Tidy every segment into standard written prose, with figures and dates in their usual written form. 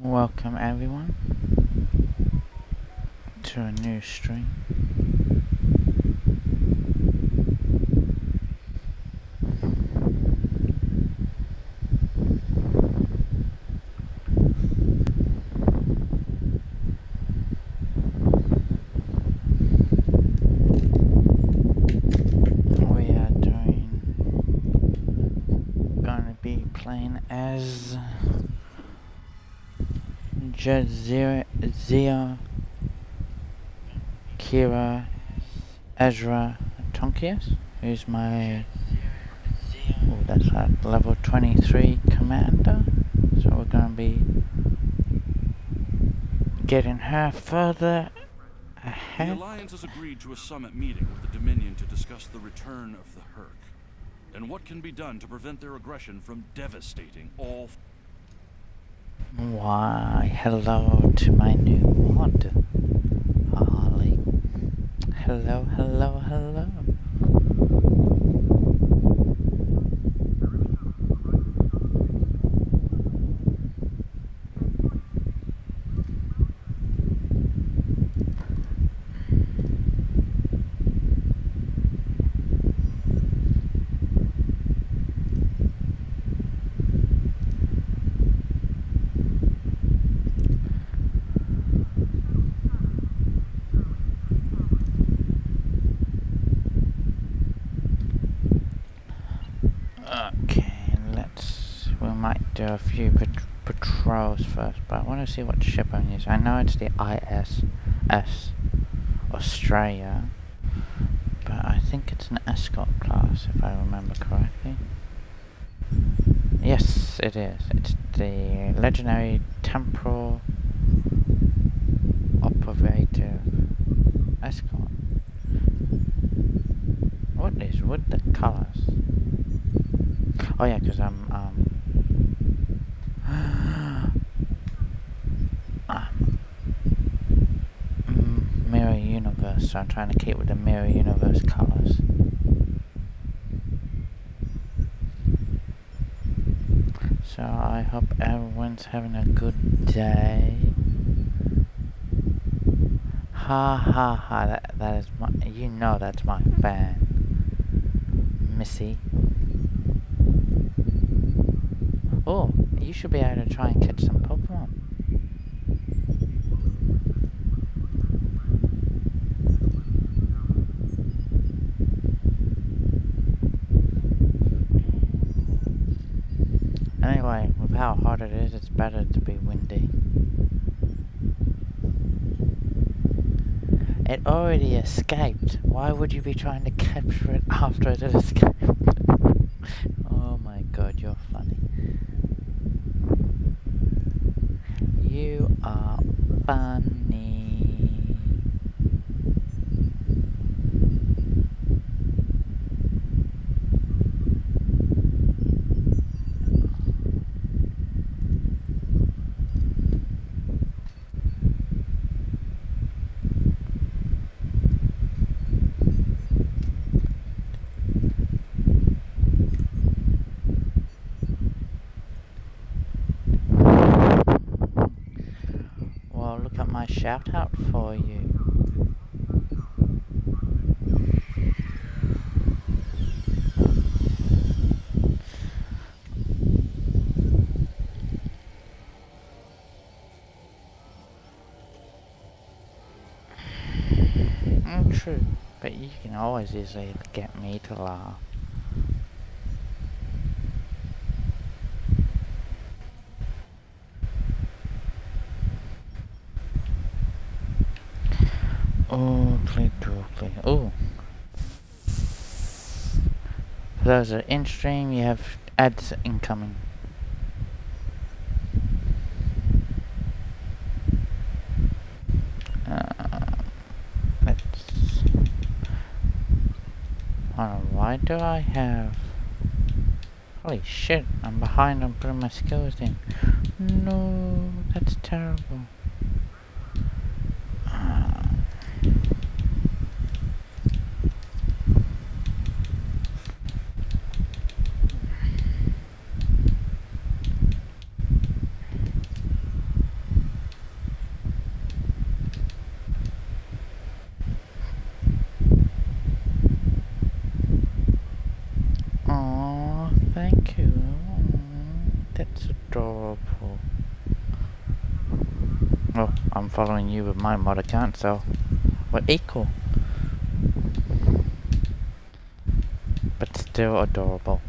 Welcome everyone to a new stream. We are going to be playing as Zia, Kira, Ezra, Tonkius, who's my that's a level 23 commander. So we're going to be getting her further ahead. The Alliance has agreed to a summit meeting with the Dominion to discuss the return of the Herc and what can be done to prevent their aggression from devastating all. Why, hello to my new mod, Harley. Hello, hello, hello. Do a few patrols first, but I want to see what ship I'm using. I know it's the I.S.S. Australia, but I think it's an escort class if I remember correctly. Yes, it is. It's the legendary temporal operative escort. What is with the colors? Oh yeah, because mirror universe, so I'm trying to keep with the mirror universe colors. So I hope everyone's having a good day. Ha ha ha, that is my, you know that's my fan, Missy. Oh, you should be able to try and catch some Pokemon. Anyway, with how hot it is, it's better to be windy. It already escaped. Why would you be trying to capture it after it had escaped? Oh my god, you're funny. You are funny. Shout out for you. True, but you can always easily get me to laugh. Oakley dokley. Oh. For those that are in stream, you have ads incoming. Hold on, why do I have... Holy shit, I'm behind on putting my skills in. No, that's terrible. equal. Oh, I'm following you with my mod account, so we're equal. But still adorable.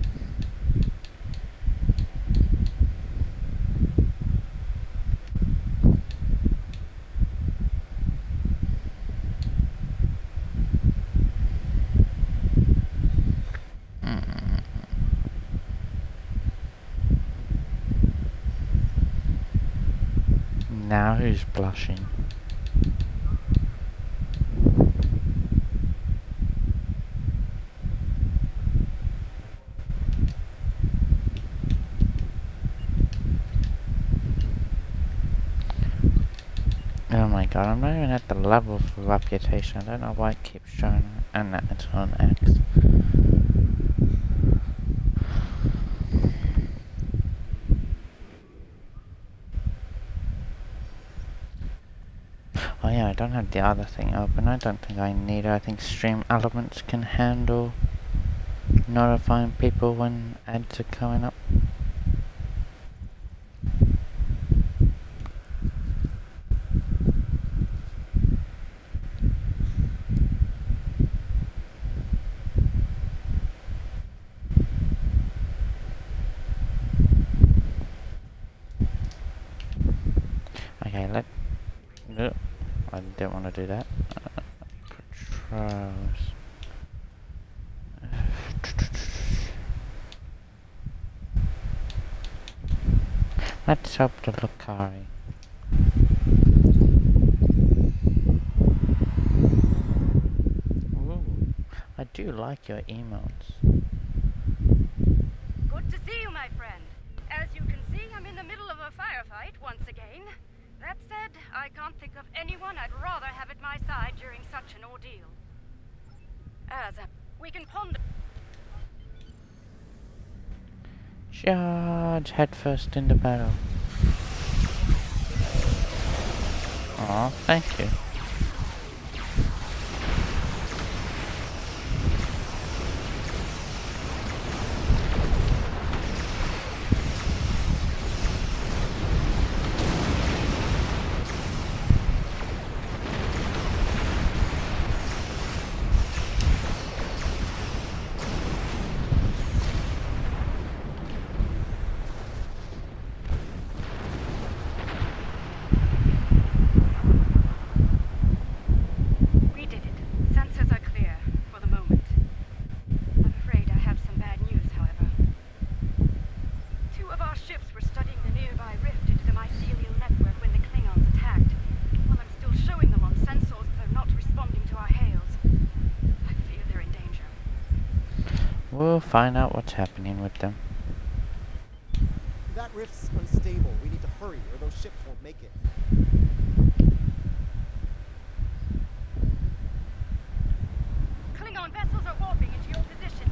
Now who's blushing? Oh my god, I'm not even at the level for reputation. I don't know why it keeps showing, and that it's on X. Oh yeah, I don't have the other thing open. I don't think I need it. I think Stream Elements can handle notifying people when ads are coming up. Okay, no, I didn't want to do that. Patrols. Let's hope the Lucari. Ooh, I do like your emotes. Good to see you, my friend. As you can see, I'm in the middle of a firefight once again. That said, I can't think of anyone I'd rather have at my side during such an ordeal. We can ponder... Charge headfirst into battle. Aw, thank you. We'll find out what's happening with them. That rift's unstable. We need to hurry, or those ships won't make it. Klingon vessels are warping into your position.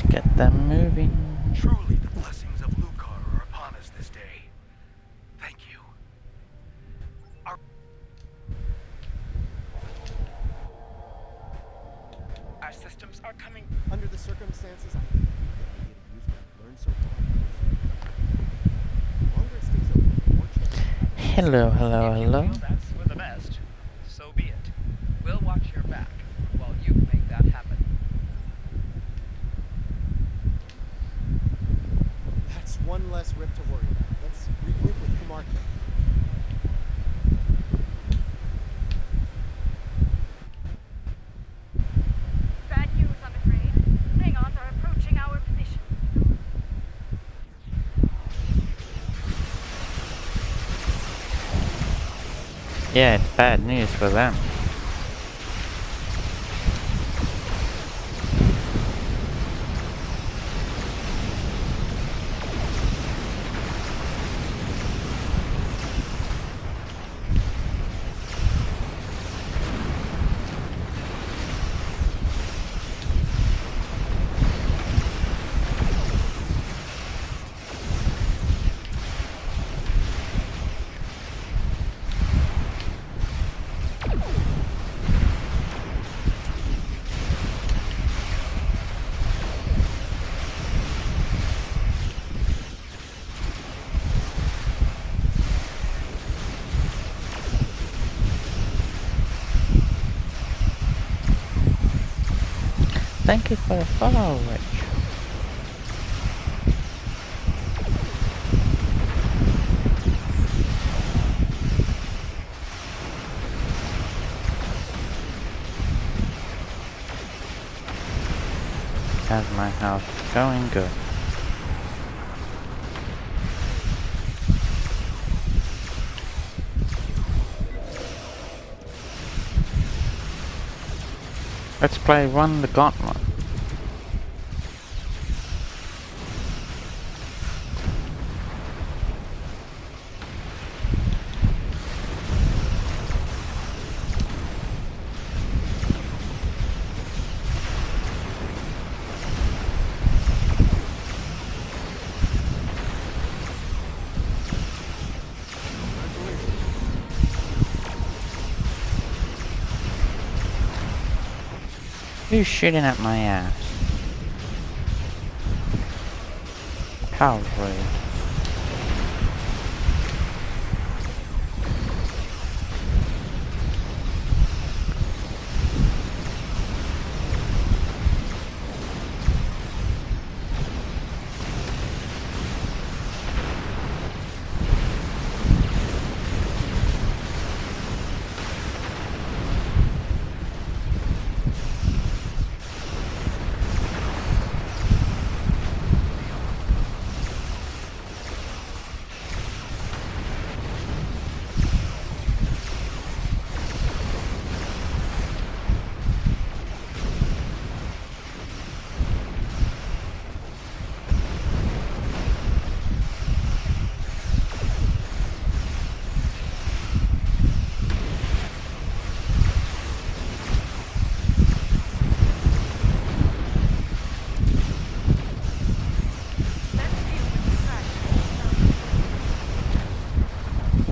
Get them moving. Truly, the blessings of Lucar are upon us this day. Thank you. Our systems are coming. Under the circumstances, I think I'll use what I've learned so far. The longer it stays open, the more chance. Hello, hello, If you hello. feel that's for the best, so be it. We'll watch your back while you make that happen. That's one less rift to worry about. Let's regroup with Kumar. Bad news, I'm afraid. Klingons are approaching our position. Yeah, it's bad news for them. Thank you for the follow, Rich. How's my house? Going good. Let's play Run the Gauntlet. Who's shooting at my ass? How rude.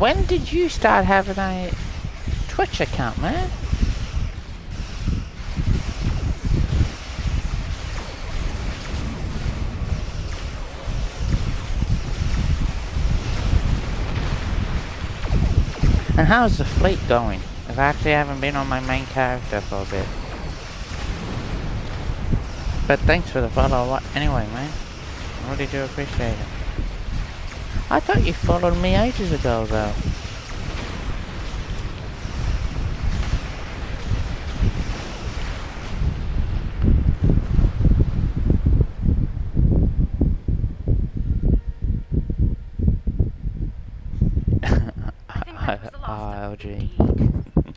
When did you start having a Twitch account, man? And how's the fleet going? I actually haven't been on my main character for a bit. But thanks for the follow anyway, man. I really do appreciate it. I thought you followed me ages ago, though. I think that was the last of LG. the-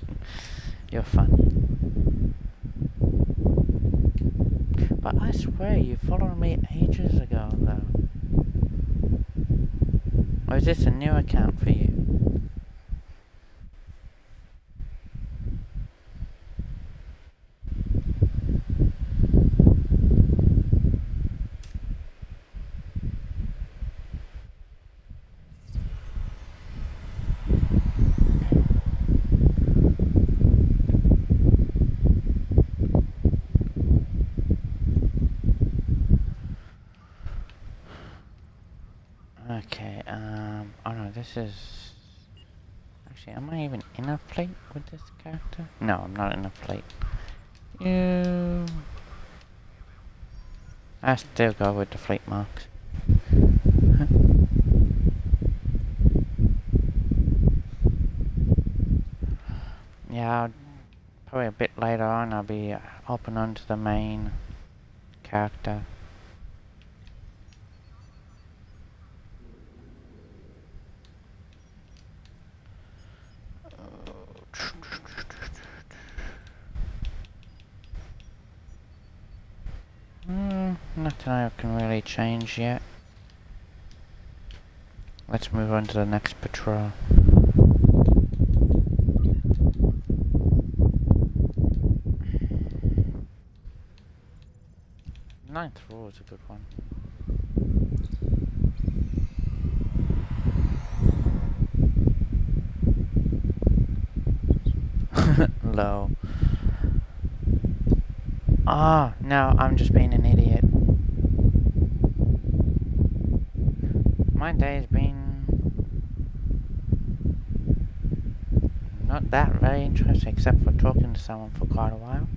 You're funny. But I swear you followed me ages ago, though. Or is this a new account for you? Okay, oh no, this is... Actually, am I even in a fleet with this character? No, I'm not in a fleet. I still go with the fleet marks. Yeah, probably a bit later on I'll be hopping onto the main character. nothing I can really change yet. Let's move on to the next patrol. Ninth floor is a good one. Low. Ah, no, I'm just being an idiot. My day's been not that very interesting, except for talking to someone for quite a while.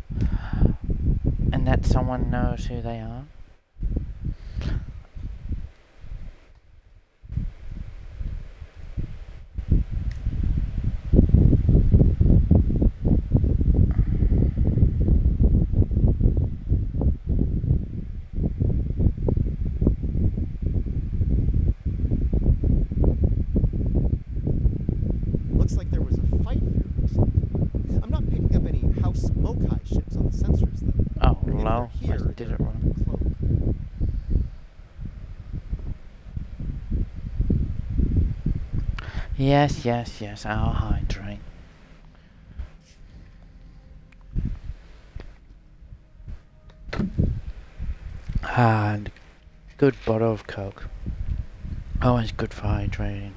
And that someone knows who they are. Looks like there was a fight here or something. I'm not picking up any House Smoke High ships on the sensors, though. Oh, If low. they're I here, did they're it wrong. on the cloak. Yes, yes, yes, I'll hydrate. And good bottle of Coke. Always good for hydrating.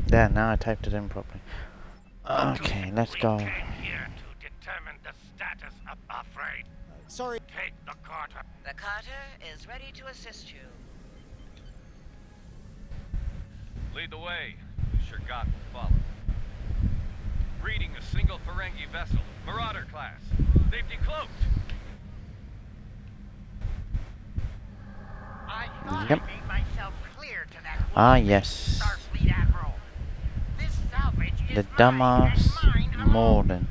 There, now I typed it in properly. Okay, let's go. We came here to determine the status of our freight. Sorry. Take the Carter. The Carter is ready to assist you. Lead the way. Sure God will follow. Reading a single Ferengi vessel, Marauder class. They've decloaked. I thought Yep. I made myself clear to that Ah, woman, yes. Starfleet Admiral. This salvage is The mine dumbass and mine alone. Morden.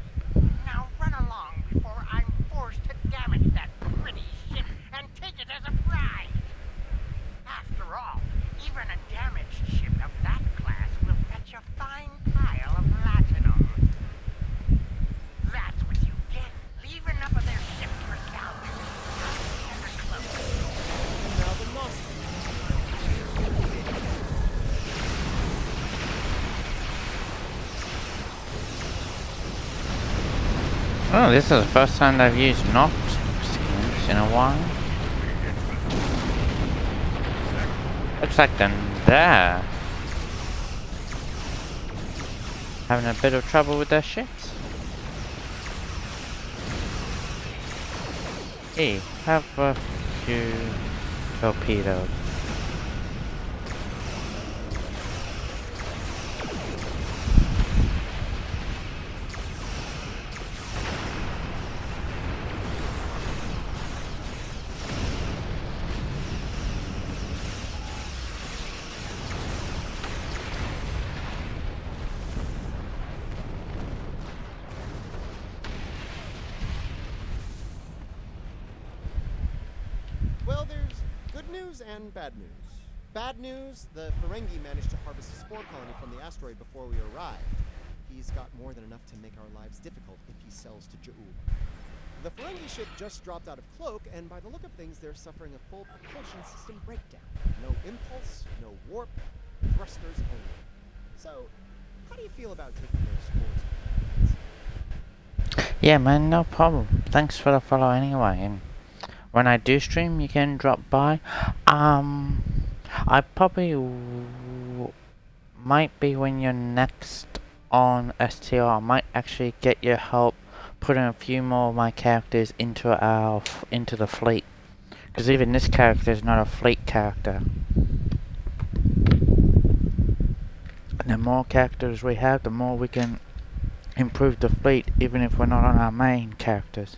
Now run along before I'm forced to damage that pretty ship and take it as a prize. After all, even a damaged ship of that class will fetch a fine pile of platinum. That's what you get. Leave enough of their ships for salvage. And a cloak. Now the Gnostic. Oh, this is the first time I've used Nox skins in a while. Looks like they're there. Having a bit of trouble with their ships. Hey, have a few torpedoes. Well, there's good news and bad news. Bad news, the Ferengi managed to harvest a spore colony from the asteroid before we arrived. He's got more than enough to make our lives difficult if he sells to Ja'ul. The Ferengi ship just dropped out of Cloak, and by the look of things, they're suffering a full propulsion system breakdown. No impulse, no warp, thrusters only. So, how do you feel about taking those spores? Yeah, man, no problem. Thanks for the follow anyway. And when I do stream, you can drop by. I probably might be when you're next on STR. I might actually get your help putting a few more of my characters into the fleet, because even this character is not a fleet character. And the more characters we have, the more we can improve the fleet, even if we're not on our main characters.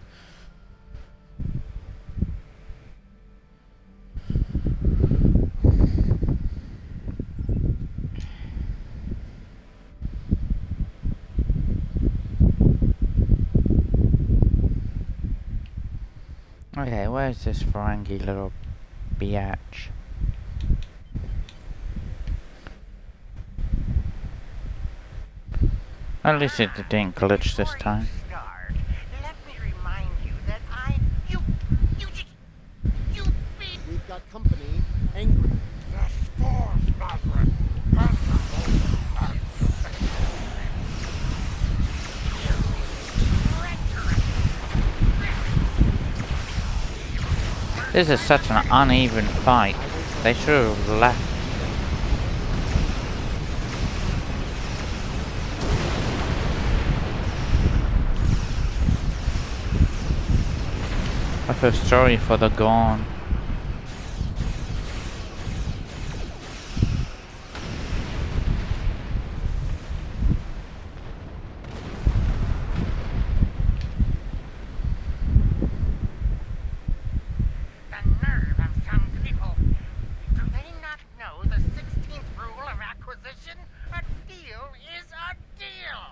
Okay, where's this Ferengi little biatch? At least it didn't glitch this time. Start, let me remind you that We've got company. Angry. The spores, Margaret. This is such an uneven fight. They should have left. I feel sorry for the Gorn. The nerve of some people. Do they not know the 16th rule of acquisition? A deal is a deal.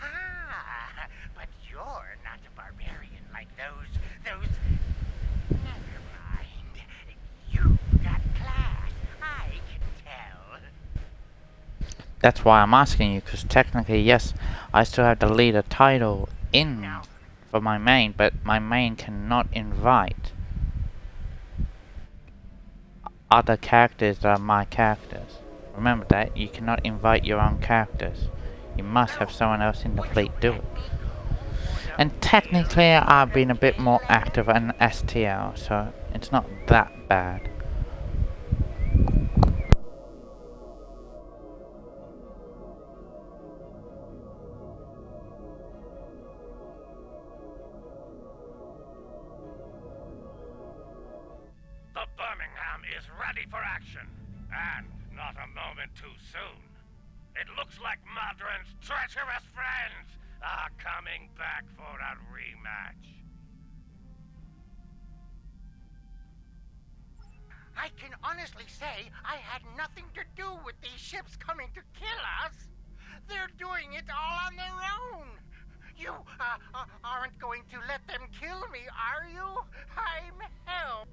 Ah, but you're not a barbarian like those. Never mind. You've got class. I can tell. That's why I'm asking you, because technically, yes, I still have the leader title in No. for my main, but my main cannot invite other characters that are my characters. Remember that, you cannot invite your own characters. You must have someone else in the fleet do it. And technically, I've been a bit more active in STL, so it's not that bad. The Birmingham is ready for action, and not a moment too soon. It looks like Madron's treacherous friends are coming back for a rematch. I can honestly say I had nothing to do with these ships coming to kill us. They're doing it all on their own. You aren't going to let them kill me, are you? I'm hell.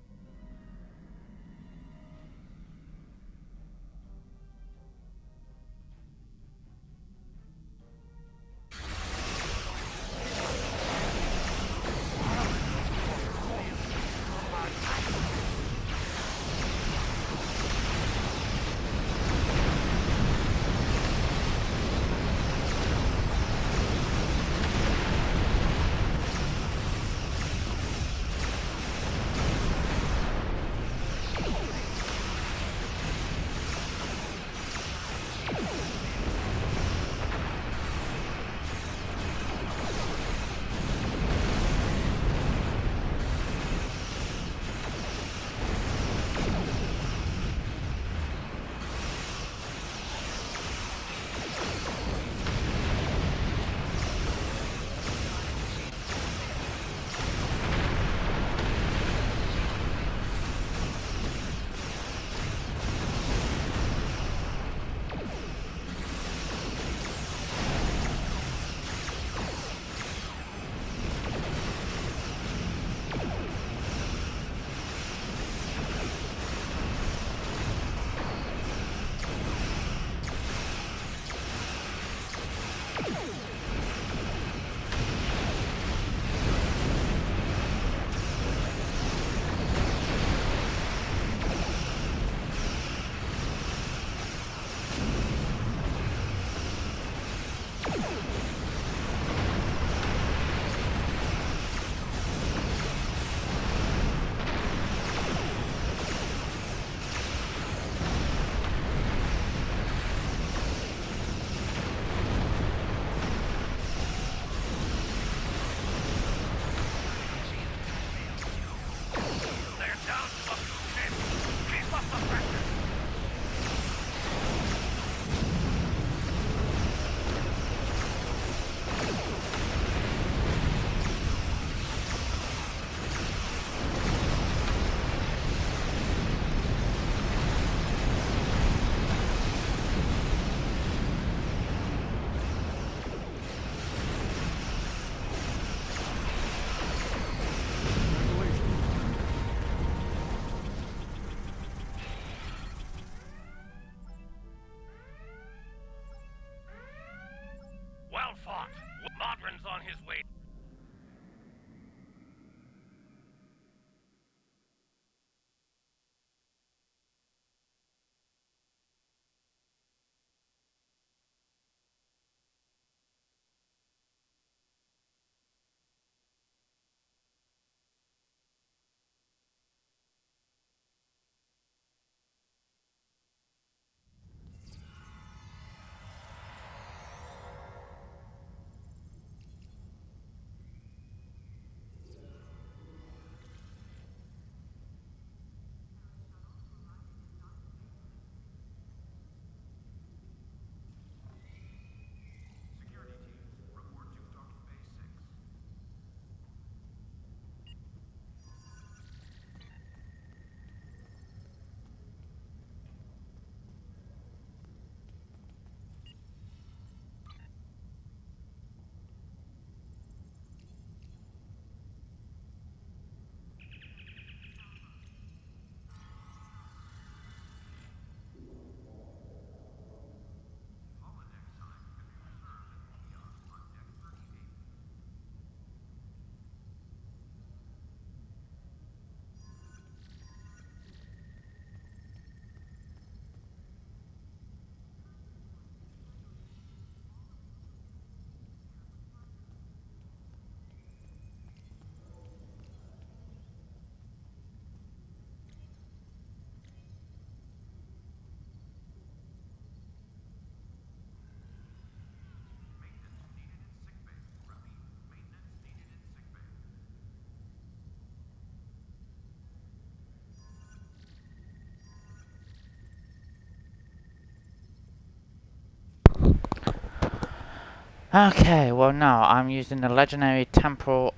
Okay, well no, I'm using the legendary temporal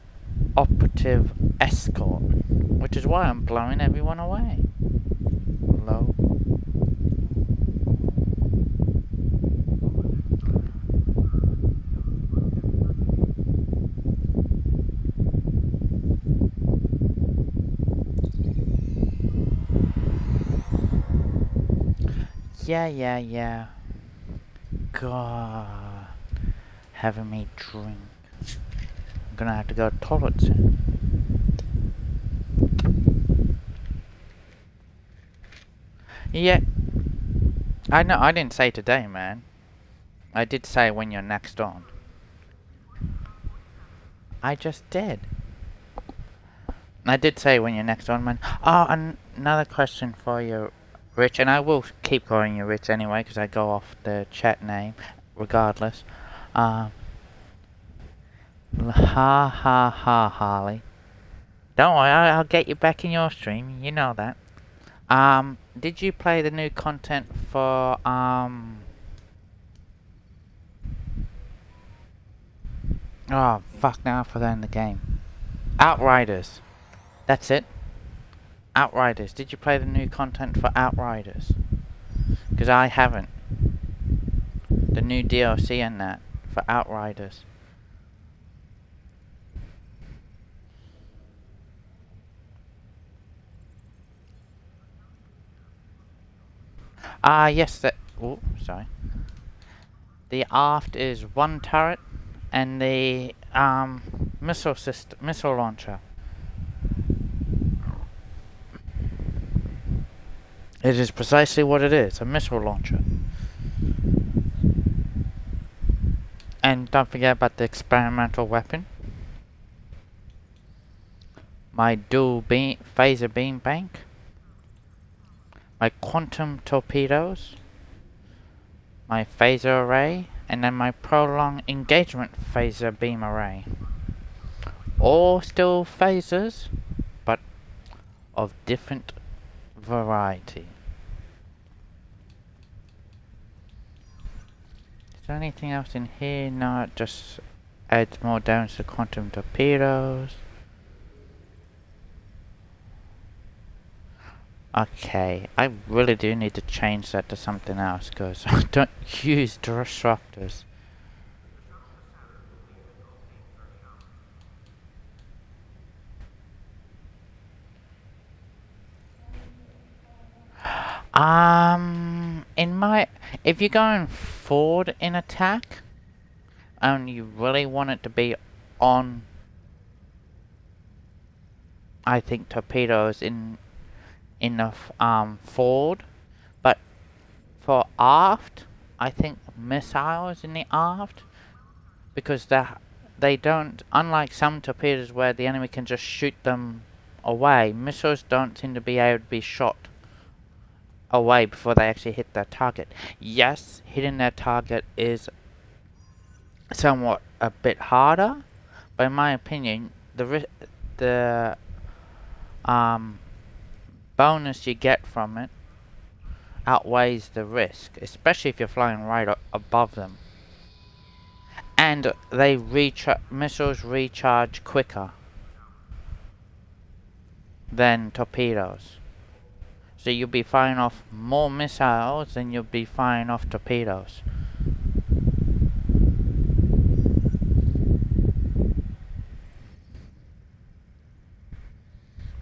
operative escort, which is why I'm blowing everyone away. Hello? Yeah. God, having me drink. I'm gonna have to go to the toilet soon. Yeah, I know, I didn't say today, man. I did say when you're next on. I just did. I did say when you're next on, man. Oh, and another question for you, Rich, and I will keep calling you Rich anyway, because I go off the chat name, regardless. Ha Harley. Don't worry, I'll get you back in your stream, you know that. Did you play the new content for, oh, fuck, now I forgot the game. Outriders. That's it. Outriders. Did you play the new content for Outriders? Because I haven't. The new DLC and that for Outriders. Yes, that. Oh, sorry. The aft is one turret and the missile launcher. It is precisely what it is, a missile launcher. And don't forget about the experimental weapon. My dual beam phaser beam bank. My quantum torpedoes. My phaser array. And then my prolonged engagement phaser beam array. All still phasers, but of different variety. Is there anything else in here? No, it just adds more damage to quantum torpedoes. Okay, I really do need to change that to something else because I don't use disruptors. If you're going forward in attack, and you really want it to be on, I think torpedoes in the forward, but for aft, I think missiles in the aft, because they don't, unlike some torpedoes where the enemy can just shoot them away, missiles don't seem to be able to be shot away before they actually hit their target. Yes, hitting their target is somewhat a bit harder, but in my opinion, the bonus you get from it outweighs the risk, especially if you're flying right above them. And missiles recharge quicker than torpedoes. So you'll be firing off more missiles than you'll be firing off torpedoes.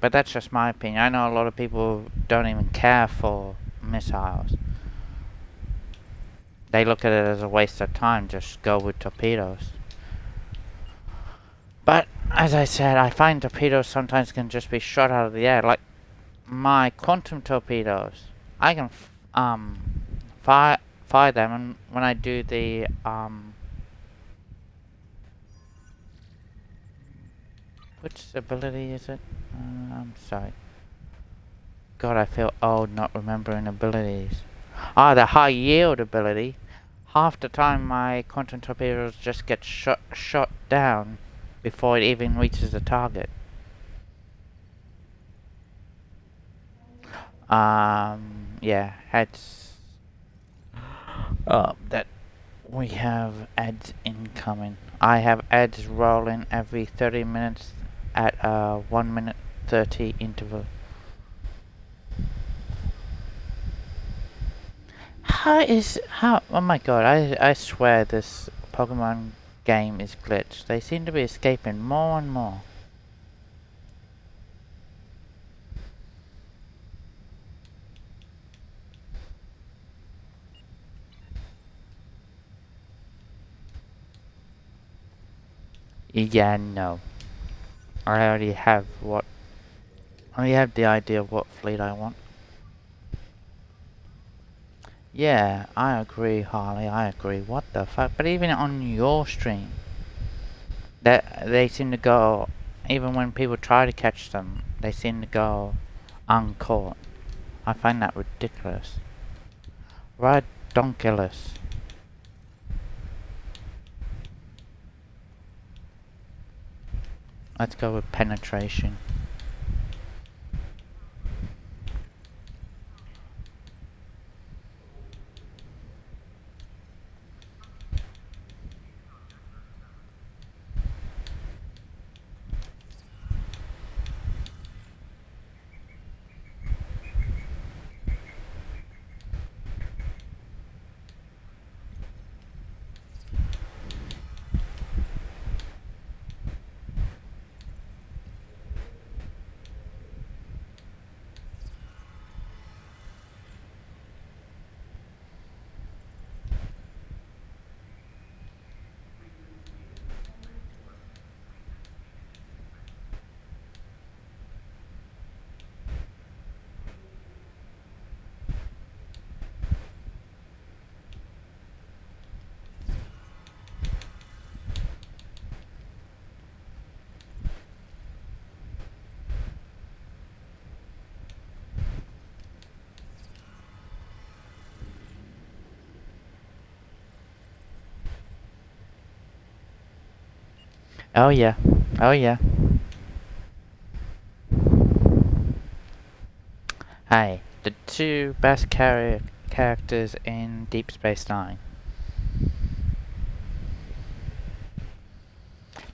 But that's just my opinion. I know a lot of people don't even care for missiles. They look at it as a waste of time, just go with torpedoes. But, as I said, I find torpedoes sometimes can just be shot out of the air. Like, my quantum torpedoes, I can fire them, and when I do the which ability is it? I'm sorry. God, I feel old not remembering abilities. The high yield ability. Half the time my quantum torpedoes just get shot down before it even reaches the target. Yeah, that We have ads incoming. I have ads rolling every 30 minutes at a 1 minute 30 interval. Oh my god, I swear this Pokemon game is glitched. They seem to be escaping more and more. Yeah, no. I already have the idea of what fleet I want. Yeah, I agree, Harley, I agree. What the fuck? But even on your stream, they seem to go, even when people try to catch them, they seem to go uncaught. I find that ridiculous. Redonkulous. Let's go with penetration. Oh yeah. Oh yeah. Hey, the two best characters in Deep Space Nine.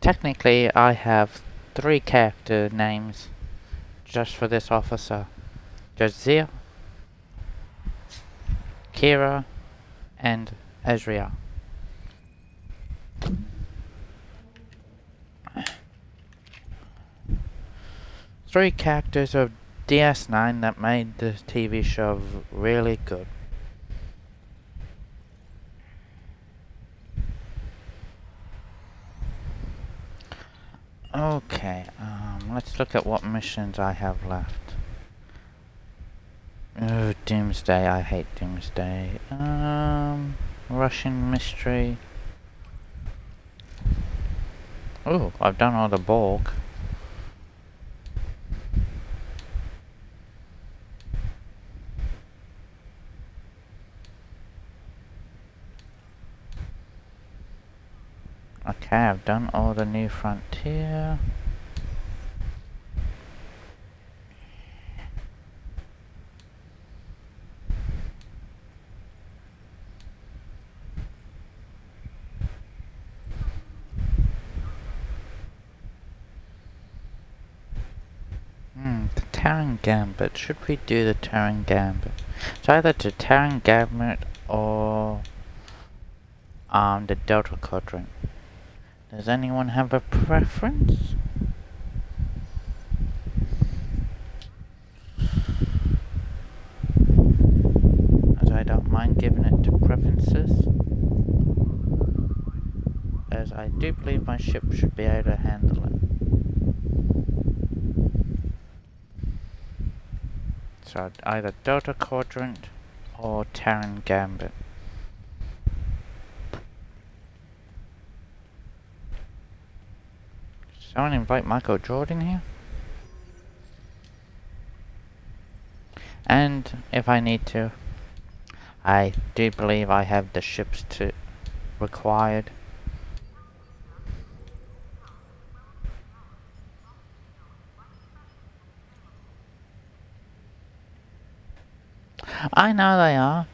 Technically, I have 3 character names just for this officer. Jadzia, Kira, and Ezria. Three characters of DS9 that made the TV show really good. Okay, let's look at what missions I have left. Oh, Doomsday, I hate Doomsday. Russian Mystery. Oh, I've done all the Borg. Okay, I've done all the New Frontier. The Terran Gambit. Should we do the Terran Gambit? It's either the Terran Gambit or the Delta Quadrant. Does anyone have a preference? As I don't mind giving it to preferences, as I do believe my ship should be able to handle it. So either Delta Quadrant or Terran Gambit. Someone invite Michael Jordan here? And if I need to, I do believe I have the ships required. I know they are.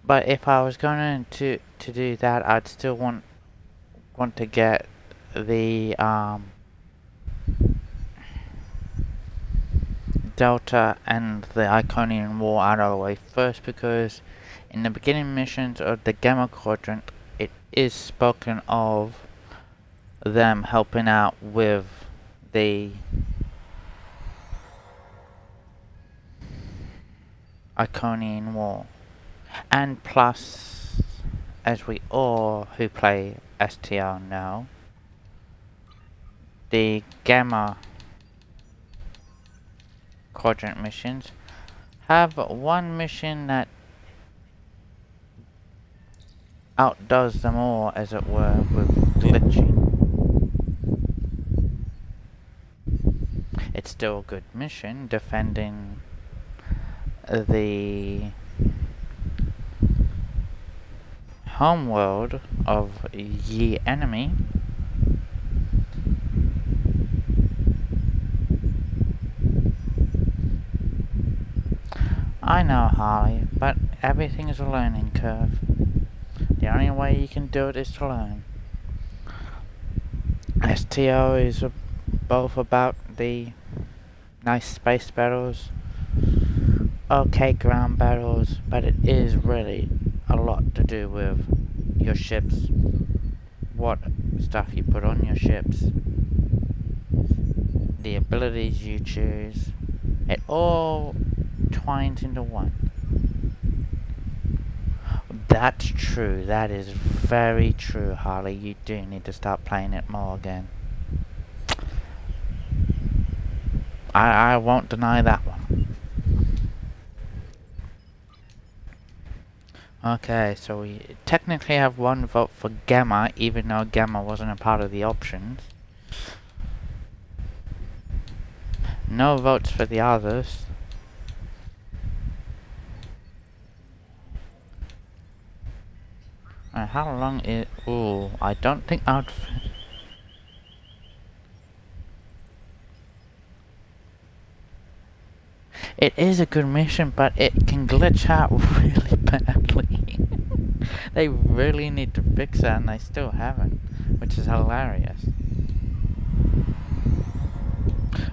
But if I was going to to do that, I'd still want to get the Delta and the Iconian War out of the way first, because in the beginning missions of the Gamma Quadrant, it is spoken of them helping out with the Iconian War. And plus, as we all who play STL know, the Gamma Quadrant missions have one mission that outdoes them all, as it were, with glitching. It's still a good mission, defending the homeworld of ye enemy. I know, Harley, but everything is a learning curve. The only way you can do it is to learn. STO is both about the nice space battles, okay ground battles, but it is really a lot to do with your ships, what stuff you put on your ships, the abilities you choose. It all twines into one. That's true. That is very true, Harley. You do need to start playing it more again. I won't deny that one. Okay, so we technically have one vote for Gamma, even though Gamma wasn't a part of the options. No votes for the others. How long is... Ooh, I don't think I'd... It is a good mission, but it can glitch out really badly. They really need to fix that, and they still haven't, which is hilarious.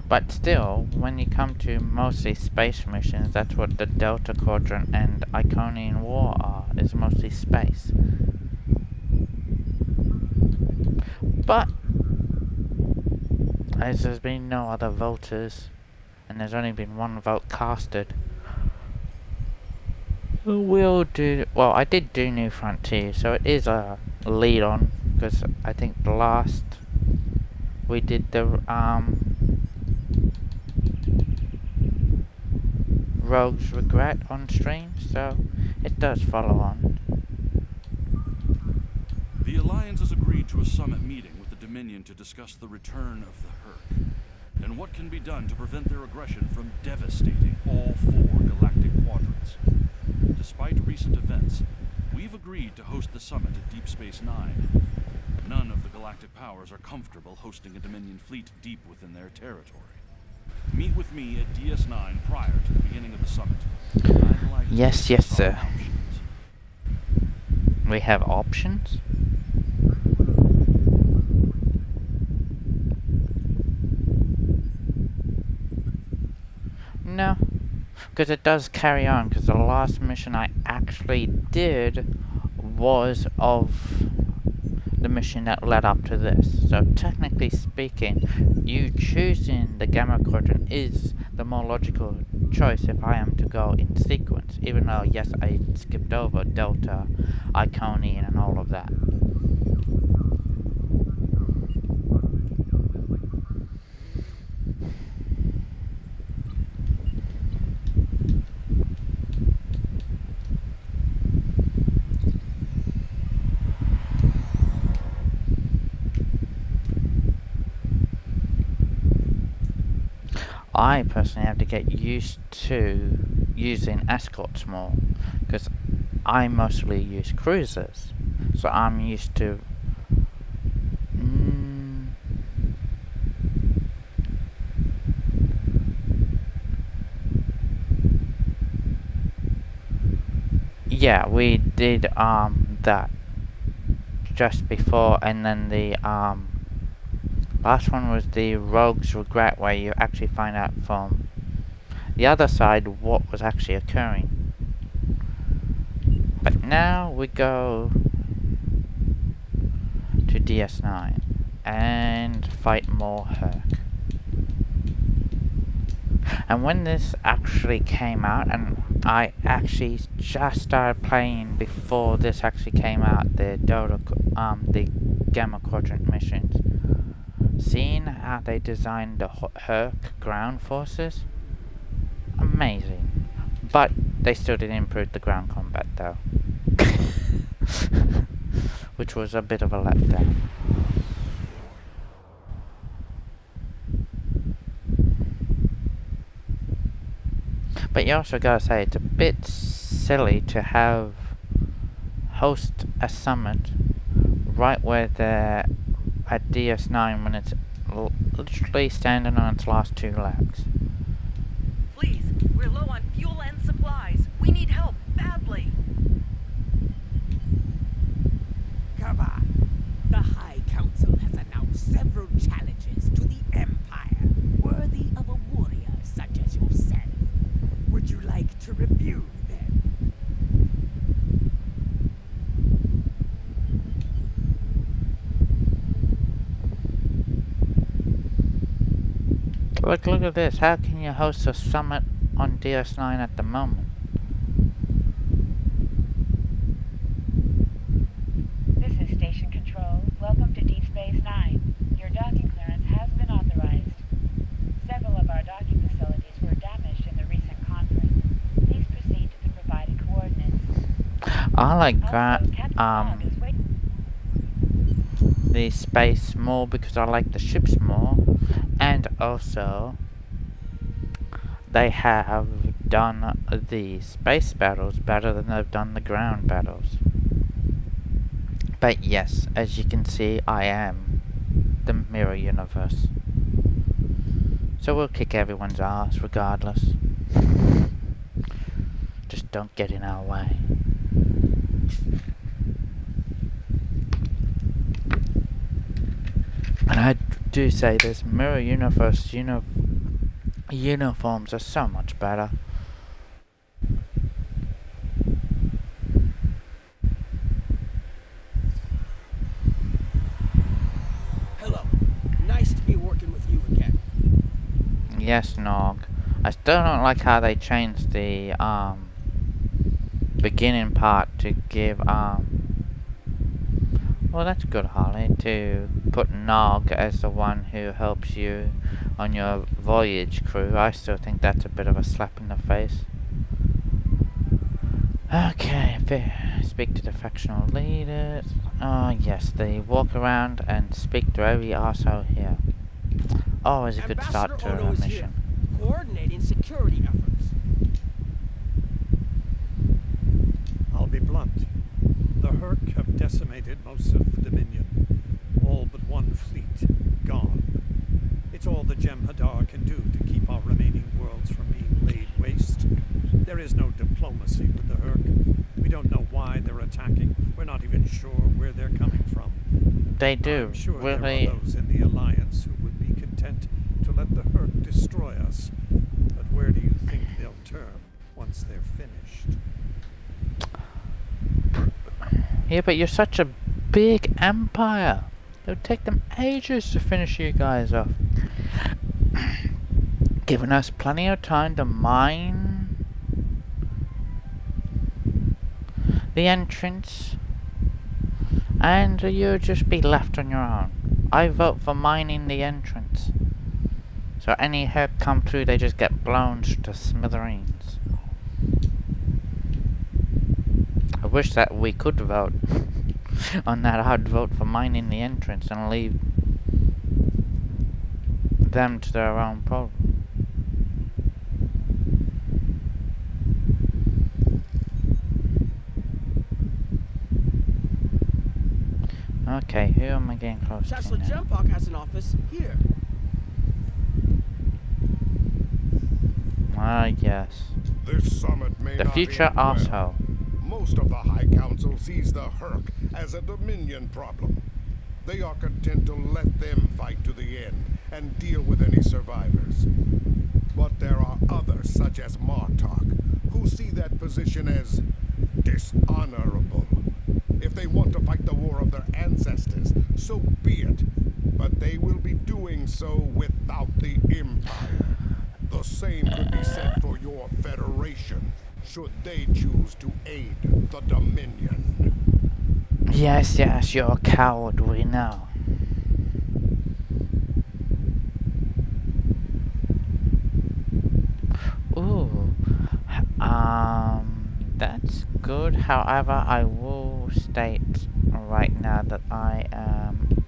But still, when you come to mostly space missions, that's what the Delta Quadrant and Iconian War are, is mostly space. But, as there's been no other voters, and there's only been one vote casted, we'll do... Well, I did do New Frontier, so it is a lead on, because I think the last we did the Rogue's Regret on stream, so it does follow on. The Alliance has agreed to a summit meeting with the Dominion to discuss the return of the Herc, and what can be done to prevent their aggression from devastating all 4 galactic quadrants. Despite recent events, we've agreed to host the summit at Deep Space Nine. None of the galactic powers are comfortable hosting a Dominion fleet deep within their territory. Meet with me at DS9 prior to the beginning of the summit. I'd like Yes, sir. options. We have options? No, because it does carry on, because the last mission I actually did was of the mission that led up to this. So technically speaking, you choosing the Gamma Quadrant is the more logical choice if I am to go in sequence, even though yes, I skipped over Delta, Iconian and all of that. I personally have to get used to using escorts more, because I mostly use cruisers, so I'm used to yeah, we did that just before, and then the last one was the Rogue's Regret, where you actually find out from the other side what was actually occurring. But now we go to DS9 and fight more Herc. And when this actually came out, and I actually just started playing before this actually came out, the Gamma Quadrant missions, seeing how they designed the Herc ground forces, amazing. But they still didn't improve the ground combat though, which was a bit of a letdown. But you also gotta say, it's a bit silly to host a summit right where they're at DS9 when it's literally standing on its last two legs. Please, we're low on fuel and supplies. We need help badly. Come on. The High Council has announced several challenges to the Empire, worthy of a warrior such as yourself. Would you like to review them? Look at this. How can you host a summit on DS9 at the moment? This is Station Control. Welcome to Deep Space Nine. Your docking clearance has been authorized. Several of our docking facilities were damaged in the recent conflict. Please proceed to the provided coordinates. I like Also, that, Captain Fogg is the space more because I like the ships more, and also they have done the space battles better than they've done the ground battles. But yes, as you can see, I am the mirror universe, so we'll kick everyone's ass regardless. Just don't get in our way. And I do say this, mirror universe uniforms are so much better. Hello. Nice to be working with you again. Yes, Nog. I still don't like how they changed the beginning part to give well, that's good, Holly, to put Nog as the one who helps you on your voyage crew. I still think that's a bit of a slap in the face. Okay, speak to the factional leaders. Oh, yes, they walk around and speak to every arsehole here. Always a good start to a mission. Coordinating security efforts. I'll be blunt. The Herc have decimated most of the Dominion. All but one fleet gone. It's all the Jem'Hadar can do to keep our remaining worlds from being laid waste. There is no diplomacy with the Herc. We don't know why they're attacking. We're not even sure where they're coming from. They do. I'm sure really. there are those in the Alliance who would be content to let the Herc destroy us. But where do you think they'll turn once they're finished? Yeah, but you're such a big empire. It'll take them ages to finish you guys off. Giving us plenty of time to mine the entrance, and you'll just be left on your own. I vote for mining the entrance. So any Herc come through, they just get blown to smithereens. I wish that we could vote on that. I'd vote for mining the entrance and leave them to their own problem. Okay, who am I getting close Chancellor to now? Jempok has an office here. Ah, yes. This summit may The not future end well. arsehole. Most Most of the High Council sees the Herc as a Dominion problem. They are content to let them fight to the end and deal with any survivors. But there are others, such as Martok, who see that position as dishonorable. If they want to fight the war of their ancestors, so be it. But they will be doing so without the Empire. The same could be said for your Federation, should they choose to aid the Dominion. Yes, yes, you're a coward, we know. Ooh, that's good. However, I will state right now that I am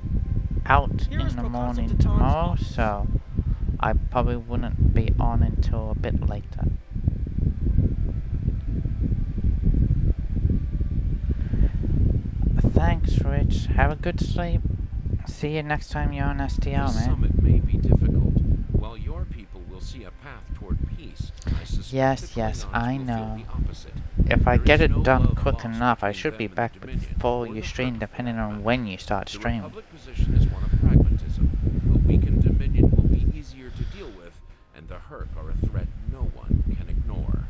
out in the morning tomorrow, so I probably wouldn't be on until a bit later. Thanks, Rich. Have a good sleep. See you next time you're on STL, man. The summit may be difficult. While your people will see a path toward peace, I suspect Yes, I know. the opposite. If I There get is it no done love quick lost enough, I between should them be and the back Dominion before or you the stream, Herc, depending for that on when matter. you start The streaming. Republic position is one of pragmatism. A weakened Dominion will be easier to deal with, and the Herc are a threat no one can ignore.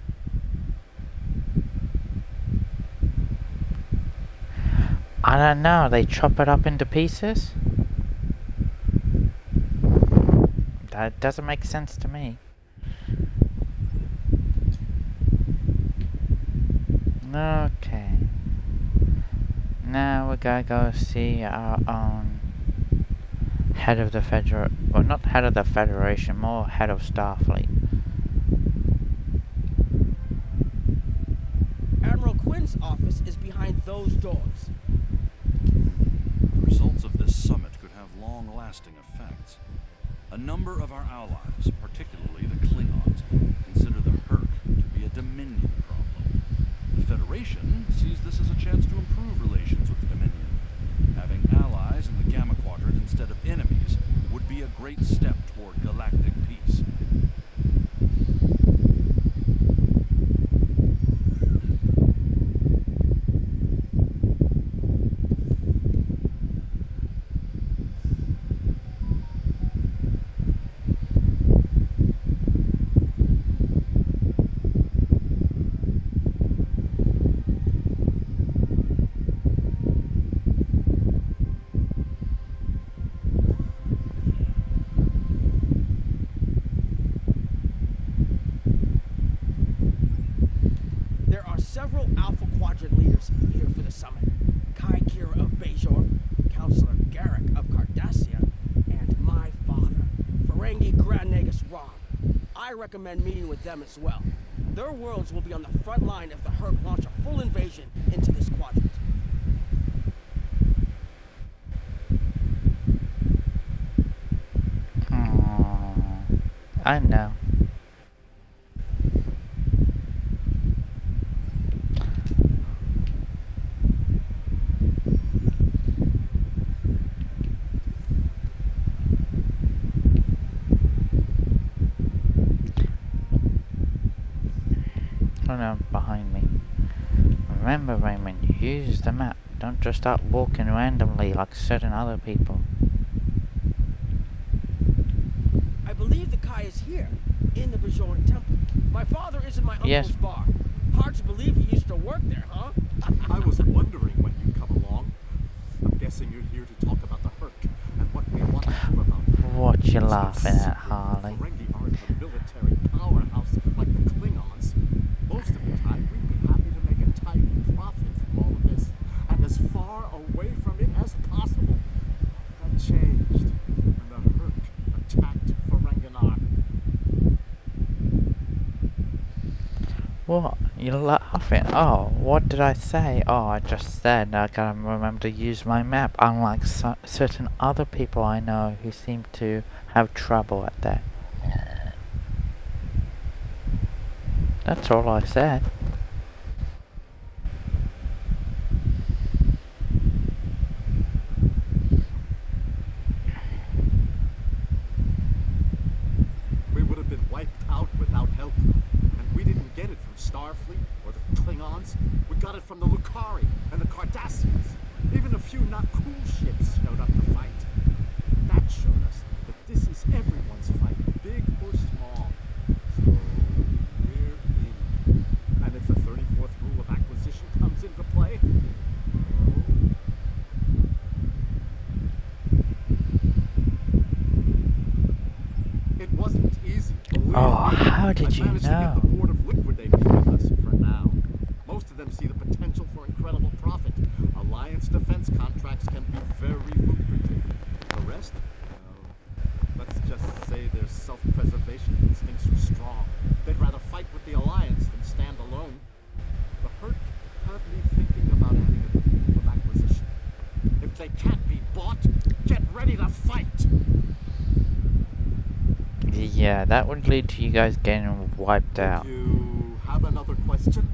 I don't know, they chop it up into pieces? That doesn't make sense to me. Okay. Now we're gonna go see our own head of the well, not head of the Federation, more head of Starfleet. Admiral Quinn's office is behind those doors. The results of this summit could have long-lasting effects. A number of our allies, particularly the Klingons, consider the Herc to be a Dominion problem. The Federation sees this as a chance to improve relations with the Dominion. Having allies in the Gamma Quadrant instead of enemies would be a great step toward galactic peace. Several Alpha Quadrant leaders here for the summit. Kai Kira of Bajor, Counselor Garrick of Cardassia, and my father, Ferengi Grand Nagus Rom. I recommend meeting with them as well. Their worlds will be on the front line if the Herc launch a full invasion into this quadrant. I know. Behind me. Remember, Raymond, use the map. Don't just start walking randomly like certain other people. I believe the Kai is here, in the Bajoran Temple. My father is in my uncle's bar. Hard to believe he used to work there, huh? I was wondering when you'd come along. I'm guessing you're here to talk about the Herc and what we want to do about it. What you laughing at, Harley? Ferengi aren't a military powerhouse like the Klingons. Most of the time, we'd be happy to make a tidy profit from all of this, and as far away from it as possible. That changed when the Herc attacked Ferenginar. What? You're laughing? Oh, what did I say? Oh, I just said I gotta remember to use my map, unlike certain other people I know who seem to have trouble at that. That's all I said. We would have been wiped out without help, and we didn't get it from Starfleet or the Klingons. We got it from the Lucari and the Cardassians. Even a few not cool ships showed up to fight. That showed us that this is everyone's fight, big or small. So we're in. And if the 34th rule of acquisition comes into play, it wasn't easy. Oh, how did you managed to get know? the board of liquidators with us for now. Most of them see the potential for incredible profit. Alliance defense contracts can be very lucrative. The rest, well, let's just say their self-preservation instincts are strong. They'd rather fight with the Alliance than stand alone. The Hurt have me thinking about adding a rule of acquisition. If they can't be bought, get ready to fight! Yeah, that would lead to you guys getting wiped out. You have another question?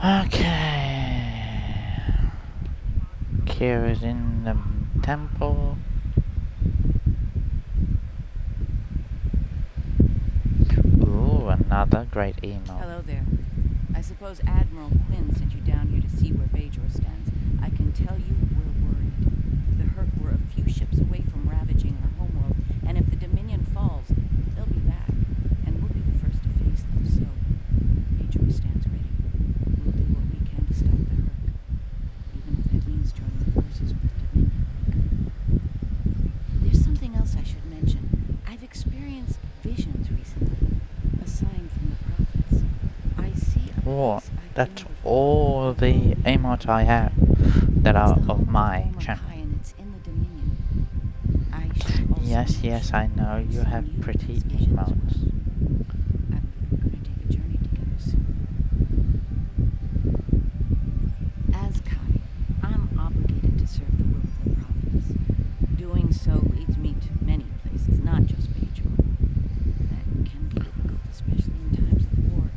Okay. Kira's in the temple. Ooh, another great email. Hello there. I suppose Admiral Quinn sent you down here to see where Bajor stands. I can tell you we're worried. The Herc were a few ships away from ravaging our homeworld, and if the Dominion falls, they'll be back, and we'll be the first to face them, so Bajor stands ready. We'll do what we can to stop the Herc, even if that means joining forces with the Dominion. There's something else I should mention. I've experienced visions recently, a sign from the prophets. I see a What? place I've That's been before. all the emotes I have that are of my channel. Yes, I know you have pretty emotes. As Kai, I'm obligated to serve the will of the prophets. Doing so leads me to many places, not just Bajor. That can be difficult, especially in times of war.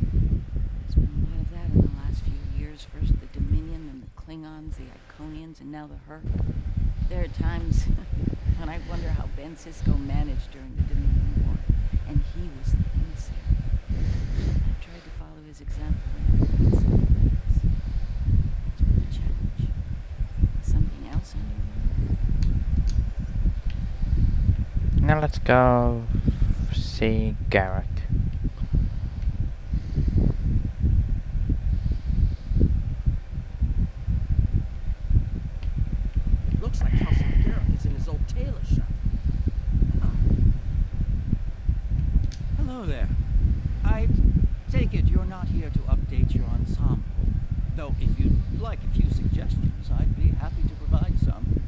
There's been a lot of that in the last few years. First the Dominion, then the Klingons, the Iconians, and now the Herc. There are times when I wonder how Ben Sisko managed during the Dominion War, and he was the emissary. I've tried to follow his example in every sense. It's been a challenge. Something else on your mind? Now let's go see Garrick. Looks like Counselor Garrick is in his old tailor shop. Hello there. I take it you're not here to update your ensemble. Though if you'd like a few suggestions, I'd be happy to provide some.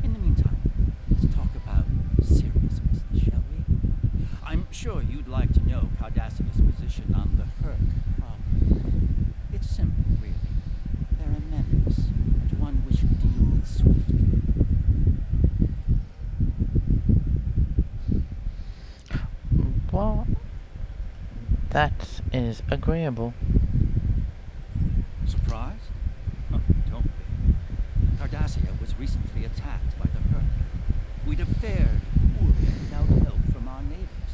In the meantime, let's talk about serious business, shall we? I'm sure you'd like to know Cardassia's position on the Herc problem. It's simple, really. They're a menace, and one we should deal with swiftly. Well, that is agreeable. Surprised? Oh, don't be. Cardassia was recently attacked by the Herc. We'd have fared poorly without help from our neighbors.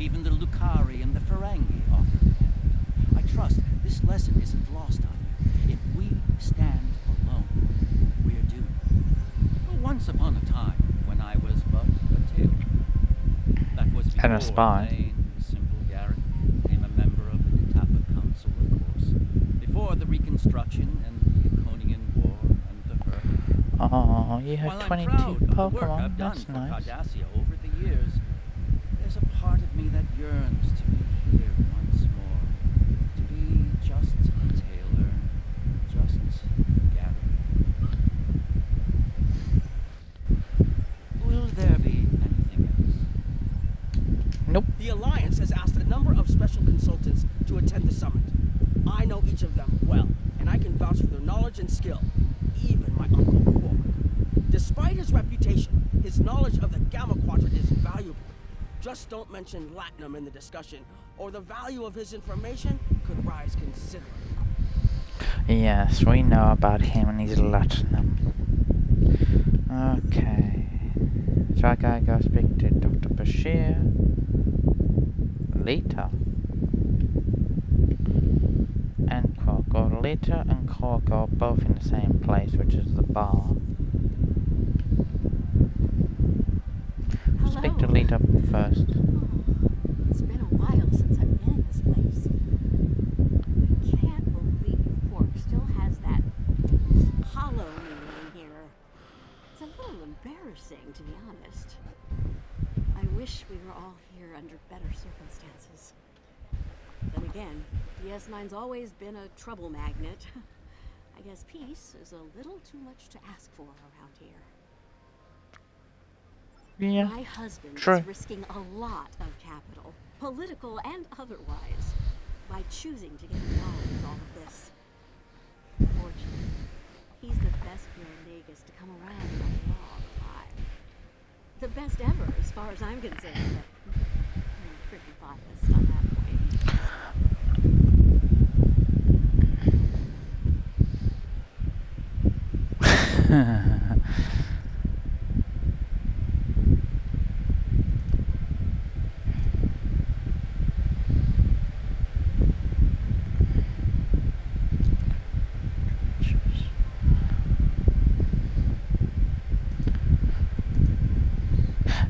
Even the Lucari and the Ferengi offered to hand. I trust this lesson isn't lost on you. If we stand alone, we're doomed. Once upon a time, when I was but a tailor. That was before And a spy. plain, simple Garrick became a member of the Ditapa Council, of course. Before the Reconstruction and the Iconian War and the Herc. Oh, you While have I'm 22 proud of the work Pokemon, I've done that's for nice. Cardassia over the years, there's a part of me that yearns to be here once more. To be just a tailor, just Garrick. Will there be anything else? Nope. The Alliance has asked a number of special consultants to attend the summit. I know each of them well, and I can vouch for their knowledge and skill. Even my Uncle Quark. Despite his reputation, his knowledge of the Gamma Quadrant is valuable. Just don't mention Latinum in the discussion, or the value of his information could rise considerably. Yes, we know about him and his Latinum. Okay. So I gotta go speak to Dr. Bashir. Lita and Cork, or Lita and Cork are both in the same place, which is the bar. Hello. Speak to Lita first. It's been a while since I've been in this place. I can't believe Cork still has that hollow meaning here. It's a little embarrassing, to be honest. I wish we were all here under better circumstances. Then again, DS9's always been a trouble magnet. I guess peace is a little too much to ask for around here. Yeah, My husband true. is risking a lot of capital, political and otherwise, by choosing to get involved with all of this. Fortunately, he's the best Negus to come around in a long time. The best ever, as far as I'm concerned, but I'm pretty biased on that point.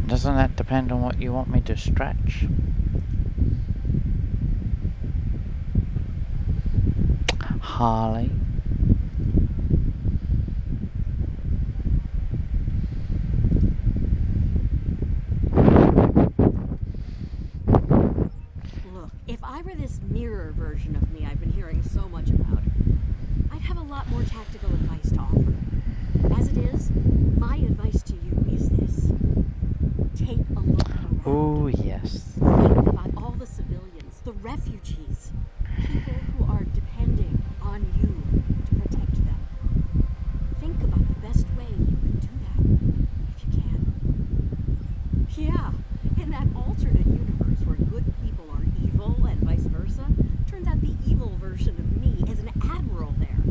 Doesn't that depend on what you want me to stretch? Harley. Look, if I were this mirror version of me I've been hearing so much about, I'd have a lot more tactical advice to offer. As it is, my advice to you is this. Take a look around. Oh, yes. Think about all the civilians, the refugees, people who are depending on you to protect them. Think about the best way you can do that, if you can. Yeah, in that alternate universe where good people are evil and vice versa, turns out the evil version of me is an admiral there.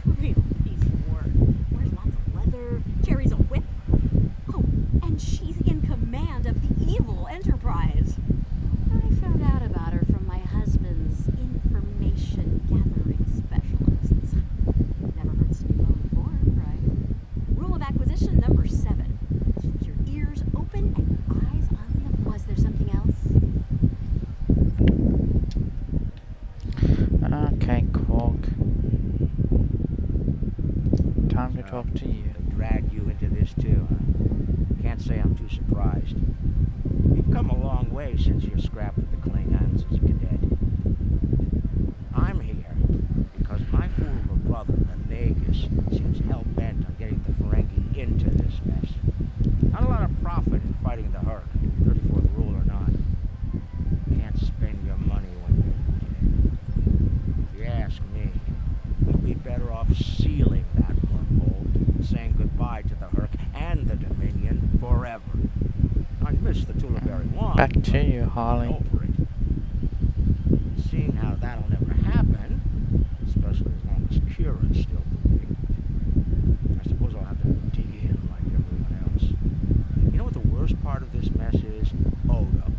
Real piece of work. Wears lots of leather, carries a whip. Oh, and she's in command of the evil Enterprise. I found out about her from my husband's information gathering specialists. Never hurts to be well informed, right? Rule of acquisition number 7. Keep your ears open and your eyes on them. Was there something else? Okay, Cork. Time to talk to you. They dragged you into this too, huh? Can't say I'm too surprised. You've come a long way since your scrap with the Klingons as a cadet. I'm here because my fool of a brother, the Negus, seems hell-bent on getting the Ferengi into this mess. Not a lot of profit in fighting the Hurk, 34th rule or not. Can't spend your money when you're dead. If you ask me, we'd be better off sealing that wormhole and saying goodbye to the Hurk and the Dominion forever. I miss the Tullaberry one. Back to you, Harley. Over it. Seeing how that'll never happen, especially as long as Kira's still breathing, I suppose I'll have to dig in like everyone else. You know what the worst part of this mess is? Odo.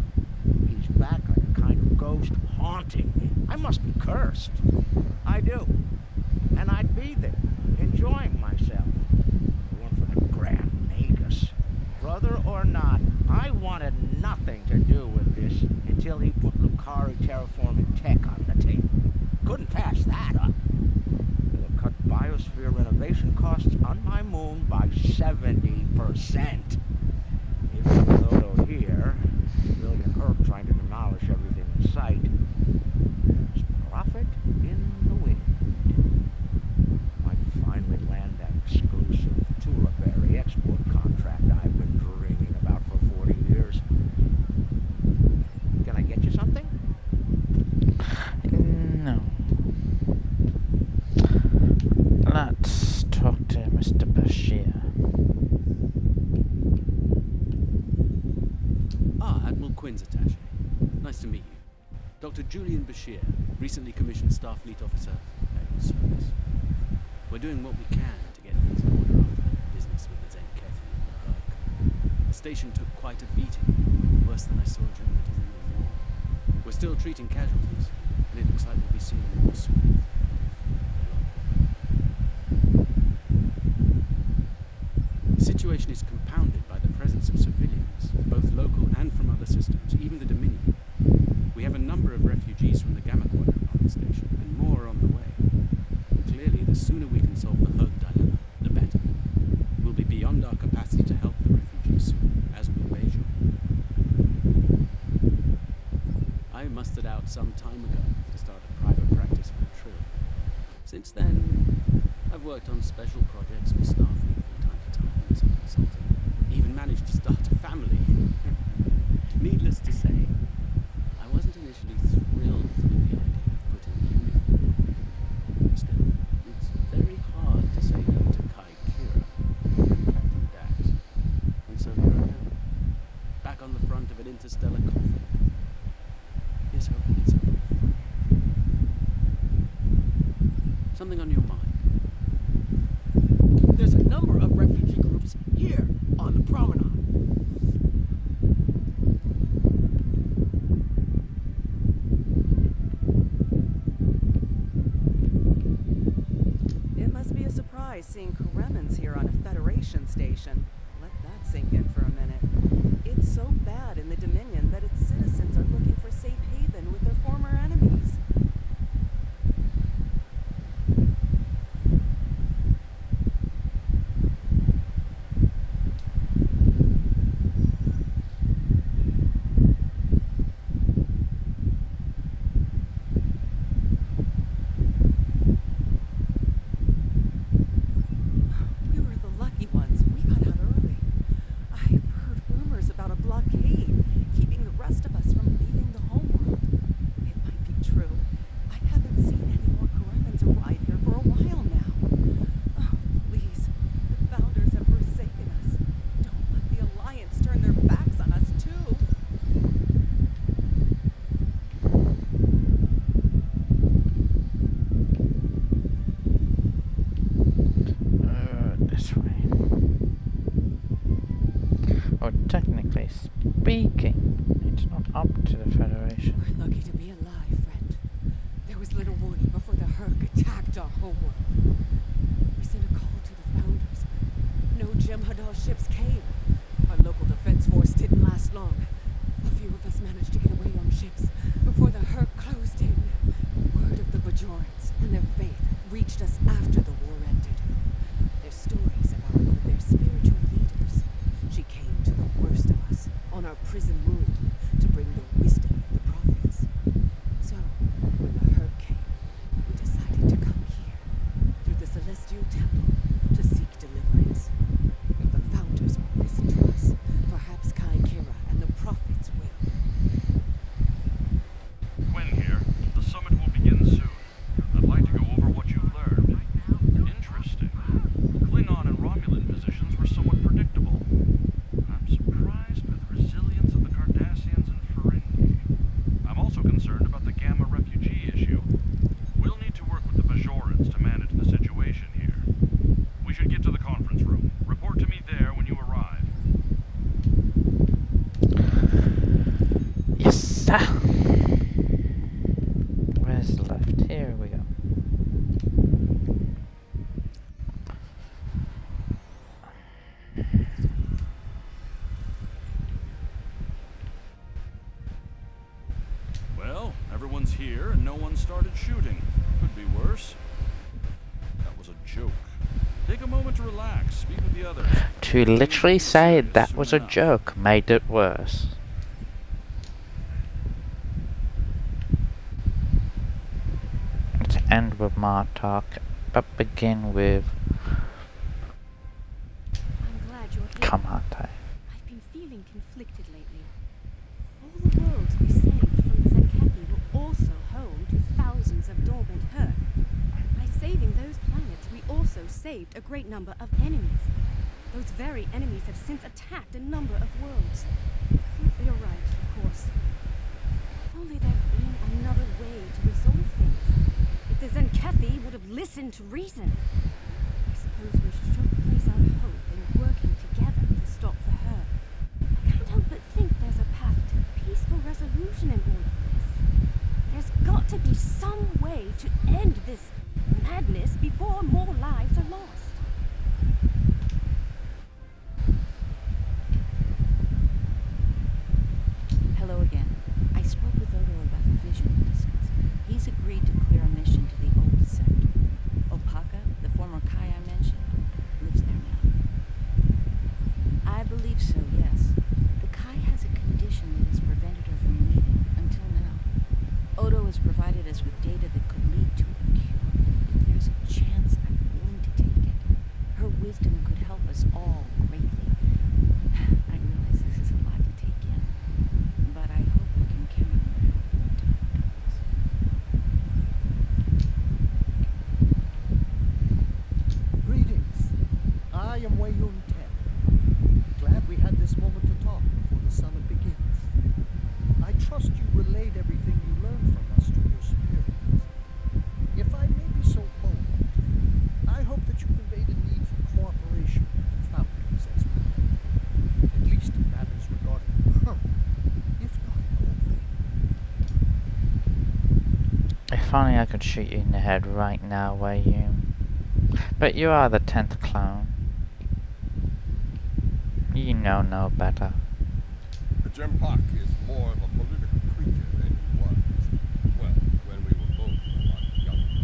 He's back like a kind of ghost haunting me. I must be cursed. I do. And I'd be there, enjoying myself. If it weren't for the Grand Negus. Brother or not, I wanted nothing to do with this until he put Lucari terraforming tech on the table. Couldn't pass that up. It'll cut biosphere renovation costs on my moon by 70%. Even with Odo here, Brilliant Herc trying to demolish everything in sight, there's profit in the wind. Might finally land that exclusive Tullaberry export contract I've been dreaming about for 40 years. Can I get you something? No. Let's talk to Mr. Bashir. Ah, Admiral Quinn's attaché. Nice to meet you. Dr. Julian Bashir, recently commissioned Starfleet officer, AUS service. We're doing what we can to get things in order after that business with the Zenkethi and the Hurk. The station took quite a beating, worse than I saw during the Dominion War. We're still treating casualties, and it looks like we'll be seeing more soon. The situation is compounded by the presence of civilians, both local and from other systems, even the Dominion. We have a number of refugees from the Gamma Quadrant on the station, and more are on the way. Clearly, the sooner we can solve the Herc dilemma, the better. We'll be beyond our capacity to help the refugees soon, as will Bejor. I mustered out some time ago to start a private practice for the Trill. Since then, I've worked on special projects for Starfleet from time to time as a consultant. Even managed to start a family. Needless to say, I wasn't initially thrilled with the idea of putting a uniform on me. Still, it's very hard to say no to Kai Kira and Captain Dax. And so here I am, back on the front of an interstellar conflict. Here's hoping it's a brief one. Something on your mind? There's a number of refugee groups here on the promenade. It must be a surprise seeing Koremans here on a Federation station. Let that sink in for a minute. It's so bad in the Dominion that its citizens are looking for safe haven with their former enemies. We were the lucky ones. We got out early. I've heard rumors about a blockade keeping the rest of us from leaving the homeworld. It might be true. I haven't seen any more Koremans arrive here for a while now. Oh, please. The Founders have forsaken us. Don't let the Alliance turn their backs on us, too. This way. Or technically speaking, it's not up to the Federation. We're lucky to be alive, friend. There was little warning before the Herc attacked our homeworld. We sent a call to the Founders, but no Jem'Hadar ships came. Our local defense force didn't last long. A few of us managed to get away on ships before the Herc closed in. Word of the Bajorans and their faith reached us after the war ended. Their stories about one of their spiritual leaders. She came to the worst of us on our prison moon to bring the wisdom of the prophets. So, when the Herc came, we decided to come here, through the Celestial Temple, to seek deliverance. If the Founders will listen to us, perhaps Kai Kira and the prophets will. Quinn here. The summit will begin soon. I'd like to go over what you've learned. Interesting. Klingon and Romulan positions were somewhat predictable. I'm surprised by the resilience of the Cardassians and Ferengi. I'm also concerned about the Gamma refugee issue. We'll need to work with the Bajorans to manage the situation here. We should get to the conference room. Report to me there when you arrive. Yes, sir. Where's the left? Here we go. Well, everyone's here and no one started shooting. Could be worse. That was a joke. Take a moment to relax. Speak with the others. To literally say that was a joke made it worse. Let's end with Martok, but begin with I'm glad you're here. Kamate. I've been feeling conflicted lately. All the worlds we saved from the Zenkethi were also home to thousands of dormant Herc. By saving those planets, we also saved a great number of enemies. Those very enemies have since attacked a number of worlds. You're right, of course. If only there'd been another way to resolve things. If the Zenkethi would have listened to reason. I suppose we should place our hope in working together to stop the Herc. I can't help but think there's a path to peaceful resolution in all of this. to be some way to end this madness before more lives are lost. Hello again. I spoke with Odo about the vision we discussed. He's agreed to clear a mission to the old sector. Opaka, the former Kai I mentioned, lives there now. I believe so, yes. The Kai has a condition that has prevented her from leaving until now. Odo has provided us with data that could lead to a cure. If there's a chance, I'm willing to take it. Her wisdom could help us all greatly. I realize this is a lot to take in, but I hope we can count on her help when the time comes. Greetings. I am Wei-Yun Ten. Glad we had this moment to talk before the summit begins. I trust you relayed everything you learned from us to your superiors. If I may be so bold, I hope that you conveyed a need for cooperation with the founders as well. At least in matters regarding her, if not in all things. If only I could shoot you in the head right now, Wei-Yun. But you are the 10th clone. You know no better. Jempak is more of a political creature than he was. Well, when we were both a lot younger.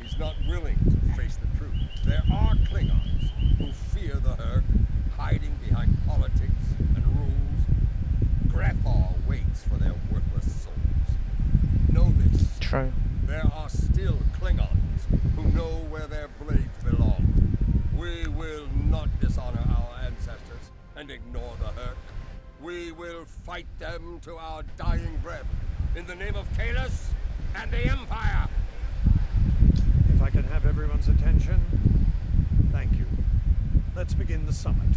He's not willing to face the truth. There are Klingons who fear the Herd, hiding behind politics and rules. Grethal waits for their worthless souls. Know this. True. There are still Klingons who know where their blades belong. We will not dishonor our ancestors and ignore the Herd. We will fight them to our dying breath in the name of Kalis and the Empire. If I can have everyone's attention, thank you. Let's begin the summit.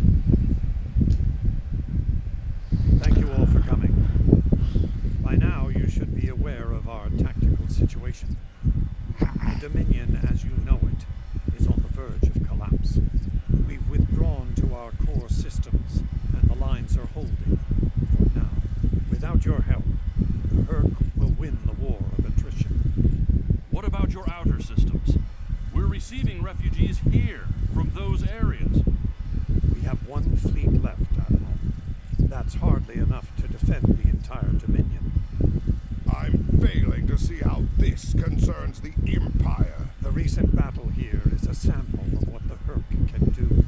Thank you all for coming. By now, you should be aware of our tactical situation. The Dominion, as you know it, is on the verge of collapse. We've withdrawn to our core systems, and the lines are holding for now. Without your help, the Herc will win the war of attrition. What about your outer systems? We're receiving refugees here, from those areas. We have one fleet left, Admiral. That's hardly enough to defend the entire Dominion. I'm failing to see how this concerns the Empire. The recent battle here is a sample of what the Herc can do.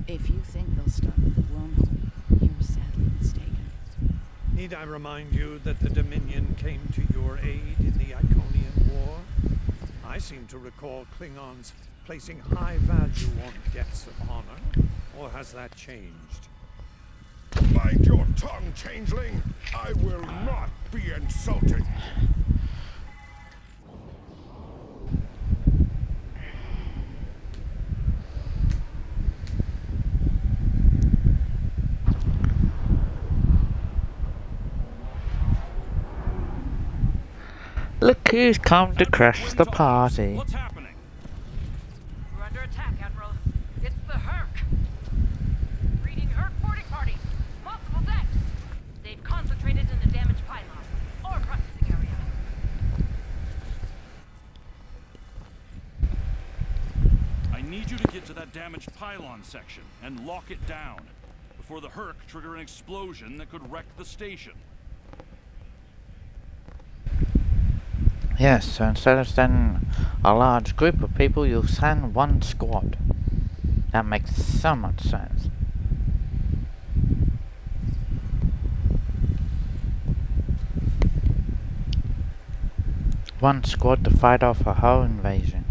If you think they'll stop at the wormhole, you're sadly mistaken. Need I remind you that the Dominion came to your aid in the Iconian War? I seem to recall Klingons placing high value on debts of honor. Or has that changed? Mind your tongue, changeling! I will not be insulted! Look who's come to crash the party. What's happening? We're under attack, Admiral. It's the Herc. Reading Herc boarding party. Multiple decks. They've concentrated in the damaged pylon. Ore processing area. I need you to get to that damaged pylon section and lock it down before the Herc trigger an explosion that could wreck the station. Yes, so instead of sending a large group of people, you'll send one squad. That makes so much sense. One squad to fight off a whole invasion.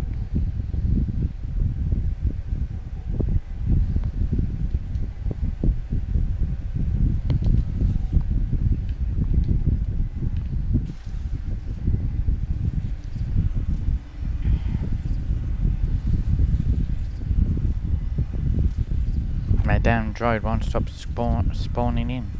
My damn droid won't stop spawning in.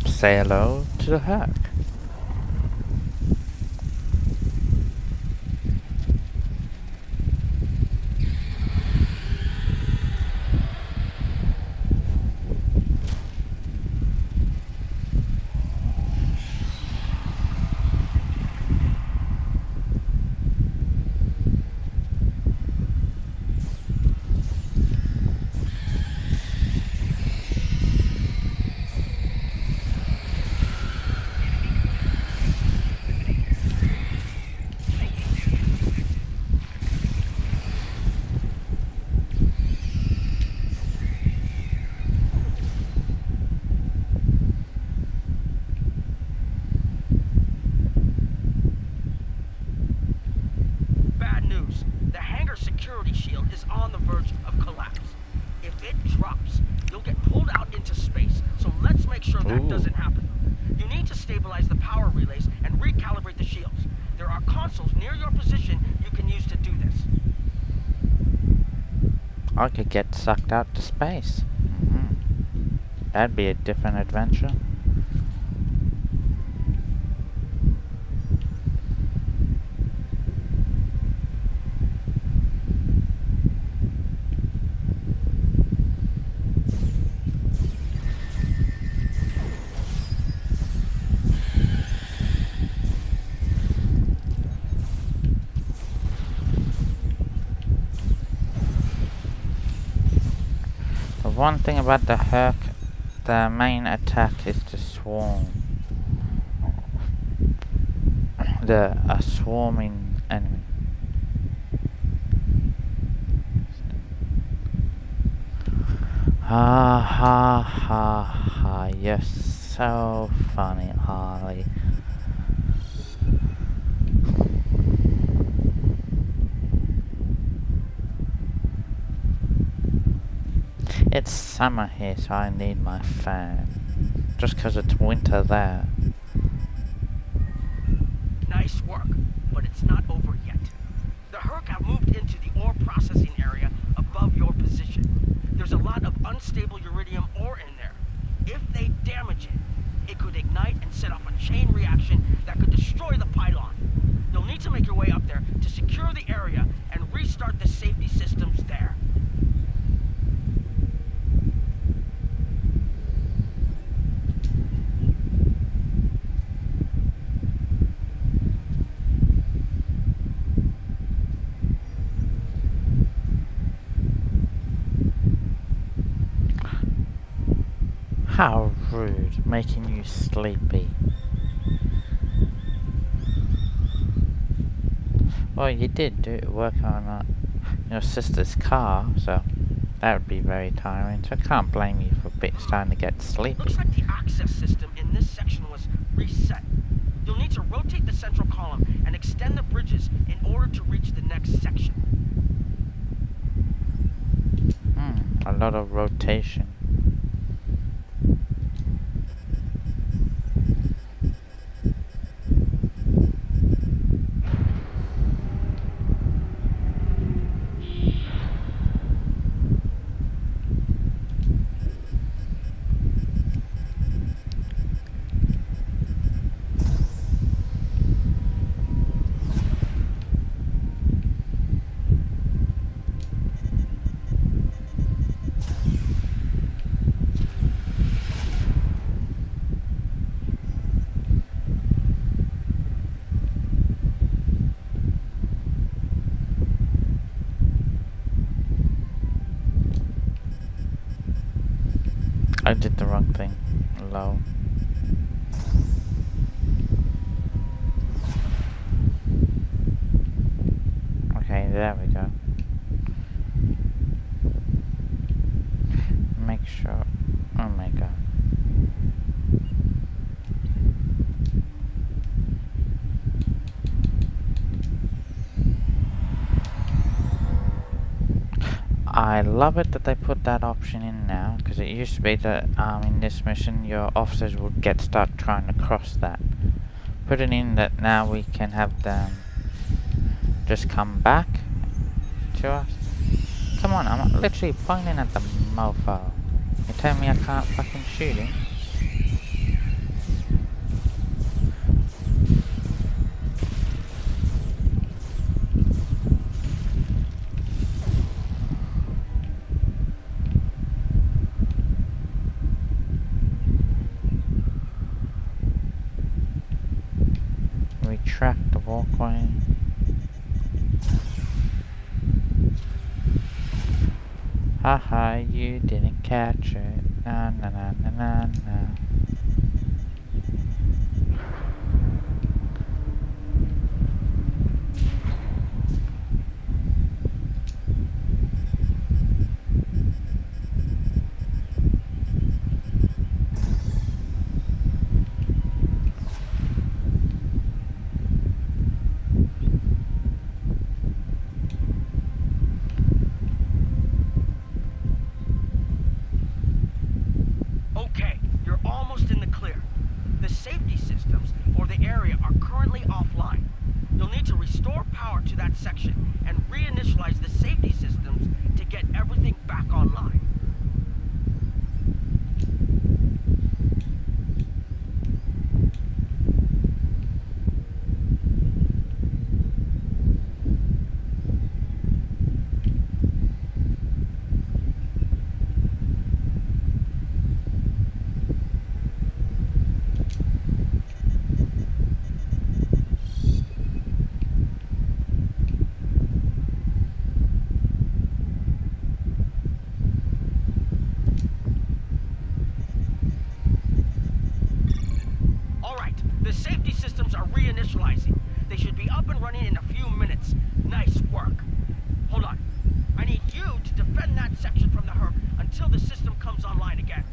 Say hello to the Herc. on the verge of collapse. If it drops, you'll get pulled out into space, so let's make sure that doesn't happen. You need to stabilize the power relays and recalibrate the shields. There are consoles near your position you can use to do this. I could get sucked out to space. That'd be a different adventure. One thing about the Herc, the main attack is to swarm. A swarming enemy. Ha ha ha ha, you're so funny, Harley. It's summer here, so I need my fan. Just 'cause it's winter there. Nice work, but it's not over yet. The Herc have moved into the ore processing area above your position. There's a lot of unstable uridium ore in there. If they damage it, it could ignite and set off a chain reaction that could destroy the pylon. You'll need to make your way up there to secure the area and restart the safety systems there. How rude, making you sleepy. Well, you did work on your sister's car, so that would be very tiring, so I can't blame you for starting to get sleepy. Looks like the access system in this section was reset. You'll need to rotate the central column and extend the bridges in order to reach the next section. A lot of rotation. I did the wrong thing. Low. Okay, there we go. Make sure. Oh my god. I love it that they put that option in now, because it used to be that in this mission your officers would get stuck trying to cross that. Put it in that now we can have them just come back to us. Come on, I'm literally pointing at the mofo. You tell me I can't fucking shoot him? Retract the walkway. Haha, you didn't catch it. Na na na na na na. safety systems for the area are currently offline. You'll need to restore power to that section and reinitialize the safety systems to get everything back online. The safety systems are reinitializing. They should be up and running in a few minutes. Nice work. Hold on. I need you to defend that section from the Herc until the system comes online again.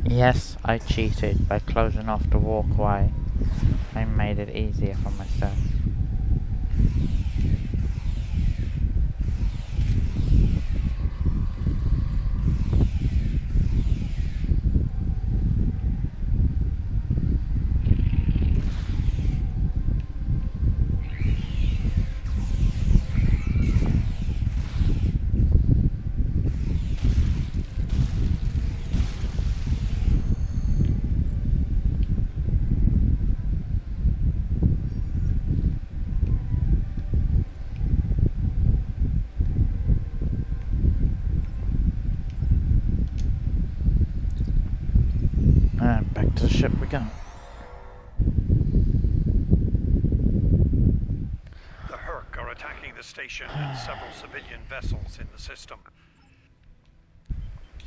Yes, I cheated by closing off the walkway. I made it easier for myself. And back to the ship we go. The Herc are attacking the station and several civilian vessels in the system.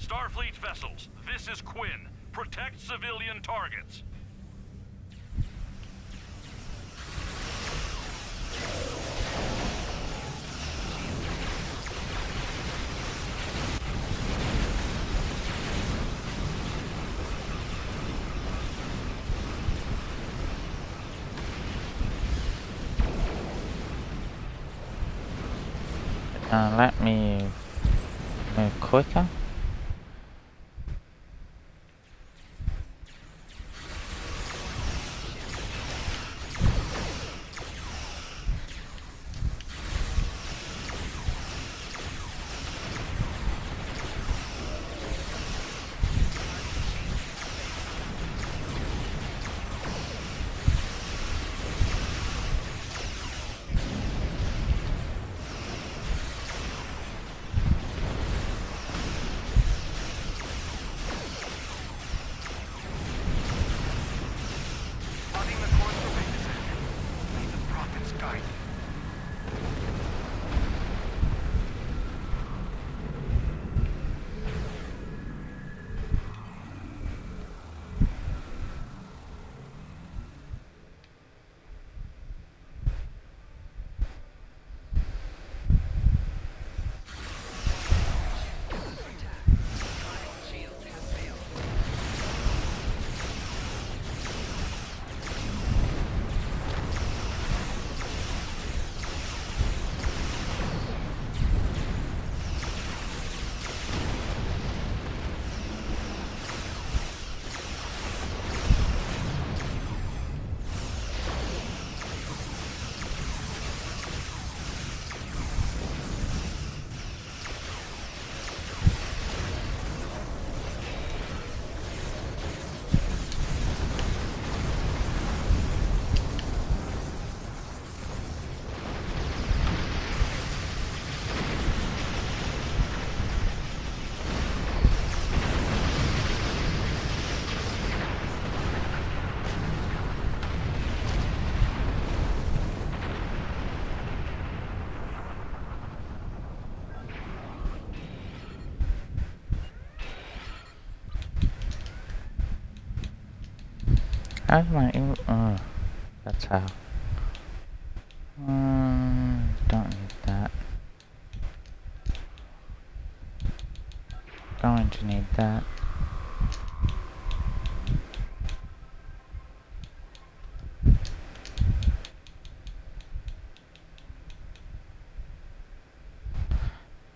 Starfleet vessels, this is Quinn. Protect civilian targets. Let me move quicker. How's my that's how. Don't need that. Going to need that.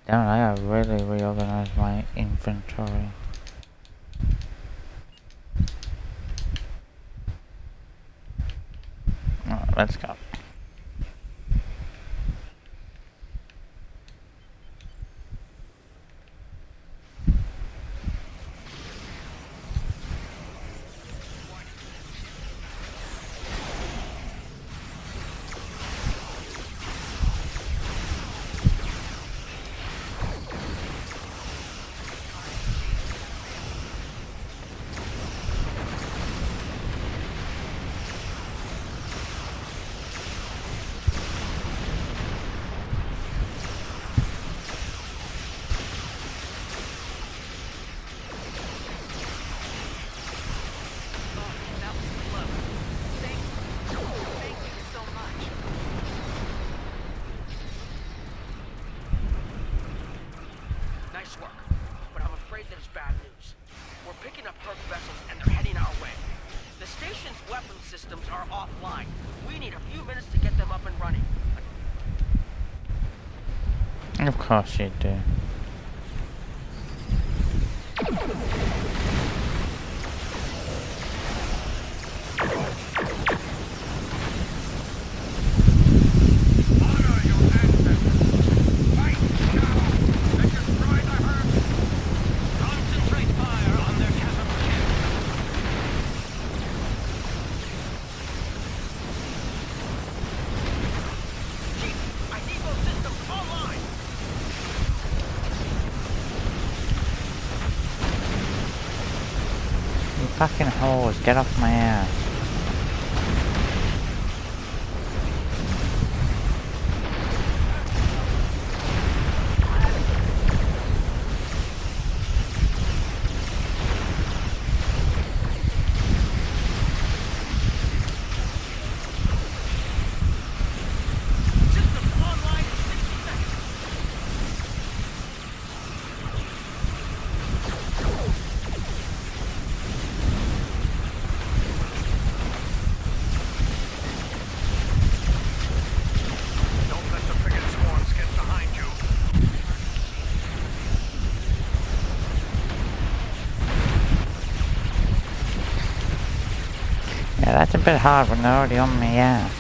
Damn, I gotta really reorganize my inventory. Let's go. Nice work, but I'm afraid that it's bad news. We're picking up Herc vessels and they're heading our way. The station's weapon systems are offline. We need a few minutes to get them up and running. Of course you do. Fucking hoes, get off my ass. Yeah, that's a bit hard when they're already on me, yeah.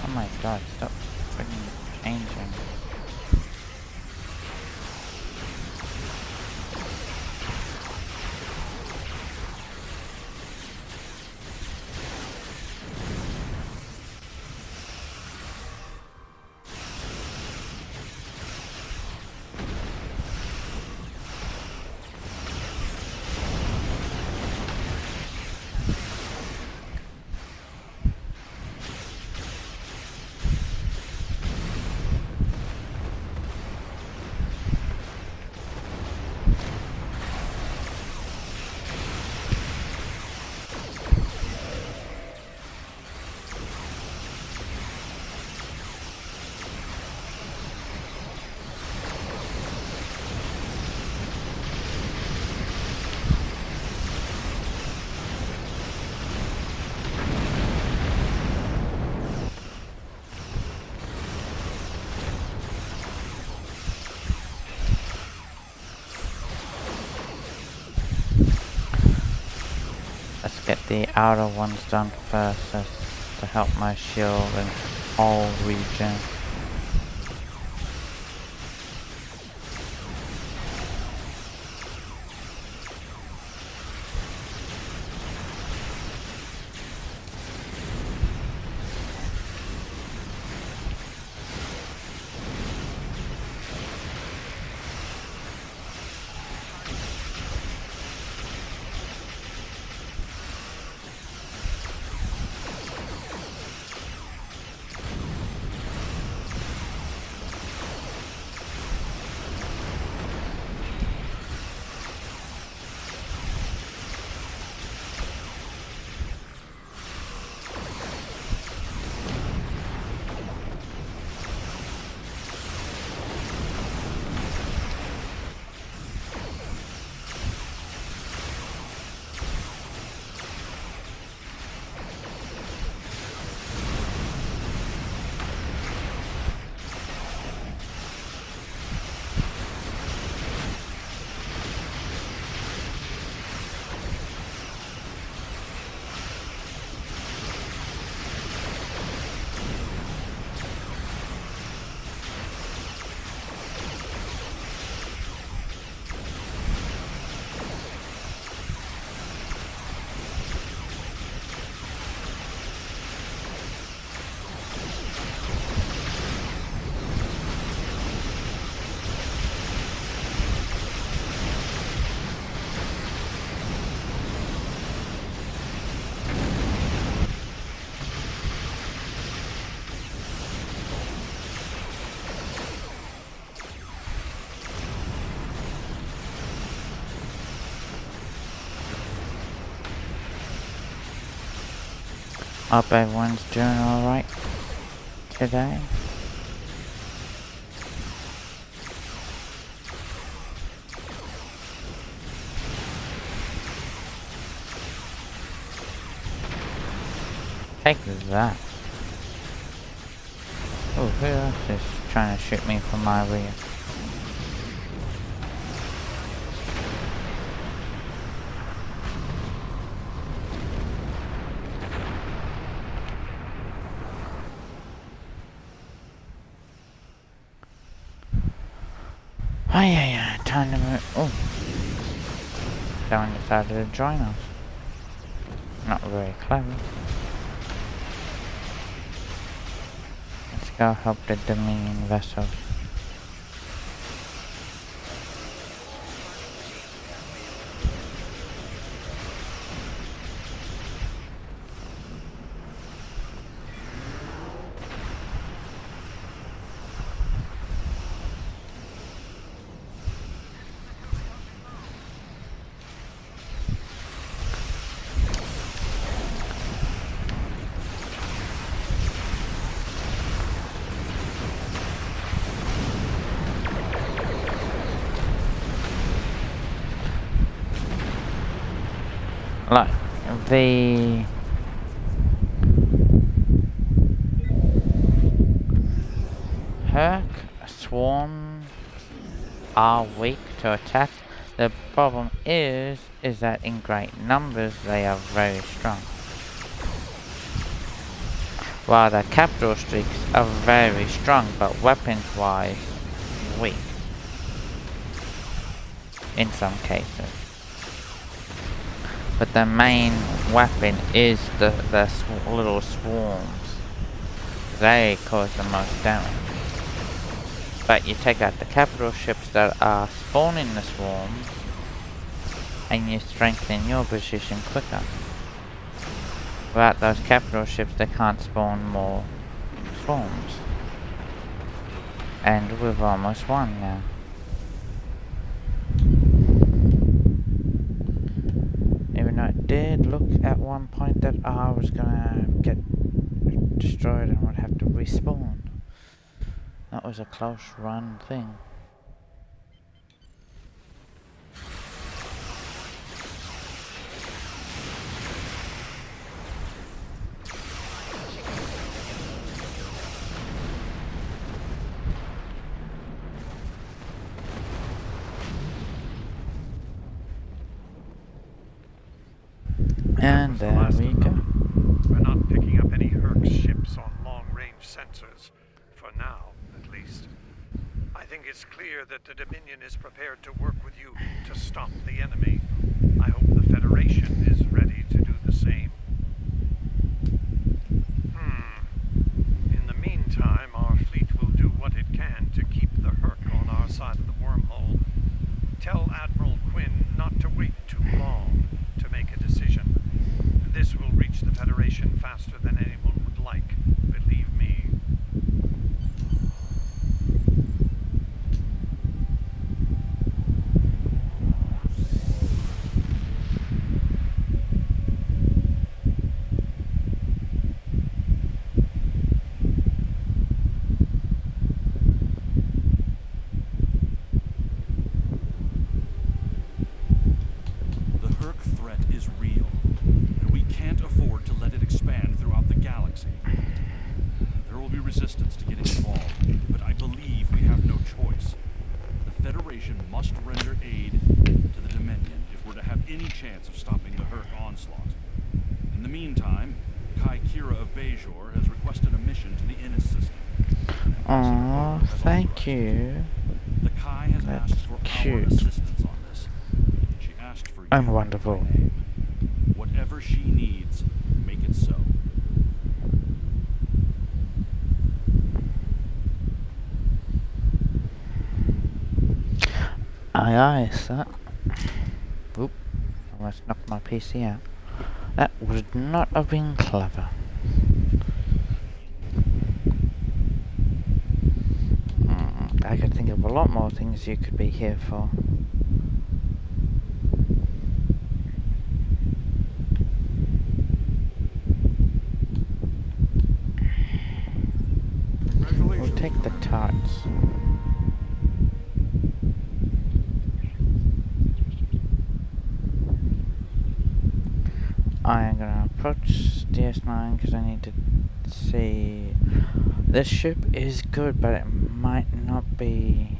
Oh my god, stop freaking changing. Let's get the outer ones done first, to help my shield and whole region. Hope everyone's doing alright today. Take that. Oh, who else is trying to shoot me from my rear? Oh yeah, time to move. Oh. Someone decided to join us. Not very clever. Let's go help the Dominion vessels. Like, the Herc swarms are weak to attack. The problem is that in great numbers they are very strong. While the capital streaks are very strong, but weapons-wise, weak. In some cases. But the main weapon is the little swarms. They cause the most damage. But you take out the capital ships that are spawning the swarms, and you strengthen your position quicker. Without those capital ships, they can't spawn more swarms. And we've almost won now. Even though it did look at one point that I was gonna get destroyed and would have to respawn. That was a close run thing. And there we go. We're not picking up any Herc ships on long-range sensors. For now, at least. I think it's clear that the Dominion is prepared to work with you to stop the enemy. I hope the Federation is ready to do the same. In the meantime, our fleet will do what it can to keep the Herc on our side of the wormhole. Tell Admiral Quinn not to wait too long to make a decision. This will reach the Federation faster than anyone would like, believe me. Resistance to getting involved, but I believe we have no choice. The Federation must render aid to the Dominion if we're to have any chance of stopping the Herc onslaught. In the meantime, Kai Kira of Bajor has requested a mission to the I.S.S system. Aww, thank you. The Kai has asked for our assistance on this. She asked for I'm wonderful. Whatever she needs, make it so. Aye, sir. Oop, almost knocked my PC out. That would not have been clever. I could think of a lot more things you could be here for. take the tarts. I am gonna approach DS9 because I need to see. This ship is good, but it might not be.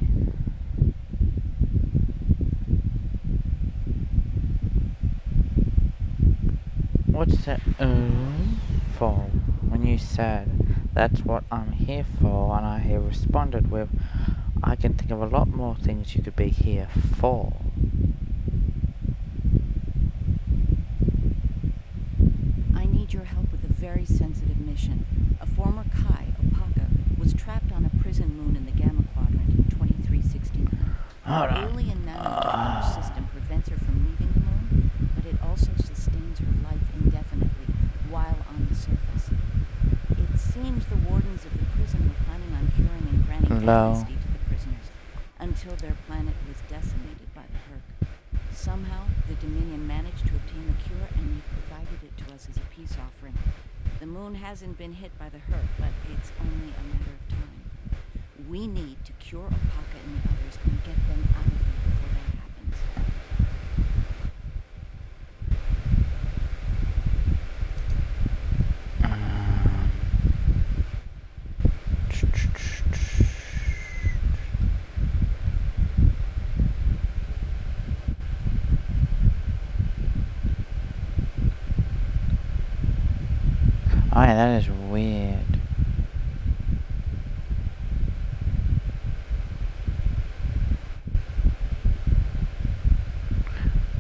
What's that for? When you said that's what I'm here for, and I have responded with, I can think of a lot more things you could be here for. Your help with a very sensitive mission. A former Kai, Opaka, was trapped on a prison moon in the Gamma Quadrant in 2369. The alien nanotechnology system prevents her from leaving the moon, but it also sustains her life indefinitely while on the surface. It seems the wardens of the prison were planning on curing and granting amnesty to the prisoners until their planet was decimated by the Herc. Somehow, the Dominion managed to obtain the cure, and they provided it to us as a peace offering. The moon hasn't been hit by the Herc, but it's only a matter of time. We need to cure Opaka and the others and get them out of here before that happens. Oh yeah, that is weird.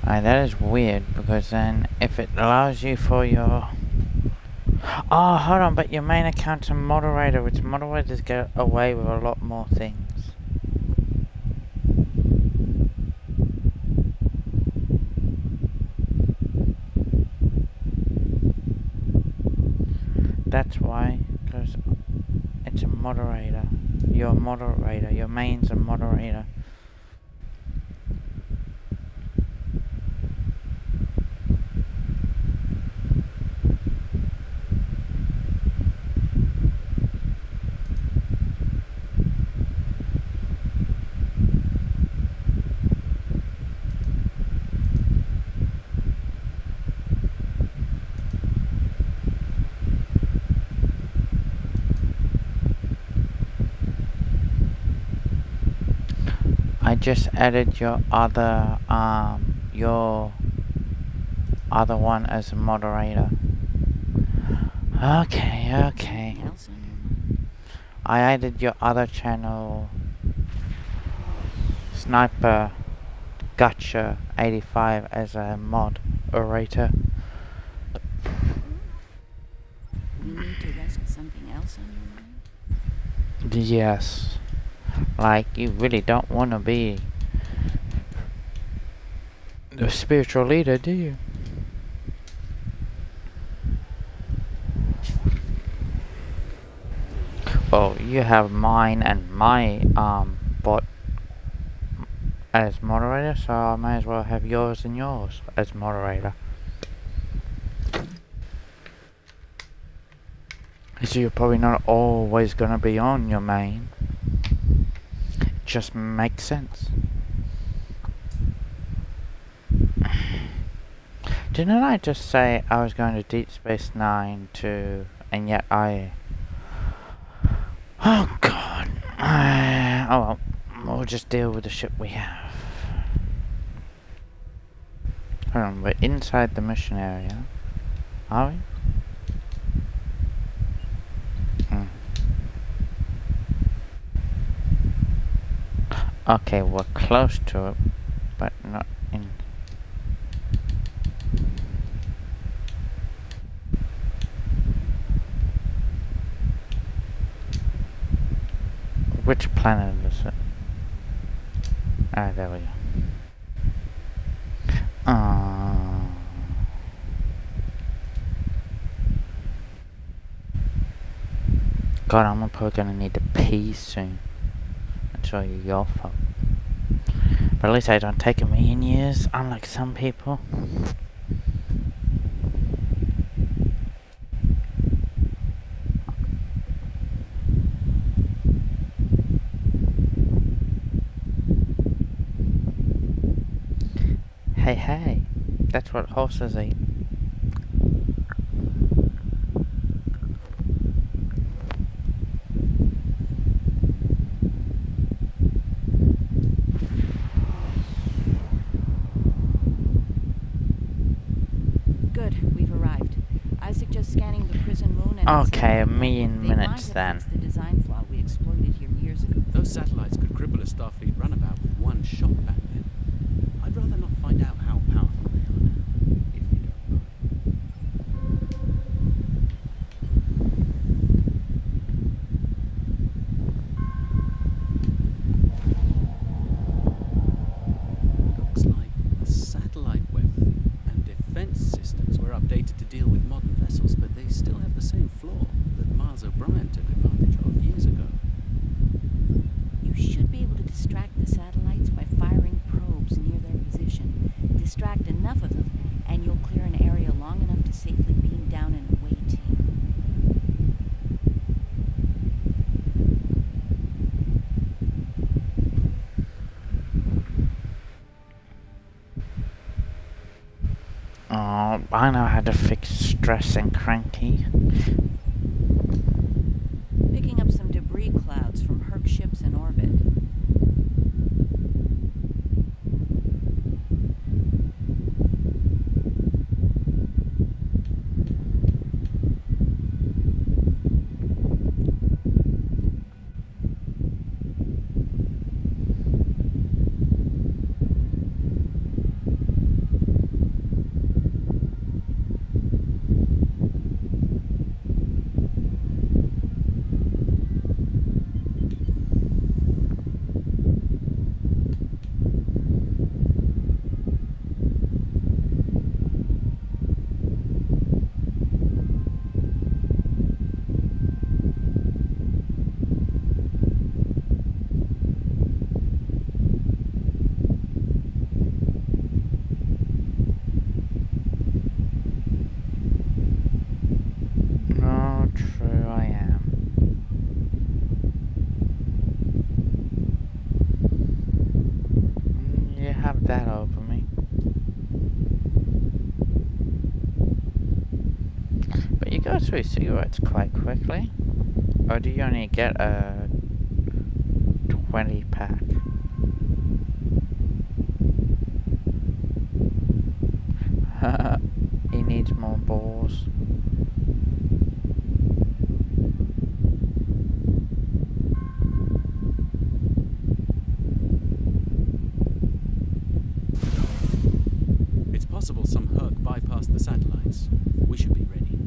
Alright, that is weird, because then if it allows you for your... Oh, hold on, but your main account's a moderator, which moderators get away with a lot more things. That's why, because it's a moderator. You're a moderator. Your main's a moderator. I just added your other one as a moderator. Okay. I added your other channel, Sniper Gotcha 85, as a moderator. You need to rest something else on your mind? Yes. Like, you really don't want to be the spiritual leader, do you? Well, you have mine and my bot as moderator, so I may as well have yours and yours as moderator. So you're probably not always going to be on your main. Just makes sense. Didn't I just say I was going to Deep Space Nine to, and yet I... Oh god. Oh well, we'll just deal with the ship we have. Hold on, we're inside the mission area. Are we? Okay, we're close to it, but not in... Which planet is it? Ah, there we go. God, I'm probably gonna need to pee soon. That's all your fault. But at least I don't take a million years, unlike some people. hey. That's what horses eat. Good, we've arrived. I suggest scanning the prison moon and Okay, a million they might minutes have then. fixed the design flaw we exploited here years ago. Those satellites could cripple a Starfleet runabout with one shot back then. I'd rather not find out how powerful they are now, if you don't mind. Looks like the satellite weapon and defense systems were updated to deal with modern vessels, but they still have the same flaw that Mars O'Brien took advantage of years ago. You should be able to distract the satellites by firing probes near their position. Distract enough of them, and you'll clear an area long enough to safely beam down an away team. Oh, I know how to fix stress and cranky. Picking up some debris clouds from Herc ships in orbit. Oh, true, I am. You have that over me. But you go through cigarettes quite quickly. Or do you only get a 20 pack? He needs more balls. It's possible some Herc bypassed the satellites. We should be ready.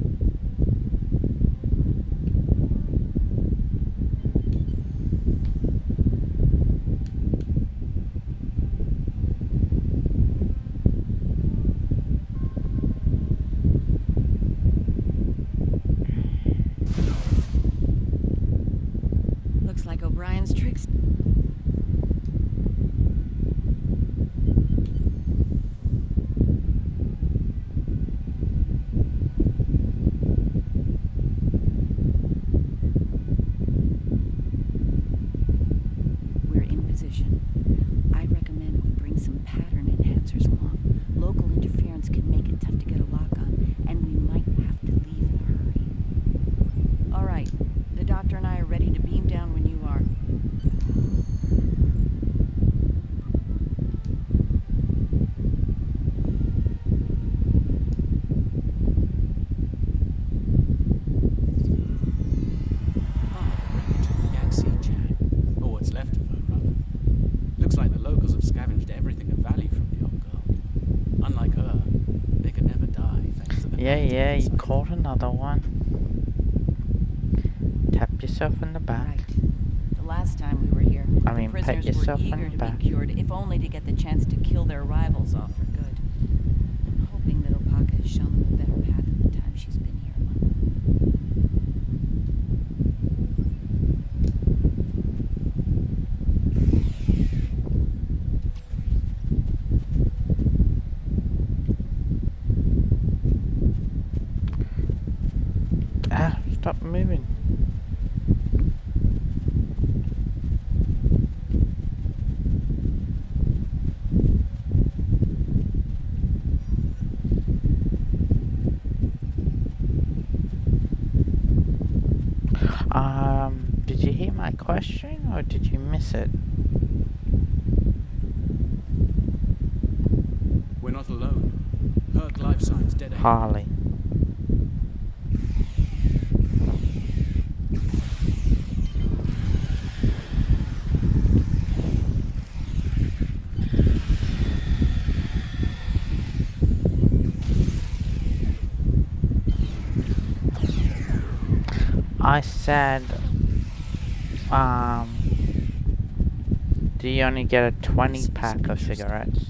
Looks like O'Brien's tricks. We're in position. I recommend we bring some pattern enhancers along. Local interference can make it tough to get a lock on, and we might have to leave in a hurry. All right, the doctor and I are ready to beam down when you are. Or what's left of her, rather. Looks like the locals have scavenged everything of value from the old girl. Unlike her, they could never die thanks to the Yeah, you caught another one. Tap yourself in the back. The last time we were here, I mean, the pat prisoners yourself were on eager the to back. be cured, if only to get the chance to kill their rivals off for good. I'm hoping that Opaka has shown them a better path in the time she's been here. Ah, stop moving. Did you hear my question, or did you miss it? We're not alone. Herc life signs dead ahead. Harley. I said, do you only get a 20 pack of cigarettes?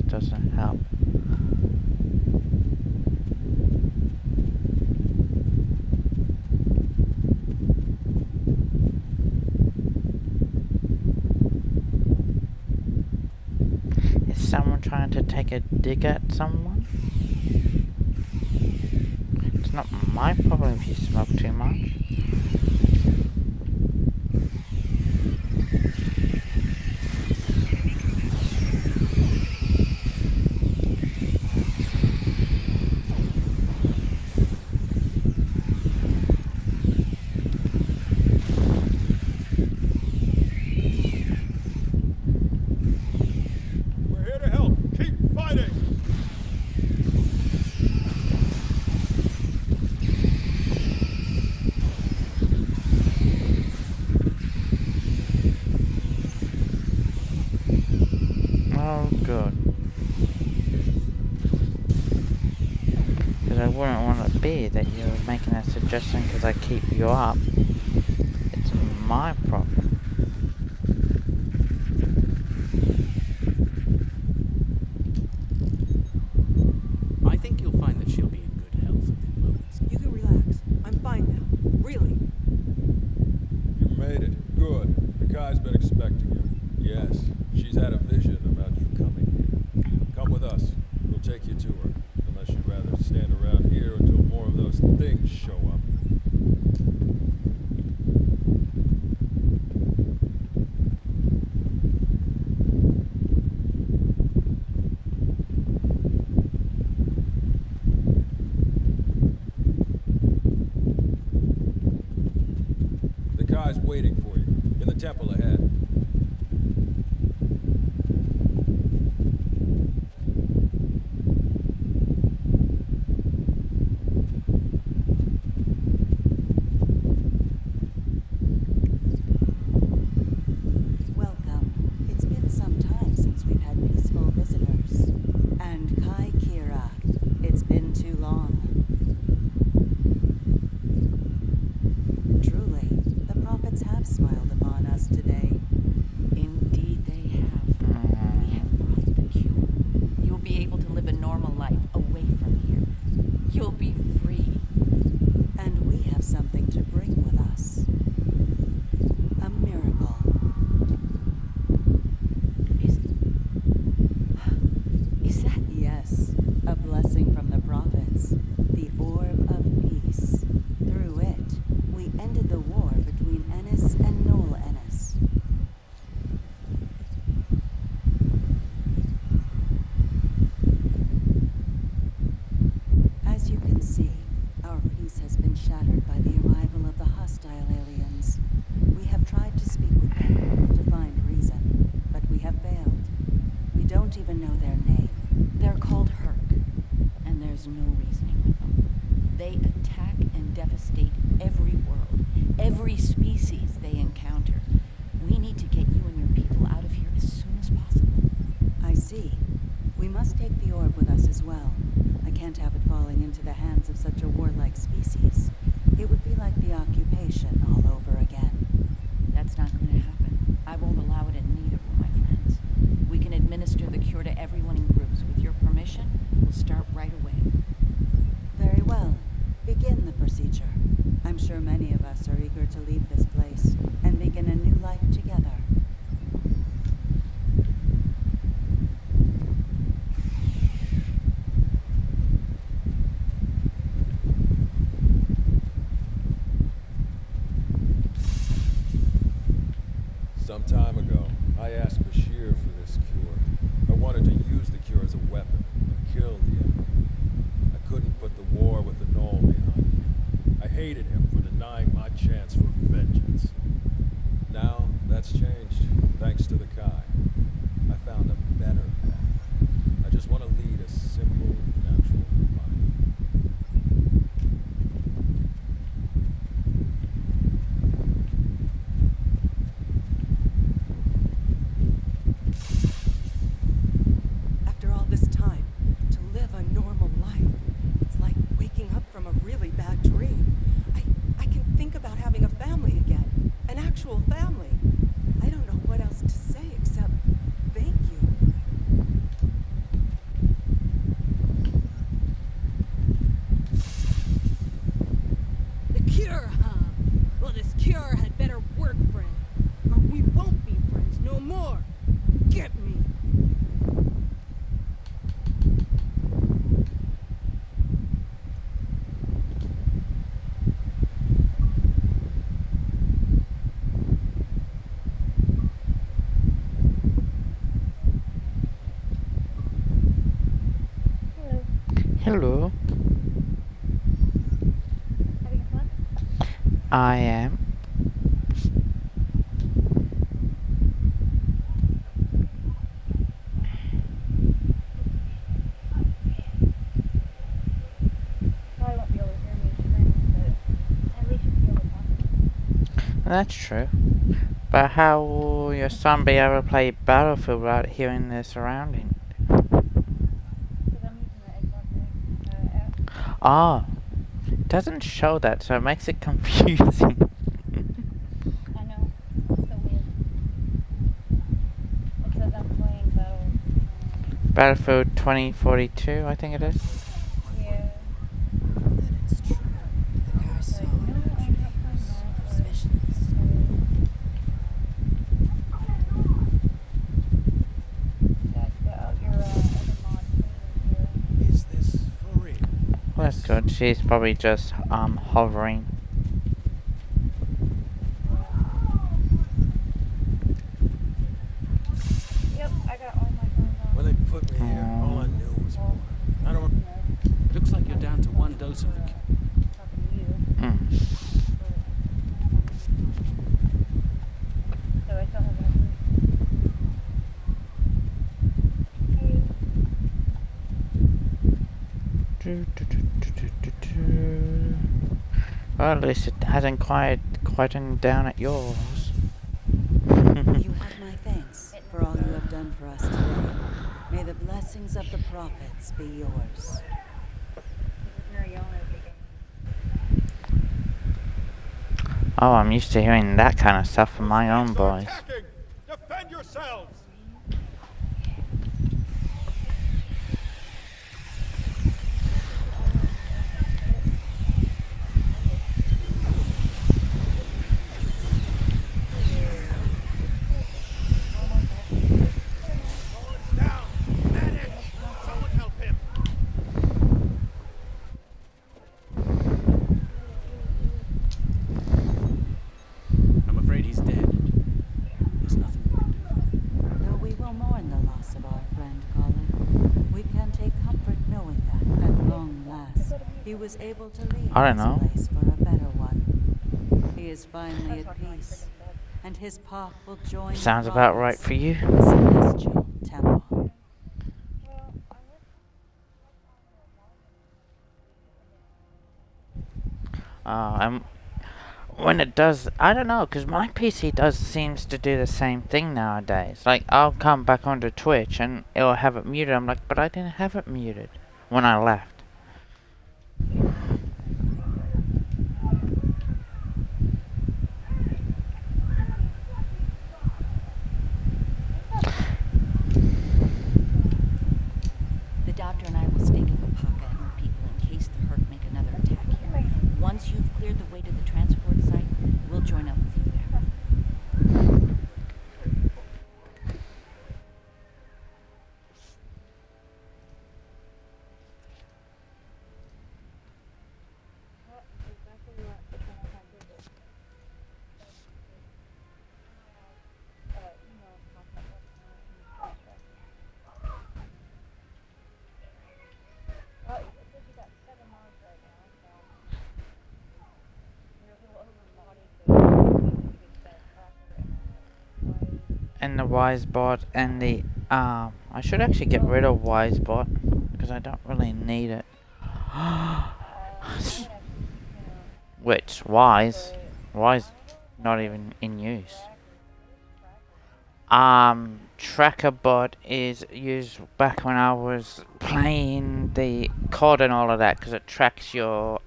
Doesn't help. Is someone trying to take a dig at someone? It's not my problem if you smoke too much. Oh, good. Because I wouldn't want to be that you're making that suggestion because I keep you up. It's my problem. I think you'll find that she'll be in good health within moments. You can relax. I'm fine now. Really. You made it. Good. The guy's been expecting you. Yes, she's had a vision about you coming here. Come with us. We'll take you to her. Unless you'd rather stand around here until more of those things show up. The guy's waiting for you in the temple ahead. They attack and devastate every world, every species. many of us are eager to leave this place and begin a new life together. Some time ago, I asked Bashir for this cure. I wanted to use the cure as a weapon and kill the enemy. I couldn't put the war with the Knoll behind me. I hated him for denying my chance for vengeance. Now, that's changed, thanks to the Kai. I found a better path. I just want to lead a simple, natural life. After all this time, to live a normal life, it's like waking up from a really bad dream. I can think about having a family again, an actual family. I don't know what else to say except thank you. The cure, huh? Well, this cure had better work, friend. Or we won't be friends no more. Get me. Hello. Having fun? I am. Probably won't be able to hear me scream, but at least you'll be able to talk. That's true. But how will your son be able to play Battlefield without hearing the surroundings? Because I'm using the Xbox app. Ah, it doesn't show that, so it makes it confusing. I know. It's so weird. It says I'm playing Battlefield 2042, I think it is. Yeah. It's true. The car saw I'm not playing that. Got your other mod here. Is this for real? Well, that's good. She's probably just hovering. Yep, I got all my phones on. When they put me here, all I knew was war. I don't. Looks like you're down to one dose of the cure. Talking to you. So I still have that. Well, at least it hasn't quietened down at yours. You have my thanks for all you have done for us today. May the blessings of the prophets be yours. Oh, I'm used to hearing that kind of stuff from my own boys. Defend yourselves! I'm afraid he's dead. There's nothing we can do. Though we will mourn the loss of our friend Colin, we can take comfort knowing that, at long last, he was able to leave I don't this know. place for a better one. He is finally at peace, and his path will join the Sounds about right prophets for you. in the celestial temple. And when it does, I don't know, because my PC seems to do the same thing nowadays. Like, I'll come back onto Twitch and it'll have it muted. I'm like, but I didn't have it muted when I left. The doctor and I will stay with Apaka and her people in case the Hurk make another attack here. Once you've cleared the way to the transport and the Wisebot and the I should actually get rid of Wisebot because I don't really need it. Which Wise not even in use. TrackerBot is used back when I was playing the COD and all of that because it tracks your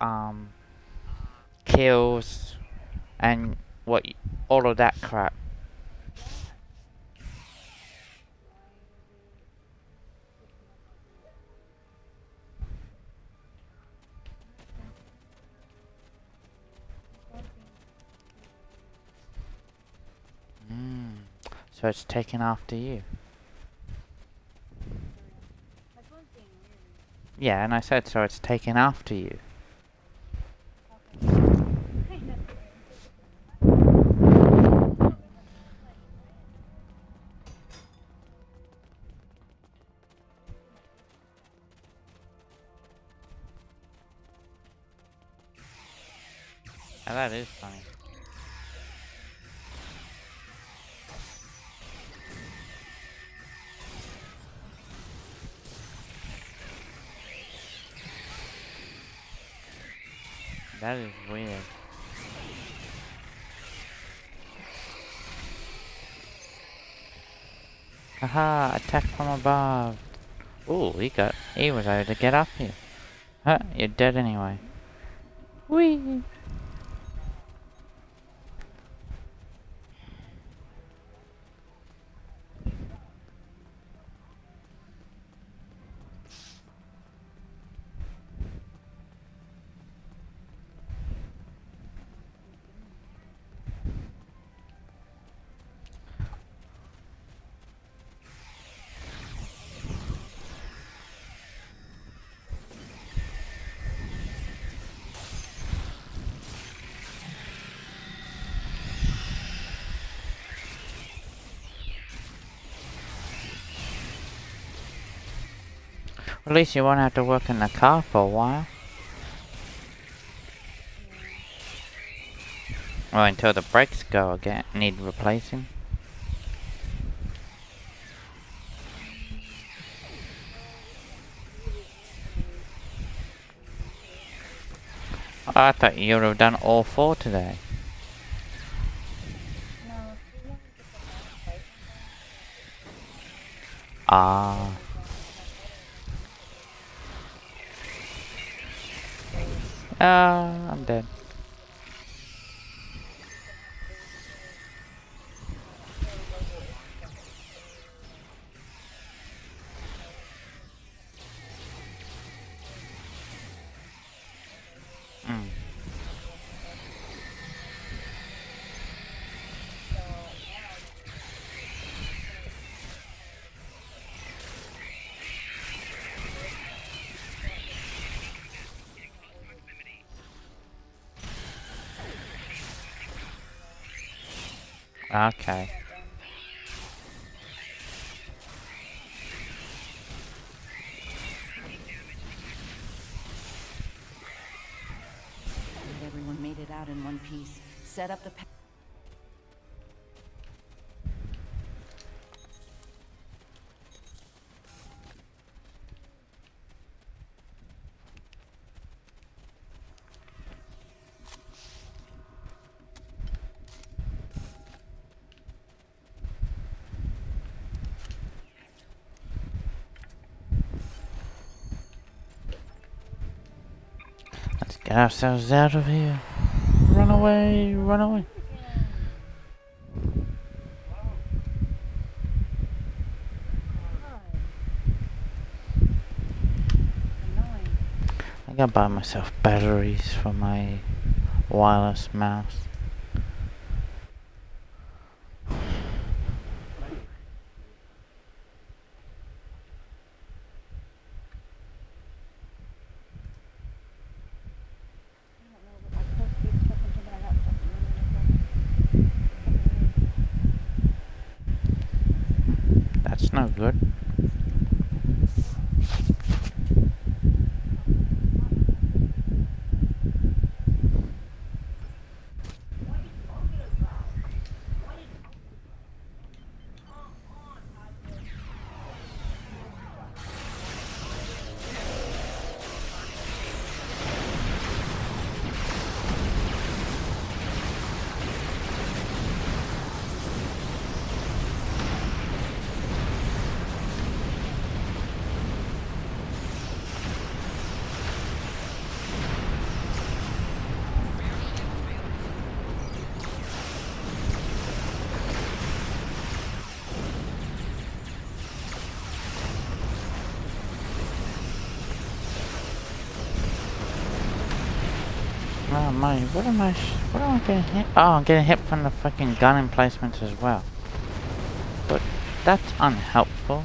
kills and all of that crap. So it's taken after you. Yeah, and I said so it's taken after you. Now that is funny. That is weird. Haha, attack from above. Ooh, he was able to get up here. Huh, you're dead anyway. Whee! At least you won't have to work in the car for a while. Or until the brakes go again, need replacing. I thought you would have done all 4 today. Ah. I'm dead. Okay. Everyone made it out in one piece. Set up the Let's get ourselves out of here. Run away, run away. I gotta buy myself batteries for my wireless mouse. That's no good. what am I getting hit? Oh, I'm getting hit from the fucking gun emplacements as well. But that's unhelpful.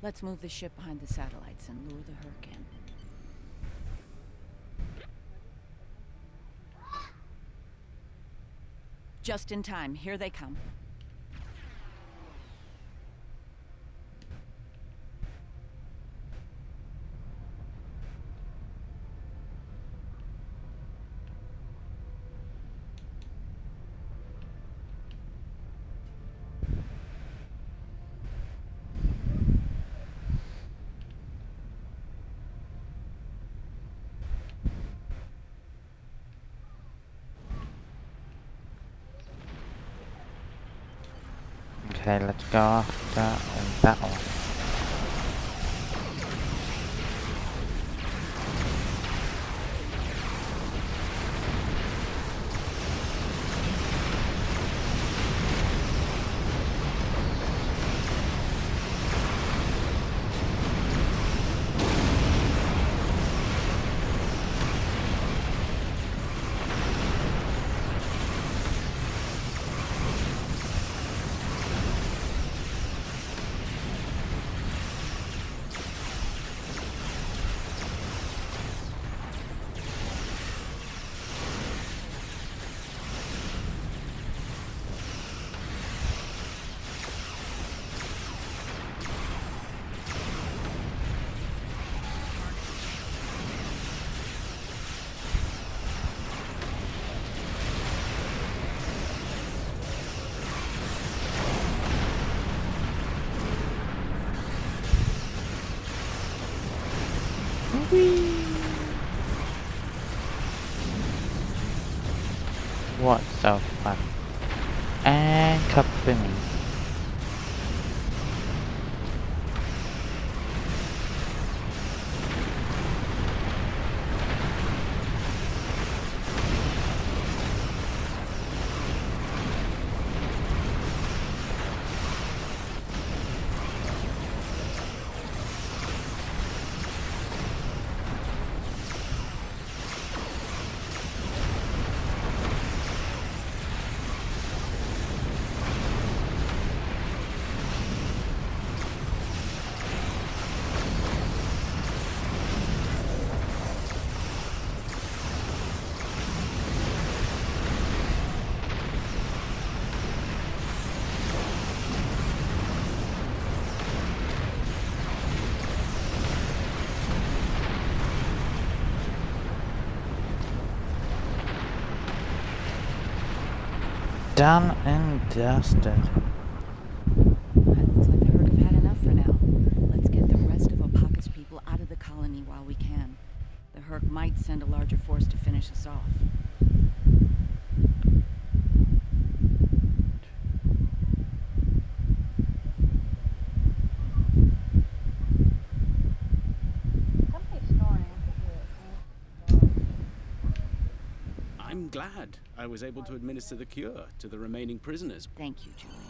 Let's move the ship behind the satellites and lure the Herc in. Just in time. Here they come. Okay, let's go after that one. What the fuck? And kaboom. Done and dusted. It looks like the Herc have had enough for now. Let's get the rest of Opaka's people out of the colony while we can. The Herc might send a larger force to finish us off. I'm glad I was able to administer the cure to the remaining prisoners. Thank you, Julian.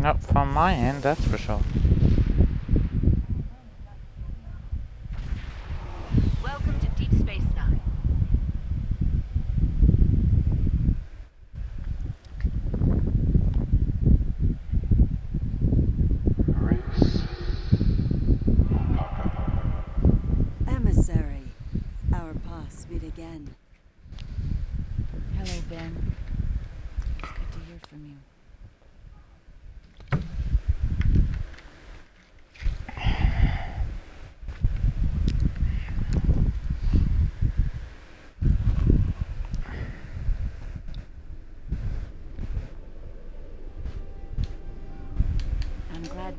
Not from my end, that's for sure. Welcome to Deep Space Nine. Emissary, our paths meet again. Hello, Ben. It's good to hear from you.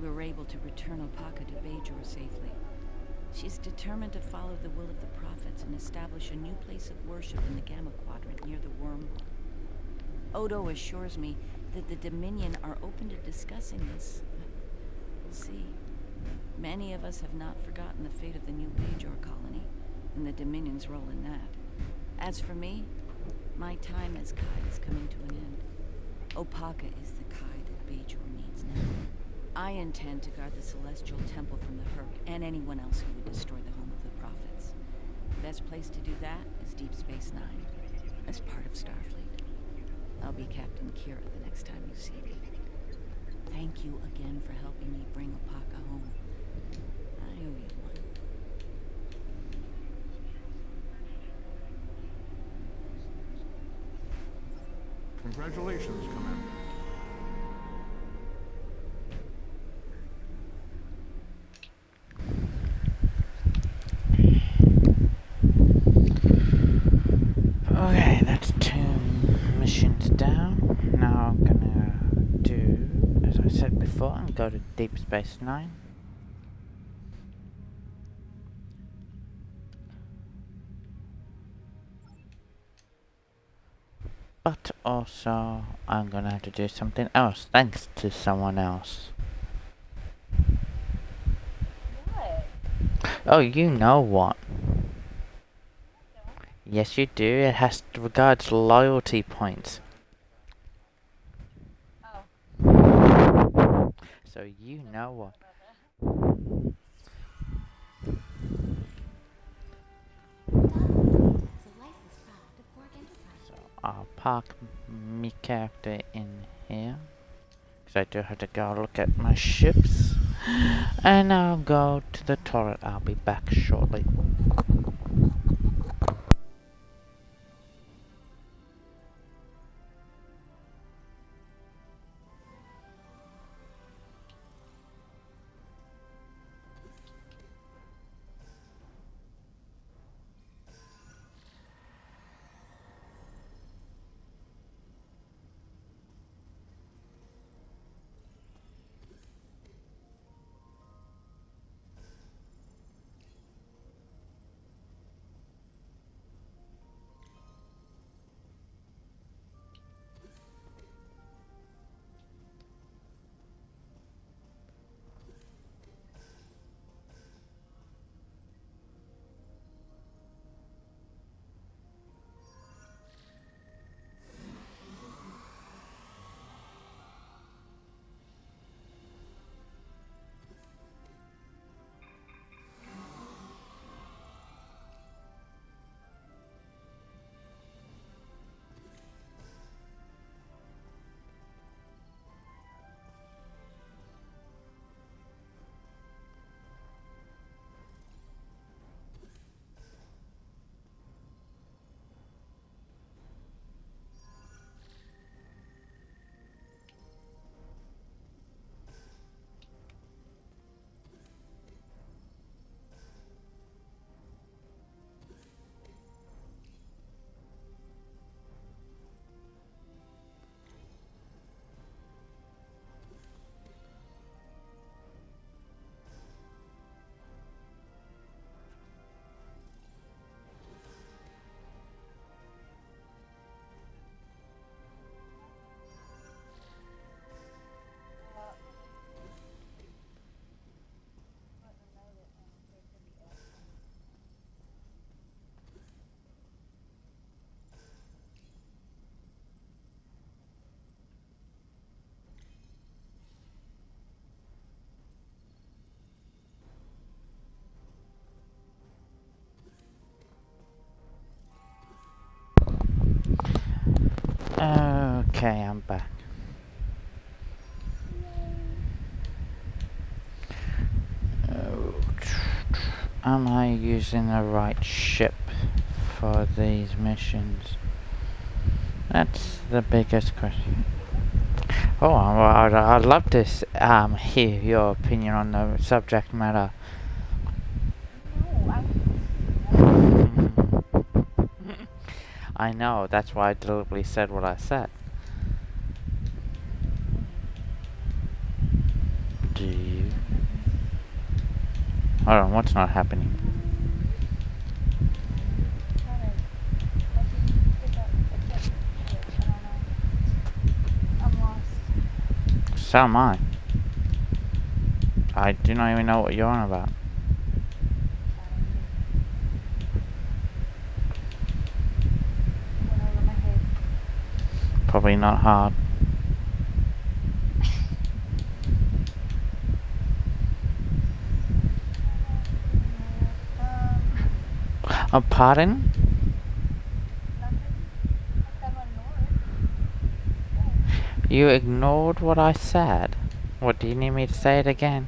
we were able to return Opaka to Bajor safely. She's determined to follow the will of the prophets and establish a new place of worship in the Gamma Quadrant near the wormhole. Odo assures me that the Dominion are open to discussing this. We'll see. Many of us have not forgotten the fate of the new Bajor colony, and the Dominion's role in that. As for me, my time as Kai is coming to an end. Opaka is the Kai that Bajor needs now. I intend to guard the Celestial Temple from the Herc and anyone else who would destroy the home of the Prophets. The best place to do that is Deep Space Nine, as part of Starfleet. I'll be Captain Kira the next time you see me. Thank you again for helping me bring Opaka home. I owe you one. Congratulations, Commander. Okay, that's 2 missions down. Now I'm gonna do, as I said before, and go to Deep Space Nine. But also, I'm gonna have to do something else, thanks to someone else. What? Oh, you know what? Yes, you do. It has regards loyalty points. Oh. So you know what? So I'll park my character in here, because I do have to go look at my ships, and I'll go to the turret. I'll be back shortly. Okay, I'm back. Am I using the right ship for these missions? That's the biggest question. Oh, well, I'd love to hear your opinion on the subject matter. I know, that's why I deliberately said what I said. Do you Hold on, what's not happening? I'm lost. So am I. I do not even know what you're on about. Went over my head. Probably not hard. Pardon? You ignored what I said. What, do you need me to say it again?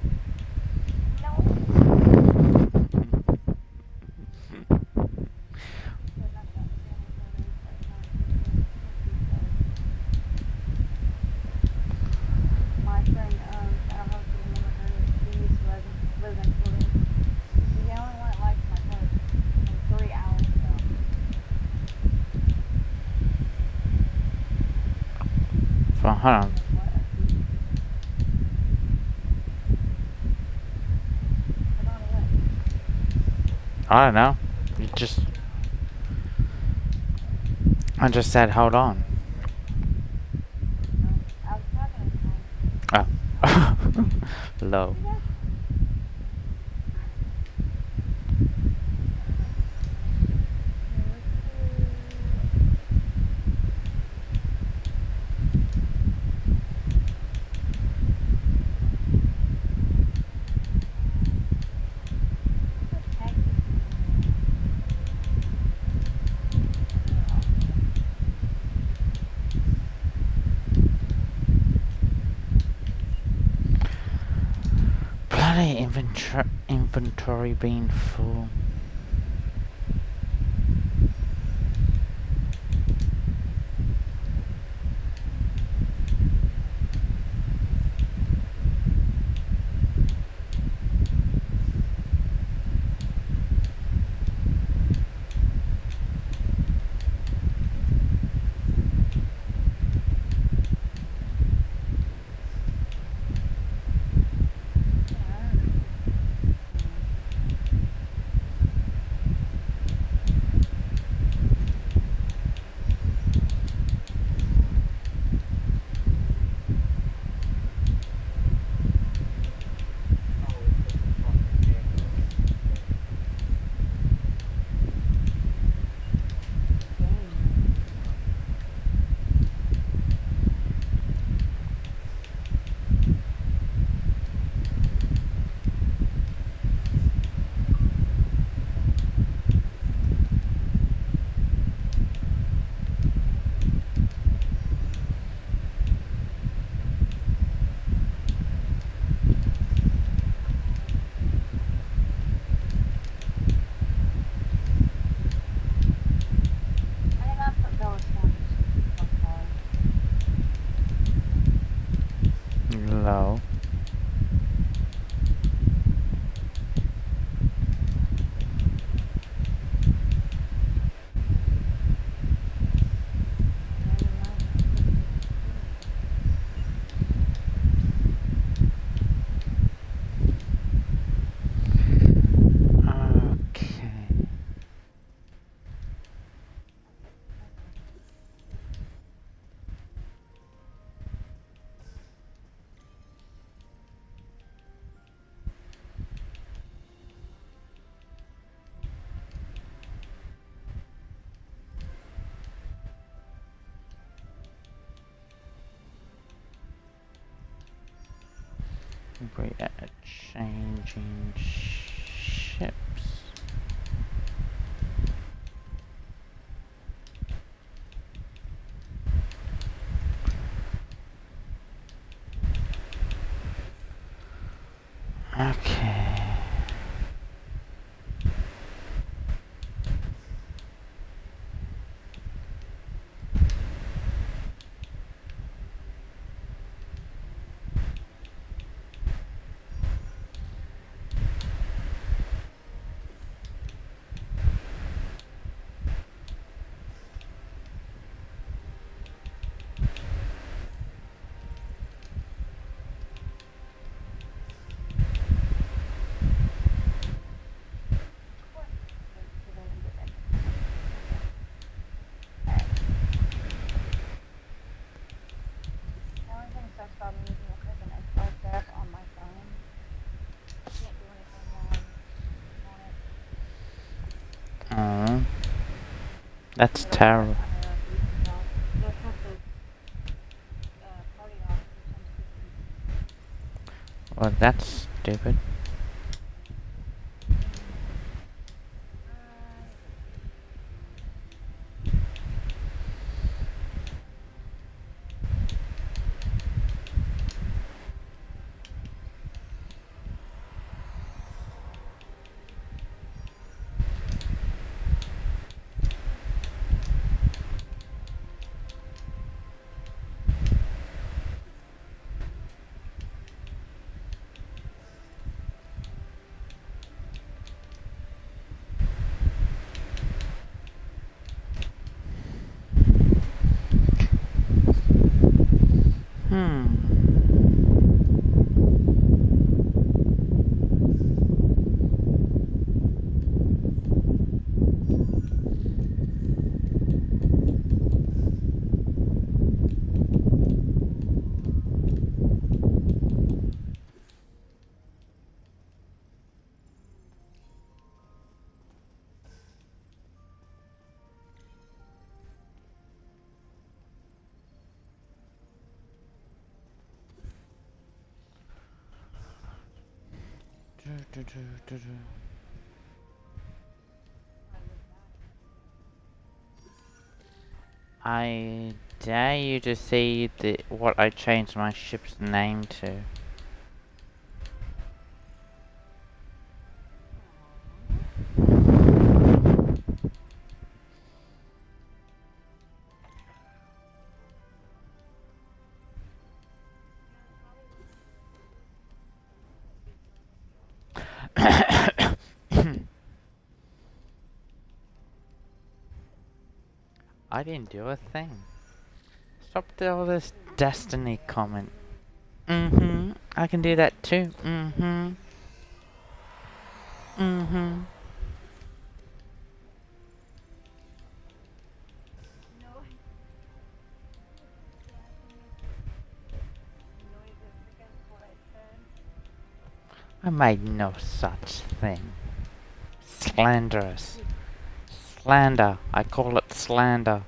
My friend, I don't know if you remember her, she used to live in Florida. She's the only one that likes my post from 3 hours ago. Well, hold on. I don't know. I just said hold on. I was talking to Oh. Low. Bloody inventory being full. Low. We are changing ships. Okay. That's terrible. They'll cut the party off for some Well, that's stupid. I dare you to see what I changed my ship's name to. I didn't do a thing. Stop all this destiny comment. I can do that too. I made no such thing. Slanderous. Slander. I call it slander.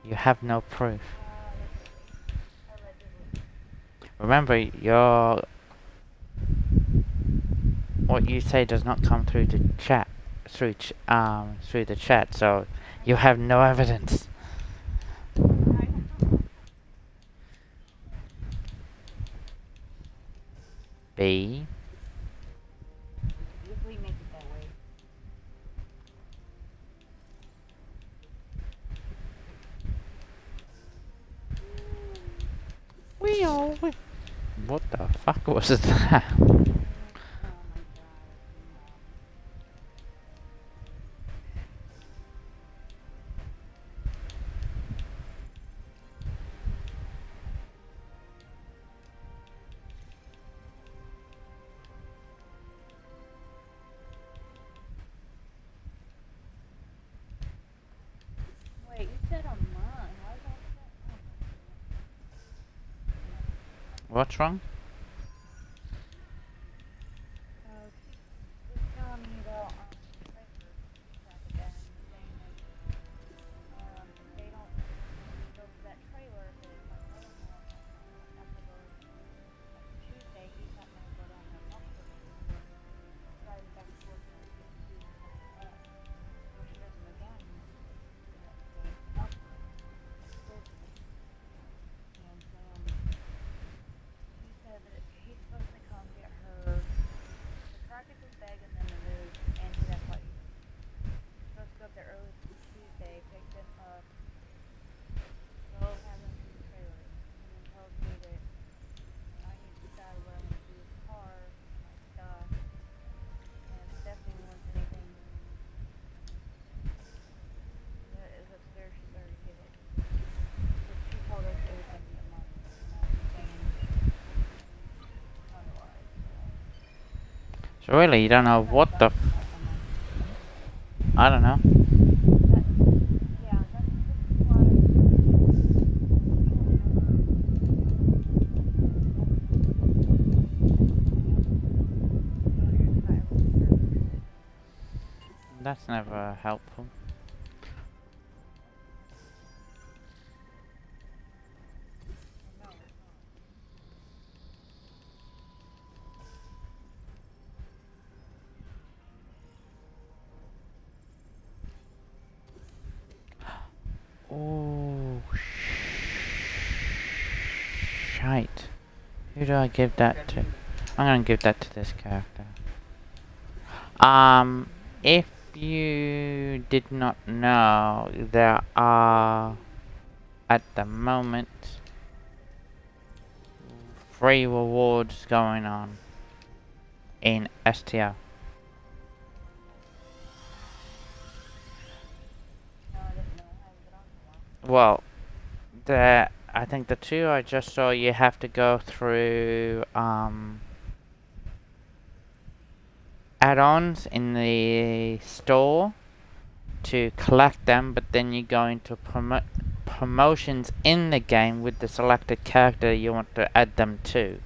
You have no proof. Remember, what you say does not come through the chat, through the chat, so you have no evidence. B. Usually make it that way. What the fuck was that? Wait, you said a month. How is that? What's wrong? Just telling me about again, saying that they don't go to that trailer, but it's my brother-in-law after Tuesday. He's not going to go down there and offer driving back and forth and see so she does him again. He said that he's supposed to come get her the practical bag and then the move, and that's what he's supposed to go up there early Tuesday, pick them up, go have them to the trailer, and then tells me that I need to decide what I'm going to do with the car, my stuff, and if Stephanie wants anything that is upstairs, she's already did it. But she told us it was going to be a month, and I'm saying otherwise. So really, you don't know what the I don't know. That's never helpful. Oh, shite. Who do I give that to? I'm gonna give that to this character. If you did not know, there are, at the moment, free rewards going on in STO. Well, I think the two I just saw, you have to go through add-ons in the store to collect them, but then you go into promotions in the game with the selected character you want to add them to.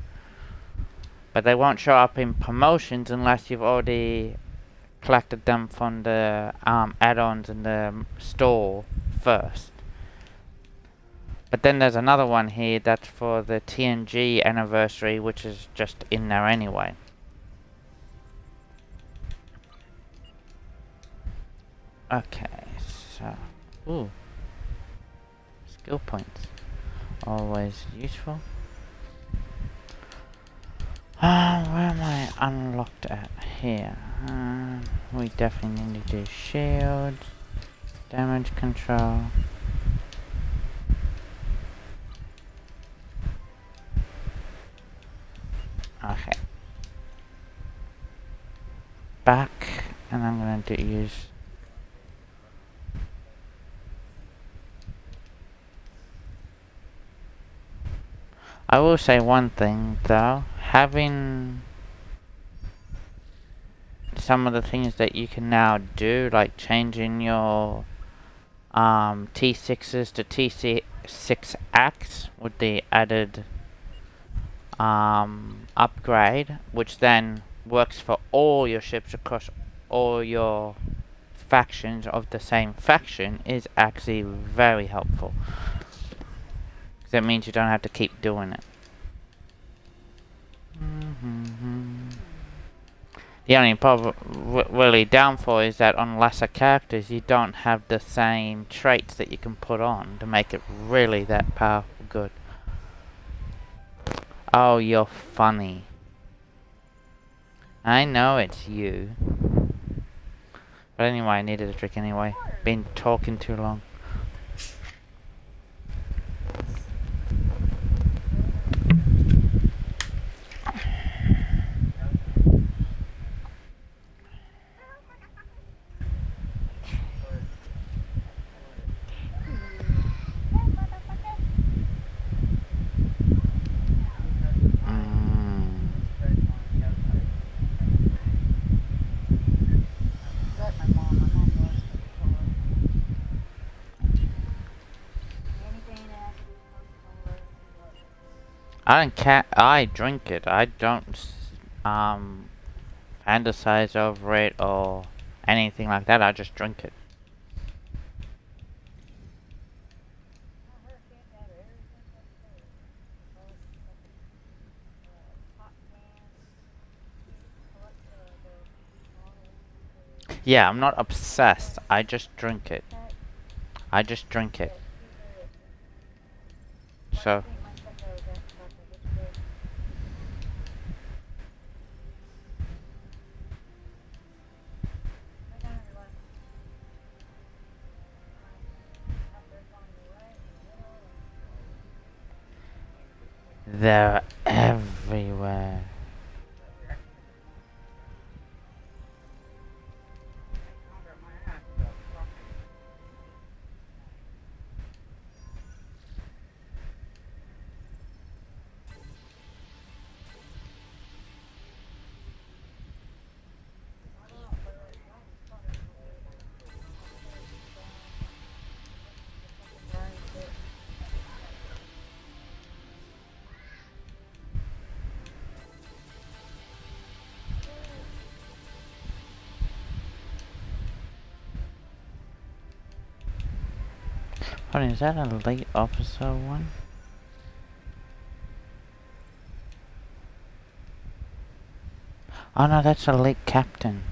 But they won't show up in promotions unless you've already collected them from the add-ons in the store first. But then there's another one here that's for the TNG anniversary, which is just in there anyway. Okay, so... Ooh. Skill points. Always useful. Where am I unlocked at? Here. We definitely need to do shields. Damage control. Okay. Back, and I'm going to use... I will say one thing though, having some of the things that you can now do, like changing your T6s to T6X with the added upgrade, which then works for all your ships across all your factions of the same faction, is actually very helpful. Because that means you don't have to keep doing it. The only really downfall is that on lesser characters you don't have the same traits that you can put on to make it really that powerful good. Oh, you're funny. I know it's you. But anyway, I needed a drink anyway. Been talking too long. I drink it. I don't fantasize over it or anything like that. I just drink it. Yeah, I'm not obsessed. I just drink it. I just drink it. So... They're everywhere. Hold on, is that a late officer one? Oh no, that's a late captain.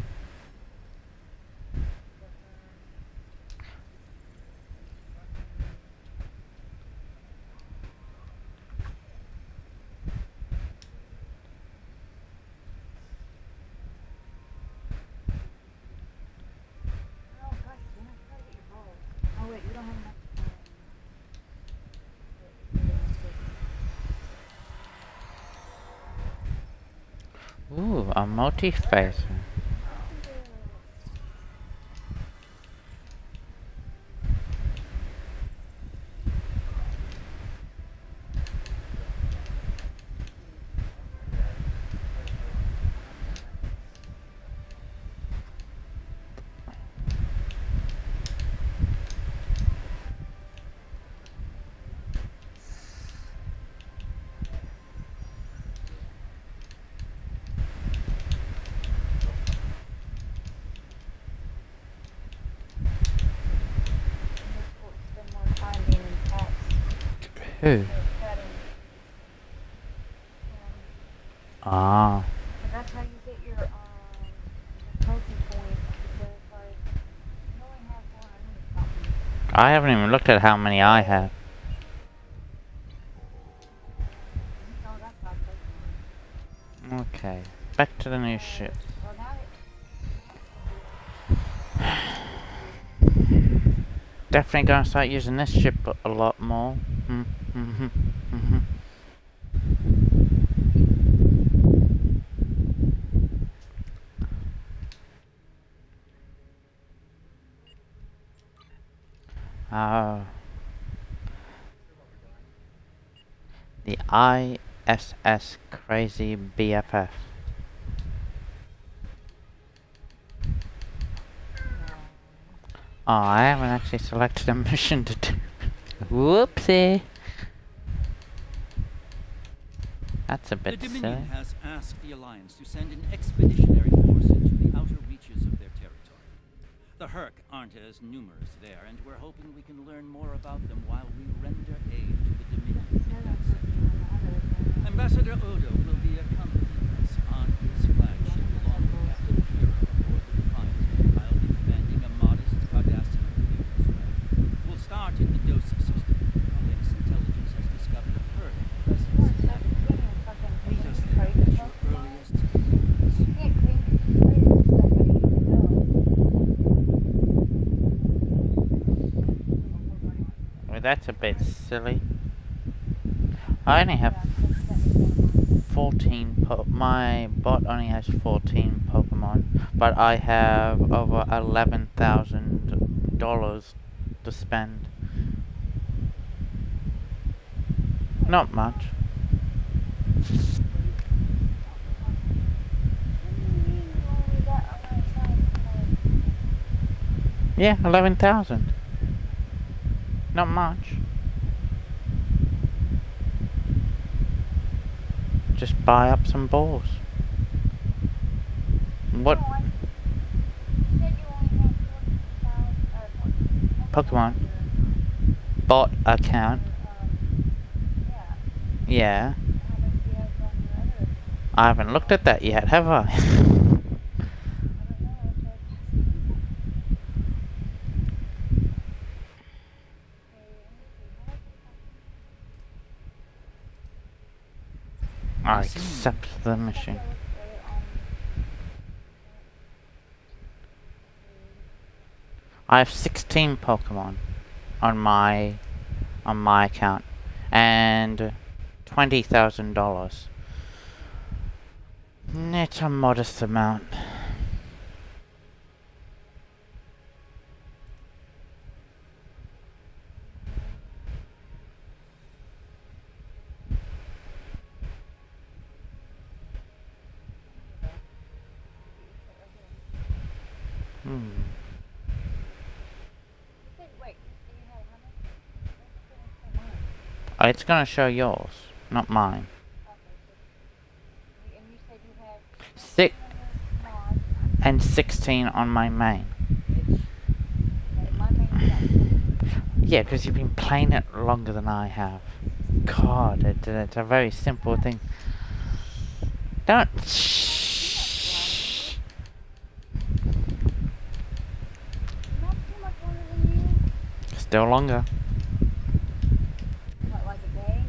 Ooh, a multi-phaser. Who? Ah. That's how you get your protein points, because like you only have 400 something. I haven't even looked at how many I have. No, that's not Pokemon. Okay, back to the new ship. Well, now Definitely gonna start using this ship a lot more. The I.S.S. Crazy BFF. Oh, I haven't actually selected a mission to do. Whoopsie. That's a bit The silly. Dominion has asked the Alliance to send an expeditionary force into the outer reaches of their territory. The Herc aren't as numerous there, and we're hoping we can learn more about them while we render aid to the Dominion in that sector. Ambassador Odo will be accompanying us on his flagship along with Captain Kira aboard the Defiant. I'll be commanding a modest Cardassian fleet as well. We'll start in the Dosa system. Alex Intelligence has discovered a Herc presence in that area. Meet us there at your earliest convenience. Well, that's a bit silly. I only have 14 my bot only has 14 Pokemon, but I have over $11,000 to spend. Not much. Yeah, 11,000. Not much. Just buy up some balls. What? Pokemon. Bot account. Yeah. I haven't looked at that yet, have I? I accept the mission. I have 16 Pokemon on my account and $20,000. It's a modest amount. It's gonna show yours, not mine. 6 and 16 on my main. Yeah, because you've been playing it longer than I have. God, it's a very simple thing. Don't. Shh. Still longer. What, like a day?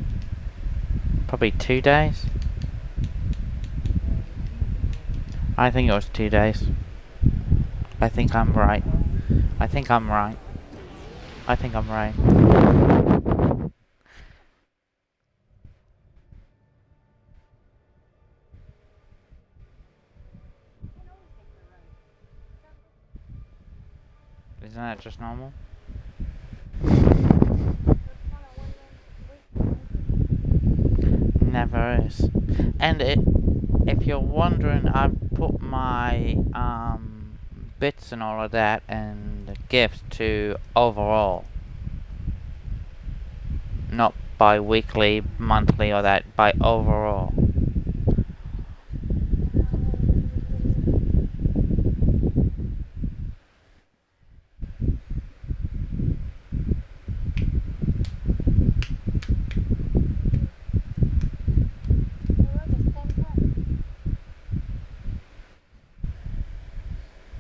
Probably 2 days. I think it was 2 days. I think I'm right. I think I'm right. Isn't that just normal? Never is. And if you're wondering, I've put my bits and all of that and the gifts to overall. Not by weekly, monthly or that, by overall.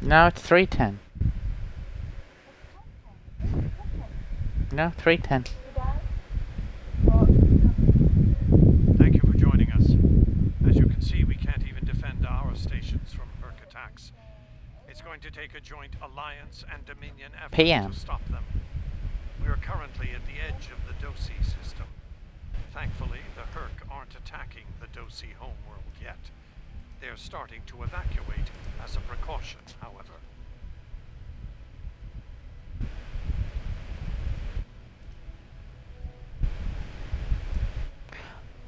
No, it's 310. No, 310. Thank you for joining us. As you can see, we can't even defend our stations from Herc attacks. It's going to take a joint Alliance and Dominion effort PM. to stop them. We are currently at the edge of the DOSI system. Thankfully, the Herc aren't attacking the DOSI homeworld yet. They're starting to evacuate as a precaution, however.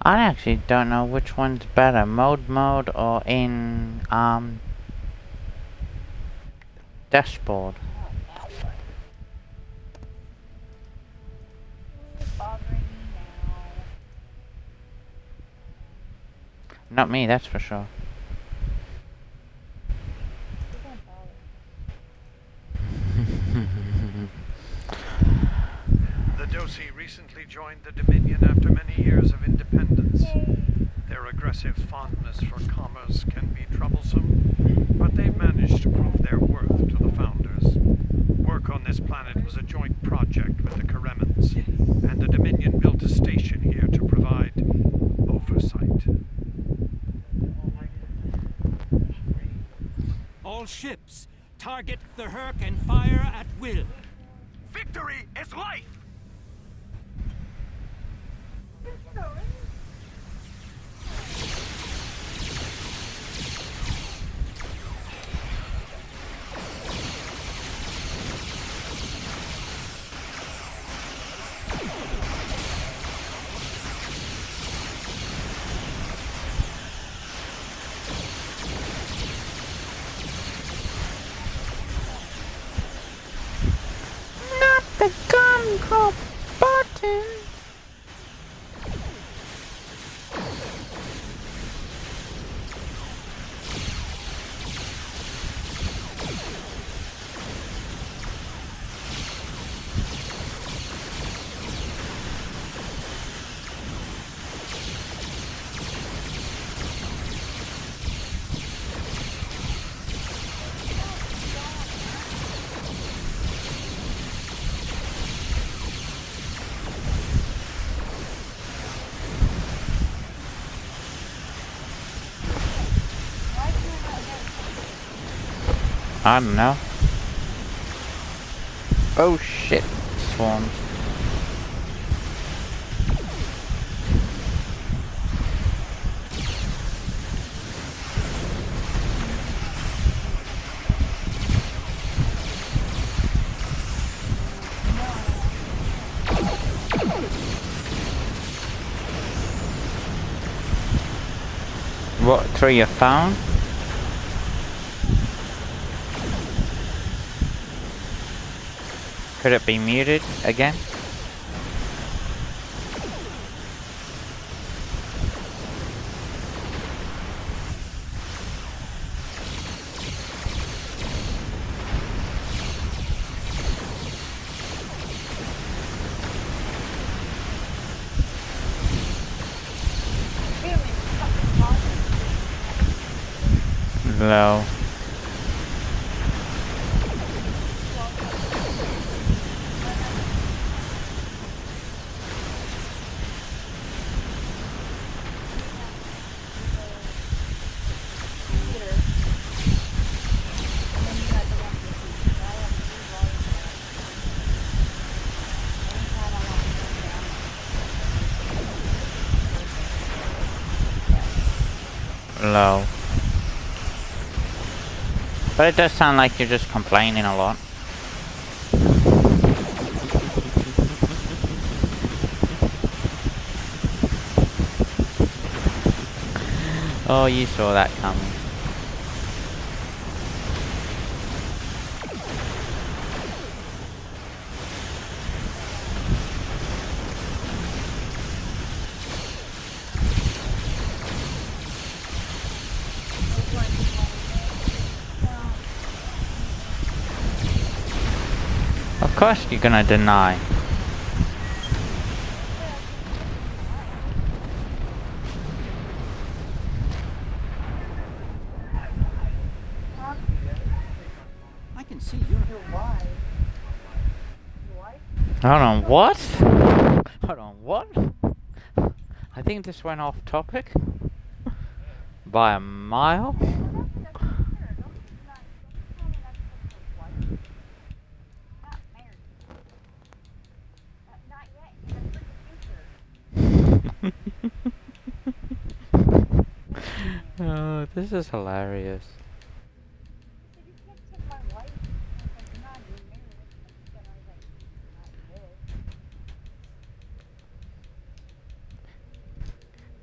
I actually don't know which one's better, mode or in dashboard. Not me, that's for sure. The DOSI recently joined the Dominion after many years of independence. Their aggressive fondness for commerce can be troublesome, but they've managed to prove their worth to the founders. Work on this planet was a joint project with the Karemans, and the Dominion built a station here to provide oversight. All ships, target the Herc and fire at will. Victory is life! Not the gun drop button. I don't know. Oh shit, swarms. What, through your phone? Could it be muted again? Low. slow. But it does sound like you're just complaining a lot. Oh, you saw that coming. Of course you're gonna deny. I can see you're wise. Hold on, what? Hold on, what? I think this went off topic. By a mile? Oh, this is hilarious.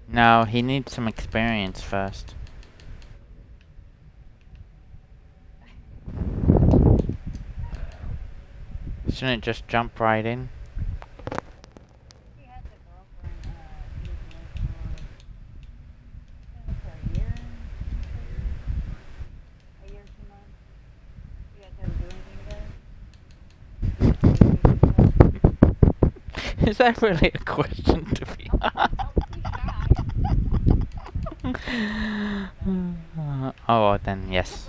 No, he needs some experience first. Shouldn't it just jump right in? Is that really a question to be asked? Oh, then yes.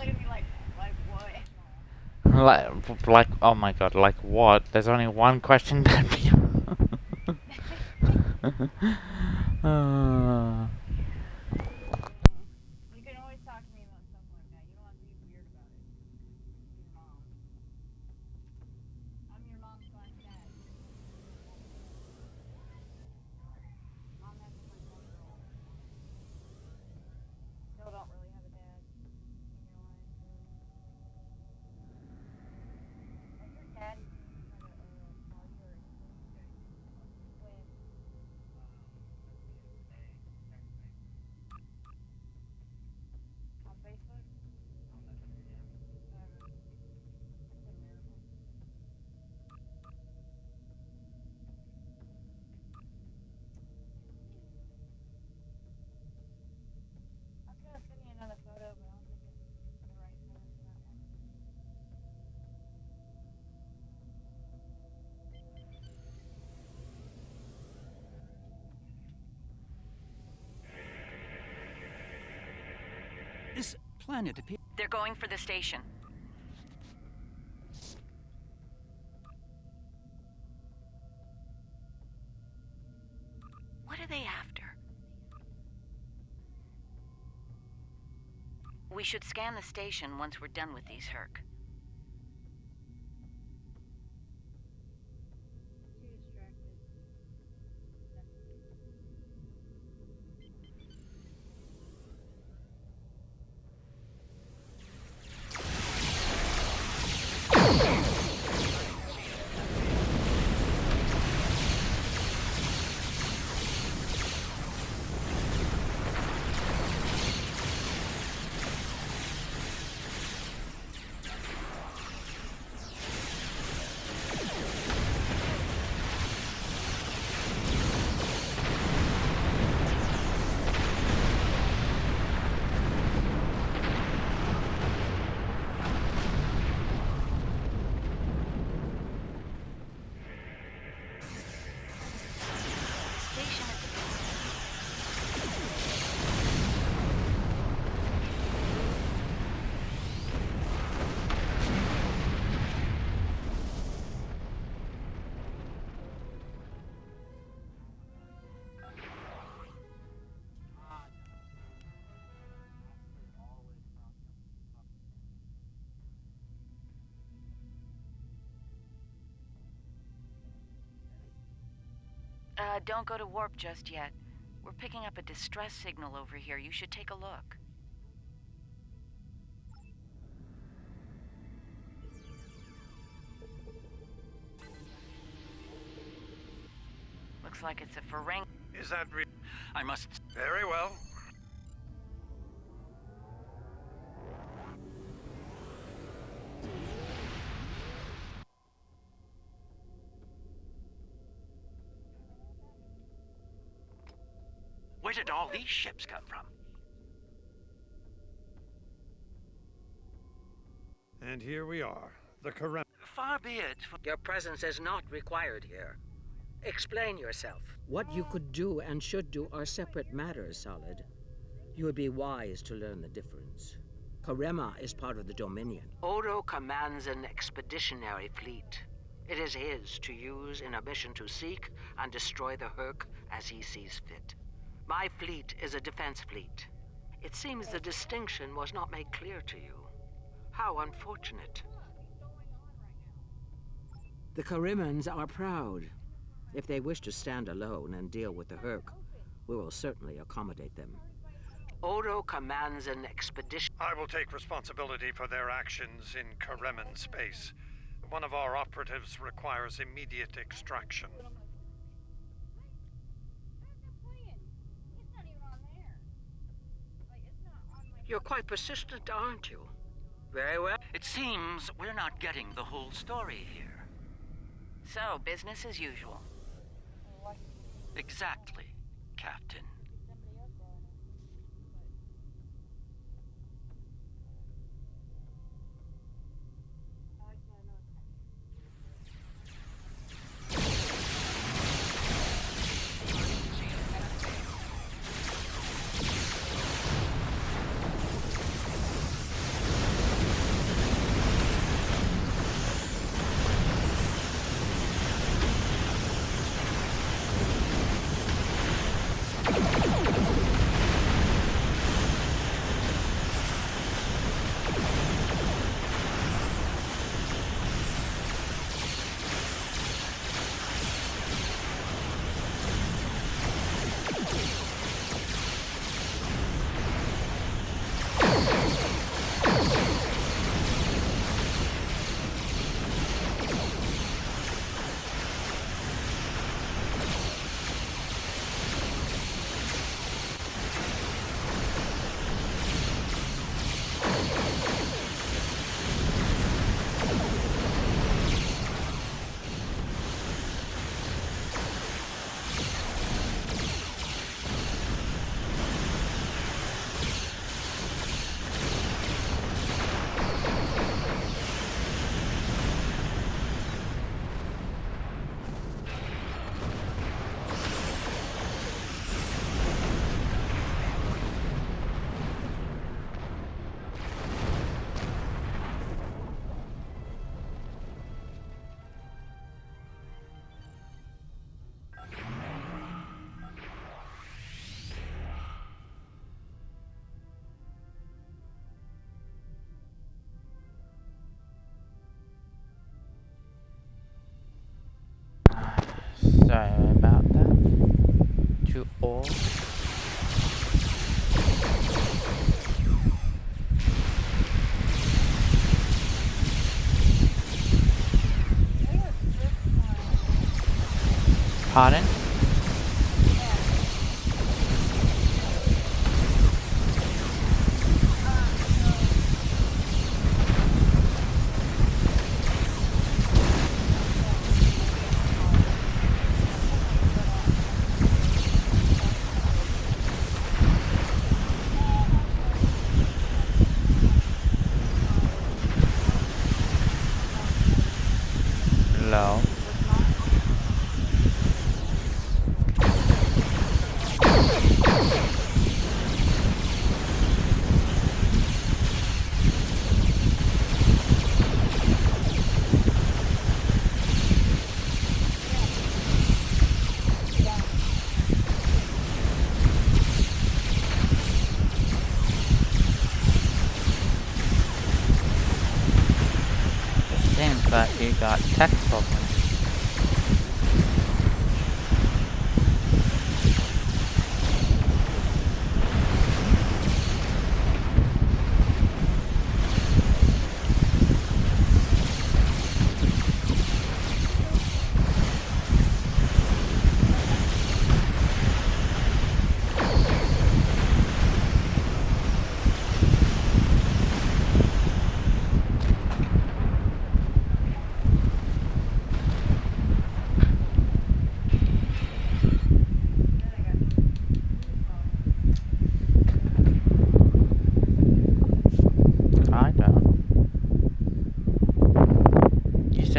Like, oh my god, like what? There's only one question to be You can always talk to me about stuff like that. You don't have to be weird about it. Your mom. I'm your mom / dad. Mom has a much better role. Still don't really have a dad in your life. Was your dad even at a party or anything? When? On Facebook? That's a miracle. I was gonna send you another photo, but I don't think it's the right photo for that one. this planet appears. They're going for the station. What are they after? We should scan the station once we're done with these Herc. Too distracted. Don't go to warp just yet. We're picking up a distress signal over here. You should take a look. Looks like it's a Ferengi. Is that real? I must... Very well. Where did all these ships come from? And here we are, the Karem. Far be it. Your presence is not required here. Explain yourself. What you could do and should do are separate matters, Solid. You would be wise to learn the difference. Karema is part of the Dominion. Odo commands an expeditionary fleet. It is his to use in a mission to seek and destroy the Herc as he sees fit. My fleet is a defense fleet. It seems the distinction was not made clear to you. How unfortunate. The Karimans are proud. If they wish to stand alone and deal with the Herc, we will certainly accommodate them. Odo commands an expedition. I will take responsibility for their actions in Kareman space. One of our operatives requires immediate extraction. You're quite persistent, aren't you? Very well. It seems we're not getting the whole story here. So, business as usual. Exactly, Captain. Sorry about that. To all. Pardon? Hello. Seems like you got tech problems.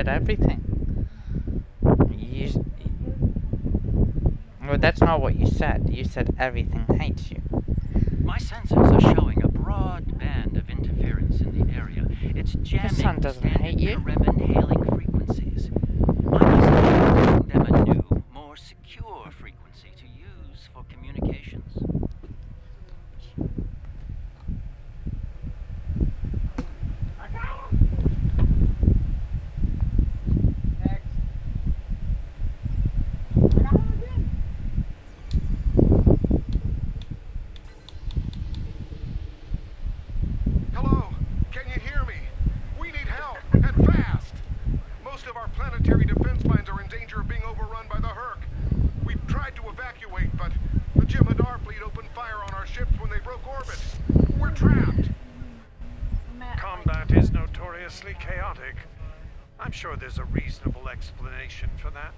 said everything. Well, that's not what you said. You said everything hates you. My sensors are showing a broad band of interference in the area. It's jamming The sun doesn't hate you. Karaman hailing frequencies. I must bring them a new, more secure frequency to use for communications. Hello? Can you hear me? We need help, and fast! Most of our planetary defense lines are in danger of being overrun by the Herc. We've tried to evacuate, but the Jem'Hadar fleet opened fire on our ships when they broke orbit. We're trapped! Combat is notoriously chaotic. I'm sure there's a reasonable explanation for that.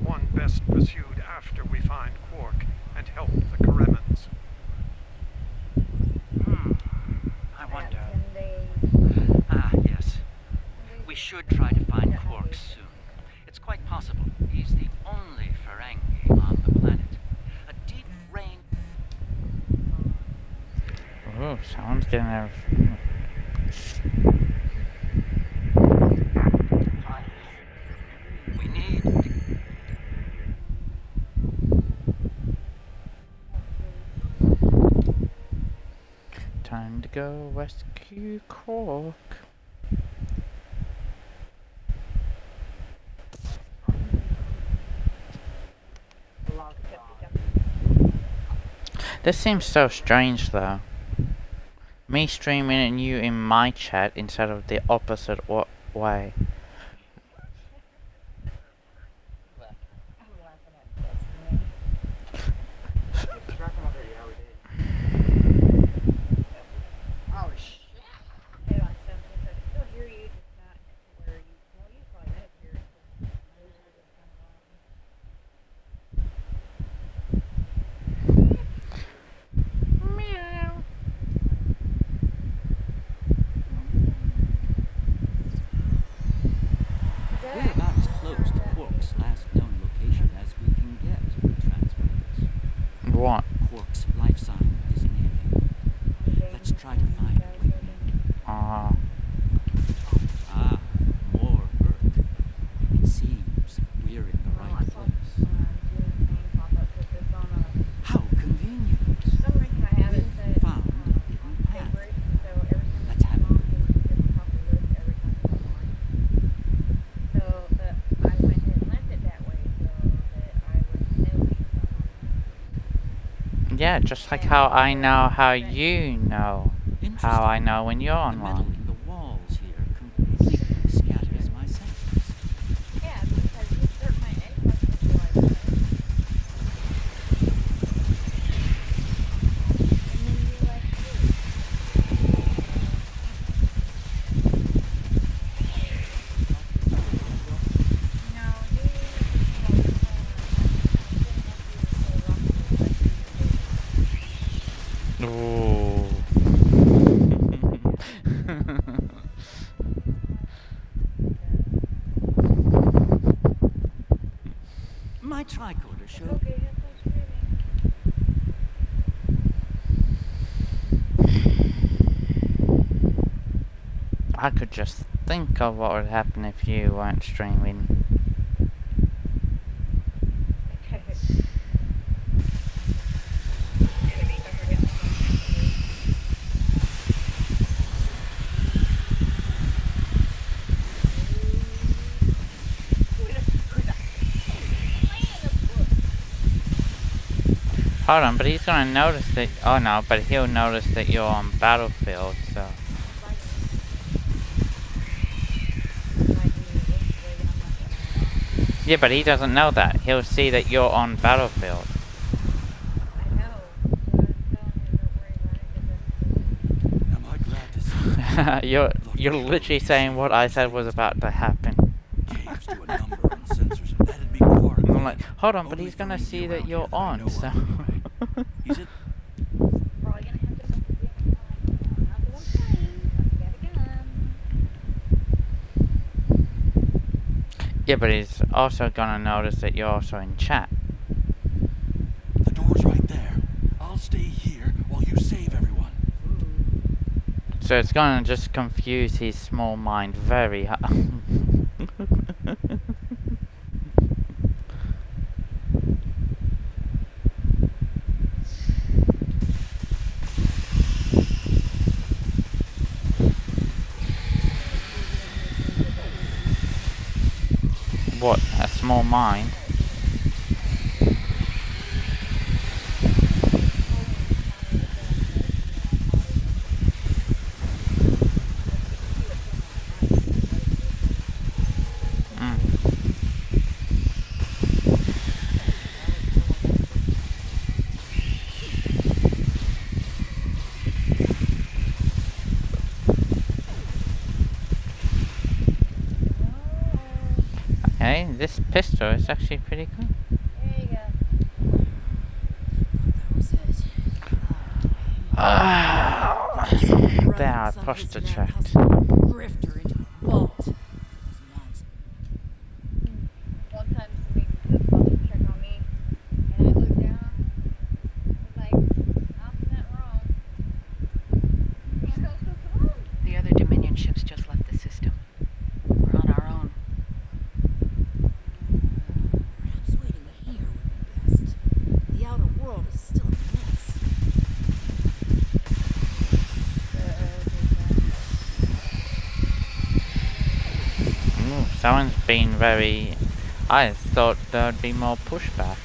One best pursued after we find Quark and help the Karemans. I wonder. Ah, yes. We should try to find Quark soon. It's quite possible he's the only Ferengi on the planet. A deep rain. Oh, someone's getting there. We need. Time to go rescue Quark. This seems so strange though. Me streaming and you in my chat instead of the opposite way. We're about as close to Quark's last known location as we can get with transmitters. What? Quark's life sign is near. Let's try to find it. Ah. More Earth. It seems we're in the right place. How convenient. We've found a hidden path. Let's have it. Yeah, just like how I know how you know how I know when you're online. The walls here completely scatters my senses. Yeah, because you hurt my egg visualizer. And then you're like, Ooh. My tricorder showed. I could just think of what would happen if you weren't streaming. Hold on, but he's gonna notice that. Oh no, but he'll notice that you're on Battlefield, so. Yeah, but he doesn't know that. He'll see that you're on Battlefield. Am I glad to see You're literally saying what I said was about to happen. caves to a number on sensors, and that'd be Quark. I'm like, hold on, but he's gonna see that you're on, so. He's in. probably gonna have to not the one playing. Yet again. Yeah, but he's also gonna notice that you're also in chat. The door's right there. I'll stay here while you save everyone. So it's gonna just confuse his small mind very hard. What, a small mind? Okay, this pistol is actually pretty cool. There you go. They are prostitutes. Grifter into a vault. One time somebody did a bump check on me, and I looked down, was like, nothing that wrong. The other Dominion ships just left the system. We're on our own. Perhaps waiting here would be best. The outer world is still a mess. Someone's been very... I thought there'd be more pushback.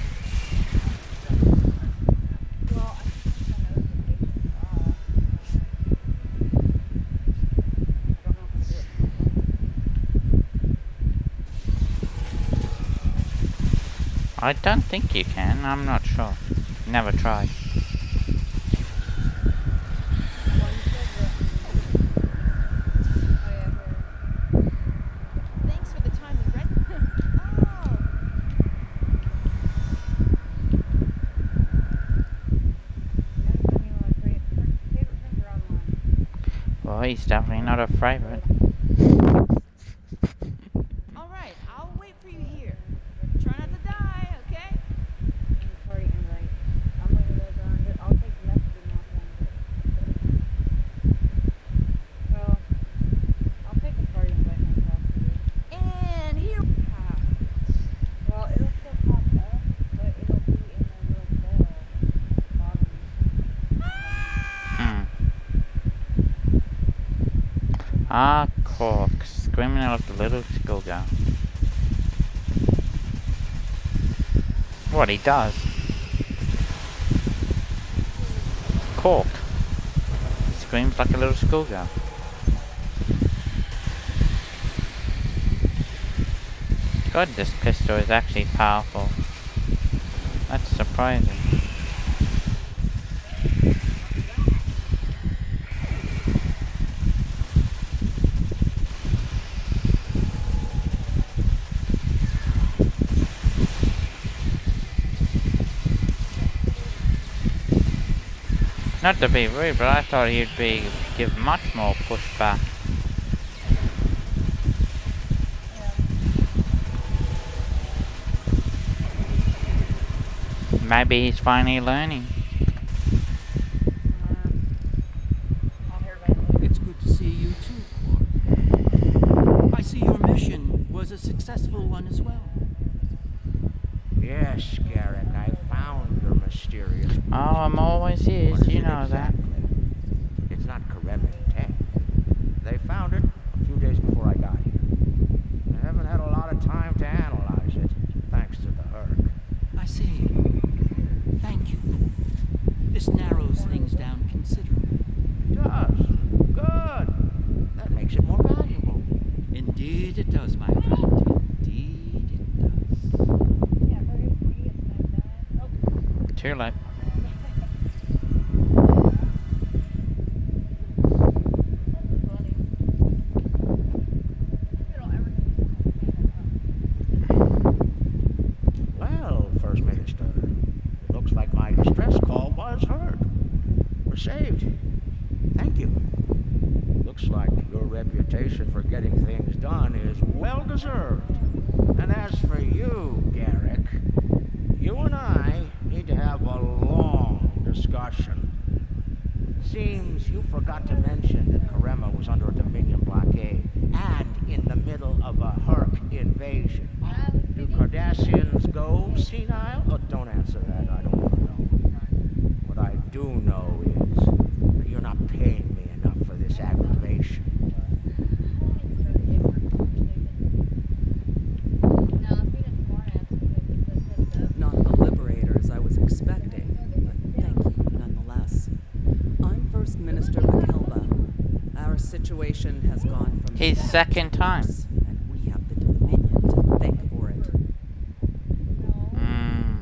I don't think you can, I'm not sure. Never tried. Thanks for the time we read. Well, he's definitely not a favorite. All right, I'll wait for you here. Try not to die, okay? Party invite. I'm gonna go around it. I'll take the messaging off on it. Well, I'll take the party invite myself. And here. Well, it'll still pop up, but it'll be in the little bell at the bottom. Ah, Cork, screaming out the little schoolgirl. What he does. Cork. Screams like a little schoolgirl. God, this pistol is actually powerful. That's surprising. Not to be rude, but I thought he'd give much more pushback. Maybe he's finally learning. It's good to see you too, Quark. I see your mission was a successful one as well. Yes, Garrick, I found your mysterious... Oh, I'm always is, you know that. It's not Karemic tech. They found it a few days before I got here. I haven't had a lot of time to analyze it, thanks to the Herc. I see. Thank you. This narrows things down considerably. It does. Good. That makes it more valuable. Indeed it does, my friend. Indeed it does. Too late. Well, First Minister, it looks like my distress call was heard. We're saved. Thank you. Looks like your reputation for getting things done is well deserved. And as for you, Garrick, you and I need to have a long discussion. Seems you forgot to mention that Karema was under a Dominion blockade and in the middle of a Herc invasion. Do Cardassians go senile? Oh, don't answer that. I don't want to know. What I do know is that you're not paying me enough for this aggravation. Not the liberators I was expecting, but thank you nonetheless. I'm First Minister McKelba. Our situation has gone from His second time. and we have the Dominion to thank for it.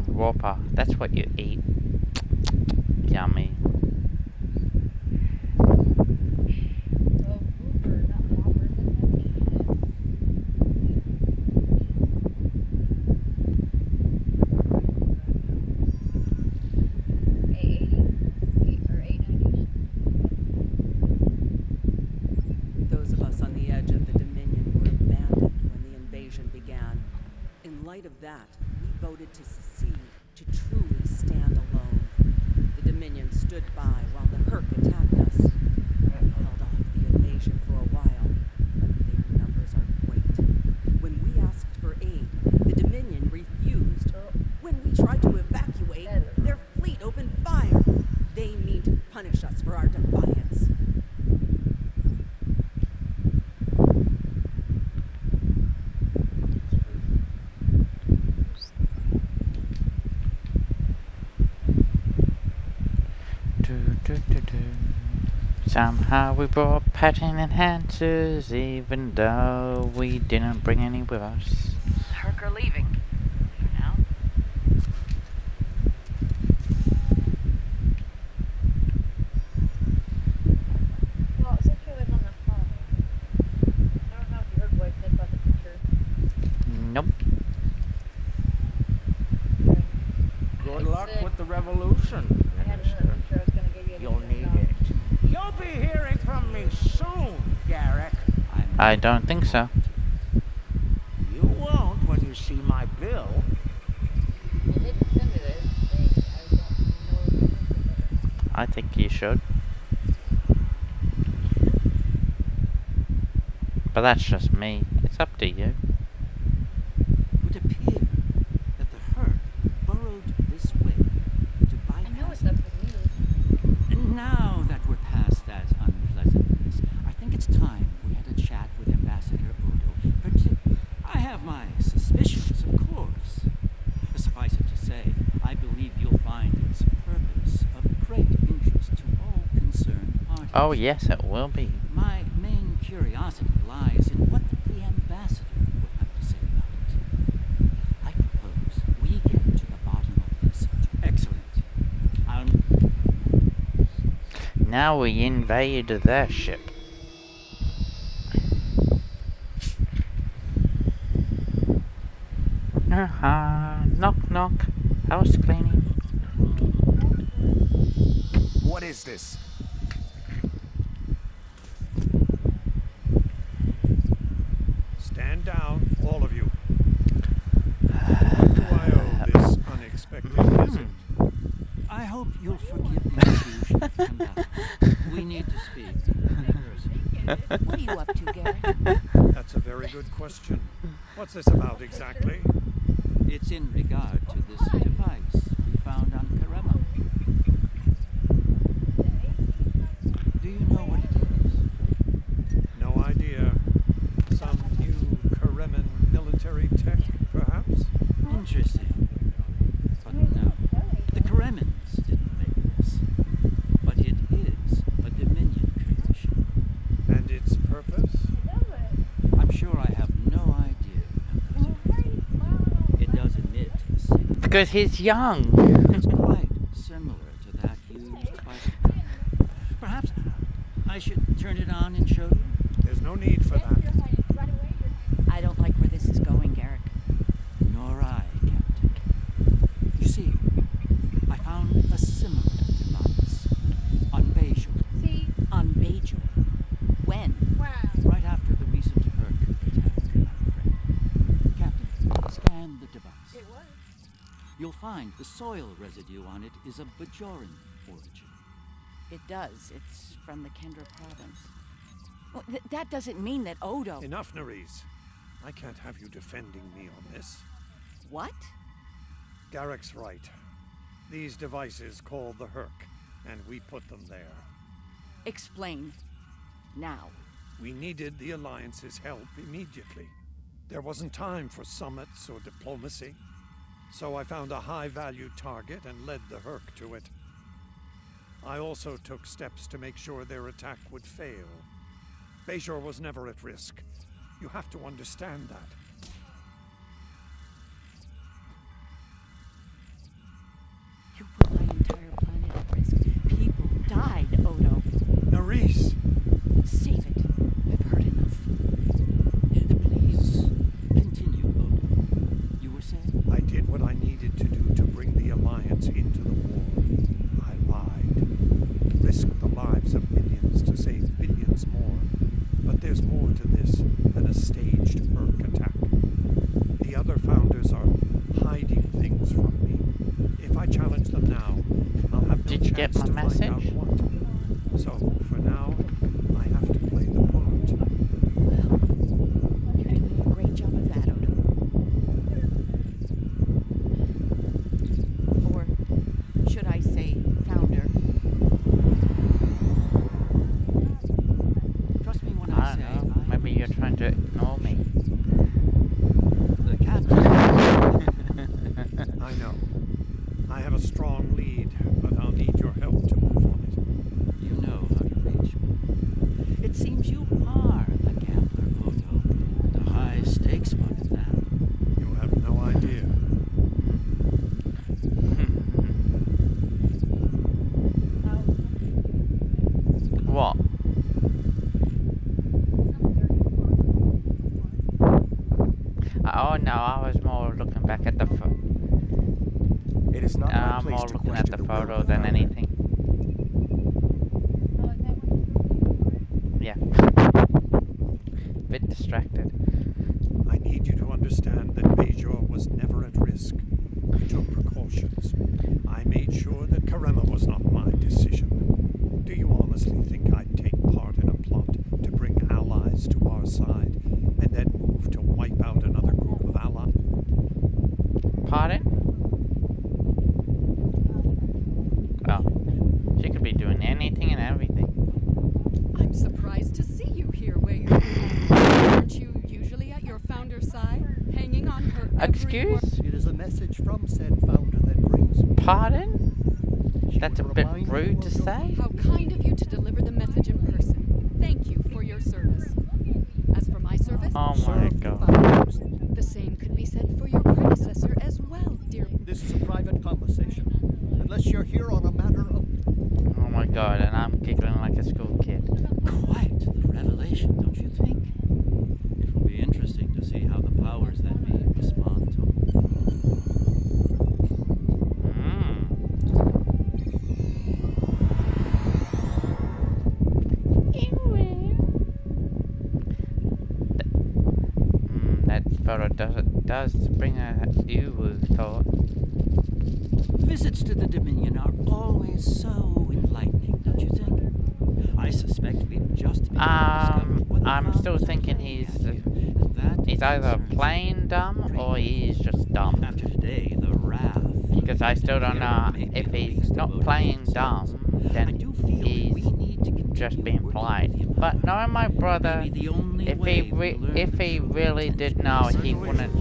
Whopper. That's what you eat. Yummy. Those of us on the edge of the Dominion were abandoned when the invasion began. In light of that, we voted to secede, to truly stand alone. The Dominion stood by while the Herc attacked us. We held off the invasion for a while, but their numbers are great. When we asked for aid, the Dominion refused. When we tried to evacuate, their fleet opened fire. They mean to punish us for our defiance. Somehow we brought pattern enhancers, even though we didn't bring any with us. Herc are leaving. For now. Well, since you live on the phone, I don't know if you heard what I said about the picture. Nope. Good luck with the revolution, I had another picture I was going to give you. You'll need it. You'll be hearing from me soon, Garrick. I don't think so. You won't when you see my bill. You didn't send me this thing. I don't know if you I think you should. But that's just me. It's up to you. It would appear that the Herc burrowed this way to bypass. I know it's up to me. Now that we're past that unpleasantness, I think it's time we had a chat with Ambassador Udo. I have my suspicions, of course. Suffice it to say, I believe you'll find its purpose of great interest to all concerned parties. Oh yes, it will be. My main curiosity lies in what the ambassador will have to say about it. I propose we get to the bottom of this. Excellent. Now we invade their ship. Knock knock. House cleaning. What is this? Stand down, all of you. What do I owe this unexpected visit? I hope you'll forgive the intrusion, Ambassador. We need to speak. What are you up to, Gary? That's a very good question. What's this about exactly? It's in regard to this device we found on Karema. Do you know what it is? No idea. Some new Kareman military tech, perhaps? Interesting. But no, the Karemans didn't make this. But it is a Dominion creation. And its purpose? I'm sure I have no idea, Ambassador. It does emit a signal. Because he's young. It's quite similar to that used by the... Perhaps I should turn it on and show you? There's no need for that. I don't like where this is going, Garrick. Nor I, Captain. You see, I found a similar device on Bajor. See? On Bajor. When? Wow. Right after the recent Herc attack, I'm afraid. Captain, you'll find the soil residue on it is of Bajoran origin. It does. It's from the Kendra province. Well, that doesn't mean that Odo... Enough, Nerys. I can't have you defending me on this. What? Garrick's right. These devices called the Herc, and we put them there. Explain. Now. We needed the Alliance's help immediately. There wasn't time for summits or diplomacy. So I found a high-value target and led the Herc to it. I also took steps to make sure their attack would fail. Bajor was never at risk. You have to understand that. You put my entire planet at risk. People died, Odo. Nerys! Save it. I've heard enough. Please, continue, Odo. You were saying? I did what I needed to do to bring the Alliance into the war. I lied. Risked the lives of millions to save billions more. But there's more to this than a staged Herc attack. The other founders are hiding things from me. If I challenge them now, I'll have no chance to find out what. So, for now, I have to play the part. Well, you're doing a great job of that, Odo. Or should I say, founder? Trust me when I say... Maybe you're trying to ignore me. The captain... I know. I have a strong lead, but I'll need your help to move on it. You know how to reach me. It seems you are a gambler, Odo. And a high-stakes one at that. You have no idea. What? Oh no, I was more looking back at the It is not my I'm place more to looking at question the the will photo of the than founder. anything. Yeah. Bit distracted. I need you to understand that Bajor was never at risk. I took precautions. I made sure that Karema was not my decision. Do you honestly think I'd take part in a plot to bring allies to our side, and then move to wipe out another group of allies? Pardon? Oh. She could be doing anything and everything. I'm surprised to see you here, Wei. Aren't you usually at your founder's side, hanging on her Excuse? It is a message from said founder that brings me. Pardon? That's a bit rude to say. How kind of you to deliver the message in person. Thank you for your service. As for my service, Oh my god. the same could be said for your predecessor as well, dear. This is a private conversation. Unless you're here on a matter of... Oh my god, and I'm giggling like a school kid. Quite the revelation, don't you think? It will be interesting to see how the powers that be respond to it. That photo does bring a new thought. Visits to the Dominion are always so enlightening, don't you think? I suspect we've just I'm still thinking he's either plain dumb or he's just dumb. After today, the wrath. Because I still don't know if he's not playing dumb, then he's just being polite. But knowing my brother, if he really did know, he wouldn't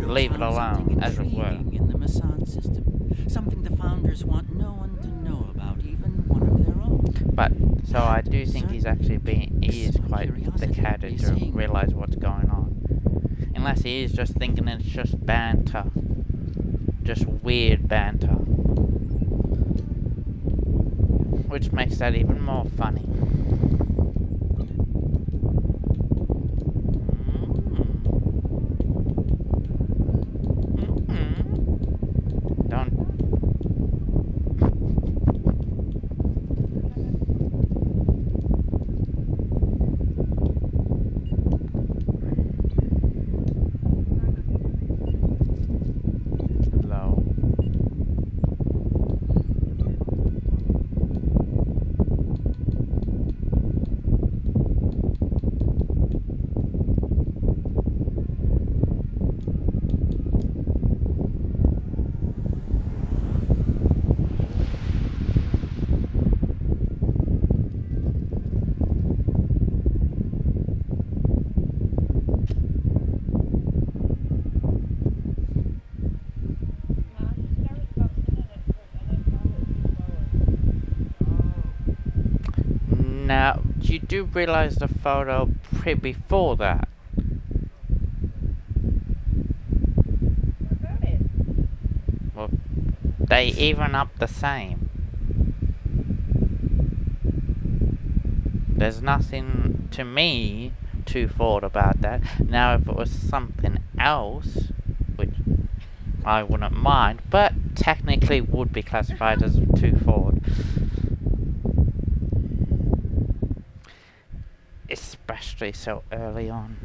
leave it alone, as it were. In the Masan system, something the founders want no one to know about, even one of their own. But so I do think he's actually he is quite thick-headed to realize what's going on. Unless he is just thinking it's just banter. Just weird banter. Which makes that even more funny. Now, you do realize the photo before that? What about it? Well, they even up the same. There's nothing to me too forward about that. Now, if it was something else, which I wouldn't mind, but technically would be classified as too forward. Especially so early on.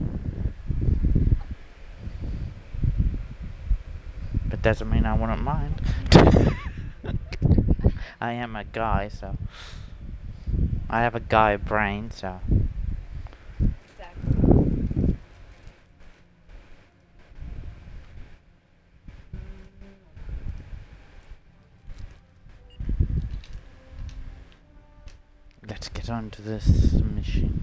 But doesn't mean I wouldn't mind. I am a guy, so I have a guy brain, so let's get on to this mission.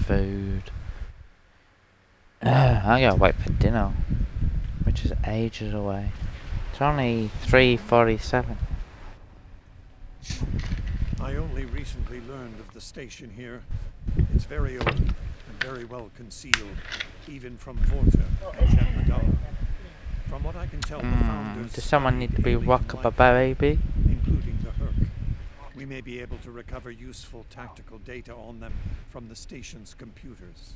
Food. I gotta wait for dinner, which is ages away. It's only 3:47. I only recently learned of the station here. It's very old and very well concealed, even from Vorta and Jem'Hadar. From what I can tell, the founders... Does someone need to be rock up a baby? Including the Herc. We may be able to recover useful tactical data on them from the station's computers.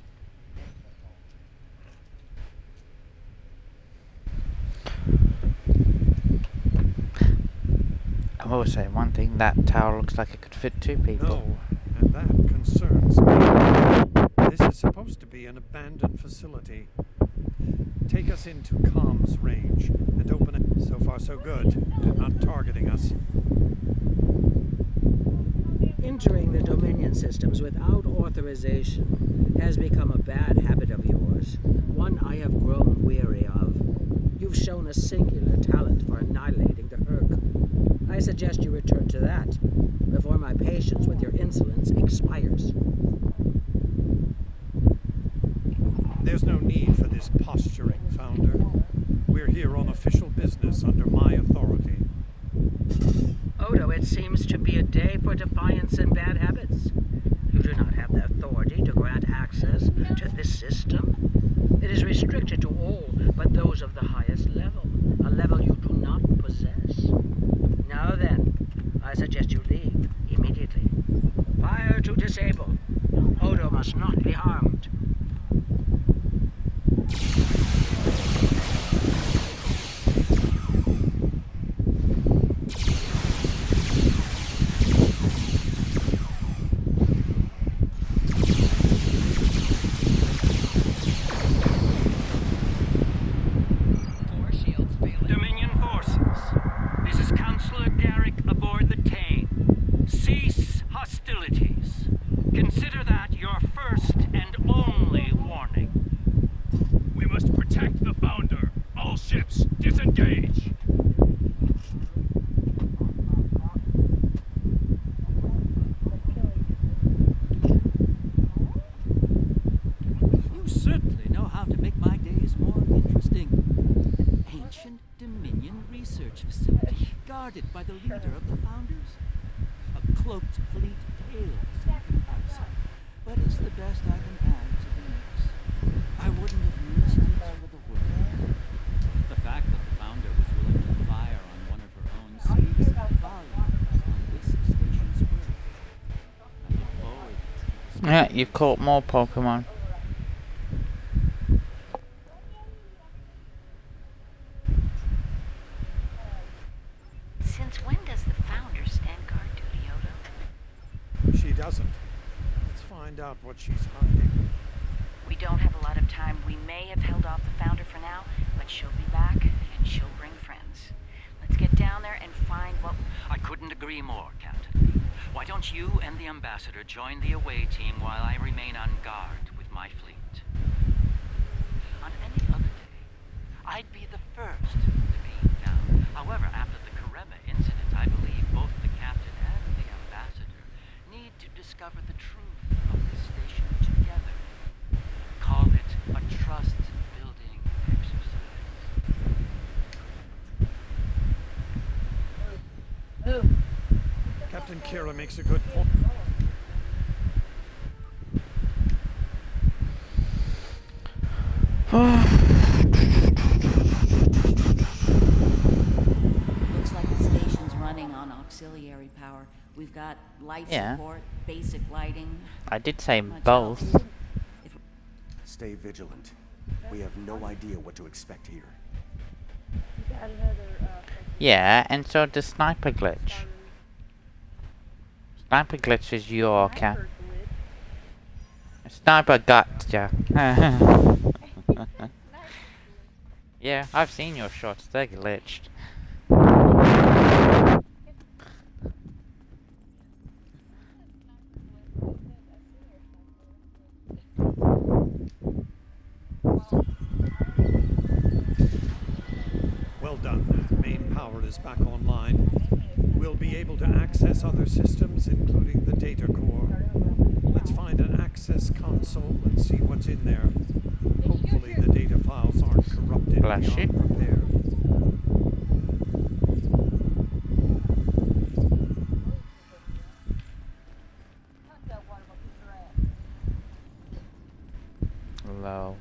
I will say one thing, that tower looks like it could fit 2 people. No, and that concerns me. This is supposed to be an abandoned facility. Take us into comms range and open it. So far so good. They're not targeting us. Entering the Dominion systems without authorization has become a bad habit of yours, one I have grown weary of. You've shown a singular talent for annihilating the Herc. I suggest you return to that before my patience with your insolence expires. There's no need for this posturing, Founder. We're here on official business under my authority. Odo, it seems to be a day for defiance and bad habits. You do not have the authority to grant access to this system. It is restricted to all but those of the highest level, a level you do not possess. Now then, I suggest you leave immediately. Fire to disable. Odo must not be harmed. Dominion forces, this is Counselor Garrick aboard the Tane. Cease hostilities. Consider that your first and only warning. We must protect the Founder. All ships, disengage. You certainly know how to make my days more interesting. Ancient Dominion research facility, guarded by the leader of the Founders. A cloaked fleet pales in comparison, but it's the best I can add to the mix. I wouldn't have missed it for the world. The fact that the Founder was willing to fire on one of her own speaks volumes on this station's worth. I look forward to Yeah, you've caught more Pokemon. Since when does the Founder stand guard duty, Odo? She doesn't. Let's find out what she's hiding. We don't have a lot of time. We may have held off the founder for now, but she'll be back, and she'll bring friends. Let's get down there and find what... I couldn't agree more, Captain. Why don't you and the ambassador join the away team while I remain on guard with my fleet? On any other day, I'd be the first to be down. However, after the Karema incident, I believe both the captain and the ambassador need to discover the truth of this station together. Call it a trust-building exercise. Captain Kira makes a good point. Looks like the station's running on auxiliary power. We've got light support, basic lighting. I did say both. Stay vigilant. We have no idea what to expect here. Yeah, and so the sniper glitch. Sniper glitch is your cap. Sniper gotcha. Yeah, I've seen your shots. They're glitched. Well done. Main power is back online. We'll be able to access other systems, including the data core. Let's find an access console and see what's in there. Hopefully the data files aren't corrupted beyond repair. Low.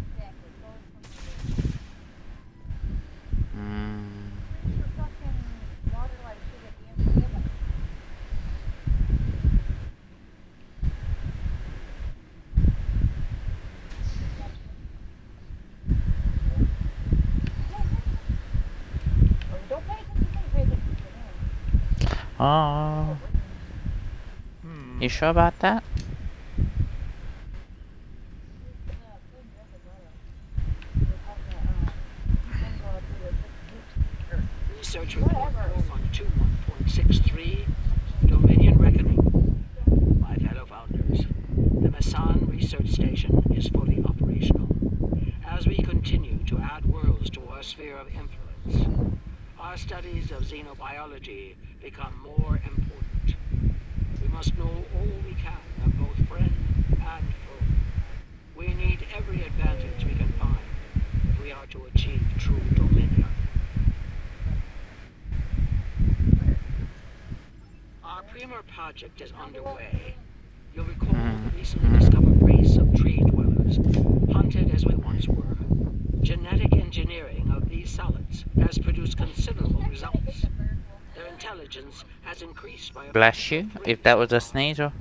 Oh. You sure about that? Research report 4121.63, Dominion Reckoning. My fellow founders, the Masan research station is fully operational. As we continue to add worlds to our sphere of influence, our studies of xenobiology become more important. We must know all we can of both friend and foe. We need every advantage we can find if we are to achieve true dominion. Our Premier project is underway. You'll recall the recently discovered race of tree dwellers, hunted as we once were. Genetic engineering of these solids has produced considerable results. Their intelligence has increased by Bless you, if that was a sneeze, or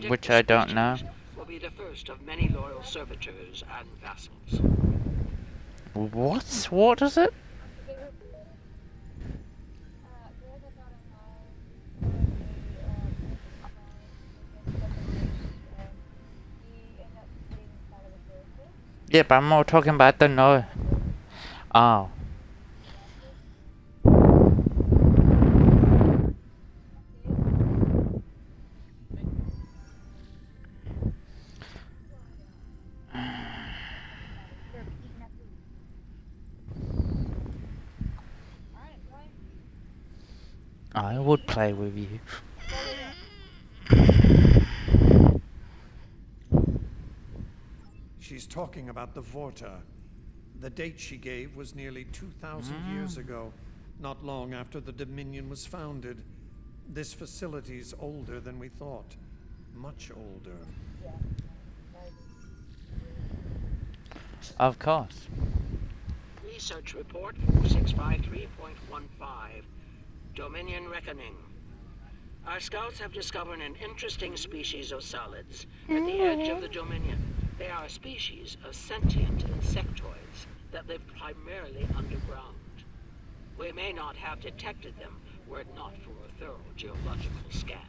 which I don't know. Will be the first of many loyal servitors and vassals. What is it? Yeah, but I'm more talking about the no. Oh. I would play with you. She's talking about the Vorta. The date she gave was nearly 2,000 years ago, not long after the Dominion was founded. This facility's older than we thought. Much older. Of course. Research report 4653.15, Dominion Reckoning. Our scouts have discovered an interesting species of solids at the edge of the Dominion. They are a species of sentient insectoids that live primarily underground. We may not have detected them were it not for a thorough geological scan.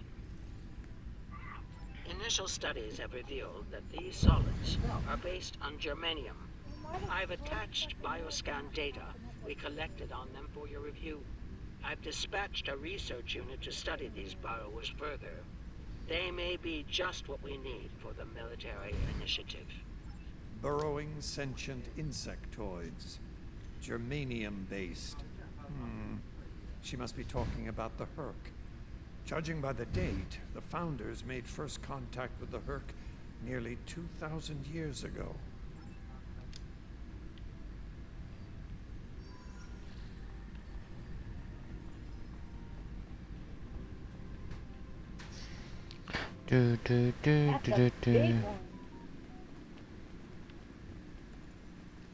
Initial studies have revealed that these solids are based on germanium. I've attached bioscan data we collected on them for your review. I've dispatched a research unit to study these borrowers further. They may be just what we need for the military initiative. Burrowing sentient insectoids. Germanium-based. She must be talking about the Herc. Judging by the date, the Founders made first contact with the Herc nearly 2,000 years ago.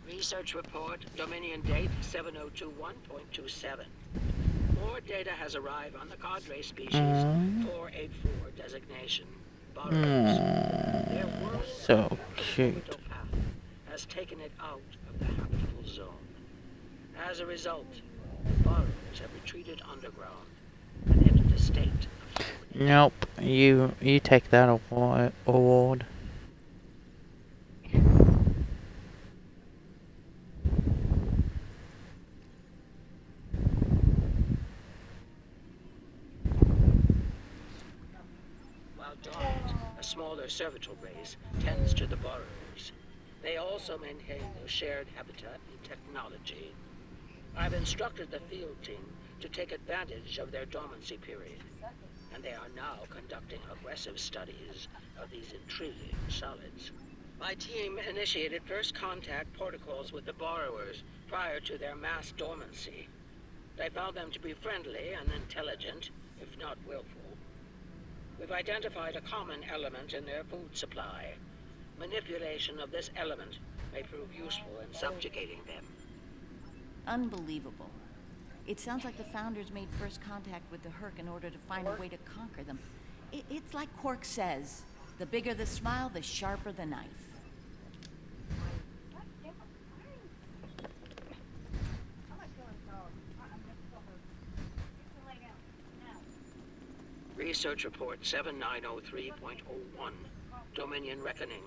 Research report, Dominion date 7021.27. More data has arrived on the cadre species 484 designation. Borrowers. Their world So cute. path has taken it out of the habitable zone. As a result, borrowers have retreated underground and entered a state. Nope. You take that award. While dormant, a smaller cervital race tends to the borrowers. They also maintain their shared habitat and technology. I've instructed the field team to take advantage of their dormancy period, and they are now conducting aggressive studies of these intriguing solids. My team initiated first contact protocols with the borrowers prior to their mass dormancy. They found them to be friendly and intelligent, if not willful. We've identified a common element in their food supply. Manipulation of this element may prove useful in subjugating them. Unbelievable. It sounds like the Founders made first contact with the Herc in order to find a way to conquer them. It's like Quark says, the bigger the smile, the sharper the knife. Research report 7903.01, Dominion Reckoning.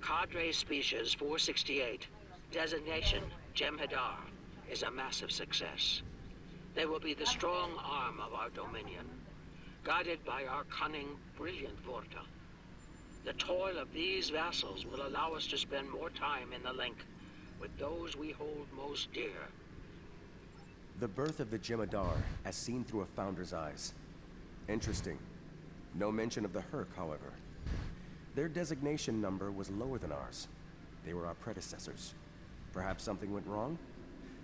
Cadre species 468, designation Jem'Hadar, is a massive success. They will be the strong arm of our Dominion, guided by our cunning, brilliant Vorta. The toil of these vassals will allow us to spend more time in the link with those we hold most dear. The birth of the Jem'Hadar, as seen through a Founder's eyes. Interesting. No mention of the Herc, however. Their designation number was lower than ours. They were our predecessors. Perhaps something went wrong?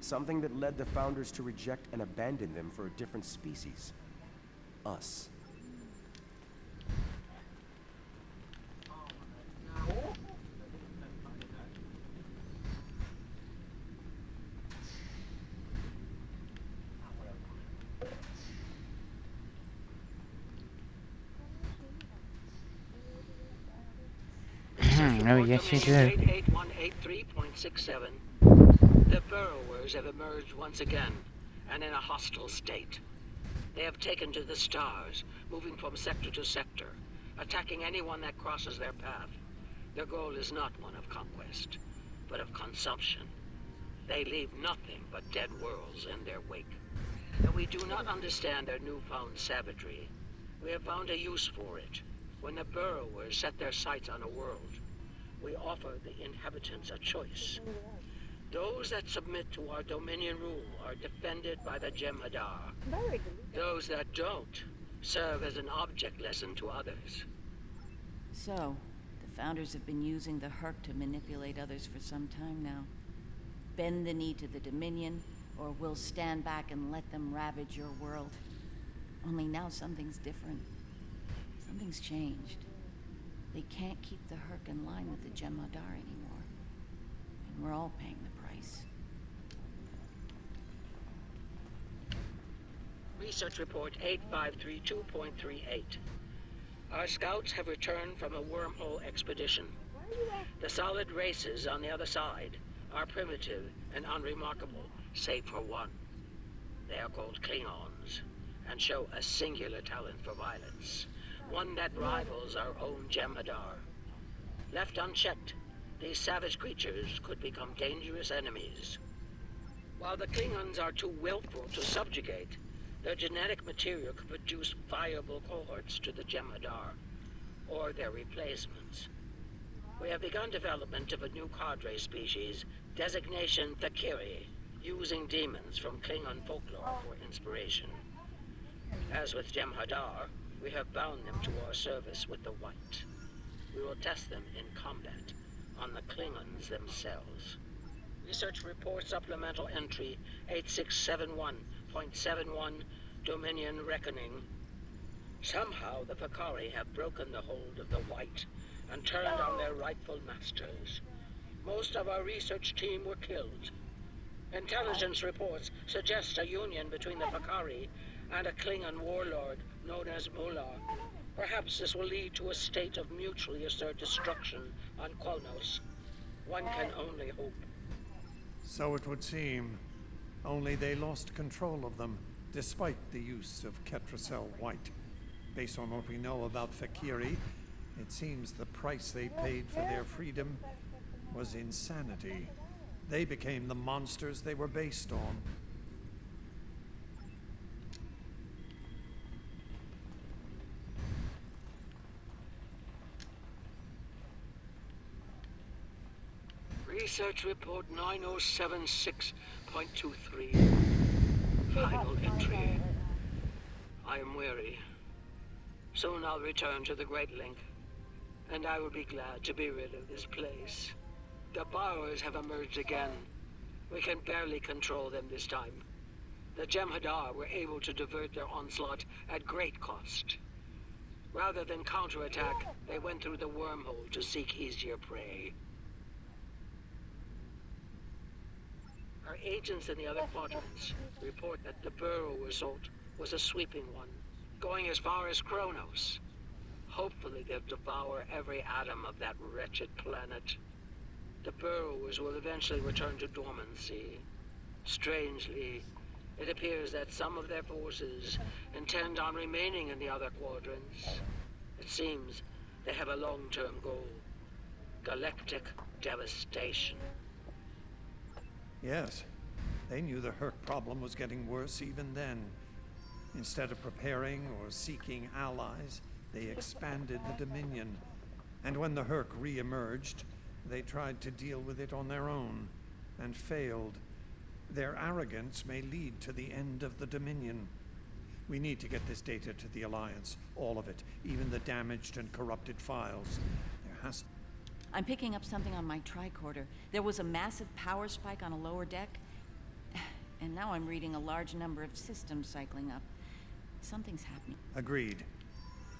Something that led the Founders to reject and abandon them for a different species. Us. Oh, yes, you do. 8183.67. The burrowers have emerged once again, and in a hostile state. They have taken to the stars, moving from sector to sector, attacking anyone that crosses their path. Their goal is not one of conquest, but of consumption. They leave nothing but dead worlds in their wake. Though we do not understand their newfound savagery, we have found a use for it. When the burrowers set their sights on a world, we offer the inhabitants a choice. Those that submit to our Dominion rule are defended by the Jem'Hadar. Those that don't serve as an object lesson to others. So, the Founders have been using the Herc to manipulate others for some time now. Bend the knee to the Dominion, or we'll stand back and let them ravage your world. Only now something's different. Something's changed. They can't keep the Herc in line with the Jem'Hadar anymore. And we're all paying the price. Research report 8532.38. Our scouts have returned from a wormhole expedition. The solid races on the other side are primitive and unremarkable, save for one. They are called Klingons, and show a singular talent for violence. one that rivals our own Jem'Hadar. Left unchecked, these savage creatures could become dangerous enemies. While the Klingons are too willful to subjugate, their genetic material could produce viable cohorts to the Jem'Hadar, or their replacements. We have begun development of a new cadre species, designation Thakiri, using demons from Klingon folklore for inspiration. As with Jem'Hadar, we have bound them to our service with the White. We will test them in combat on the Klingons themselves. Research report supplemental entry 8671.71 Dominion Reckoning. Somehow the Fakari have broken the hold of the White and turned on their rightful masters. Most of our research team were killed. Intelligence reports suggest a union between the Fakari and a Klingon warlord known as Mullah. Perhaps this will lead to a state of mutually assured destruction on Kronos. One can only hope. So it would seem. Only they lost control of them, despite the use of Ketracel White. Based on what we know about Fakiri, it seems the price they paid for their freedom was insanity. They became the monsters they were based on. Research report 9076.23. Final entry. I am weary. Soon I'll return to the Great Link, and I will be glad to be rid of this place. The borrowers have emerged again. We can barely control them this time. The Jem'Hadar were able to divert their onslaught at great cost. Rather than counterattack, they went through the wormhole to seek easier prey. Our agents in the other quadrants report that the burrow assault was a sweeping one, going as far as Kronos. Hopefully they'll devour every atom of that wretched planet. The burrowers will eventually return to dormancy. Strangely, it appears that some of their forces intend on remaining in the other quadrants. It seems they have a long-term goal. Galactic devastation. Yes, they knew the Herc problem was getting worse even then. Instead of preparing or seeking allies, they expanded the Dominion. And when the Herc re-emerged, they tried to deal with it on their own, and failed. Their arrogance may lead to the end of the Dominion. We need to get this data to the Alliance, all of it, even the damaged and corrupted files. There has to... I'm picking up something on my tricorder. There was a massive power spike on a lower deck, and now I'm reading a large number of systems cycling up. Something's happening. Agreed.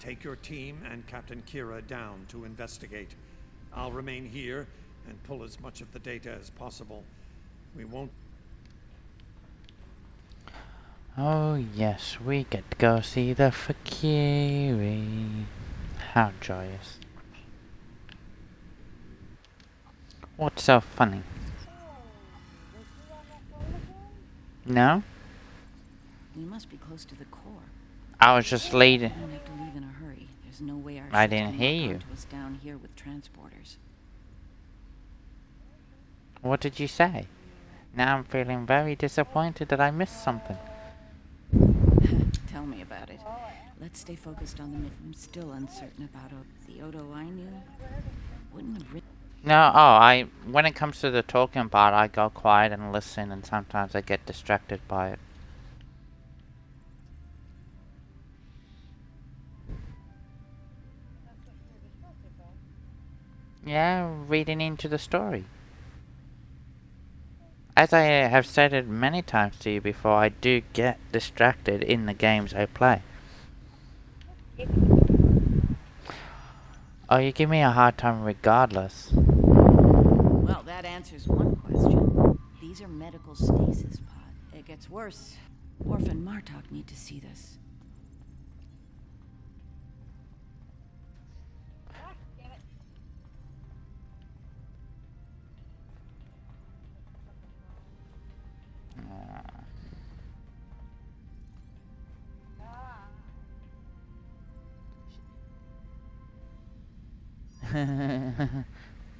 Take your team and Captain Kira down to investigate. I'll remain here and pull as much of the data as possible. We won't... Oh yes, we get to go see the Fakiri. How joyous. What's so funny? No? We must be close to the core. I was just leading. We don't have to leave in a hurry. There's no way our I ships didn't can hear lock you. onto us down here with transporters. What did you say? Now I'm feeling very disappointed that I missed something. Tell me about it. Let's stay focused on the mission. I'm still uncertain about the Odo I knew. Wouldn't have written. No, when it comes to the talking part, I go quiet and listen, and sometimes I get distracted by it. Yeah, reading into the story. As I have stated many times to you before, I do get distracted in the games I play. Oh, you give me a hard time regardless. Well, that answers one question. These are medical stasis pods. It gets worse. Worf and Martok need to see this.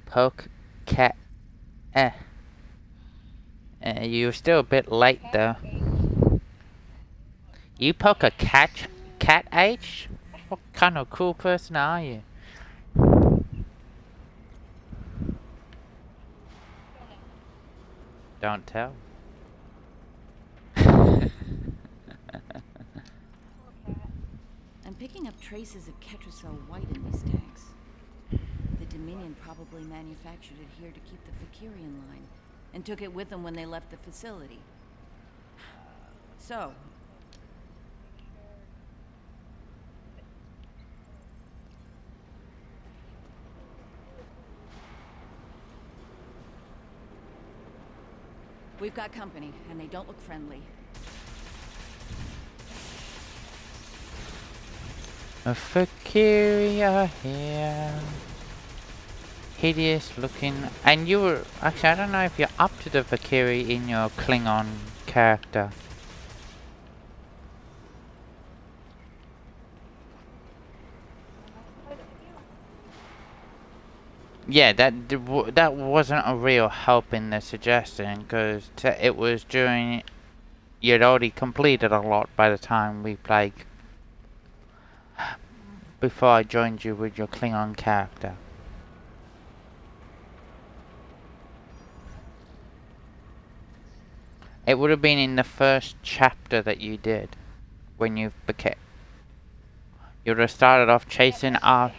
Poke cat. You're still a bit late though. You poke a cat H? What kind of cool person are you? Don't tell. I'm picking up traces of Ketracel white in these tanks. The Dominion probably manufactured it here to keep the Fakirian line, and took it with them when they left the facility. So... we've got company, and they don't look friendly. A Fakiria here. Hideous looking. And you were... actually, I don't know if you're up to the Fakiri in your Klingon character. Yeah, that wasn't a real help in the suggestion, because it was during... you'd already completed a lot by the time we played... before I joined you with your Klingon character. It would have been in the first chapter that you did, when you became... you would have started off chasing our...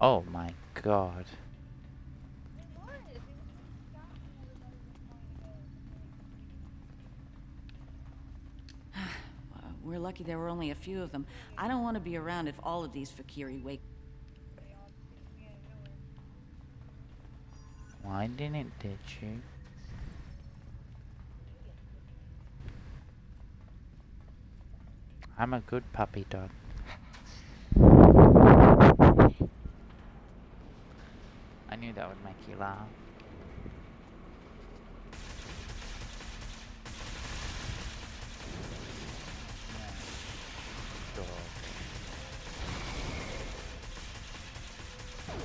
oh my god. We're lucky there were only a few of them. I don't want to be around if all of these Fakiri wake... Why didn't it ditch you? I'm a good puppy dog. I knew that would make you laugh.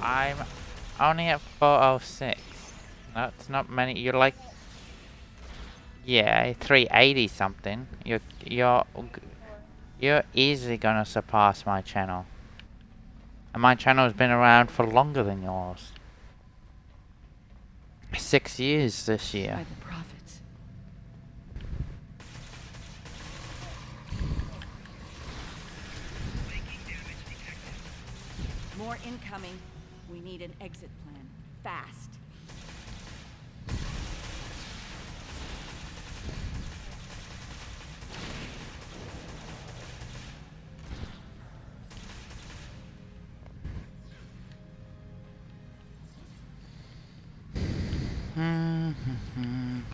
I'm only at 406. That's not many. You're like, yeah, 380 something. You're easily gonna surpass my channel. And my channel has been around for longer than yours. 6 years this year. By the prophets. More incoming. We need an exit plan. Fast.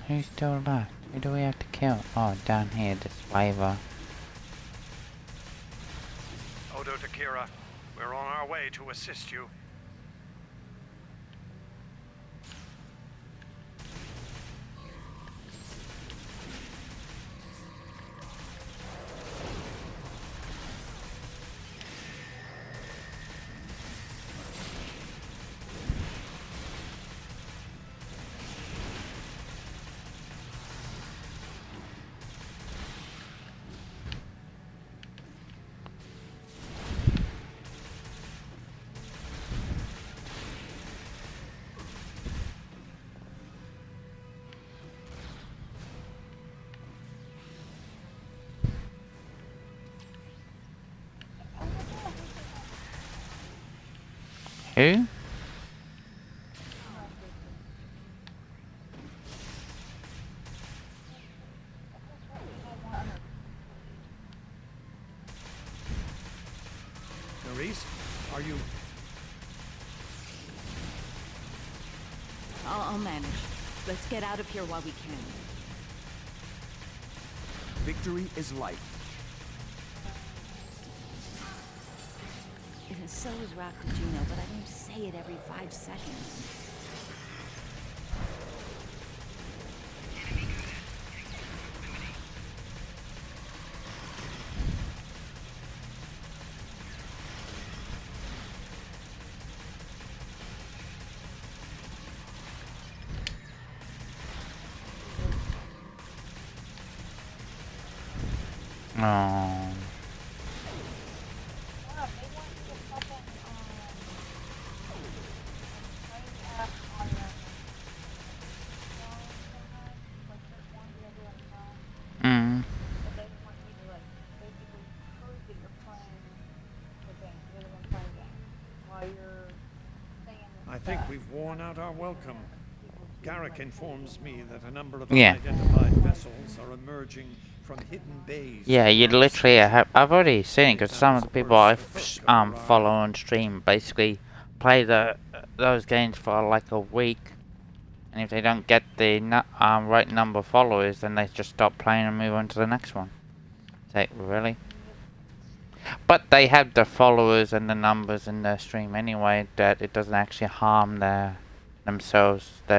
Who's still left? Who do we have to kill? Oh, down here, this slaver. Odo to Kira. We're on our way to assist you. Who? Nerys, are you... I'll manage. Let's get out of here while we can. Victory is life. So is Raktajino, but I don't say it every 5 seconds. Oh. Mm. I think we've worn out our welcome. Garrick informs me that a number of Yeah. unidentified vessels are emerging from hidden bays. Yeah, you throughout the literally station. have. I've already seen it because If that some was of the worse, people I the Hurk have arrived. follow on stream basically play those games for like a week, and if they don't get the right number of followers, then they just stop playing and move on to the next one. It's like, really? But they have the followers and the numbers in their stream anyway, that it doesn't actually harm their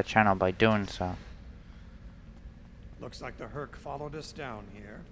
channel by doing so. Looks like the Hurk followed us down here.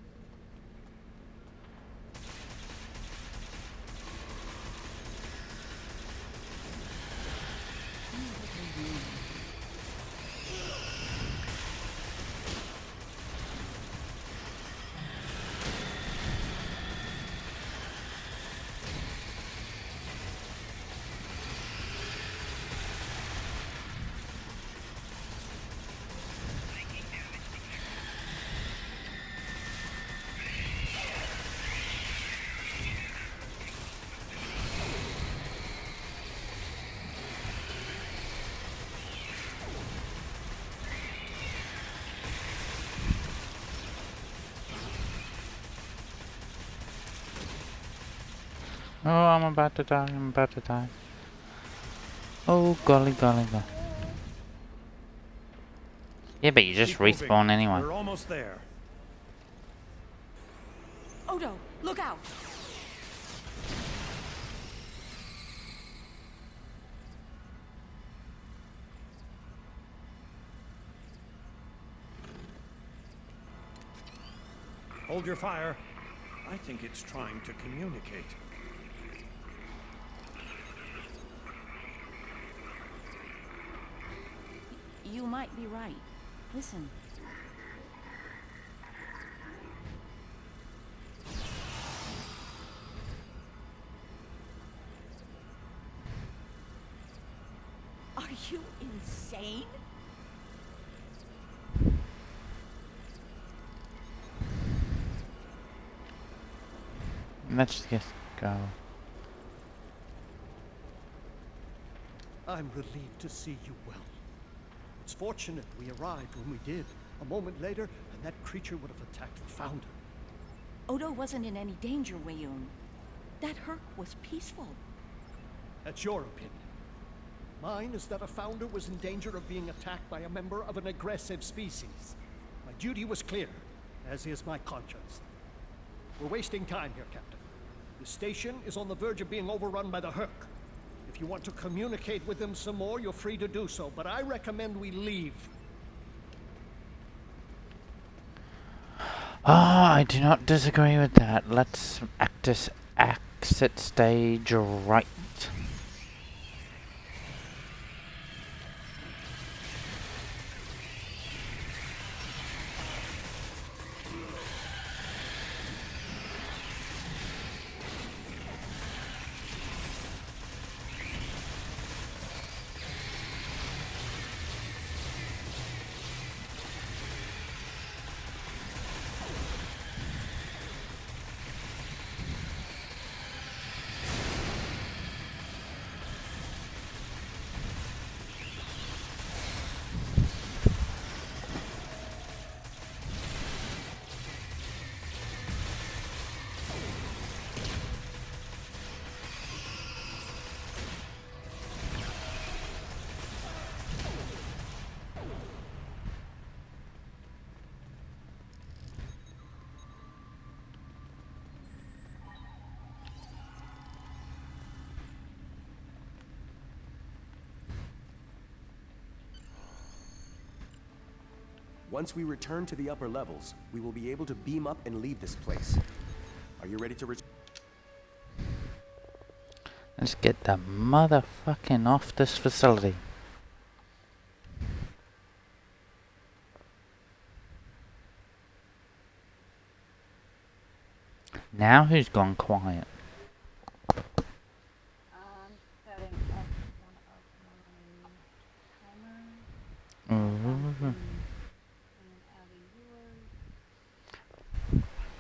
Oh, I'm about to die, I'm about to die. Oh, golly, golly, golly. Yeah, but you just respawn anyway. We're almost there. Odo, look out! Hold your fire. I think it's trying to communicate. You might be right. Listen. Are you insane? Let's just go. I'm relieved to see you well. It's fortunate we arrived when we did. A moment later, and that creature would have attacked the Founder. Odo wasn't in any danger, Wayun. That Hurk was peaceful. That's your opinion. Mine is that a Founder was in danger of being attacked by a member of an aggressive species. My duty was clear, as is my conscience. We're wasting time here, Captain. The station is on the verge of being overrun by the Hurk. If you want to communicate with them some more, you're free to do so, but I recommend we leave. Ah, I do not disagree with that. Let's exit stage right. Once we return to the upper levels, we will be able to beam up and leave this place. Are you ready to Let's get the motherfucking off this facility. Now who's gone quiet? Setting up one of my timers. Ooh. Out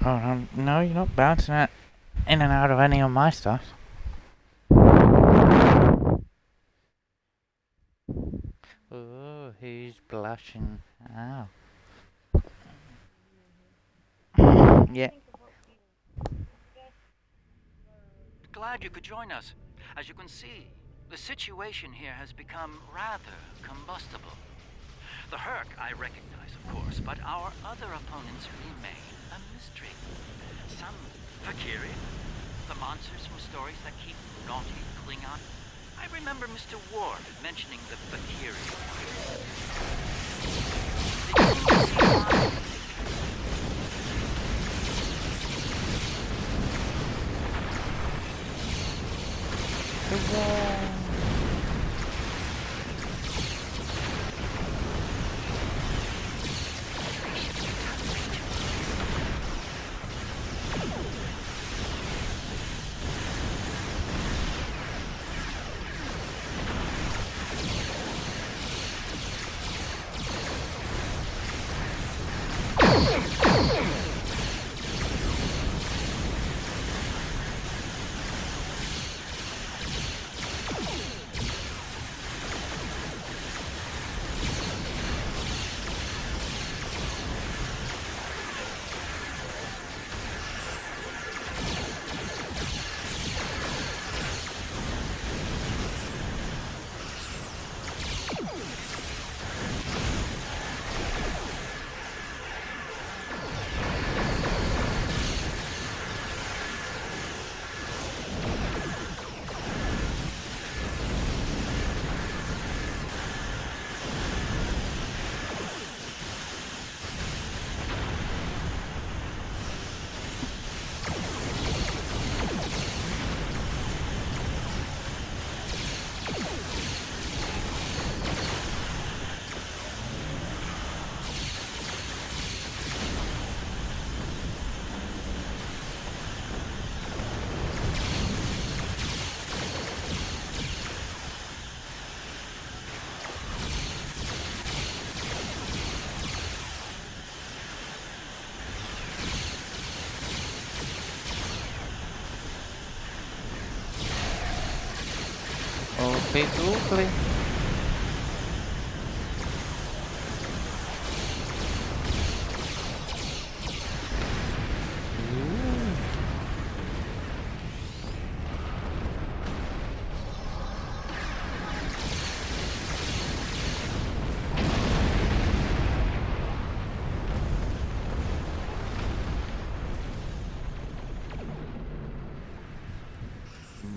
of yours. Oh, no, you're not bouncing it in and out of any of my stuff. Ooh, who's blushing? Oh. Yeah. Glad you could join us. As you can see, the situation here has become rather combustible. The Herc I recognize, of course, but our other opponents remain a mystery. Some Fakiri, the monsters from stories that keep naughty Klingon. I remember Mr. Ward mentioning the Fakiri. Did you see why? Okay, oogly.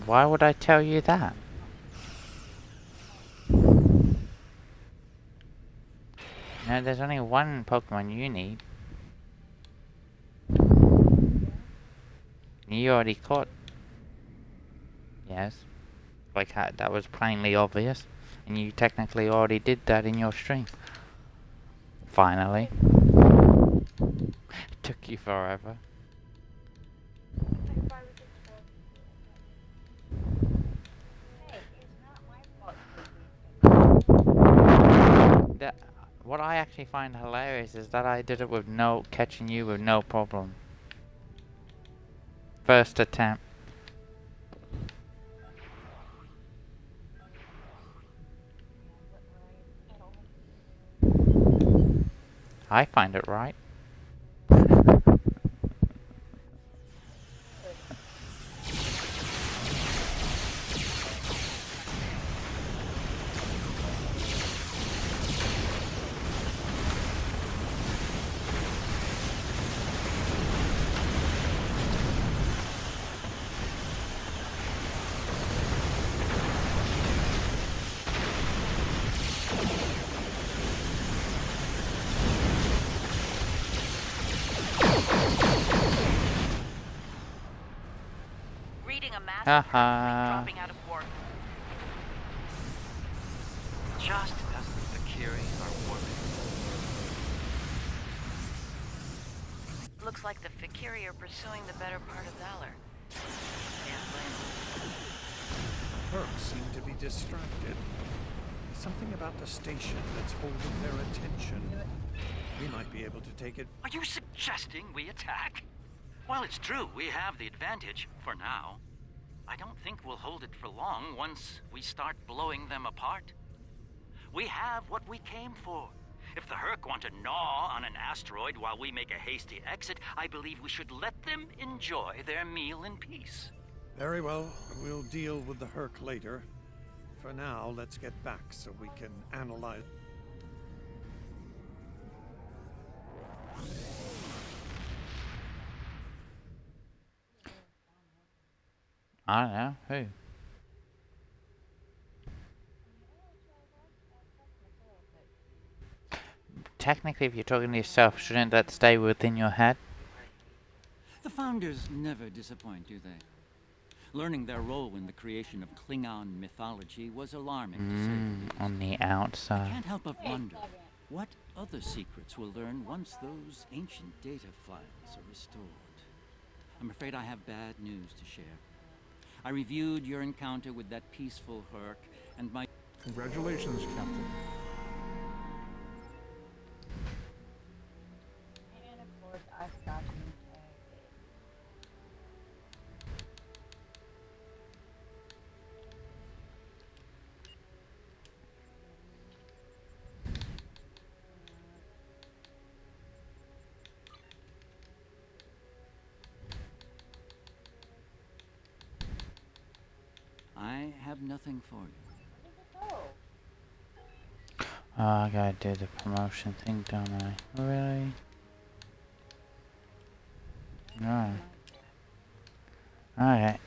Why would I tell you that? No, there's only one Pokemon you need. You already caught. Yes. Like that was plainly obvious. And you technically already did that in your stream. Finally. It took you forever. What I actually find hilarious is that I did it with catching you with no problem. First attempt. I find it right. Haha. Dropping out of warp. Just as the Fakiri are warping. Looks like the Fakiri are pursuing the better part of valor. Can't blame them. Herc seem to be distracted. There's something about the station that's holding their attention. We might be able to take it. Are you suggesting we attack? Well, it's true, we have the advantage, for now. I don't think we'll hold it for long once we start blowing them apart. We have what we came for. If the Herc want to gnaw on an asteroid while we make a hasty exit, I believe we should let them enjoy their meal in peace. Very well, we'll deal with the Herc later. For now, let's get back so we can analyze. I don't know. Who? Technically, if you're talking to yourself, shouldn't that stay within your head? The Founders never disappoint, do they? Learning their role in the creation of Klingon mythology was alarming to say the least. On the I outside. can't help but wonder what other secrets we'll learn once those ancient data files are restored. I'm afraid I have bad news to share. I reviewed your encounter with that peaceful Herc, and my... Congratulations, Captain. And of course, I got you. I have nothing for you. Oh, I gotta do the promotion thing, don't I? Really? No. Alright.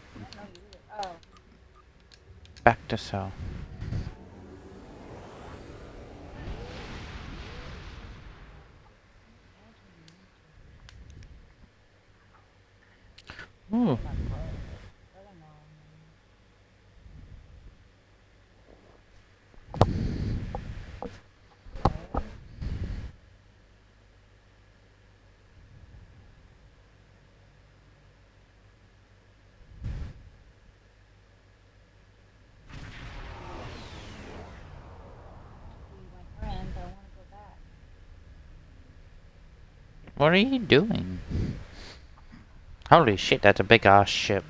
Back to Seoul. Ooh. What are you doing? Holy shit, that's a big ass ship.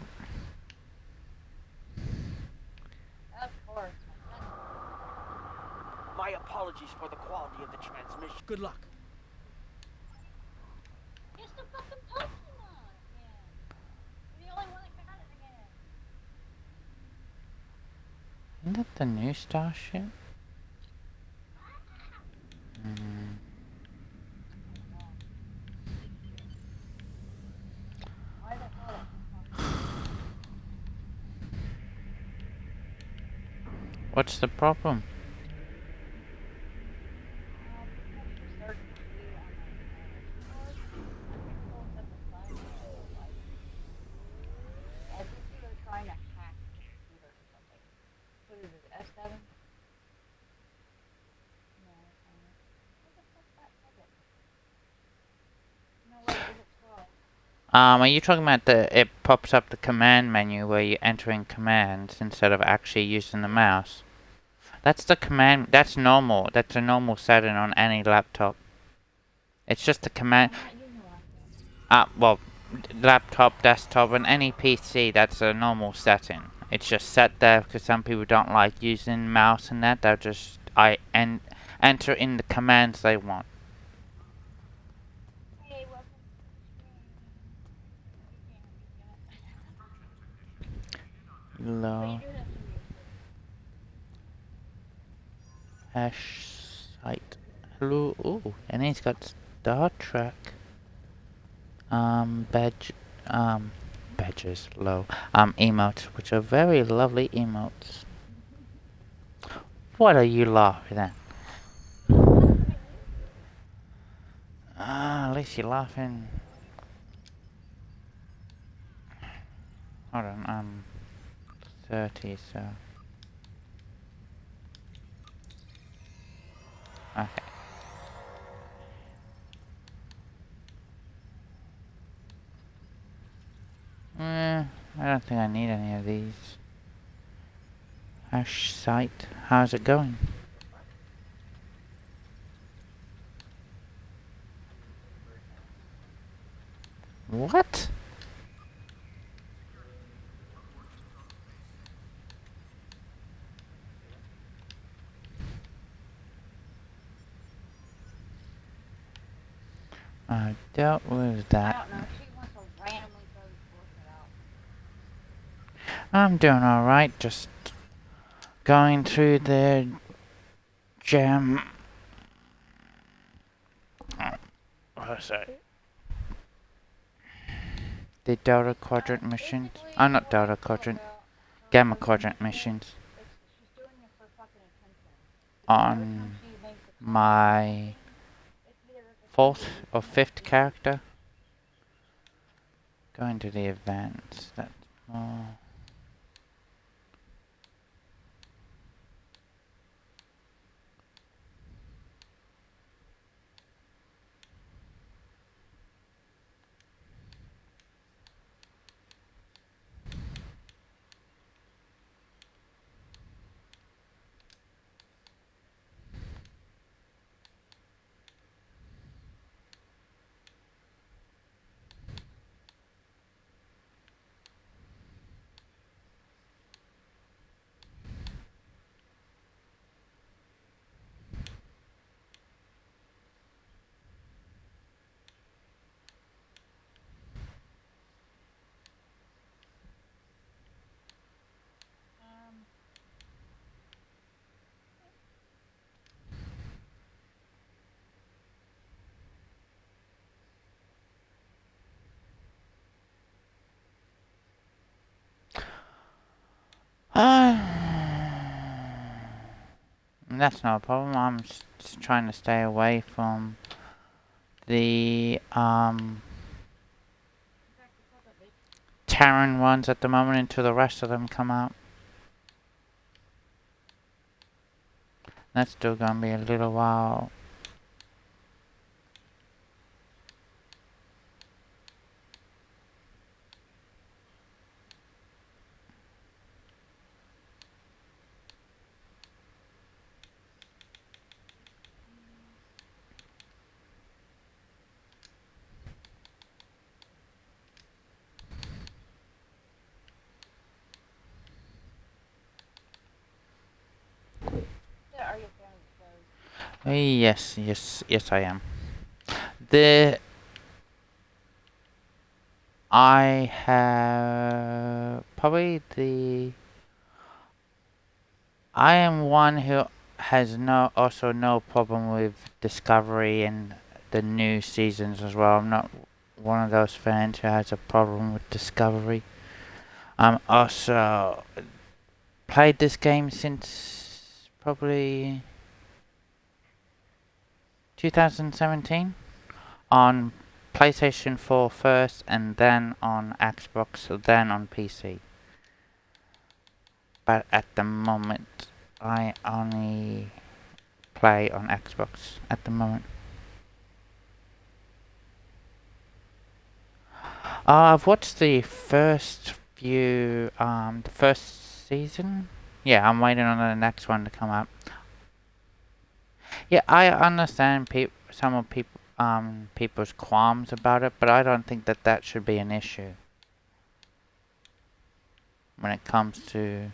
Of course. My apologies for the quality of the transmission. Good luck. It's the fucking Pokemon again. You're the only one that got it again. Isn't that the new starship? What's the problem? I think they're trying to hack the computer or something. What is it, S7? No, what the fuck's that ticket? No, wait, is it 12? Are you talking about it pops up the command menu where you're entering commands instead of actually using the mouse? That's the command, that's normal. That's a normal setting on any laptop. It's just a command. Well, laptop, desktop, and any PC, that's a normal setting. It's just set there because some people don't like using mouse and that. They'll just enter in the commands they want. Hey, welcome. Low. Hash site. Hello. Ooh, and he's got Star Trek. Badges. Low. Emotes, which are very lovely emotes. What are you laughing at? At least you're laughing. Hold on, 30, so. Okay. I don't think I need any of these. Hash site. How's it going? What? I dealt with that. I don't know. She wants to randomly throw the bullshit out. I'm doing alright, just going through the gem. What is that? The Delta Quadrant missions. Oh, not Delta Quadrant. Gamma Quadrant missions. She's doing it for fucking attention. On my 4th or 5th character. Going to the events. That's more. That's not a problem. I'm just trying to stay away from the Terran ones at the moment until the rest of them come out. That's still gonna be a little while. Are you feeling Yes, I am. I have probably I am one who has also no problem with Discovery and the new seasons as well. I'm not one of those fans who has a problem with Discovery. I'm also played this game since probably 2017 on PlayStation 4 first, and then on Xbox, then on PC. But at the moment, I only play on Xbox at the moment. I've watched the first few, the first season. Yeah, I'm waiting on the next one to come out. Yeah, I understand some of people's qualms about it, but I don't think that should be an issue when it comes to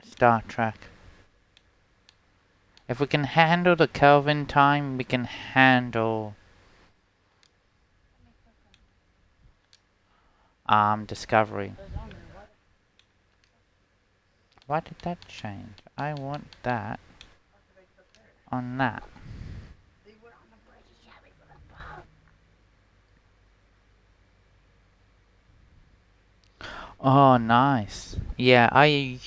Star Trek. If we can handle the Kelvin time, we can handle Discovery. Why did that change? I want that on that. Oh, nice. Yeah, I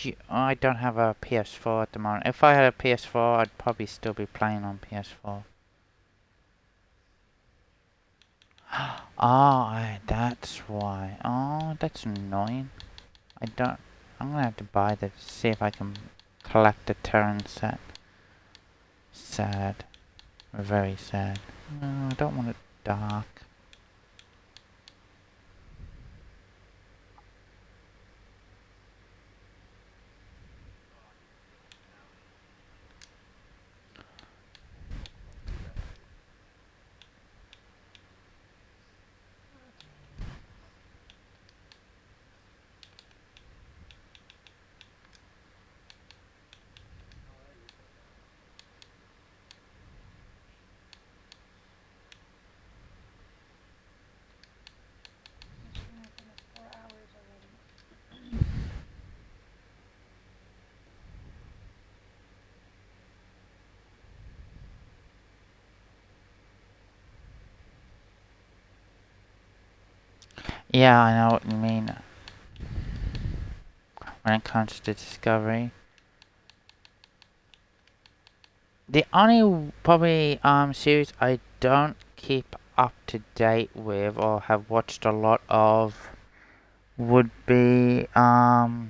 don't have a PS4 at the moment. If I had a PS4, I'd probably still be playing on PS4. Oh, that's why. Oh, that's annoying. I'm gonna have to buy this, see if I can collect the Terran set. Sad. Very sad. No, I don't want it. dark. Yeah, I know what you mean. When it comes to Discovery. The only probably series I don't keep up to date with or have watched a lot of would be the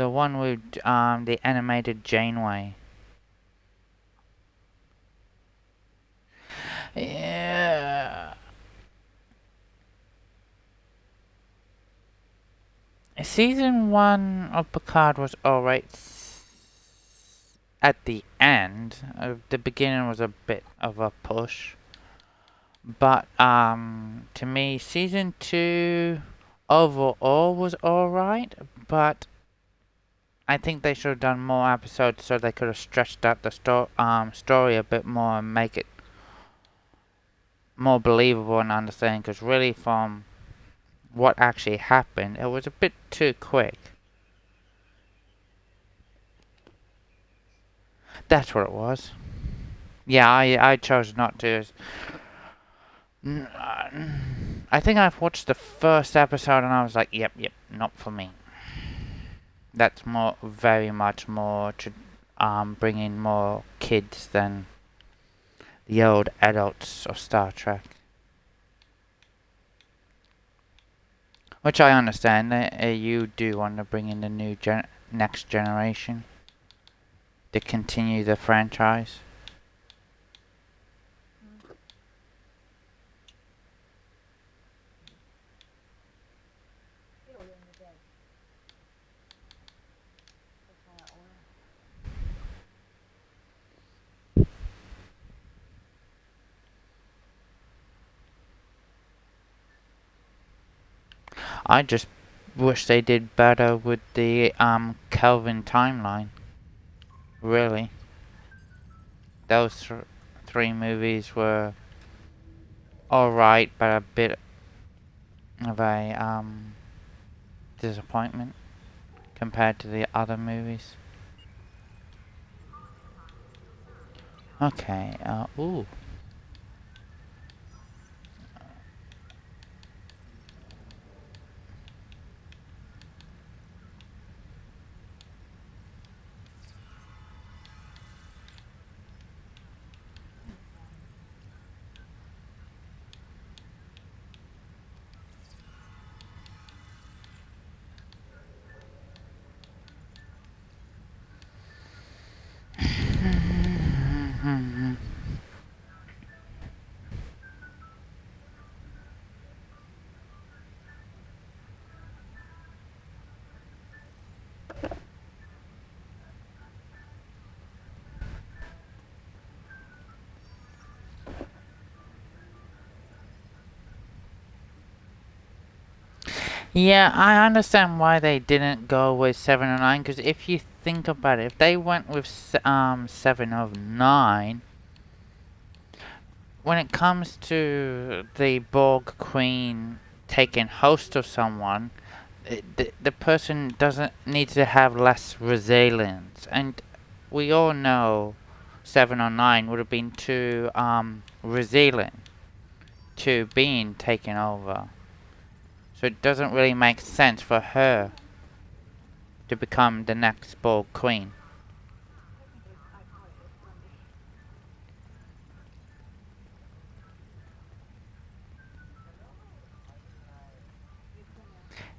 one with the animated Janeway. Yeah. Season 1 of Picard was alright at the end. The beginning was a bit of a push. But to me, season 2 overall was alright, but I think they should have done more episodes so they could have stretched out the story a bit more and make it more believable and understanding. Because really, from what actually happened, it was a bit too quick. That's what it was. Yeah, I chose not to. I think I've watched the first episode and I was like, yep, not for me. That's very much more to bring in more kids than the old adults of Star Trek. Which I understand. You do want to bring in the new next generation to continue the franchise. I just wish they did better with the Kelvin timeline. Really. Those three movies were alright, but a bit of a disappointment compared to the other movies. Okay, ooh. Yeah, I understand why they didn't go with 7 or 9, because if you think about it, if they went with 7 of 9, when it comes to the Borg Queen taking host of someone, the person doesn't need to have less resilience, and we all know 7 or 9 would have been too resilient to being taken over. So it doesn't really make sense for her to become the next Borg Queen.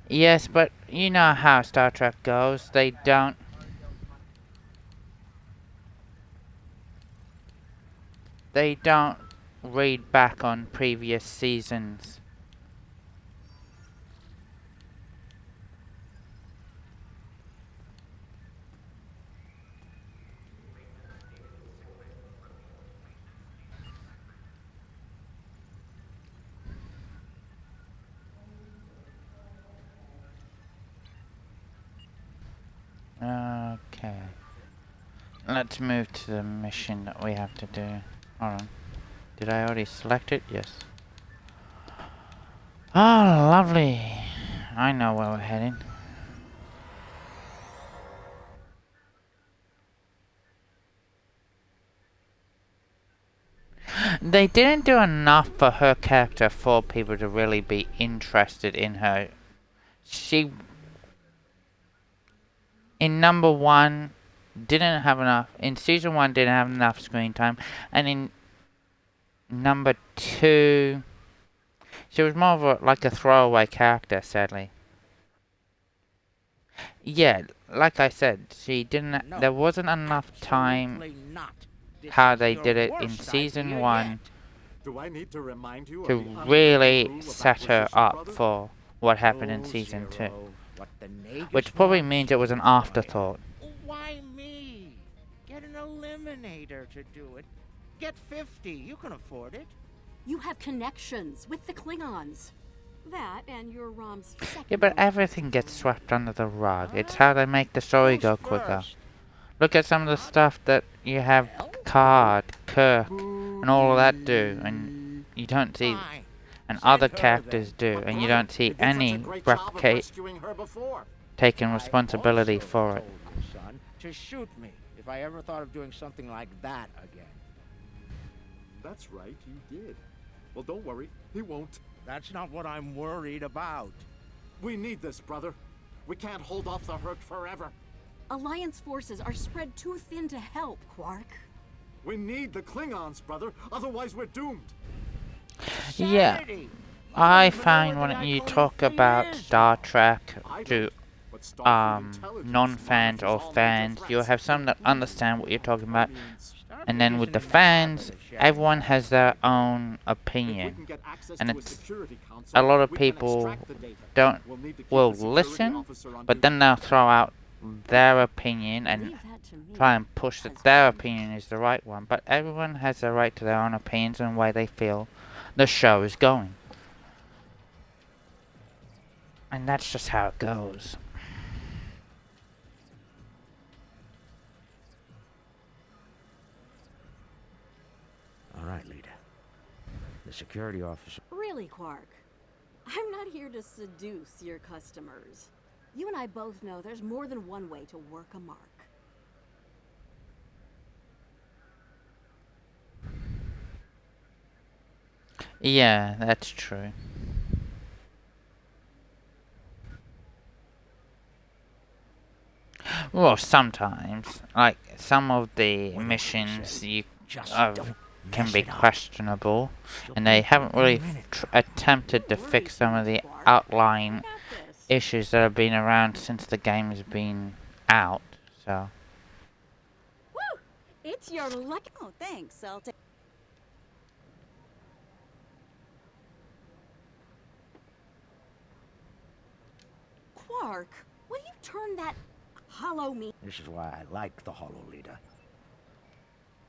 Yes, but you know how Star Trek goes. They don't... they don't read back on previous seasons. Okay. Let's move to the mission that we have to do. Hold on. Did I already select it? Yes. Ah, lovely. I know where we're heading. They didn't do enough for her character for people to really be interested in her. She, in number 1, didn't have enough. In season 1, didn't have enough screen time, and in number 2, she was more of a, like a throwaway character, sadly. Yeah, like I said, she didn't. No, there wasn't enough time. not. This How is they your did it in worst season idea 1 yet. Do I need to remind you to of the really unwritten rule of set her acquisition, up brother? for what happened in Oh, season 2. Zero, what the Nagus Which probably wants, means it was an you provide. afterthought. Why me? Get an eliminator to do it. Get 50. You can afford it. You have connections with the Klingons. That and your Rom's second. Yeah, but everything gets swept under the rug. It's how they make the story go quicker. Look at some of the stuff that you have Card, Kirk, and all of that do, and you don't see, and other characters do, and you don't see any replicate taking responsibility for it. Son, to shoot me if I ever thought of doing something like that again. That's right, you did. Well, don't worry, he won't. That's not what I'm worried about. We need this, brother. We can't hold off the Hurk forever. Alliance forces are spread too thin to help, Quark. We need the Klingons, brother. Otherwise, we're doomed. Yeah, I find when you talk about Star Trek to non-fans or fans, you'll have some that understand what you're talking about, and then with the fans, everyone has their own opinion, and it's a lot of people will listen, but then they'll throw out their opinion and try and push that their opinion is the right one. But everyone has the right to their own opinions and the way they feel the show is going, and that's just how it goes. All right, leader. The security officer. Really, Quark? I'm not here to seduce your customers. You and I both know there's more than one way to work a mark. Yeah, that's true. Well, sometimes, like some of the missions you can be questionable, and they haven't really attempted to fix some of the outlying issues that have been around since the game has been out. So. Woo! It's your luck. Oh, thanks. I'll take. Quark, will you turn that hollow me? This is why I like the Hollow Leader.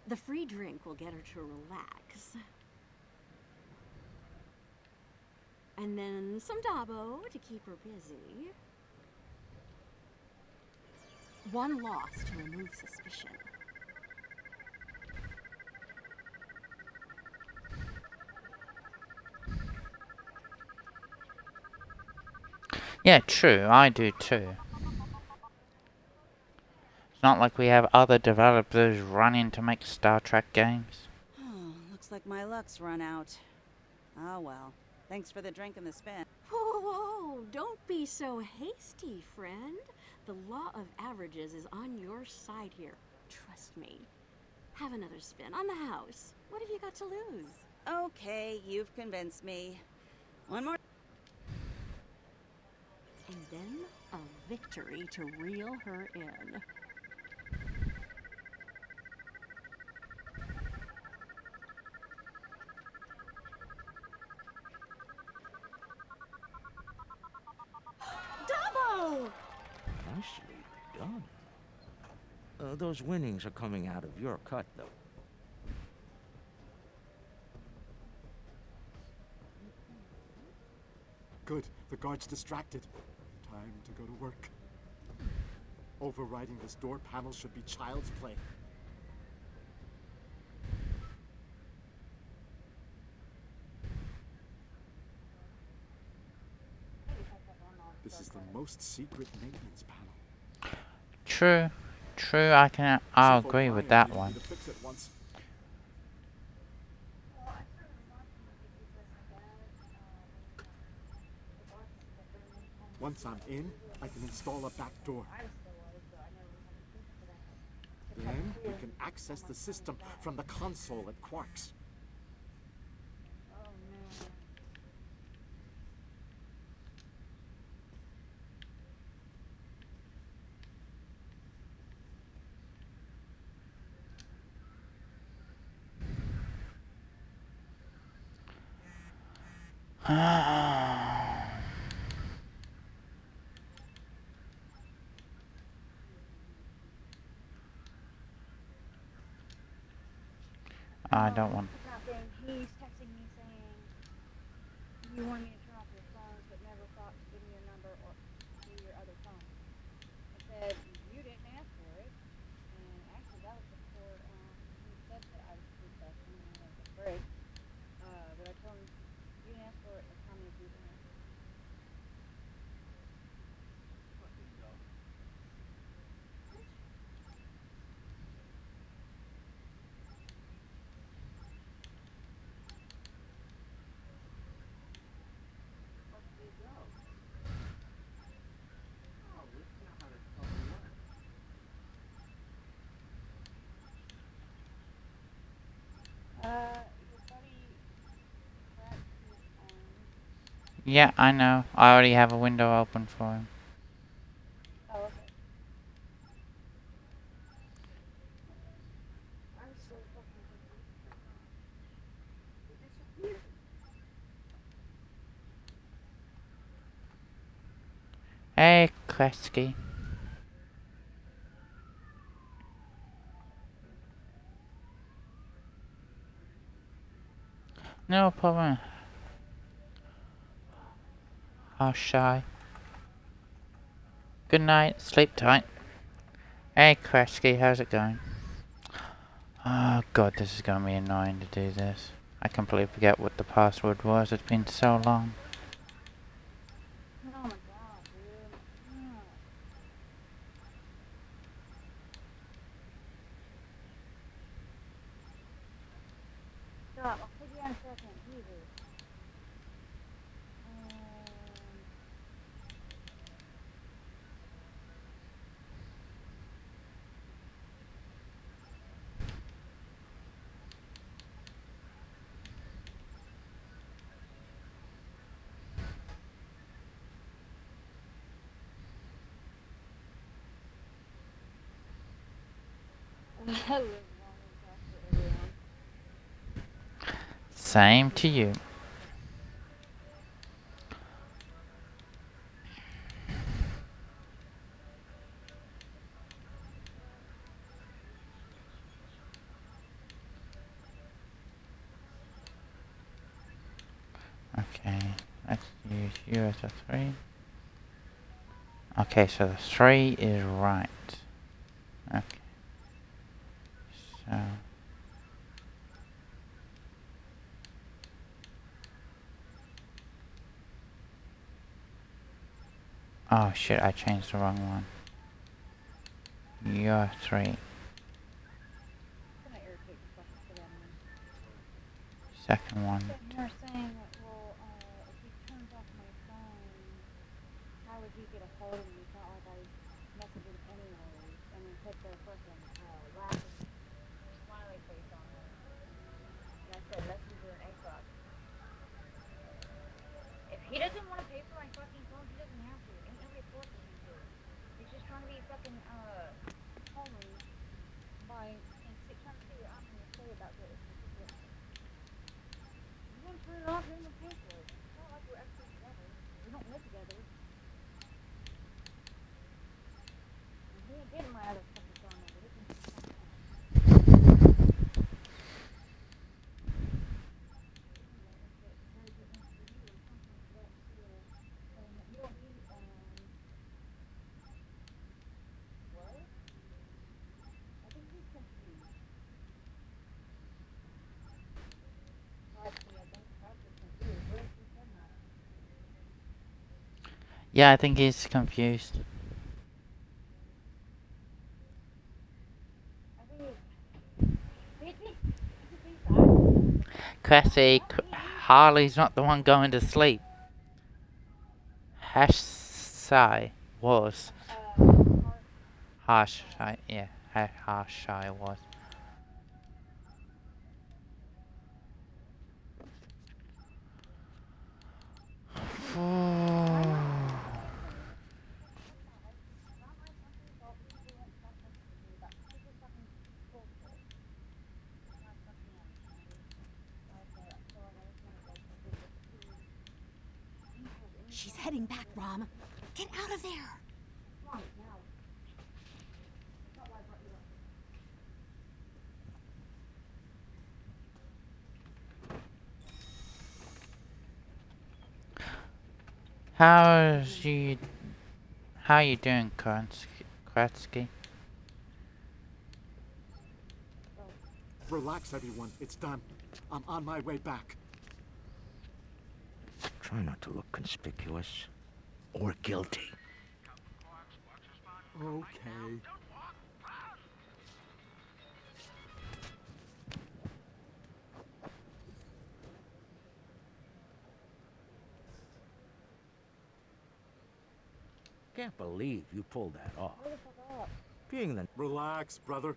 The free drink will get her to relax. And then some Dabo to keep her busy. One loss to remove suspicion. Yeah, true. I do too. It's not like we have other developers running to make Star Trek games. Oh, looks like my luck's run out. Oh well. Thanks for the drink and the spin. Whoa, don't be so hasty, friend. The law of averages is on your side here. Trust me. Have another spin on the house. What have you got to lose? Okay, you've convinced me. One more. And then a victory to reel her in. Nicely done. Those winnings are coming out of your cut, though. Good. The guard's distracted. Time to go to work. Overriding this door panel should be child's play. This is the most secret maintenance panel. True. True, I'll agree with that one. Once I'm in, I can install a back door. Then we can access the system from the console at Quark's. I don't want. He's texting me saying, you want me to turn off your phone, but never thought to give me your number or to your other phone. I said, you didn't ask for it. And actually, that was before he said that I was free texting and I was a break. But I told him, you didn't ask for it, like how many people asked for it. Yeah, I know. I already have a window open for him. Oh, okay. I'm so fucking confused. It disappeared. Hey, Kresge. No problem. How shy. Good night. Sleep tight. Hey, Kresge. How's it going? Oh, God. This is going to be annoying to do this. I completely forget what the password was. It's been so long. Oh my god, dude. Stop, I'll put you on a second. Jesus. I live long and prosper, everyone. Same to you. Okay, let's use USS 3. Okay, so the 3 is right. Okay. So... Oh shit, I changed the wrong one. You're 3. Second one. You're saying that, well, if he turns off my phone, how would he get a hold of me? It's not like I message him anyways. And then put the fucking laughing smiley face on it. And I said, let's do an Xbox. If he doesn't want to pay for my fucking phone, he doesn't have to. Ain't nobody forcing him to. He's just trying to be fucking homely by trying to figure out something to say about this. You want to turn it off, you're gonna pay for it. It's not like we're actually together. We don't live together. Yeah, I think he's confused. Cressy, Harley's not the one going to sleep. Hashai was. Hashai, yeah, Hashai was. She's heading back, Rom. Get out of there! How you doing, Kratsky? Relax, everyone. It's done. I'm on my way back. Try not to look conspicuous or guilty. Okay. Can't believe you pulled that off. Being the... Relax, brother.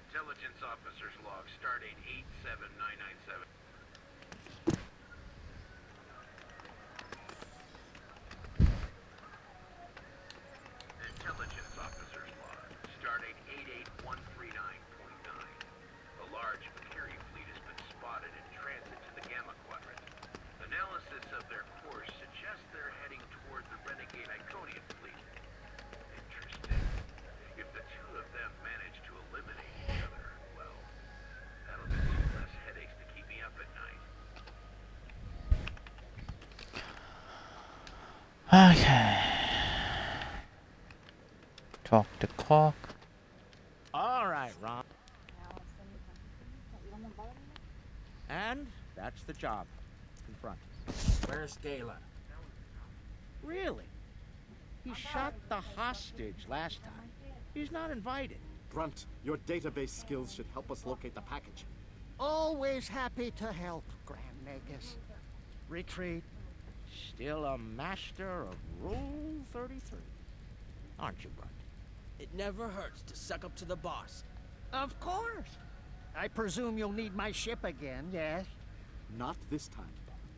Intelligence officer's log, stardate 87997. Intelligence officer's log, stardate 88139.9. A large Valkyrie fleet has been spotted in transit to the Gamma Quadrant. Analysis of their course suggests they're heading toward the renegade Iconian fleet. Interesting. If the two of them manage to eliminate each other, well, that'll be some less headaches to keep me up at night. Okay. Talk to Clark. All right, Ron. And that's the job. Confront. Where's Galen? Really? He shot the hostage last time. He's not invited. Brunt, your database skills should help us locate the package. Always happy to help, Grand Negus. Retreat. Still a master of Rule 33. Aren't you, Brunt? It never hurts to suck up to the boss. Of course. I presume you'll need my ship again, yes? Not this time.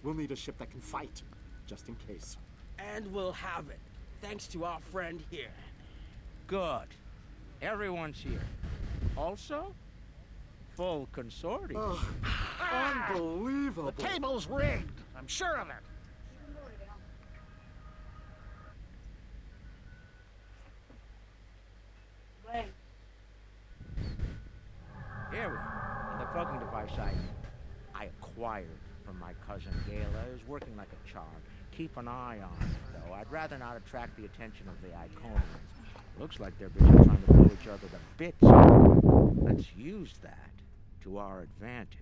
We'll need a ship that can fight, just in case. And we'll have it, thanks to our friend here. Good. Everyone's here. Also, full consortium. Unbelievable. The table's rigged. I'm sure of it. force I acquired from my cousin Gala is working like a charm. Keep an eye on it, though. I'd rather not attract the attention of the Iconians. Looks like they're busy trying to blow each other to bits. Let's use that to our advantage.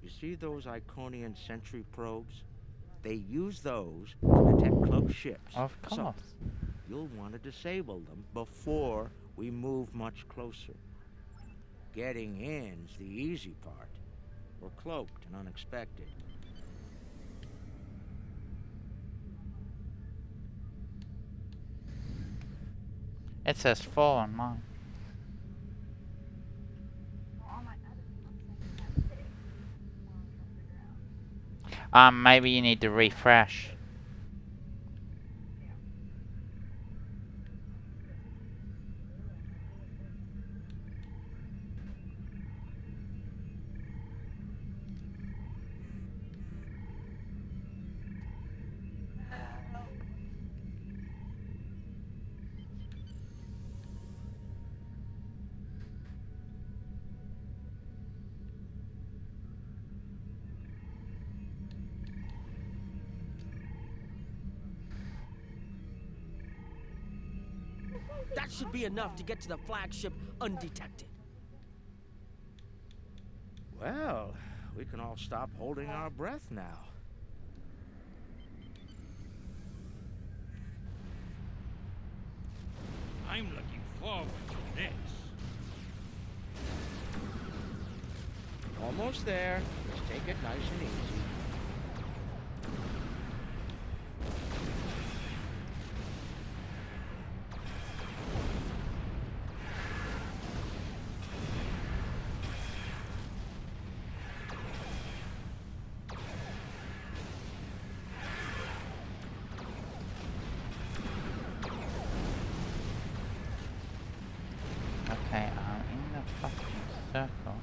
You see those Iconian sentry probes? They use those to detect cloaked ships. Of course. So, you'll want to disable them before we move much closer. Getting in's the easy part. We're cloaked and unexpected. It says 4 on mine. Maybe you need to refresh. That should be enough to get to the flagship undetected. Well, we can all stop holding our breath now. I'm looking forward to this. Almost there. Just take it nice and easy. Okay, I'm in the fucking circle.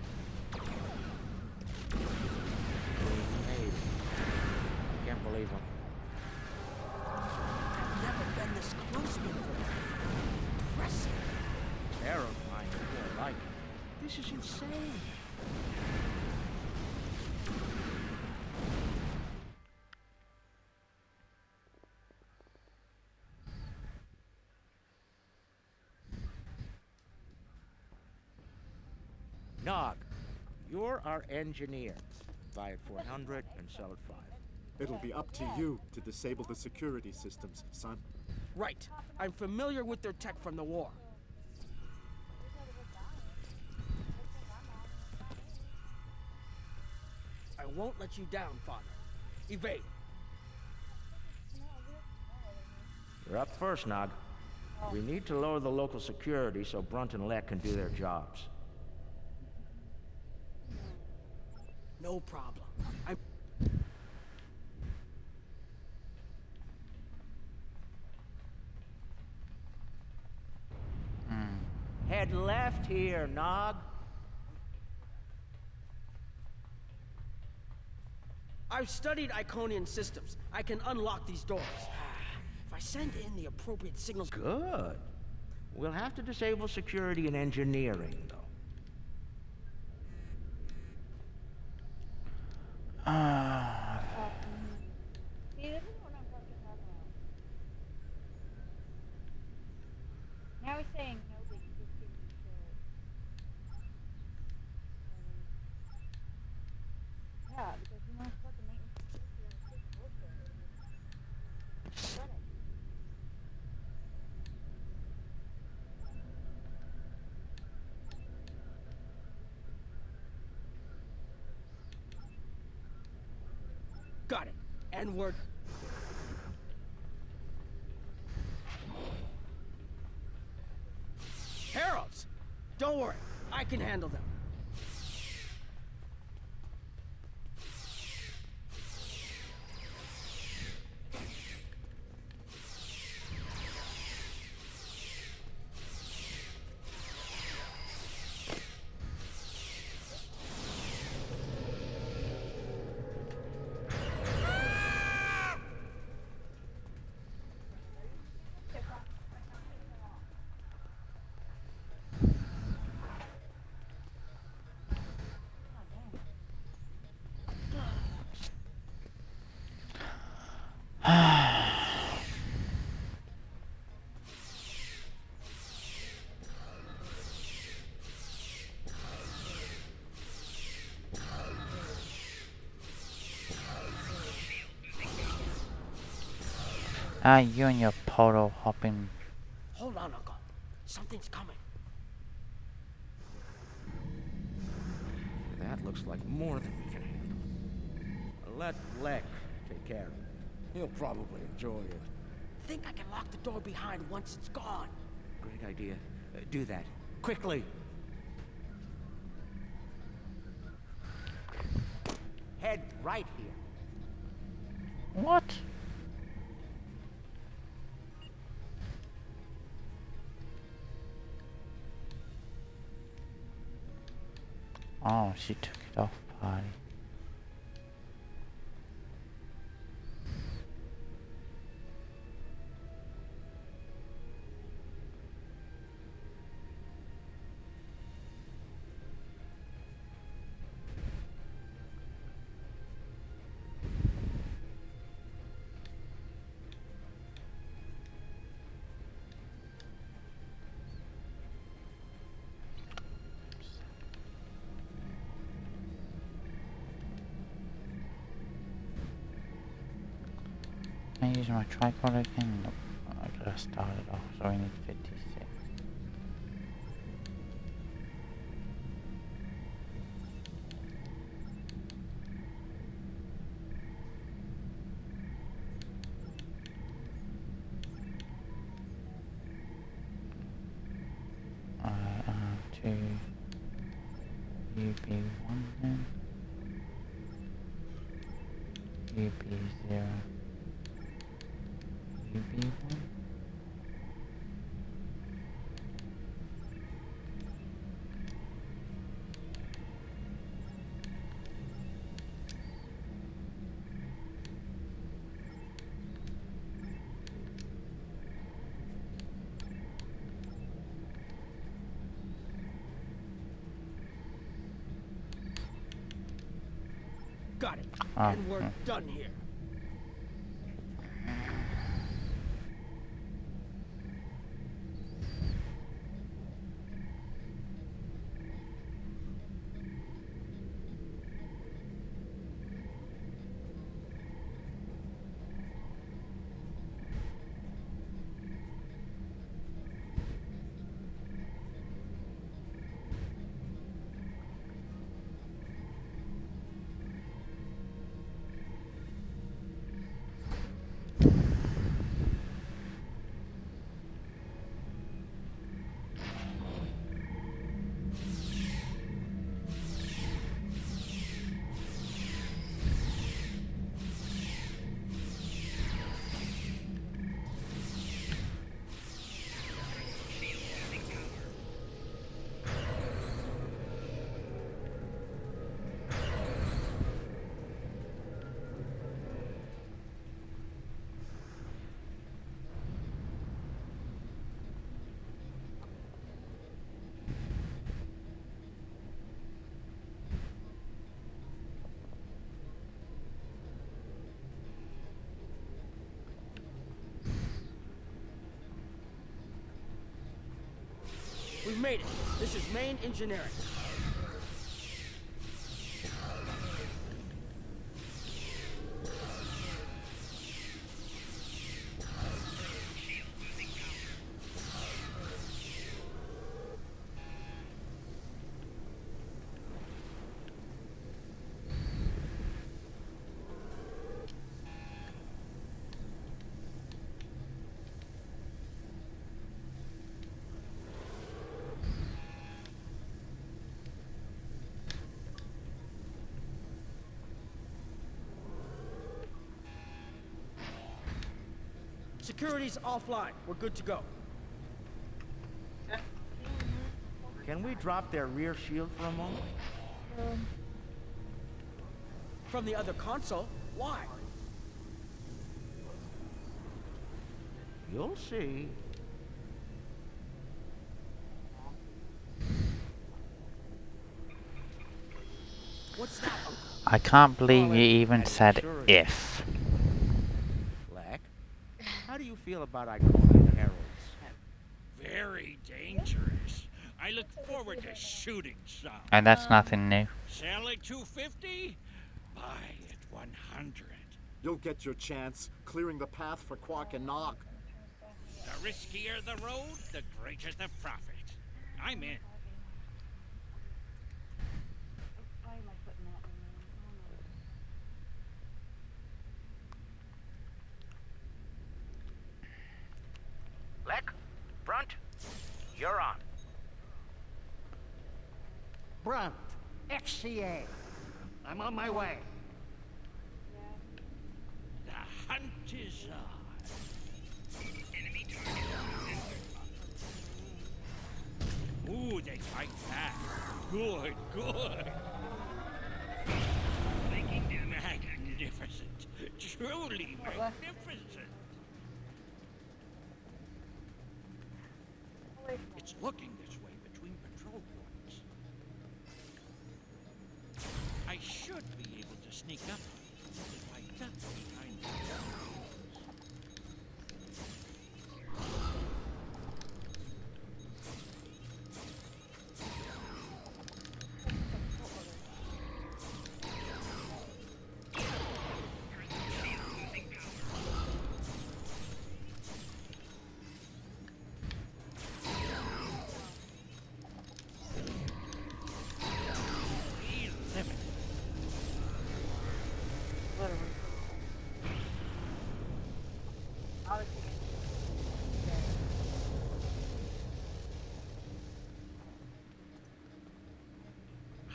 Can't believe him. I've never been this close before. Impressive. Terrifying if you like it. This is insane. Nog, you're our engineer. Buy it 400 and sell it 5. It'll be up to you to disable the security systems, son. Right. I'm familiar with their tech from the war. I won't let you down, Father. Evade. You're up first, Nog. We need to lower the local security so Brunt and Lek can do their jobs. No problem. I'm... Head left here, Nog. I've studied Iconian systems. I can unlock these doors. If I send in the appropriate signals... Good. We'll have to disable security and engineering, though. See, this is what I'm fucking talking about. Now he's saying no, but you just give me shit. Yeah, because you want to fucking make me take bullshit. Pathetic. Got it. And we're... Heralds! Don't worry. I can handle them. You and your portal hopping. Hold on, Uncle. Something's coming. That looks like more than we can handle. Let Lek take care of it. He'll probably enjoy it. Think I can lock the door behind once it's gone. Great idea. Do that. Quickly! Head right here. What? Oh, she took it off party. Can I use my tripod again? Nope. I just started off, so we need 56. To UB1 then. UB0. UB1. Got it. And we're done here. We've made it. This is main engineering. Security's offline. We're good to go. Can we drop their rear shield for a moment? From the other console? Why? You'll see. What's that, Uncle? I can't believe you even said if. Lek, how do you feel about Iconian heralds? Very dangerous. I look forward to shooting some. And that's nothing new. Sell at 250? Buy at 100. You'll get your chance, clearing the path for Quark and Nog. The riskier the road, the greater the profit. I'm in. Why am I putting that in there? Lek, Brunt, you're on. Brunt, XCA. I'm on my way. The hunt is on. Enemy target. Ooh, they fight back. Good, good. Magnificent. Truly magnificent. It's looking this way between patrol points. I should be able to sneak up on it if I duck behind the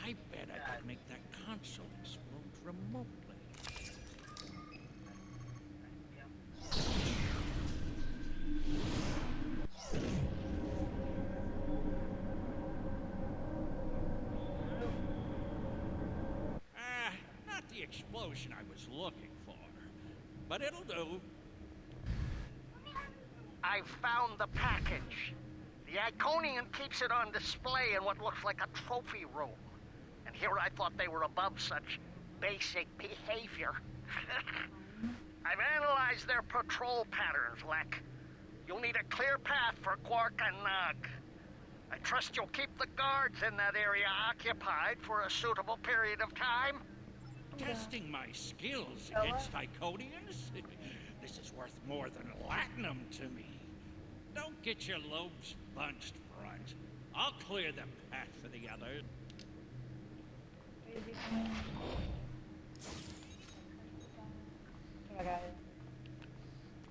I bet I could make that console explode remotely. Not the explosion I was looking for, but it'll do. I've found the package. The Iconian keeps it on display in what looks like a trophy room. And here I thought they were above such basic behavior. I've analyzed their patrol patterns, Lek. You'll need a clear path for Quark and Nog. I trust you'll keep the guards in that area occupied for a suitable period of time. Testing my skills against Iconians? This is worth more than latinum to me. Don't get your lobes bunched, Brunt. I'll clear the path for the others.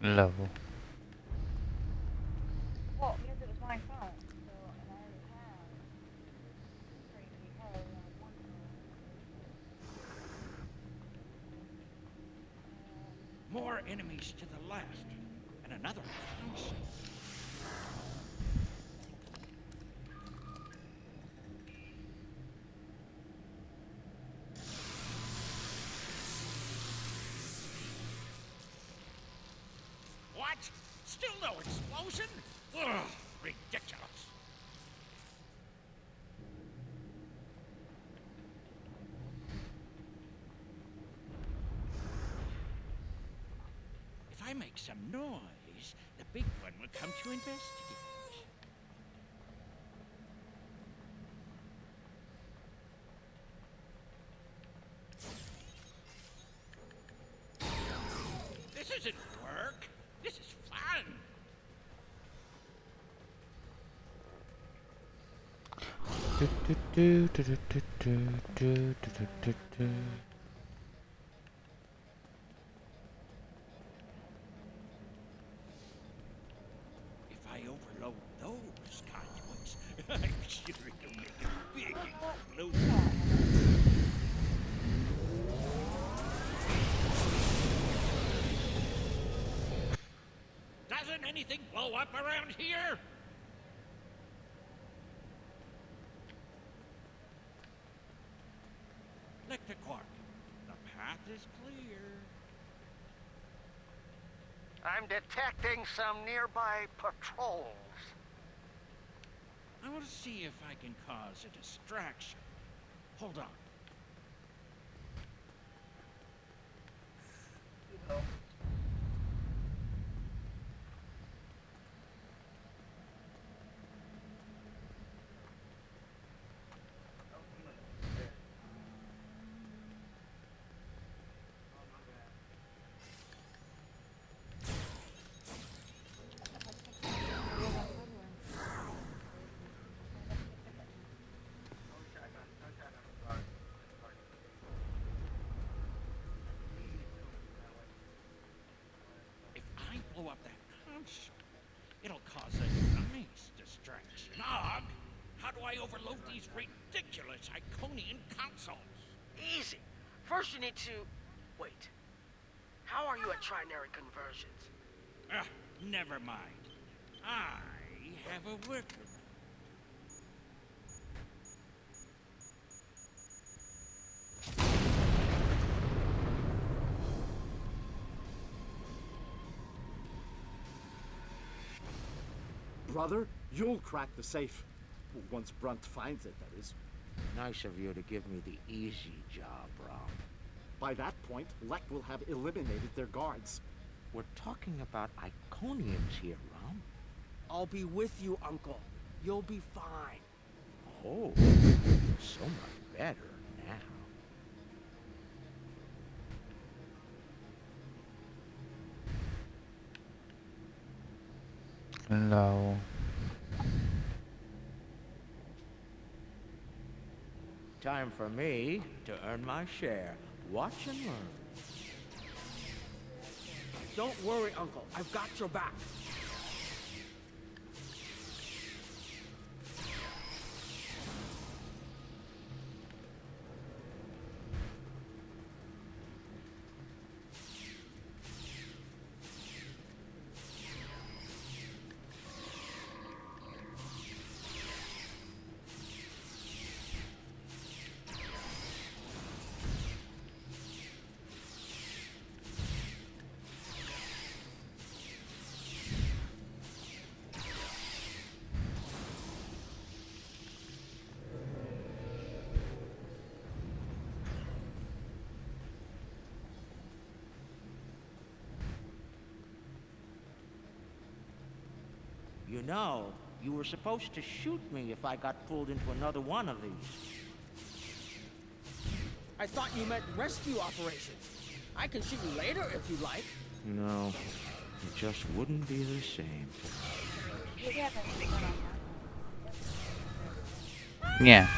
Level. Well, because it was my phone, so, and I already have crazy hell on one phone. More enemies to the left, and another council. What? Still no explosion? Ugh, ridiculous. If I make some noise, the big one will come to investigate. This isn't work. This is fun. If I overload those conduits, I'm sure it'll make a big explosion. Doesn't anything blow up around here? Lecter Quark, the path is clear. I'm detecting some nearby patrols. I will see if I can cause a distraction. Hold on. console. It'll cause a nice distraction. Ugh! How do I overload these ridiculous Iconian consoles? Easy. First you need to... Wait. How are you at trinary conversions? Never mind. I have a workaround. Brother, you'll crack the safe. Once Brunt finds it, that is. Nice of you to give me the easy job, Rom. By that point, Lek will have eliminated their guards. We're talking about Iconians here, Rom. I'll be with you, Uncle. You'll be fine. Oh, so much better now. Low. Time for me to earn my share. Watch and learn. Don't worry, Uncle. I've got your back. You know, you were supposed to shoot me if I got pulled into another one of these. I thought you meant rescue operations. I can shoot you later if you like. No, it just wouldn't be the same. Yeah.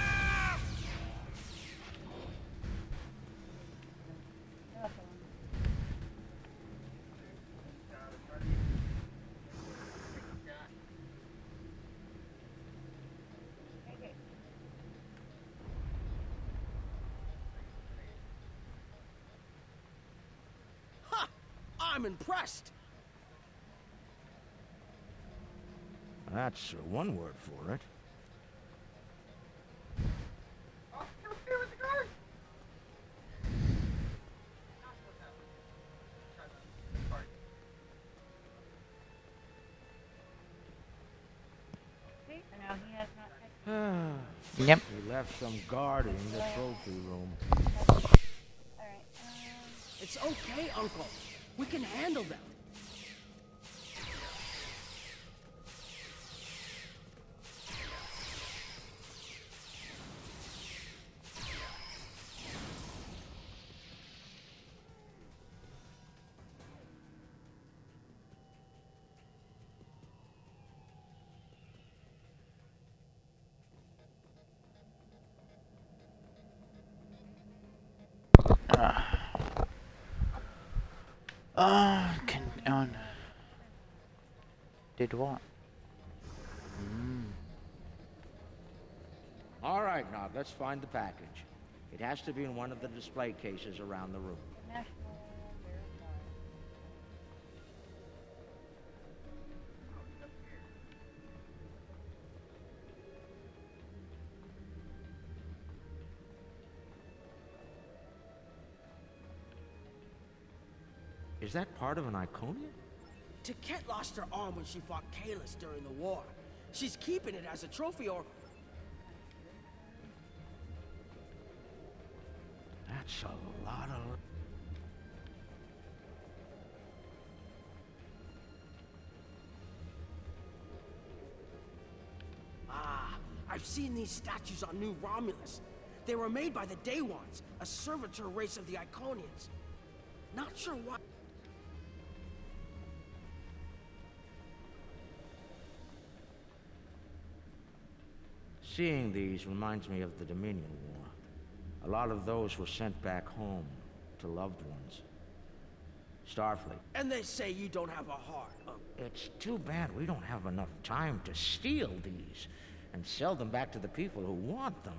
I'm impressed. That's one word for it. Yep. We left some guarding the trophy room. It's okay, Uncle. We can handle them. Did what? All right, now let's find the package. It has to be in one of the display cases around the room. Is that part of an Iconian? Taket lost her arm when she fought Kalis during the war. She's keeping it as a trophy or... That's a lot of... Ah, I've seen these statues on New Romulus. They were made by the Day Ones, a servitor race of the Iconians. Not sure why... Seeing these reminds me of the Dominion War. A lot of those were sent back home to loved ones. Starfleet. And they say you don't have a heart. It's too bad we don't have enough time to steal these and sell them back to the people who want them.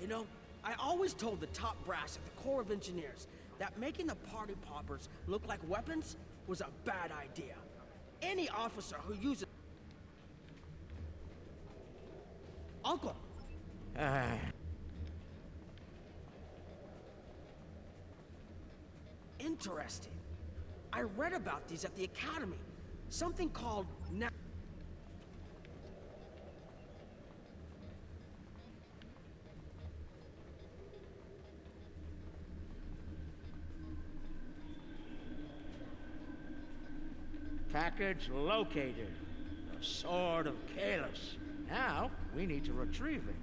You know, I always told the top brass at the Corps of Engineers that making the party poppers look like weapons was a bad idea. Any officer who uses... Uncle! Interesting. I read about these at the Academy. Something called... Package located. The Sword of Kahless. Now, we need to retrieve it.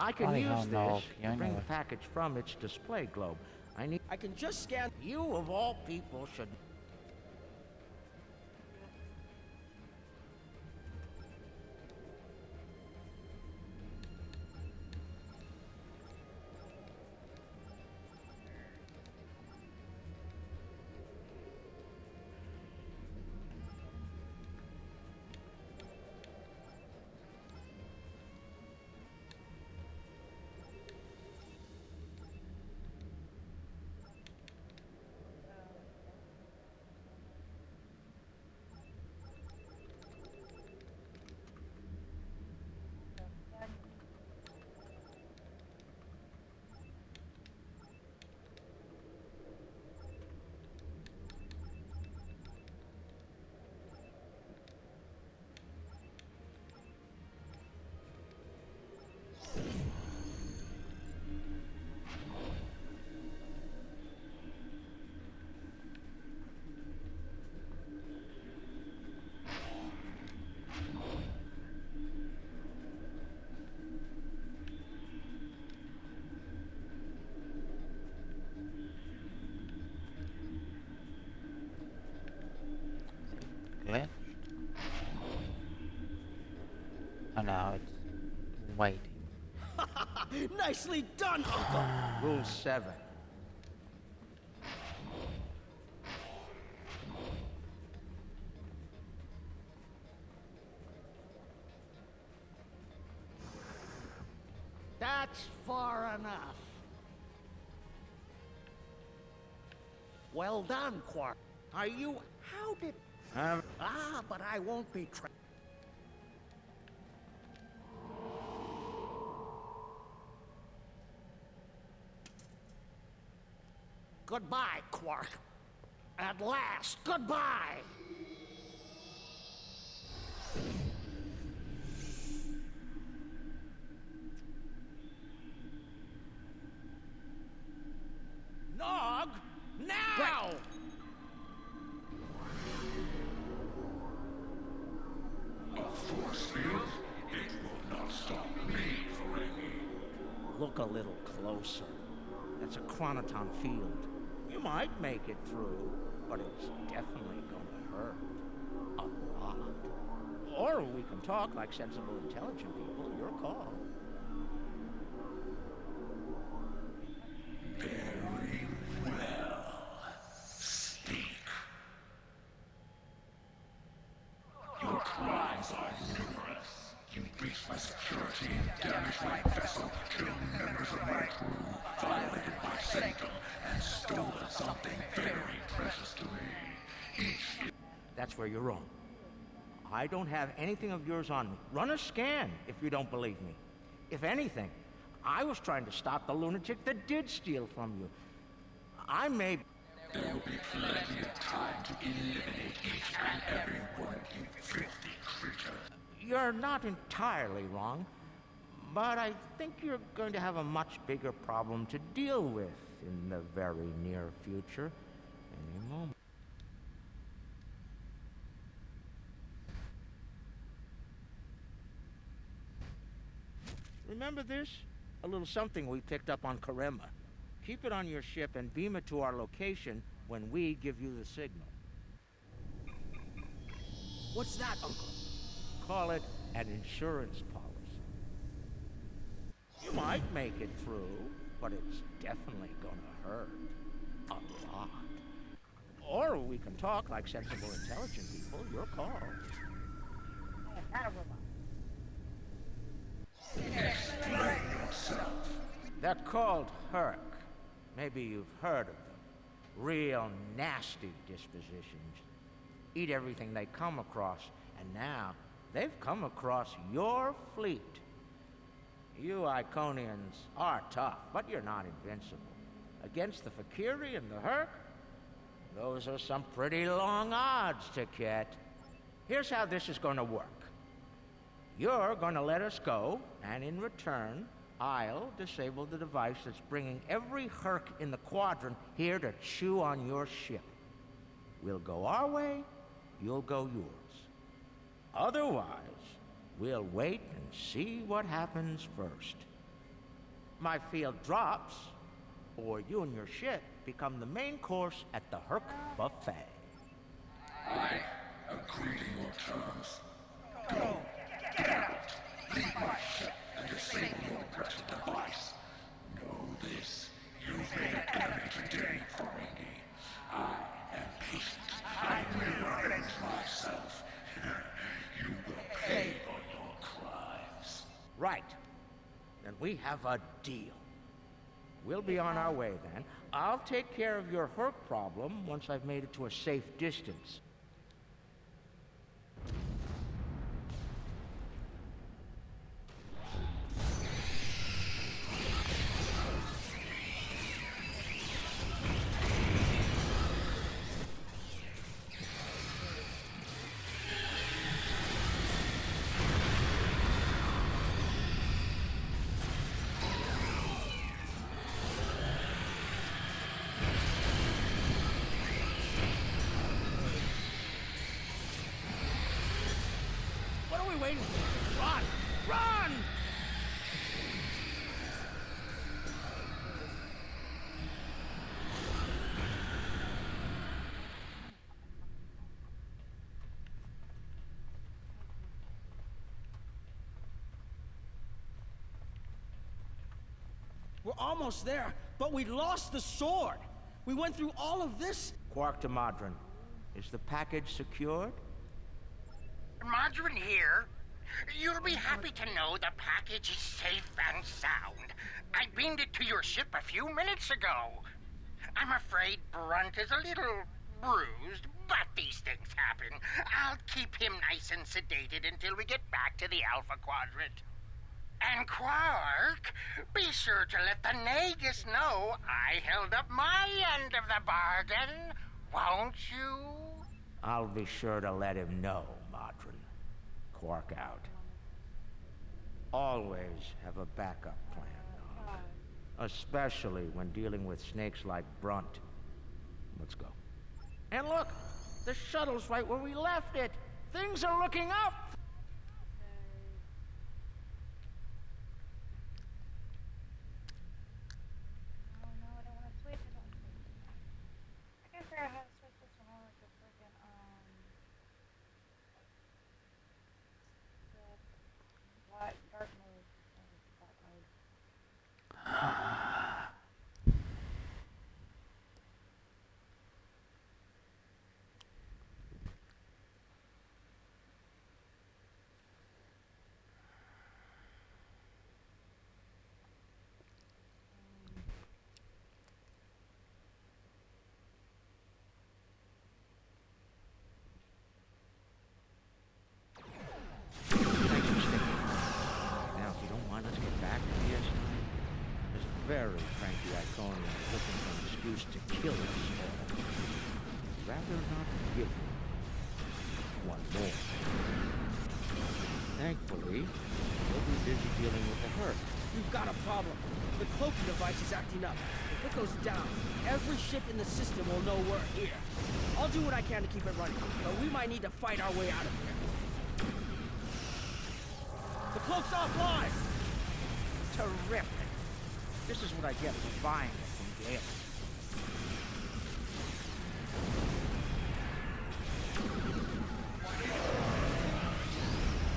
I can Bloody use hell, this no. to bring the package from its display globe. I can just scan... You, of all people, should... Glitched? Oh no, it's waiting. Nicely done, Uncle! Rule 7. That's far enough. Well done, Quark. Are you... How did... but I won't be Goodbye, Quark. At last, goodbye! Nog! Now! A force field? It will not stop me, Ferengi. Look a little closer. That's a chronoton field. You might make it through, but it's definitely gonna hurt. A lot. Or we can talk like sensible, intelligent people. Your call. Very well. Speak. Your crimes are numerous. You breached my security, damaged my vessel, killed members of my crew, violated my sanctum, and stolen something very precious to me. That's where you're wrong. I don't have anything of yours on me. Run a scan if you don't believe me. If anything, I was trying to stop the lunatic that did steal from you. I may... There will be plenty of time to eliminate each and every one of you filthy creatures. You're not entirely wrong, but I think you're going to have a much bigger problem to deal with in the very near future. Remember this? A little something we picked up on Karema. Keep it on your ship and beam it to our location when we give you the signal. What's that, Uncle? Call it an insurance policy. You might make it through, but it's definitely gonna hurt. A lot. Or we can talk like sensible, intelligent people. Your call. I am not a robot. Explain yourself. They're called Herc. Maybe you've heard of them. Real nasty dispositions. Eat everything they come across, and now they've come across your fleet. You Iconians are tough, but you're not invincible. Against the Fakiri and the Herc, those are some pretty long odds to get. Here's how this is gonna work. You're gonna let us go, and in return, I'll disable the device that's bringing every Herc in the quadrant here to chew on your ship. We'll go our way, you'll go yours. Otherwise, we'll wait and see what happens first. My field drops, or you and your ship become the main course at the Herc buffet. I agree to your terms. Go, get out, leave my ship, and disable your wretched device. Know this, you've made an enemy today, Ferengi. I am patient. I will avenge myself. You will pay for your crimes. Right. Then we have a deal. We'll be on our way then. I'll take care of your Herc problem once I've made it to a safe distance. What are we waiting for? Run! Run! We're almost there, but we lost the sword. We went through all of this. Quark to Modron. Is the package secured? Margarine here. You'll be happy to know the package is safe and sound. I beamed it to your ship a few minutes ago. I'm afraid Brunt is a little bruised, but these things happen. I'll keep him nice and sedated until we get back to the Alpha Quadrant. And Quark, be sure to let the Nagus know I held up my end of the bargain, won't you? I'll be sure to let him know, Modron. Quark out. Always have a backup plan, Nog. Especially when dealing with snakes like Brunt. Let's go. And look! The shuttle's right where we left it! Things are looking up! Oh no, I don't want to switch. I don't want to switch. I can't figure out how to switch this one over to freaking, the light, dark mode. Dark mode. Now, if you don't want us to get back to the S9, there's a very cranky Iconian looking for an excuse to kill us all. Rather not give him one more. Thankfully, we'll be busy dealing with the Herc. We've got a problem. The cloaking device is acting up. If it goes down, every ship in the system will know we're here. I'll do what I can to keep it running, but we might need to fight our way out of here. The cloak's offline! Terrific. This is what I get for buying it from Gale.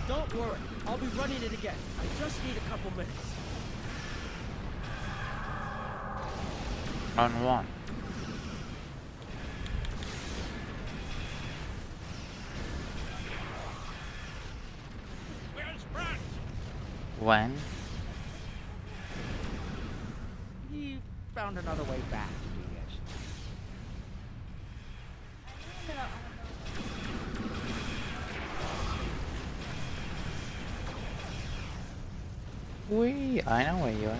Don't worry, I'll be running it again. I just need a couple minutes. On one. Where's Brent? When? He found another way back to Wee, I know where you are.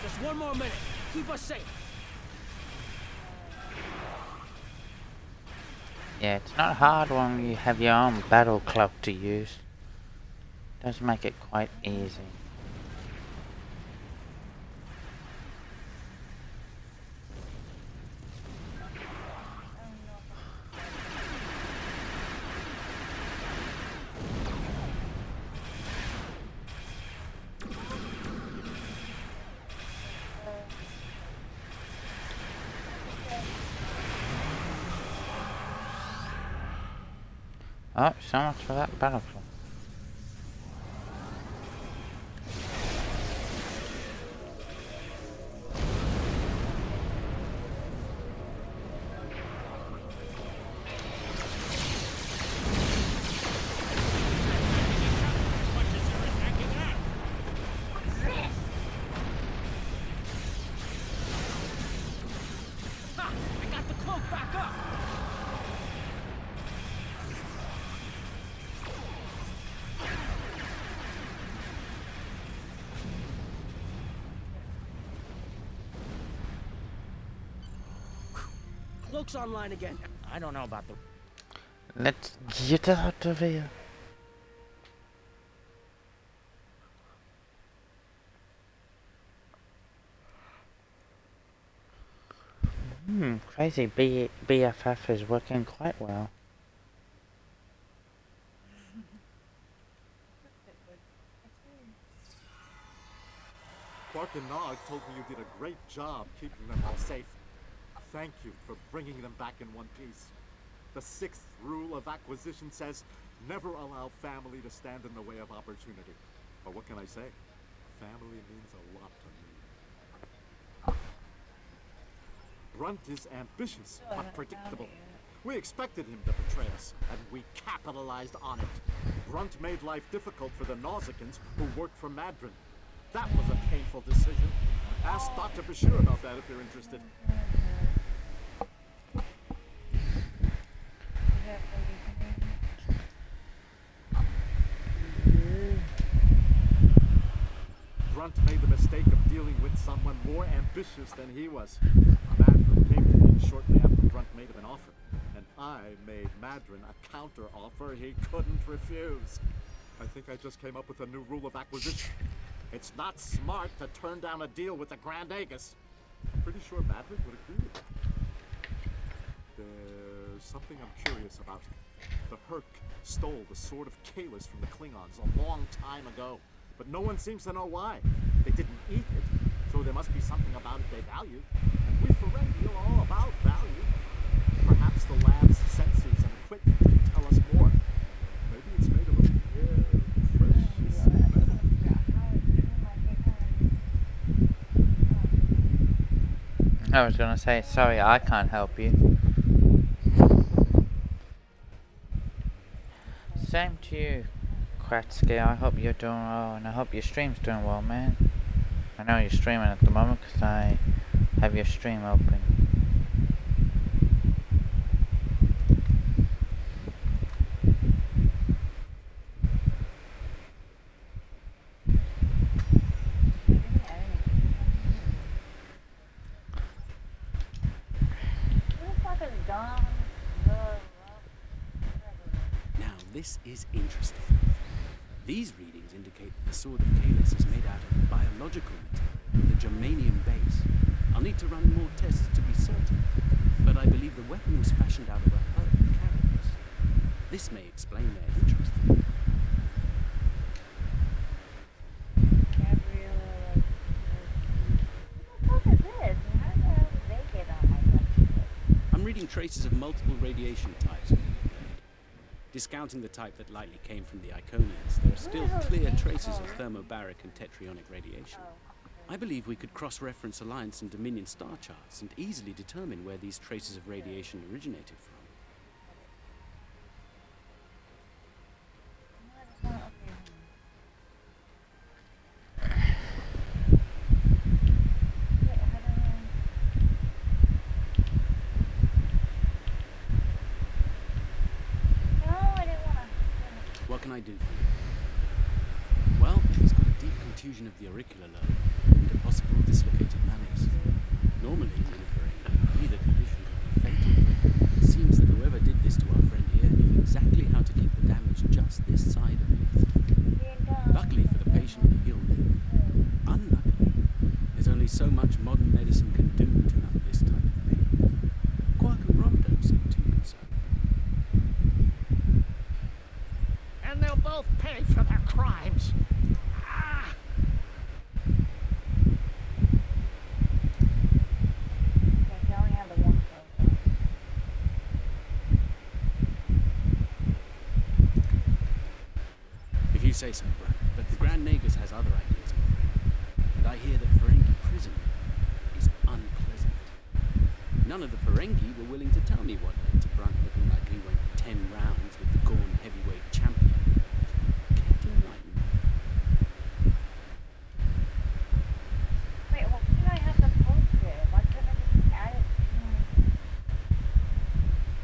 Just one more minute. Keep us safe. Yeah, it's not hard when you have your own battle club to use. It does make it quite easy. Oh, so much for that battle club. Ha! I got the cloak back up! Cloak's online again. I don't know about the... Let's get out of here. Crazy. BFF is working quite well. Quark and Nog told me you did a great job keeping them all safe. Thank you for bringing them back in one piece. The 6th rule of acquisition says, never allow family to stand in the way of opportunity. But what can I say? Family means a lot to me. Brunt is ambitious, but predictable. We expected him to betray us, and we capitalized on it. Brunt made life difficult for the Nausicans who worked for Madron. That was a painful decision. Ask Dr. Bashir about that if you're interested. Brunt made the mistake of dealing with someone more ambitious than he was. Madron came to me shortly after Brunt made him an offer, and I made Madron a counter-offer he couldn't refuse. I think I just came up with a new rule of acquisition. It's not smart to turn down a deal with the Grand Aegis. I'm pretty sure Madron would agree with that. There's something I'm curious about. The Herc stole the Sword of Kalis from the Klingons a long time ago, but no one seems to know why. They didn't eat it, so there must be something about it they valued. And we Ferengi are all about value. Perhaps the lab's sensors and equipment can tell us more. Maybe it's made of a rare, precious metal. I was gonna say, sorry, I can't help you. Same to you, Kratsky. I hope you're doing well, and I hope your stream's doing well, man. I know you're streaming at the moment because I have your stream open. this is interesting. These readings indicate that the sword of Kalis is made out of biological material with a germanium base. I'll need to run more tests to be certain, but I believe the weapon was fashioned out of a herb carapace. This may explain their interest. I'm reading traces of multiple radiation types within the blade. Discounting the type that likely came from the Iconians, there are still clear traces of thermobaric and tetrionic radiation. I believe we could cross-reference Alliance and Dominion star charts and easily determine where these traces of radiation originated from. What can I do for you? Well, he's got a deep contusion of the auricular lobe and a possible dislocated malleus. Normally, in a Ferengi, either condition could be fatal. It seems that whoever did this to our friend here knew exactly how to keep the damage just this side of lethal. Luckily for the patient, he'll live. Unluckily, there's only so much modern medicine can do to numb this type of pain. Quark and Rom don't seem too concerned. And they'll both pay for their crimes. Ah! If you say so, Brad. But the Grand Nagus has other ideas, I'm afraid. And I hear that Ferengi prison is unpleasant. None of the Ferengi were willing to tell me what led to Brunt looking like he went 10 rounds with the Gorn heavyweight champion. Can't you enlighten me? Wait, well, why did I have to post it? Why couldn't I just add it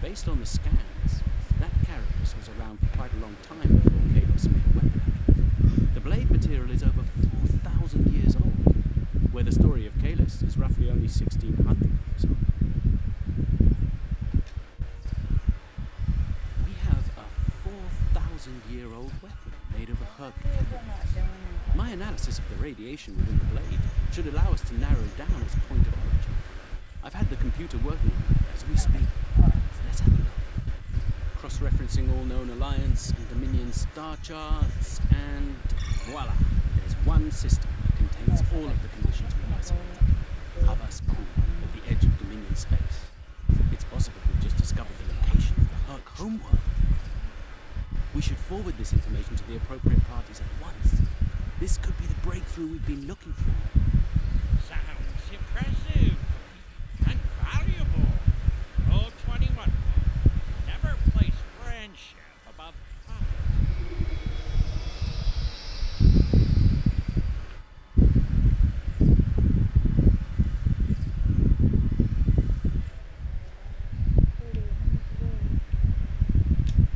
to Based on the scans, that carapace was around for quite a long time before Kalos made a weapon out of it. The blade material is over 4,000 years old, where the story of Kalos is roughly only 1,600 years old. We have a 4,000-year-old weapon made of a herb carapace. My analysis of the radiation within the blade should allow us to narrow down its point of origin. I've had the computer working on it as we speak. Let's have a look. Cross-referencing all known Alliance and Dominion star charts, and voila! There's one system that contains all of the conditions we've isolated. I.S.S cool at the edge of Dominion space. It's possible we've just discovered the location of the Herc homeworld. We should forward this information to the appropriate parties at once. This could be the breakthrough we've been looking for. Sounds impressive and valuable. Roll 21. Never place friendship above profit.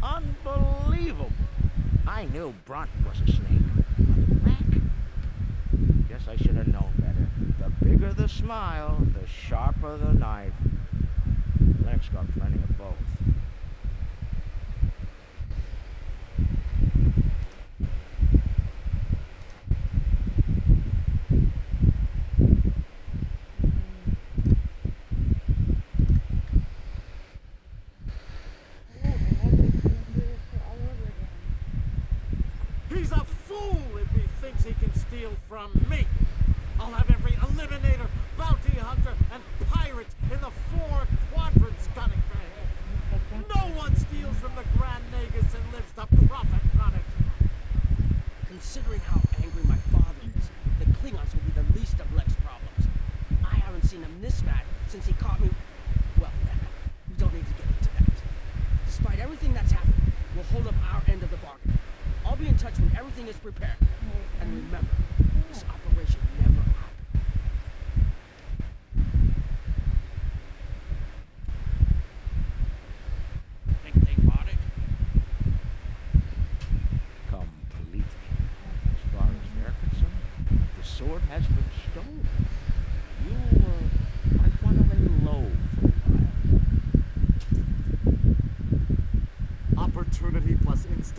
Unbelievable! I knew Brunt was a snake. But Mac? Guess I should have known better. The bigger the smile, the sharper the knife. Lex got plenty of both. He's a fool if he thinks he can steal from me. I'll have every eliminator, bounty hunter, and pirate in the 4 quadrants gunning for him. No one steals from the Grand Nagus and lives to profit from it. Considering how angry my father is, the Klingons will be the least of Lex's problems. I haven't seen him this mad since he caught me. Well, we don't need to get into that. Despite everything that's happened, we'll hold up our end of the bargain. I'll be in touch when everything is prepared. And remember, this operation never happened. Think they bought it? Completely. As far as they're concerned, the sword has been stolen. You might want to lay low for a while. Opportunity plus instinct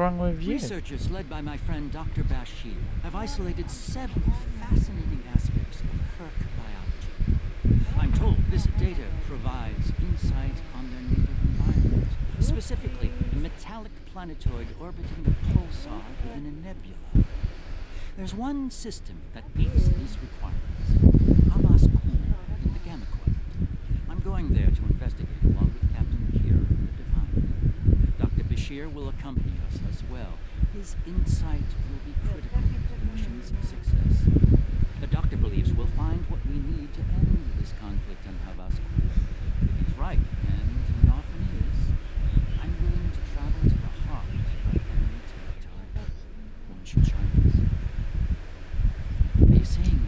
wrong with you? Researchers led by my friend Dr. Bashir have isolated several fascinating aspects of Herc biology. I'm told this data provides insight on their native environment, specifically a metallic planetoid orbiting a pulsar within a nebula. There's one system that meets these requirements. I.S.S in the Gamma Quadrant. I'm going there to investigate along with Captain Kira the Divine. Dr. Bashir will accompany us as well. His insight will be critical to the mission's success. The doctor believes we'll find what we need to end this conflict on I.S.S. If he's right, and he often is, I'm willing to travel to the heart of enemy territory. Won't you join us? Are you seeing me?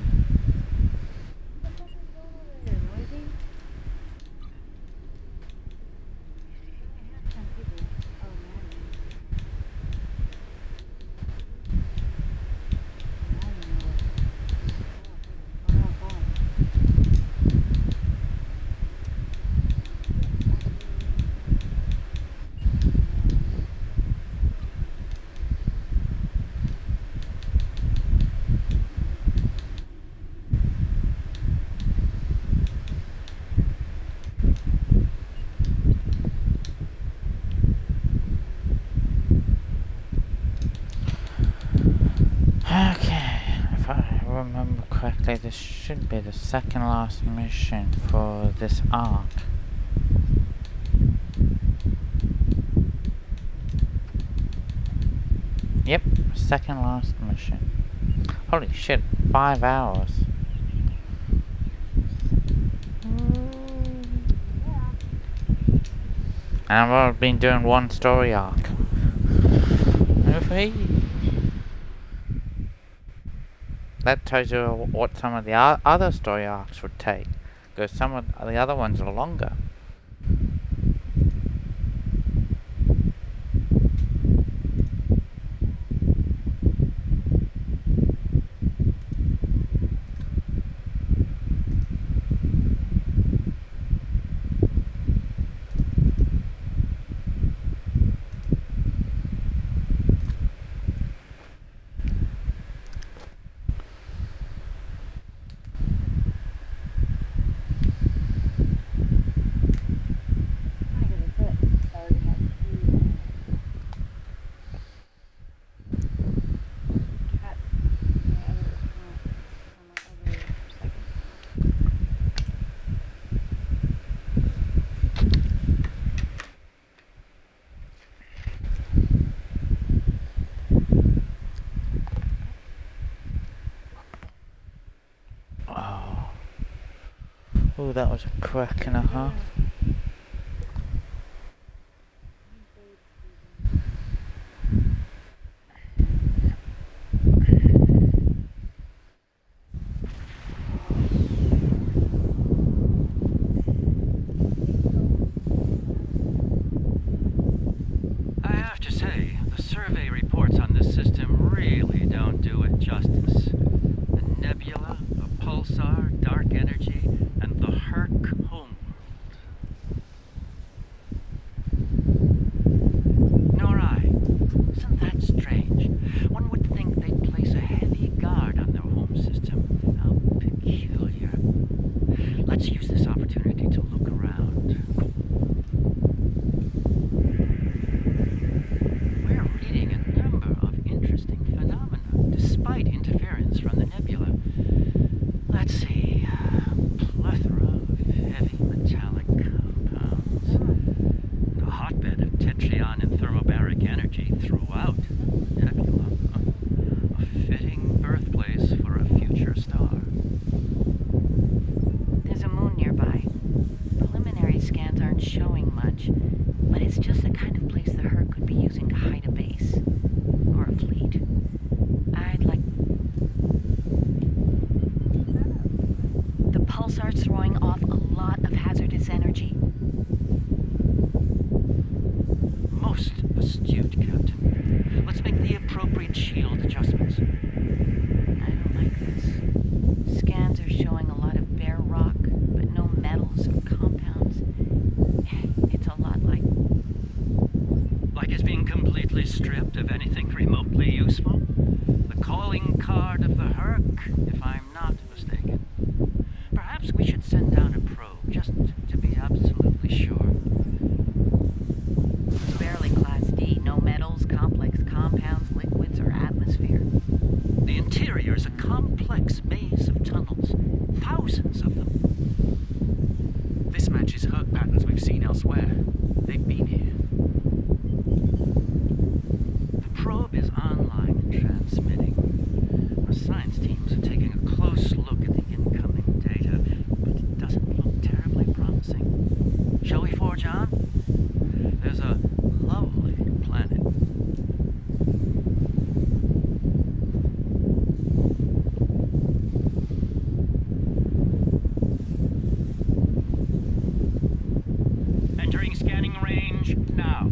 This should be the second last mission for this arc. Yep, second last mission. Holy shit, 5 hours. And I've only been doing one story arc. That tells you what some of the other story arcs would take, because some of the other ones are longer. Oh, that was a crack and a half. I have to say, the survey reports on this system really don't do it justice. The nebula, a pulsar, dark energy, and the Herc homeworld. Nor I. Isn't that strange? One would think they'd place a heavy guard on their home system. How peculiar. Let's use this opportunity to look around. We're reading a number of interesting phenomena, despite interference from the nebula. Let's see. Plethora of heavy metallic compounds. A hotbed of tetryon and thermobaric energy throughout the nebula. A fitting birthplace for a future star. There's a moon nearby. Preliminary scans aren't showing much, but it's just the kind of place the Herc could be using to hide a base. Or a fleet. I'd like... The pulsar's throwing off a lot of hazardous energy. Most astute, Captain. Let's make the appropriate shield adjustments. I don't like this. Scans are showing a lot of bare rock, but no metals or compounds. It's a lot like... Like it's being completely stripped stripped of anything remotely useful? The calling card of the Herc, if I'm not mistaken. Perhaps we should send down a probe, just to be absolutely sure. It's barely Class D. No metals, complex compounds, liquids, or atmosphere. The interior is a complex maze of tunnels. Thousands of them. This matches Herc patterns we've seen elsewhere. They've been here. The probe is online and transmitting. Our science teams are taking a close look at the incoming data, but it doesn't look terribly promising. Shall we forge on? There's a lovely planet. Entering scanning range now.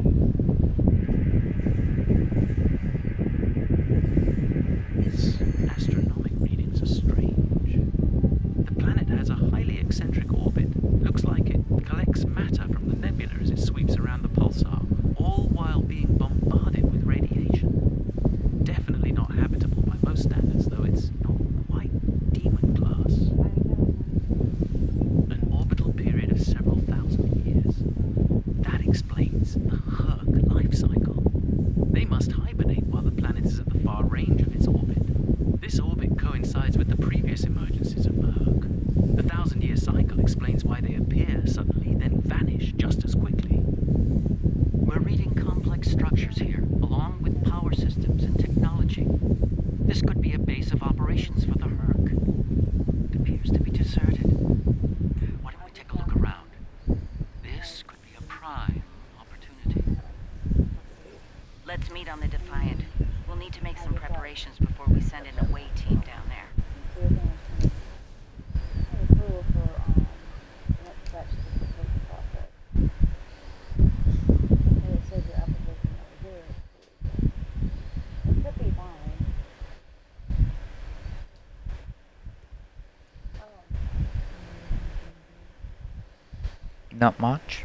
Its astronomic readings are strange. The planet has a highly eccentric orbit. Looks like it collects matter from the nebula as it sweeps around the pulsar, all while being bombarded with radiation. Definitely not habitable by most standards, though it's not quite demon class. An orbital period of several thousand years. That explains the Herc life cycle. They must hibernate while the planet is at the far range of its orbit. This orbit coincides with the previous emergencies of the Herc. The 1,000-year cycle explains why they appear suddenly, then vanish just as quickly. We're reading complex structures here, along with power systems and technology. This could be a base of operations for the Herc. It appears to be deserted. Why don't we take a look around? This could be a prime opportunity. Let's meet on the Defiant. We'll need to make some preparations before we send an away team down there. Not much.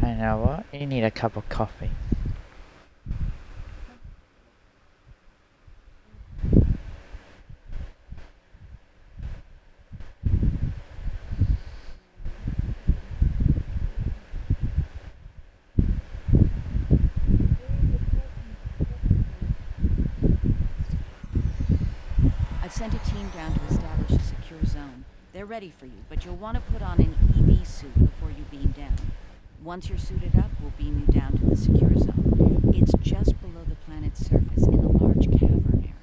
I know what? You need a cup of coffee. I've sent a team down to establish a secure zone. They're ready for you, but you'll want to put on an EV suit before you beam down. Once you're suited up, we'll beam you down to the secure zone. It's just below the planet's surface in a large cavern area.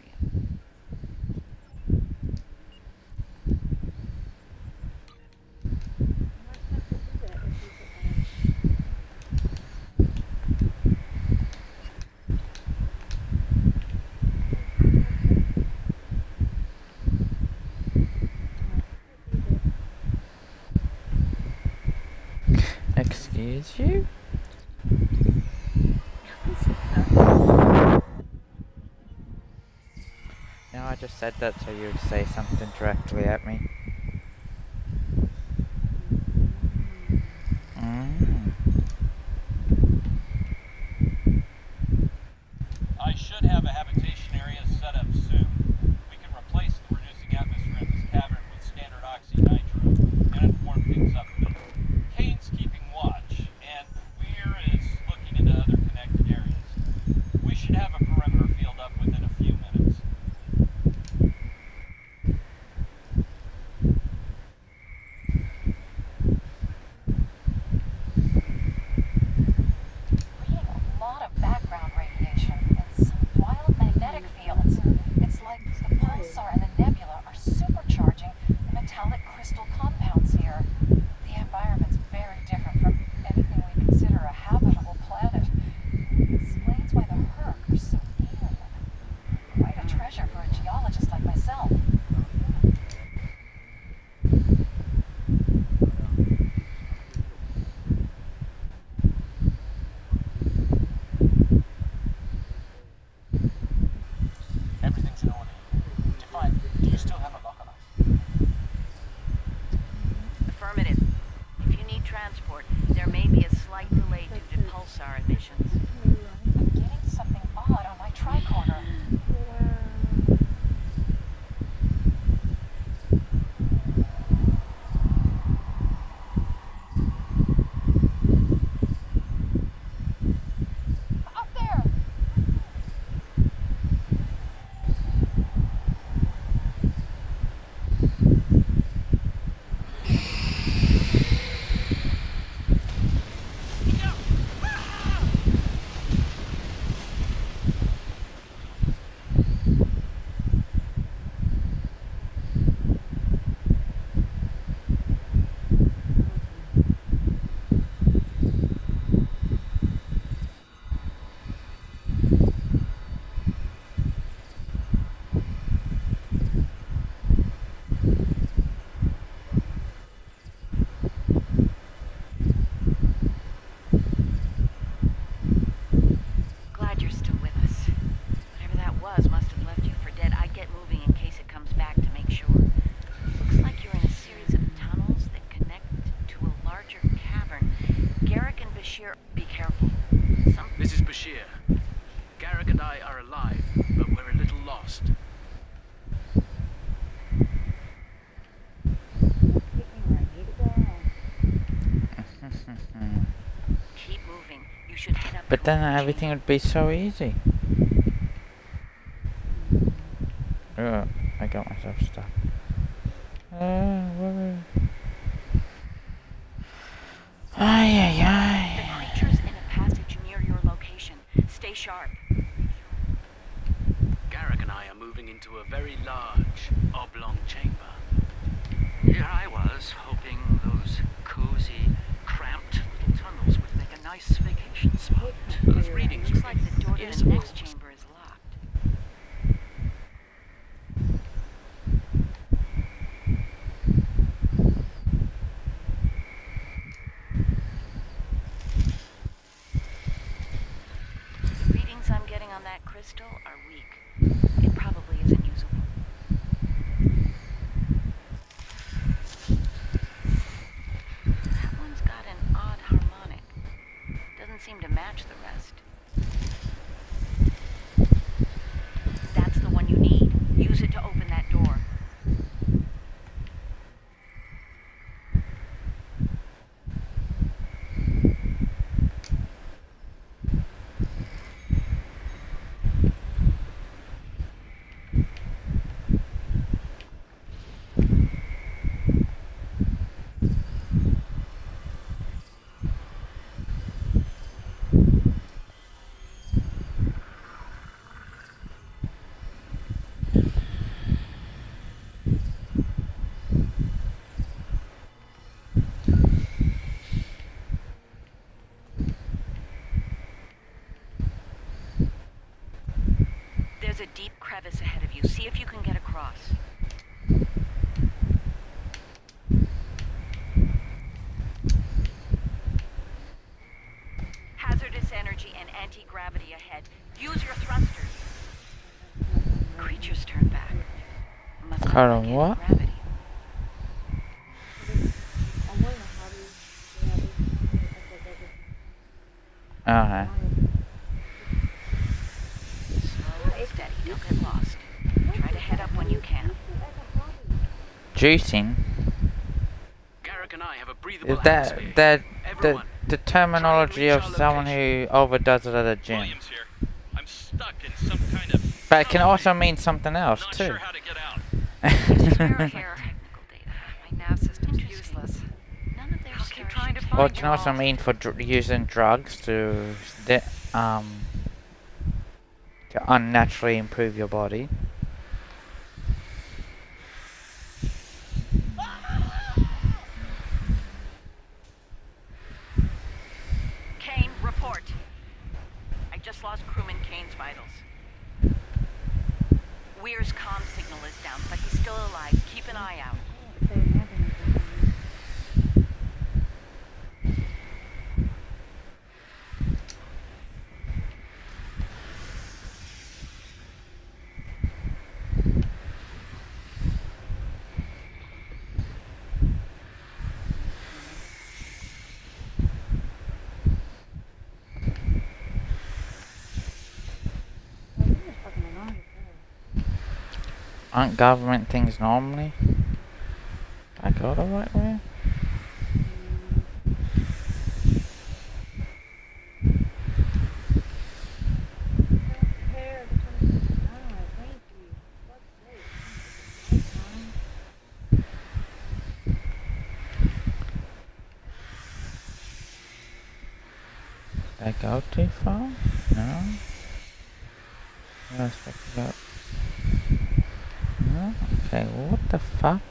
Excuse you? No, I just said that so you'd say something directly at me. I should have a habitation area set up soon. We can replace the reducing atmosphere in this cavern with standard oxy-nitro and inform things up a bit. Kane's keeping watch, and Weir is looking into other connected areas. We should have a perimeter field up within a few minutes. But then everything would be so easy. Ugh, I got myself stuck. The creature's in a passage near your location. Stay sharp. Garrick and I are moving into a very large, oblong chamber. Here I was, hoping those cozy, cramped little tunnels would make a nice vacation spot. Those readings Looks like the door to the next chamber is locked. The readings I'm getting on that crystal are weak. It probably isn't usable. That one's got an odd harmonic. Doesn't seem to match the rest. That's the one you need. Use it to open that door. There's a deep crevice ahead of you. See if you can get across. Hazardous energy and anti-gravity ahead. Use your thrusters. Creatures turn back. Must Hold on, what? gravity. Okay. Slow and steady. Don't get lost. Try to head up when you can. Juicing? Garrick and I have a breathable Is atmosphere. the terminology of someone who overdoes it at a gym? Williams here. I'm stuck in some kind of... But it can also mean something else, Not too. sure how to get out. My nav system's useless. None of their I'll keep trying to find Or it can also mean for using drugs to unnaturally improve your body. Kane, report. I just lost crewman Kane's vitals. Weir's comm signal is down, but he's still alive. Keep an eye out. Aren't government things normally? Did I go the right way? Did I go too far? No? Where was I supposed to go? No? Okay, what the fuck?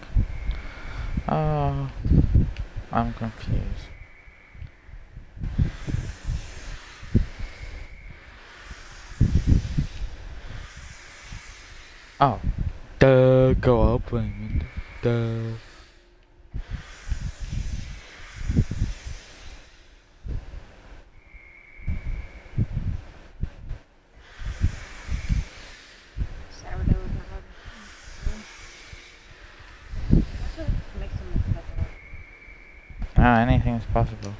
Oh, I'm confused. Oh, duh, go up and duh. Ah, anything's possible.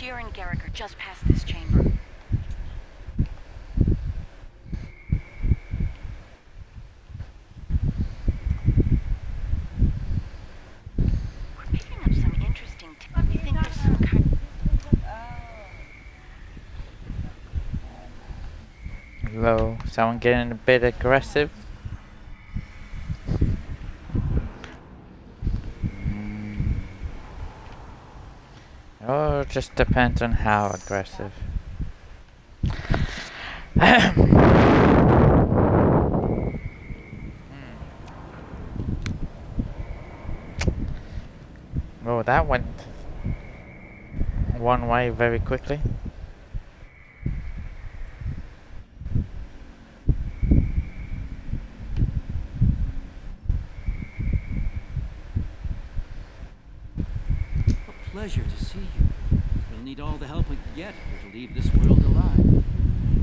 Bashir and Garrick are just past this chamber. We're picking up some interesting... We think there's some kind... Hello, someone getting a bit aggressive? Oh, it just depends on how aggressive. Oh, that went one way very quickly. Pleasure to see you. We'll need all the help we can get if we're to leave this world alive.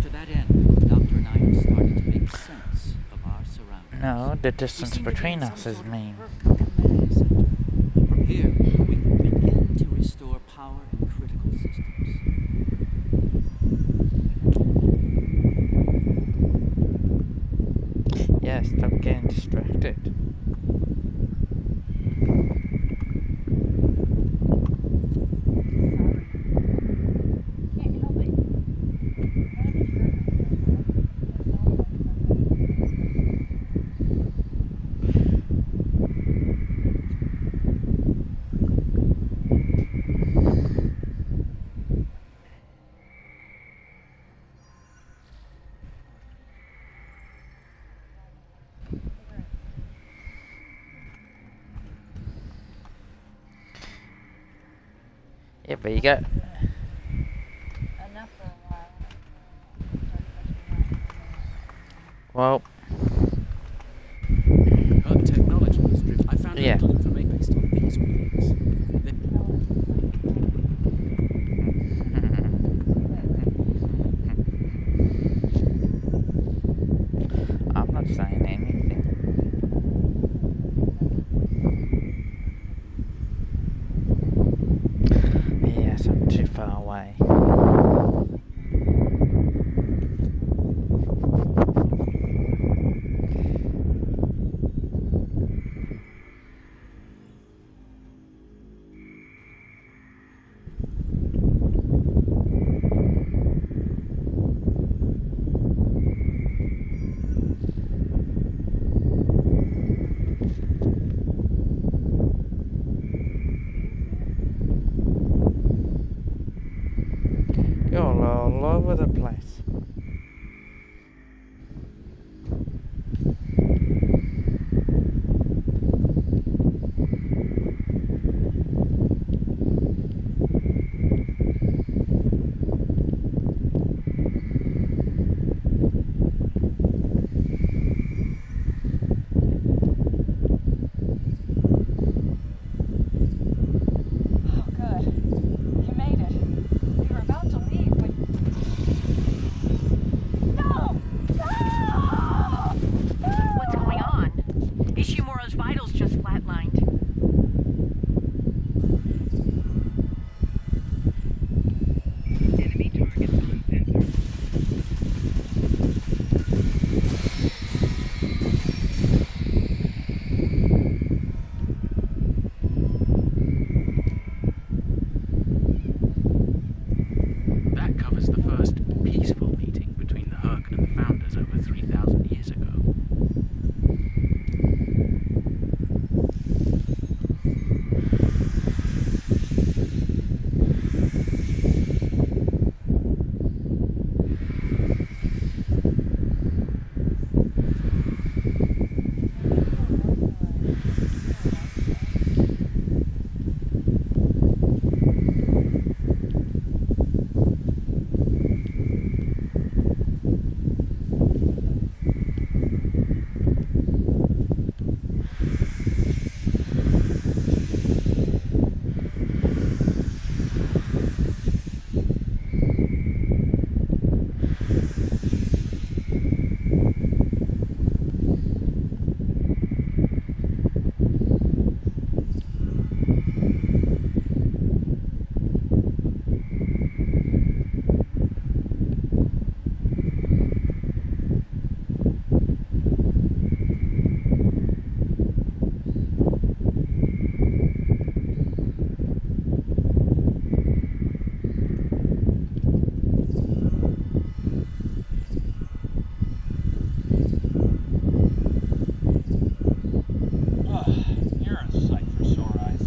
To that end, Doctor and I have started to make sense of our surroundings. No, the distance between us is mean. From here, we can begin to restore power in critical systems. Yeah, stop getting distracted. Yeah, but you got... Enough for a while. Well... Technology is driven. I found yeah. little information based on these readings. I'm not saying anything. Yes, I'm too far away. You're all over the place. Oh, good. You made it. We were about to leave when... No! No! What's going on? Ishimura's vitals just flatlined. Enemy targets on sensor. That covers the first peaceful meeting between the Herc and the founders over 3,000 years ago. You're a sight for sore eyes.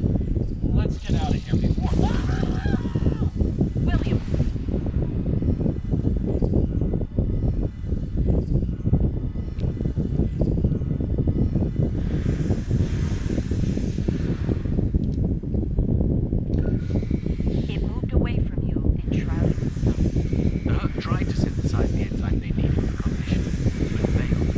Let's get out of here before... William! It moved away from you and shrouded itself. The Hurk tried to synthesize the enzyme they needed for cognition, but failed.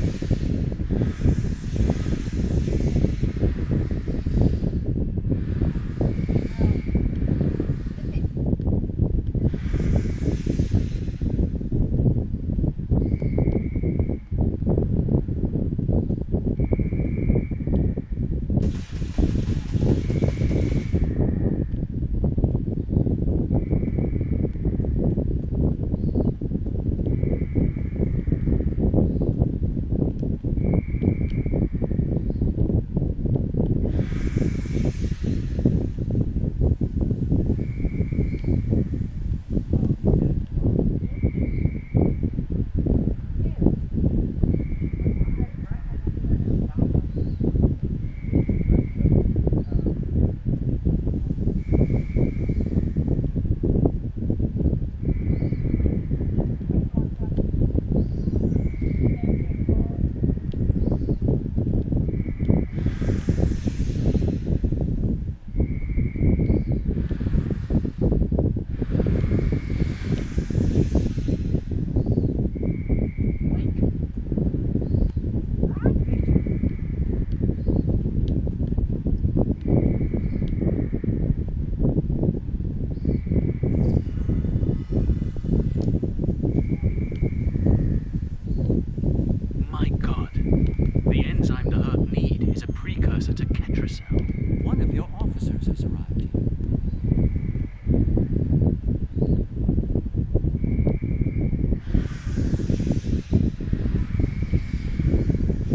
My god. The enzyme the Hurk need is a precursor to Ketracel. One of your officers has arrived here.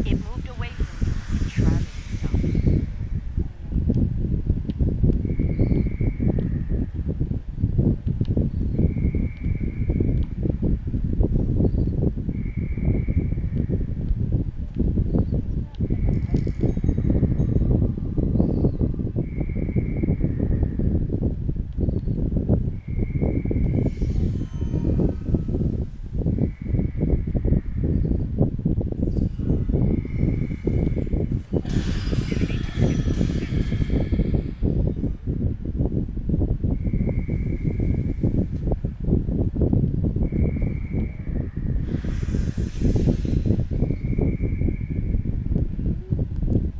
It moved away from you and shrouded itself.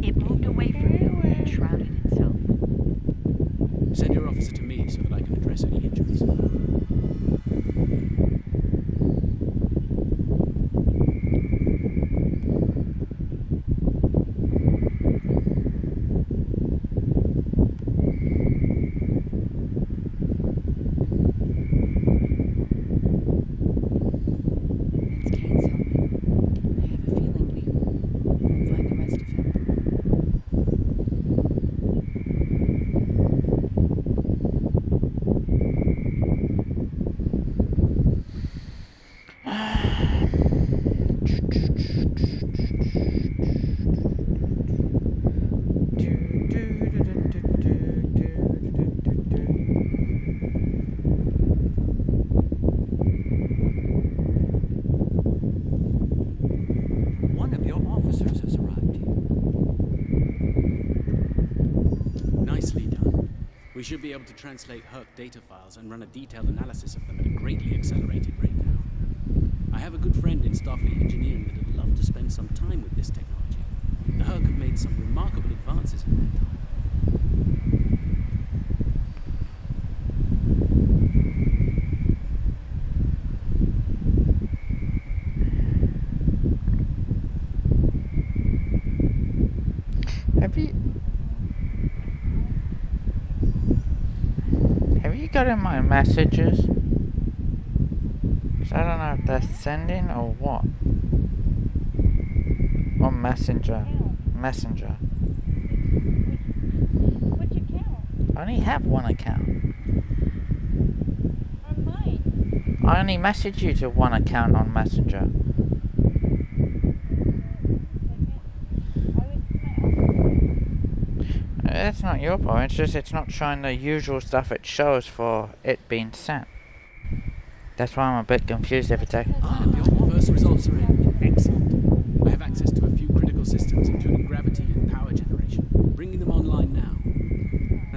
It moved away from you and shrouded itself. Send your officer to me so that I can address any injuries. It's Kane's helmet. I have a feeling we won't find the rest of him. One of your officers has arrived here. Nicely done. We should be able to translate Hurk data files and run a detailed analysis of them at a greatly accelerated rate now. I have a good friend in Starfleet engineering that would love to spend some time with this technology. The Hurk have made some remarkable advances in their time. Have you got in my messages? 'Cause I don't know if they're sending or what. Or messenger. Messenger. Which account? I only have one account. On mine. I only message you to one account on Messenger. That's not your problem. It's just it's not showing the usual stuff it shows for it being sent. That's why I'm a bit confused every time. First results are in. Excellent. I have access to a few critical systems, including gravity and power generation. Bringing them online now.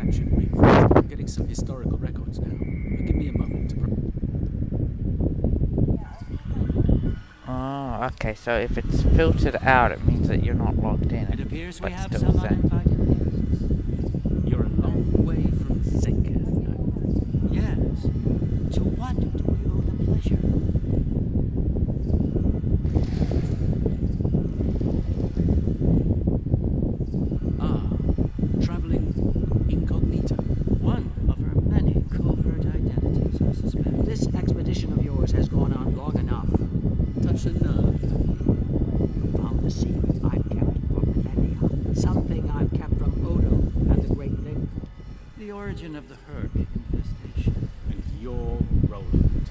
That should make things. I'm getting some historical records now. But give me a moment to... Oh, okay, so if it's filtered out, it means that you're not logged in. It appears we but have still some sent. uninvited guests. You're a long way from Zenketh. Yes. To what do we owe the pleasure? Traveling incognito. One of her many covert identities, I suspect. This expedition of yours has gone on long enough. Touch a nerve. You found a secret I've kept for millennia. Something I've kept from Odo and the Great Link. The origin of the Herc infestation. And you're Roland.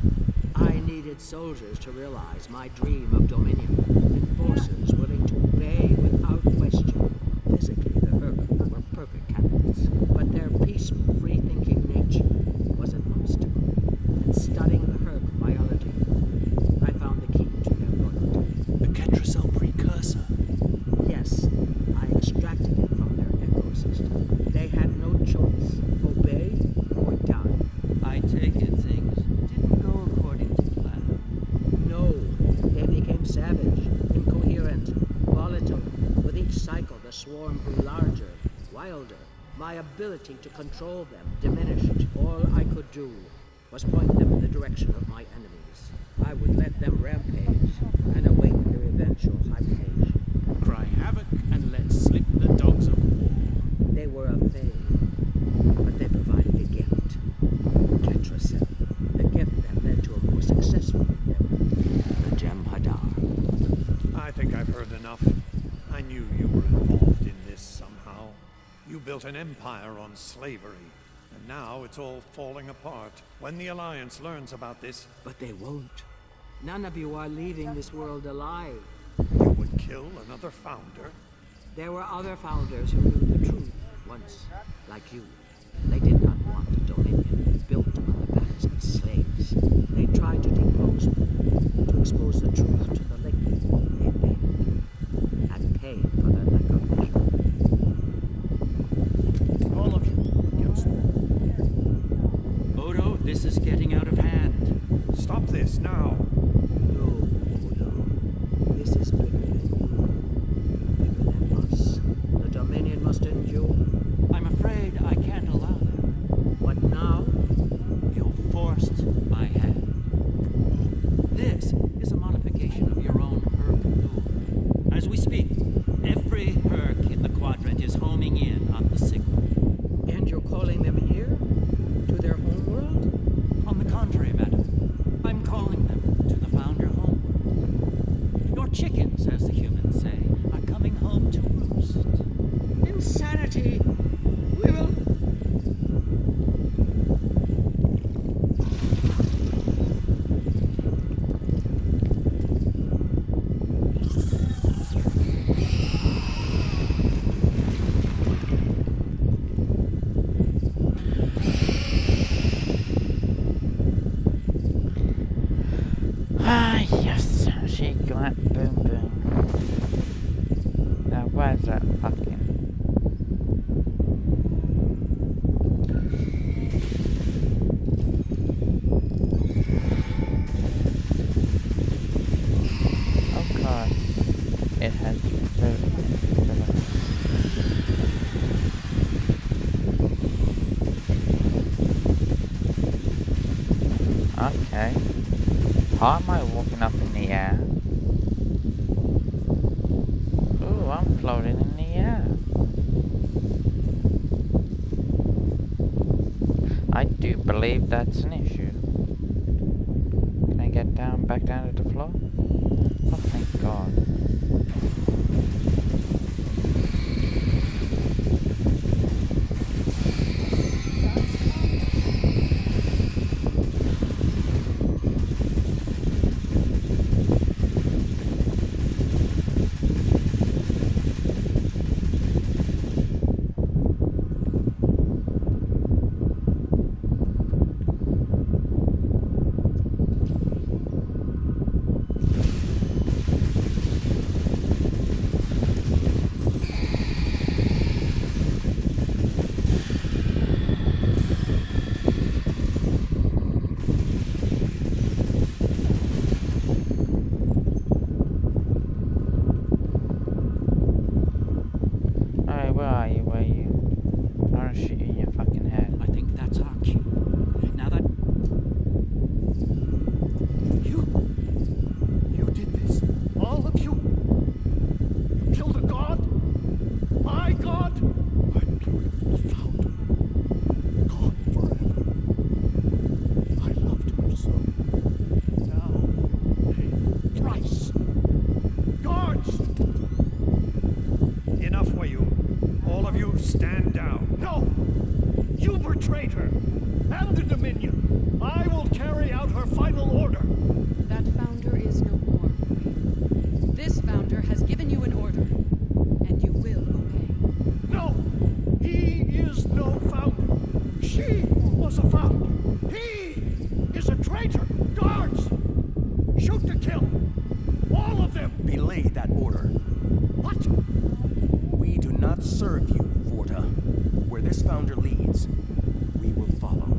I needed soldiers to realize my dream of dominion, and forces willing to obey without question. Physically, the Herc were perfect candidates, but their peaceful, free-thinking nature was an obstacle. In studying the Herc biology, I found the key to their loyalty. The Ketracel precursor. Yes, I extracted it from their ecosystem. They had no choice. Obey or die. I take it things didn't go according to plan. No, they became savage, incoherent, volatile. With each cycle, the swarm grew larger, wilder. My ability to control them diminished. All I could do was point them in the direction of my enemies. I would let them rampage and await their eventual hibernation. Cry havoc and let slip the dogs of war. They were a fame, but they provided a gift. Ketracel. The gift that led to a more successful endeavor. The Gem Hadar. I think I've heard enough. I knew you were involved in this somehow. You built an empire on slavery, and now it's all falling apart. When the Alliance learns about this... But they won't. None of you are leaving this world alive. You would kill another founder? There were other founders who knew the truth once, like you. They did not want a dominion built on the backs of slaves. They tried to depose me, to expose the truth to the link. They failed, and paid for their lack of vision. All of you against me. Odo, this is getting out of hand. Stop this now. No, Odo. This is bigger than you. Bigger than us. The Dominion must endure. I'm afraid I can't allow that. What now? You forced my hand. This is a modification of your own Herc lure. As we speak, every Herc in the quadrant is homing in on the signal. And you're calling them here? To their home world? On the contrary, madam. I'm calling them to the Founder homeworld. Your chickens, as the humans say, are coming home to roost. Insanity! We will... Ah, yes. She went boom boom. Now, where's that fucking... Of course, it has okay. How am I walking up in the air? Ooh, I'm floating in the air. I do believe that's an issue. Can I get down, back down to the floor? Oh, thank God. stand down. No! You betrayed her! And the Dominion! I will carry out her final order! That founder is no more. This founder has given you an order, and you will obey. No! He is no founder! She was a founder! He is a traitor! Guards! Shoot to kill! All of them! Belay that order. What? We do not serve you, Vorta. Where this founder leads, we will follow.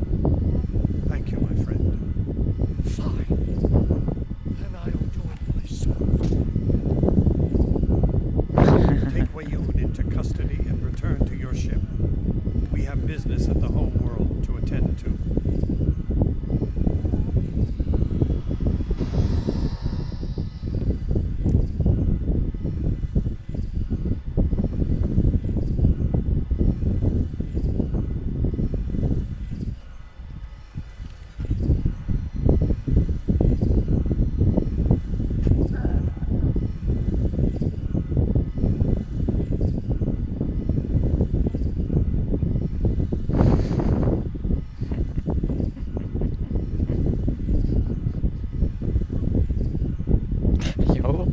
Thank you, my friend. Fine. Then I'll do it myself. Take Wayun into custody and return to your ship. We have business at the home world to attend to.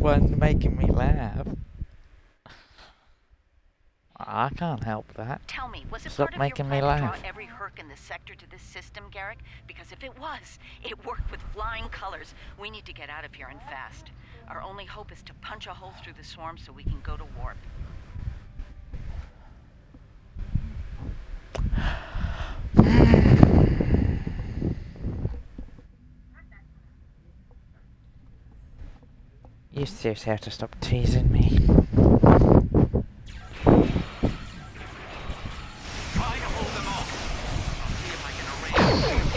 One making me laugh. I can't help that. Tell me, was it Stop part of making your me plan to laugh. draw every Herc in the sector to this system, Garrick? Because if it was, it worked with flying colors. We need to get out of here and fast. Our only hope is to punch a hole through the swarm so we can go to warp. You seriously have to stop teasing me. Try to hold them off. I'll see if I can arrange.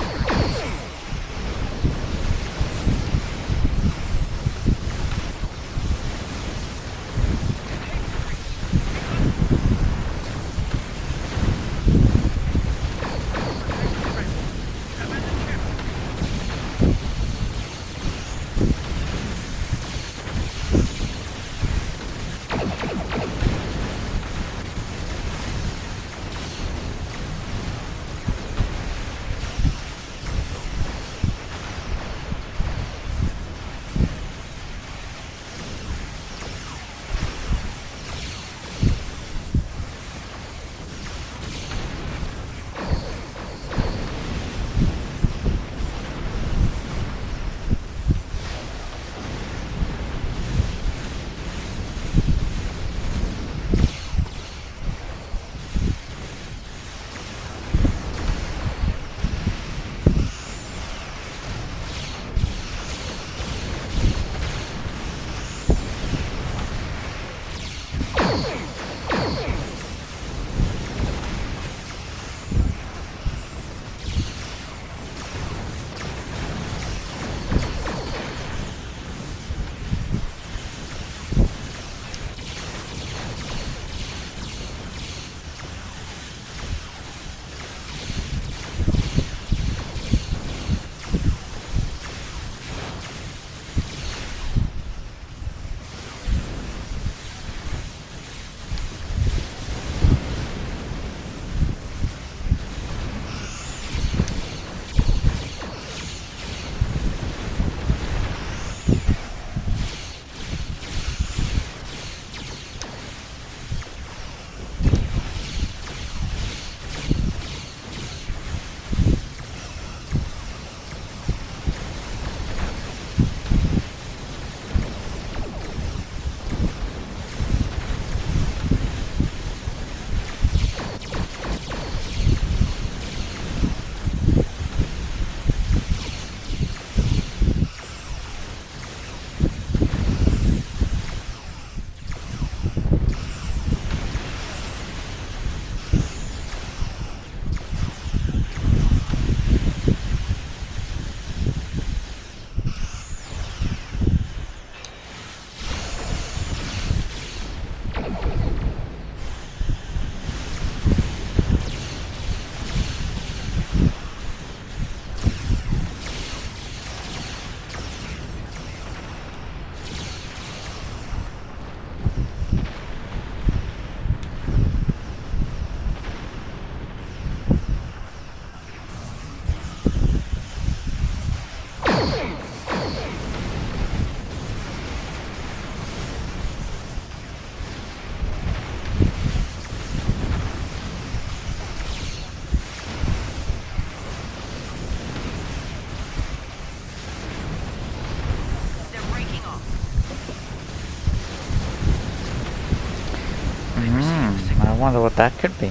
wonder what that could be.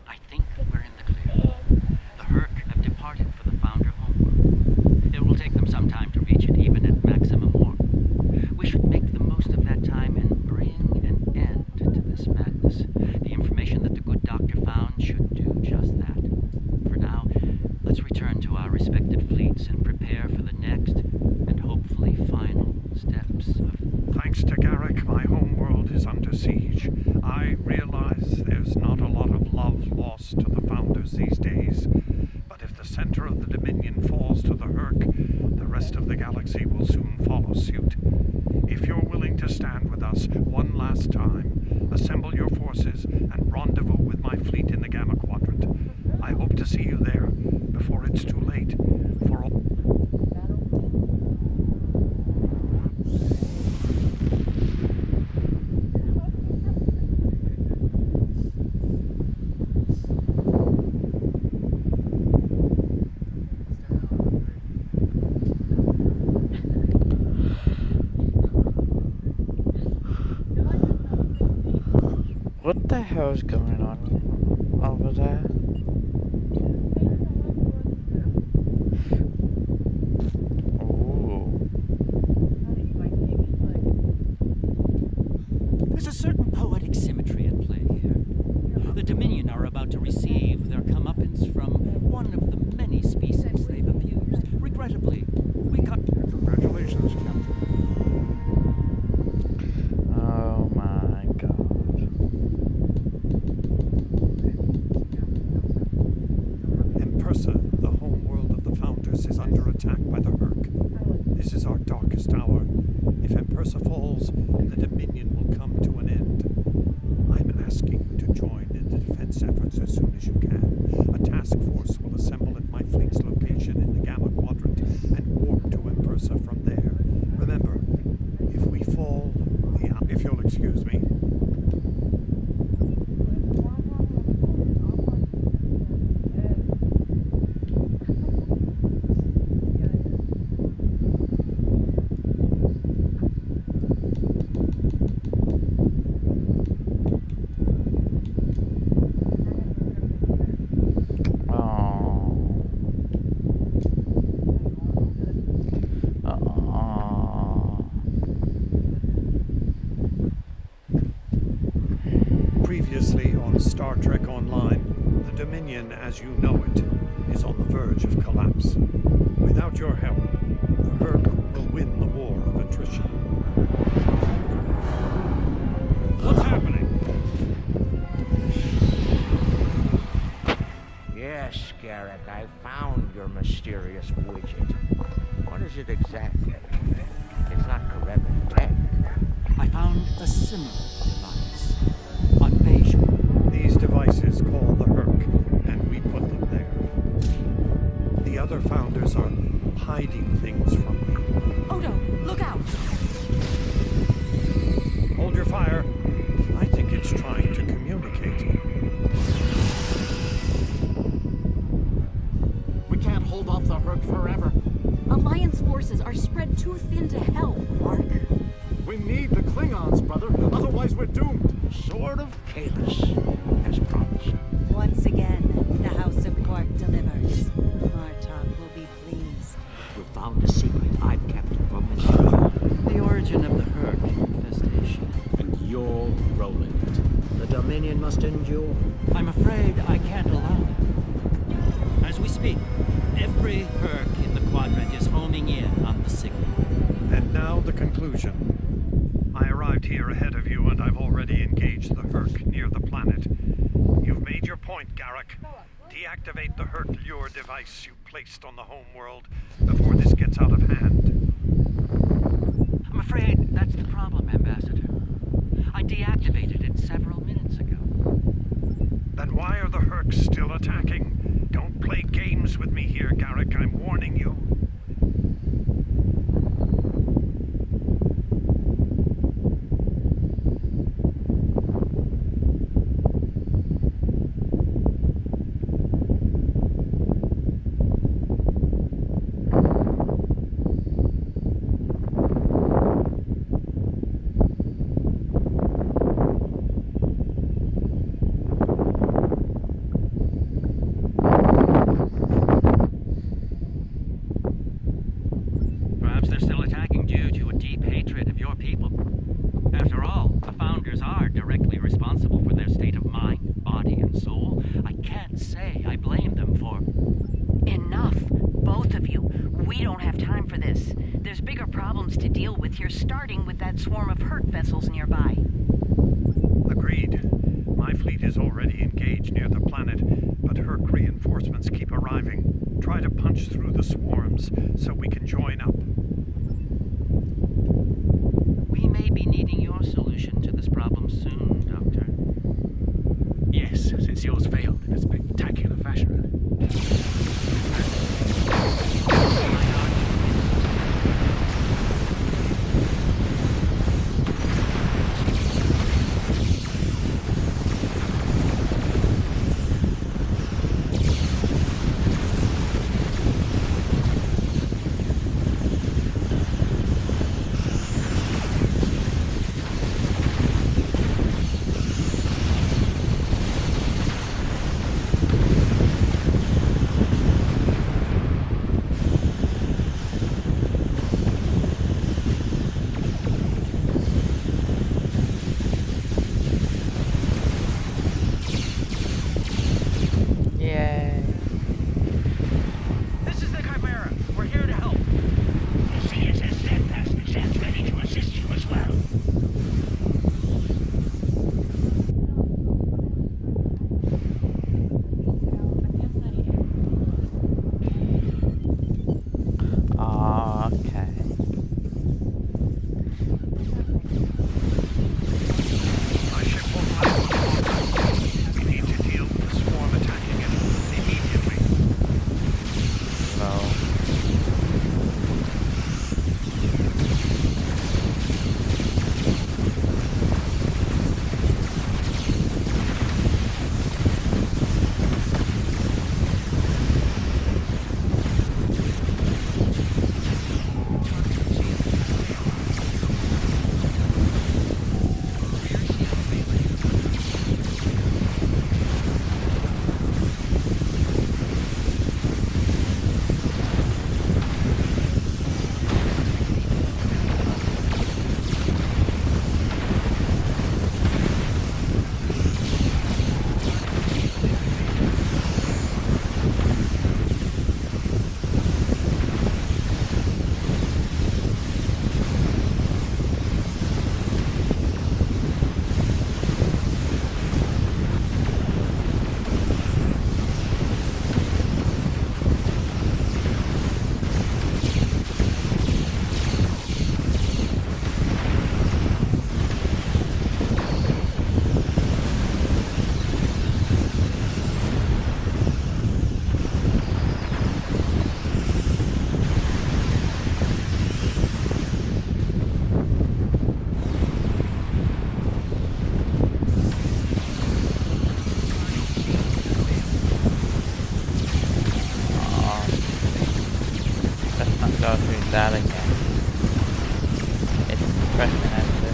I think we're in the clear. The Herc have departed for the Founder homeworld. It will take them some time to reach it, even at maximum warp. We should make the most of that time and bring an end to this madness. The information that the good doctor found should do just that. For now, let's return to our respective fleets and prepare for the next and hopefully final steps of... Thanks to Garrick, my homeworld is under siege. I realize there's not a lot of love lost to the Founders these days, but if the center of the Dominion falls to the Herc, the rest of the galaxy will soon follow suit. If you're willing to stand with us one last time, assemble your forces and rendezvous with my fleet in the Gamma Quadrant. I hope to see you there before it's too late for all. What the hell's going on over there? There's a certain poetic symmetry at play here. The Dominion are about to receive their comeuppance from one of the many species they've abused. Regrettably, we got... Congratulations, Captain. Oh my god. Empersa, the homeworld of the Founders, is under attack by the Herc. This is our darkest hour. If Empersa falls, the Dominion will come to an end. I'm asking you to join in the defense efforts as soon as you can. A task force will assemble at my fleet's location in the Gamma Quadrant and warp to Empersa from there. Remember, if we fall, if you'll excuse me. Previously on Star Trek Online, the Dominion, as you know it, is on the verge of collapse. Without your help, the Herc will win the war of attrition. What's happening? Yes, Garrick, I found your mysterious widget. What is it exactly? It's not Karevan tech. I found a similar device on Bejor. These devices call the Herc, and we put them there. The other Founders are hiding things from me. Odo, look out! Hold your fire. I think it's trying to communicate. We can't hold off the Herc forever. Alliance forces are spread too thin to help, Mark. We need the Klingons, brother. Otherwise, we're doomed. Sword of Kalis, as promised. Once again, the House of Quark delivers. Martok will be pleased. We found a secret I've kept for many. The origin of the Herc infestation. And you're rolling it. The Dominion must endure. I'm afraid I can't allow that. As we speak, every Herc in the quadrant is homing in on the signal. And now the conclusion. I arrived here ahead of you, and I've already engaged the Herc near the planet. You've made your point, Garrick. Deactivate the Herc lure device you placed on the homeworld before this gets out of hand. I'm afraid that's the problem, Ambassador. I deactivated it several minutes ago. Then why are the Hercs still attacking? Don't play games with me here, Garrick. I'm warning you. that swarm of Herc vessels nearby. Agreed. My fleet is already engaged near the planet, but Herc reinforcements keep arriving. Try to punch through the swarms so we can join up. We may be needing your solution to this problem soon, Doctor. Yes, since yours failed in a spectacular fashion. Yay. This is the Chimera. We're here to help. The CSS passenger stands ready to assist you as well. Oh, okay. My ship won't last much longer. We need to deal with the swarm attacking it immediately. Well, let's not go through that again. It's interesting as to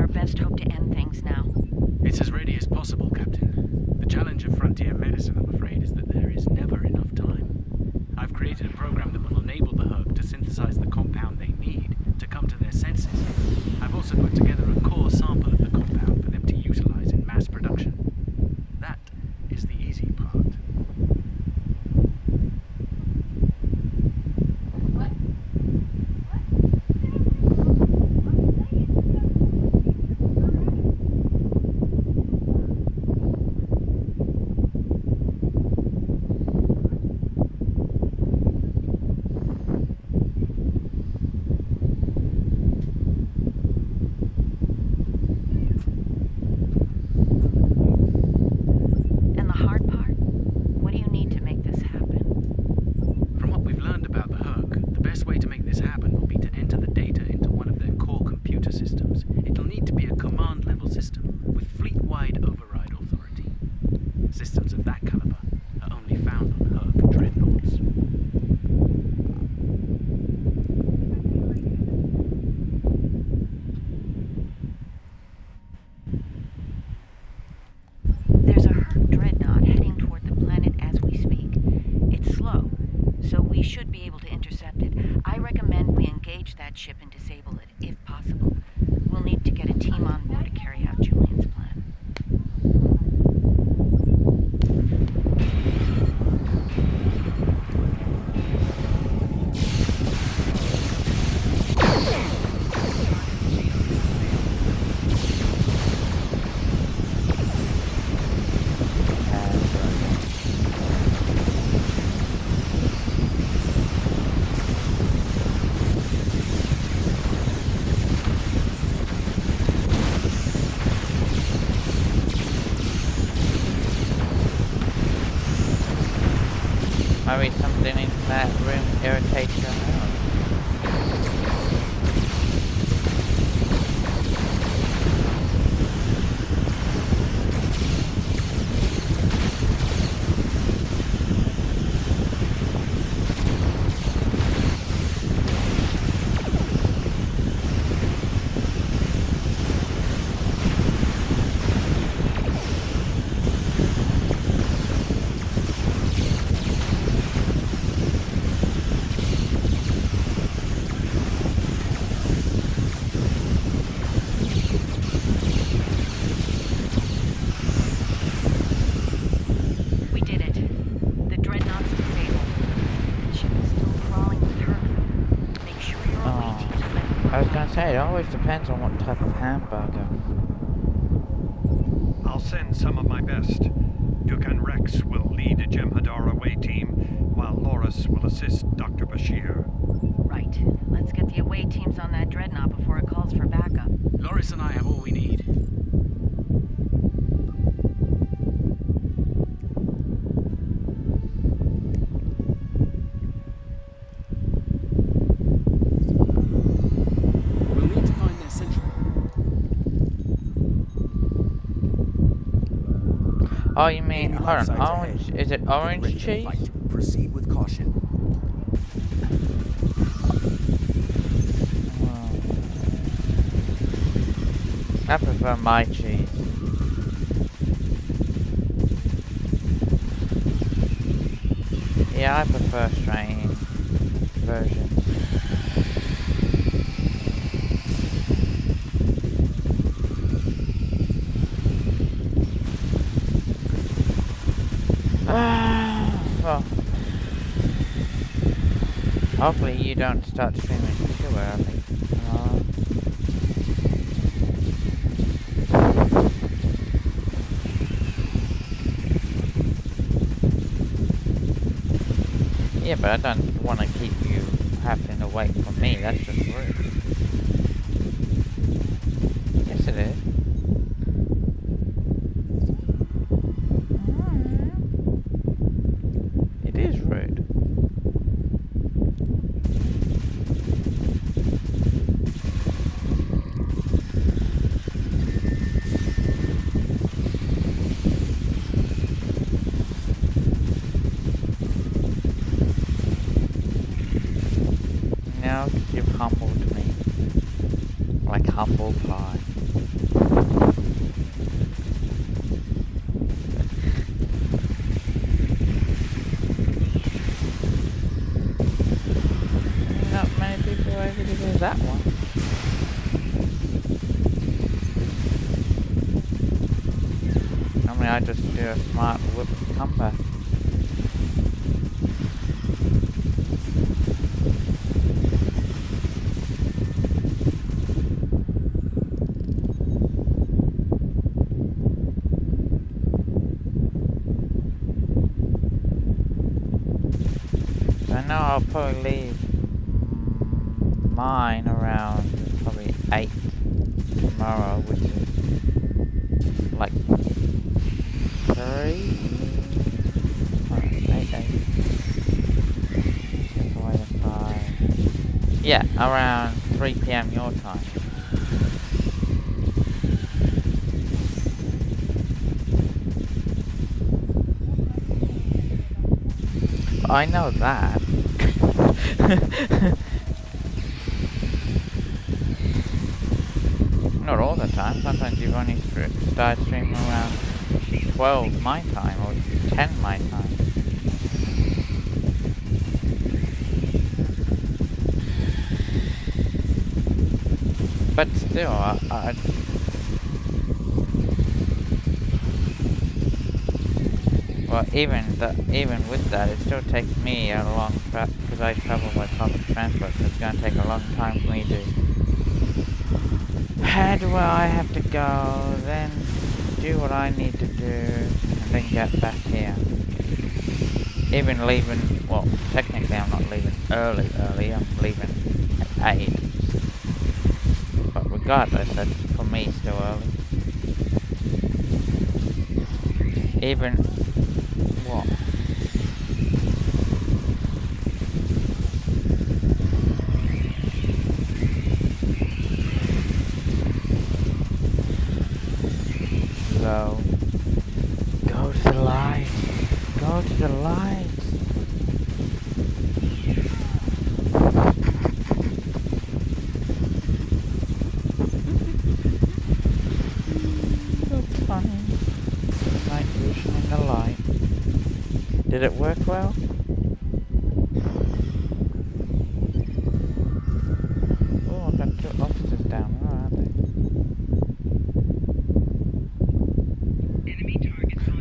best hope to end things now. It's as ready as possible, Captain. The challenge of frontier medicine, I'm afraid, is that there is never enough time. I've created a program that will enable the Herc to synthesize the compound they need to come to their senses. I've also put together a core sample of the compound for them to utilize in mass production. That is the easy part. disable it, if possible. We'll need to get a team on board to carry out Julian's plan. Maybe something in that room irritates your nerves. It always depends on what type of hamburger. I'll send some of my best. Duke and Rex will lead a Jem'Hadar away team, while Loris will assist Dr. Bashir. Right. Let's get the away teams on that dreadnought before it calls for backup. Loris and I have all we need. Oh, you mean, hold on, orange, is it orange cheese? Proceed with caution. I prefer my cheese. Yeah, I prefer strain versions. Well, hopefully you don't start streaming too early. Yeah, but I don't want to keep you having to wait for me. That's just rude. Yes, it is. It is rude. Now you've humbled me. Like humble pie. Not many people are able to do that one. Normally I just do a smart whip comeback. I know I'll probably leave mine around probably 8 tomorrow, which is like 3? 8. 5. Yeah, around 3 PM your time. I know that. Not all the time. Sometimes you've only started streaming around 12 my time or 10 my time. But still, well, even with that, it still takes me a long because I travel by public transport, so it's going to take a long time for me to head where I have to go, then do what I need to do, and then get back here. Even leaving, well, technically I'm not leaving early, I'm leaving at 8. But regardless, that's for me still early. Even, what? Slow. Go to the light. Go to the light. That's funny. Night vision in the light. Did it work well? Oh, I got 2 officers down. Where are they?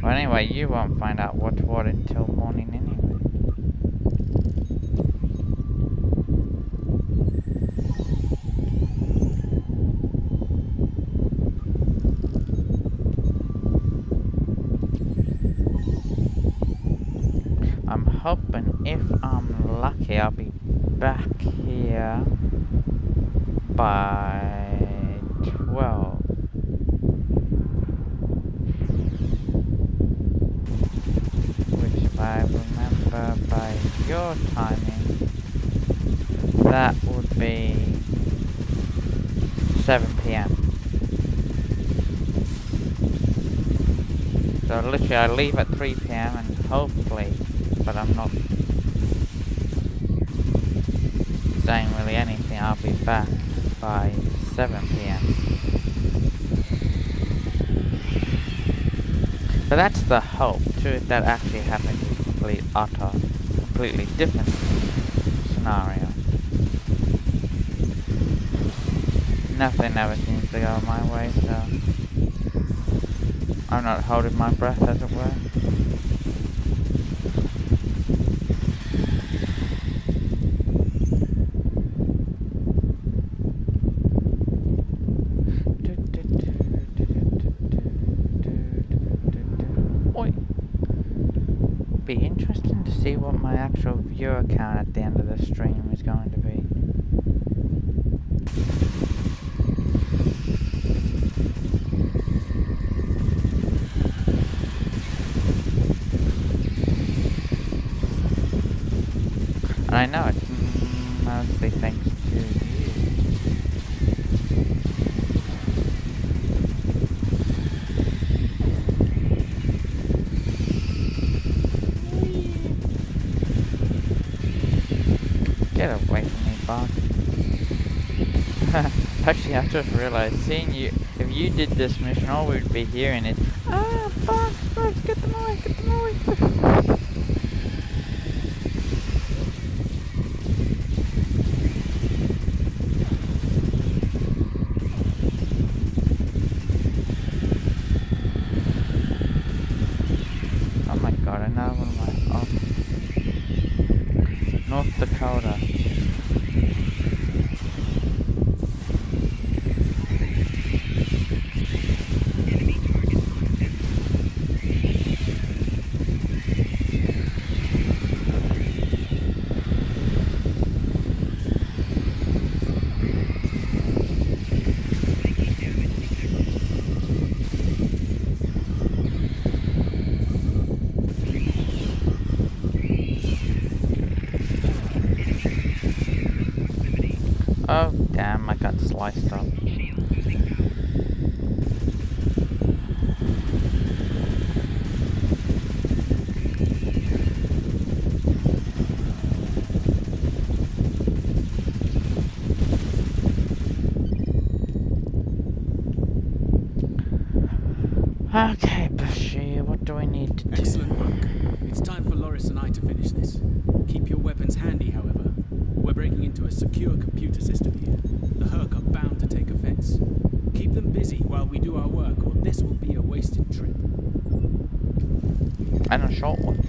Well, anyway, you won't find out what's what until morning anyway. I'm hoping if I'm lucky I'll be back here by 12. Which if I remember by your timing, that would be 7 PM. So literally I leave at 3 PM and hopefully, but I'm not saying really anything, I'll be back by 7 PM. So that's the hope. Too, if that actually happens, it's completely different scenario. Nothing ever seems to go my way, so I'm not holding my breath, as it were. Be interesting to see what my actual viewer count at the end of the stream is going to be. And I know it's mostly thanks to you. Get away from me, bug. Actually, I just realized, seeing you, if you did this mission, all we'd be hearing is, ah, bugs, get them away, get them away. Oh my god, another one of my, North Dakota. Oh damn, I got sliced up. Okay, Bashir, what do we need to do? Excellent work. It's time for Loris and I to finish this. Keep your weapons handy, however. We're breaking into a secure computer system here. The Herc are bound to take offense. do our work, or this will be a wasted trip. And a short one.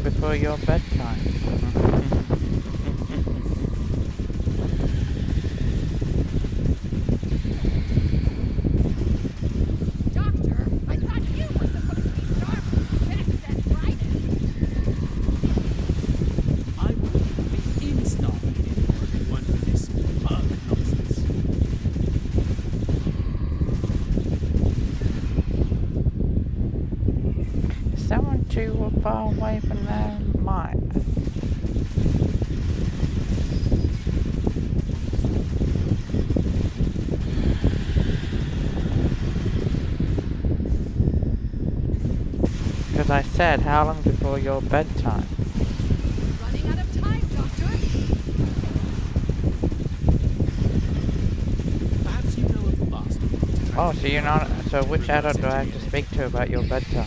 Before your bedtime. Doctor, I thought you were supposed to be starved with XSS riding. I will be in-starving if it weren't for this bug nonsense. Is someone too far away from their mic? Because I said, how long before your bedtime? Running out of time, Doctor. Perhaps you know of the bastard. Oh, so you're not. So which adult do I have to speak to about your bedtime?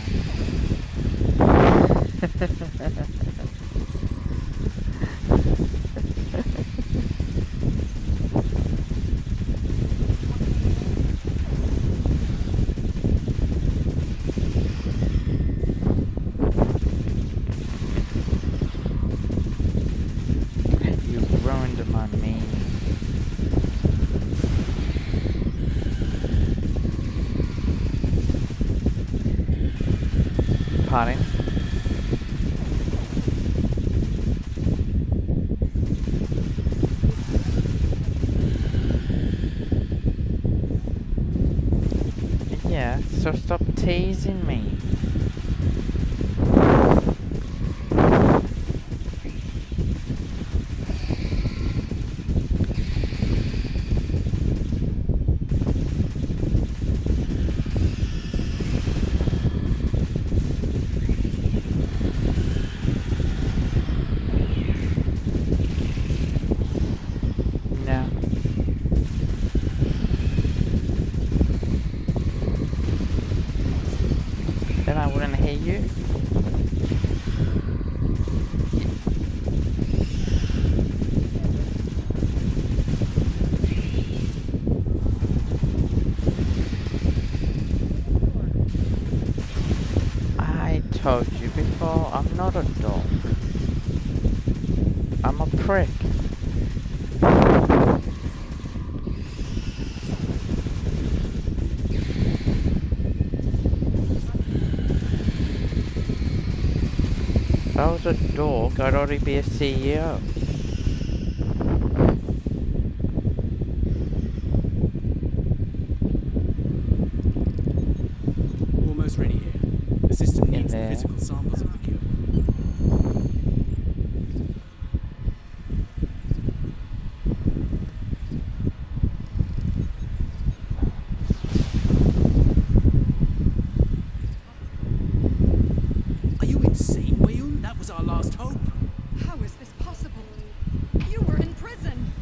You've ruined my meaning. Pardon? Yeah, so stop teasing me. No. Then I wouldn't hear you. I told you before, I'm not a dog. I'm a prick. If I was a dog, I'd already be a CEO. Almost ready here. The system In needs the there. physical samples of the kill. Are you insane, Wayun? That was our last hope. How is this possible? You were in prison.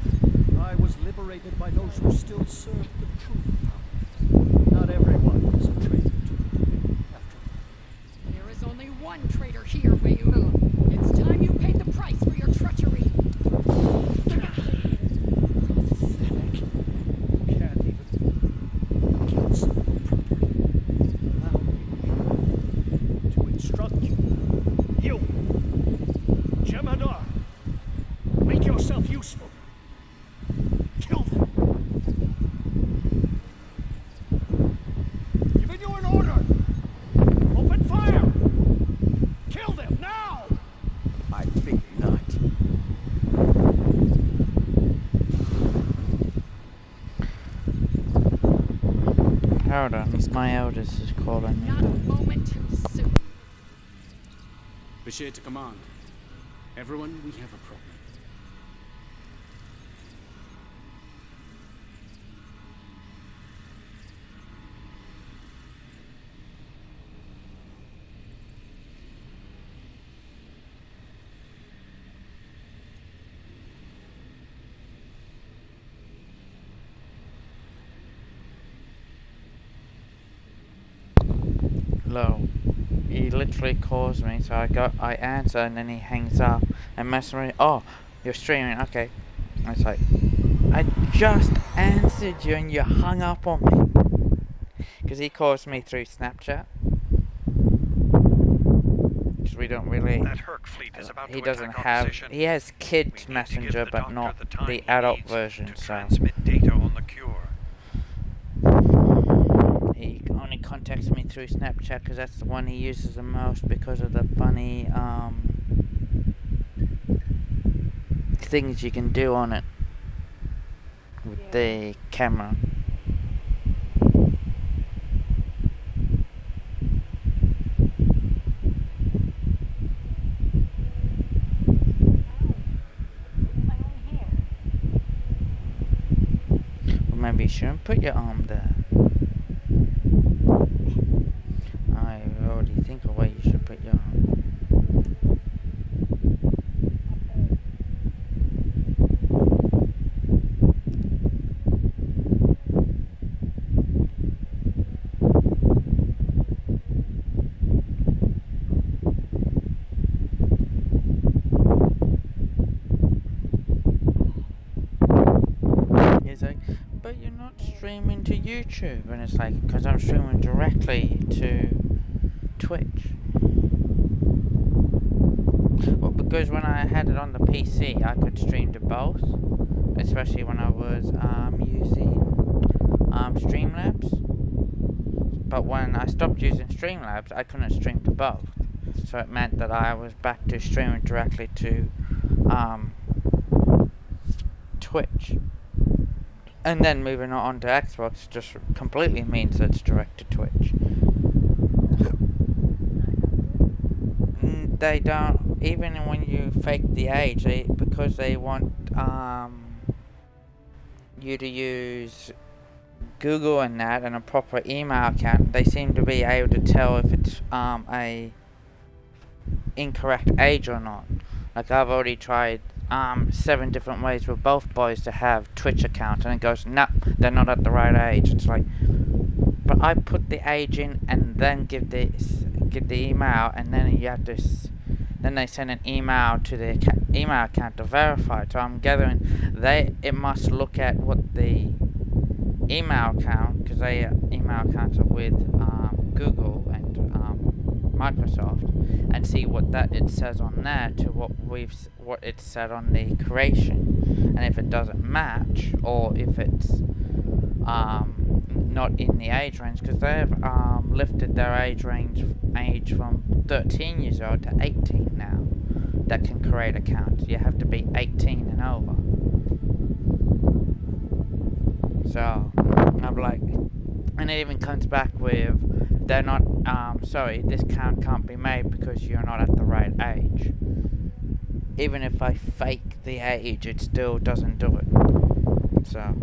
I was liberated by those who still served the truth. Not everyone is a traitor to the Dominion, after all. There is only one traitor here, Wayun. It's time you paid the price for your treachery. Pathetic. You can't even kill someone properly. Allow me to instruct you. You, Jemadar, make yourself useful. Kill them. Giving you an order. Open fire. Kill them now. I think Hold on, my eldest is calling me. Not a moment too soon. Bashir to command. Everyone, we have a problem. Hello. He literally calls me, so I answer, and then he hangs up and messes me. Oh, you're streaming, okay. I was like, I just answered you and you hung up on me. Because he calls me through Snapchat. Because we don't really. That Herc fleet is about he to doesn't attack our have. position. He has Kids Messenger, but not the adult version. So transmit data on the cure. he only contacts me through Snapchat because that's the one he uses the most because of the funny things you can do on it with the camera. Well, maybe you shouldn't put your arm there. I already think of where you should put your arm. He's like, but you're not streaming to YouTube, and it's like, because I'm streaming directly to Twitch. Well, because when I had it on the PC, I could stream to both, especially when I was using Streamlabs. But when I stopped using Streamlabs, I couldn't stream to both. So it meant that I was back to streaming directly to Twitch. And then moving on to Xbox just completely means that it's direct to Twitch. They don't, even when you fake the age, because they want you to use Google and that and a proper email account, they seem to be able to tell if it's a incorrect age or not. Like I've already tried 7 different ways with both boys to have Twitch accounts, and it goes, no, they're not at the right age. It's like, but I put the age in and then give the email, and then you have to. Then they send an email to the email account to verify. So I'm gathering it must look at what the email account, because their email accounts are with Google and Microsoft, and see what it says on there to what it said on the creation, and if it doesn't match, or if it's not in the age range, because they've lifted their age from 13 years old to 18 now that can create accounts. You have to be 18 and over. So I'm like, and it even comes back with, they're not, sorry, this count can't be made because you're not at the right age. Even if I fake the age, it still doesn't do it. So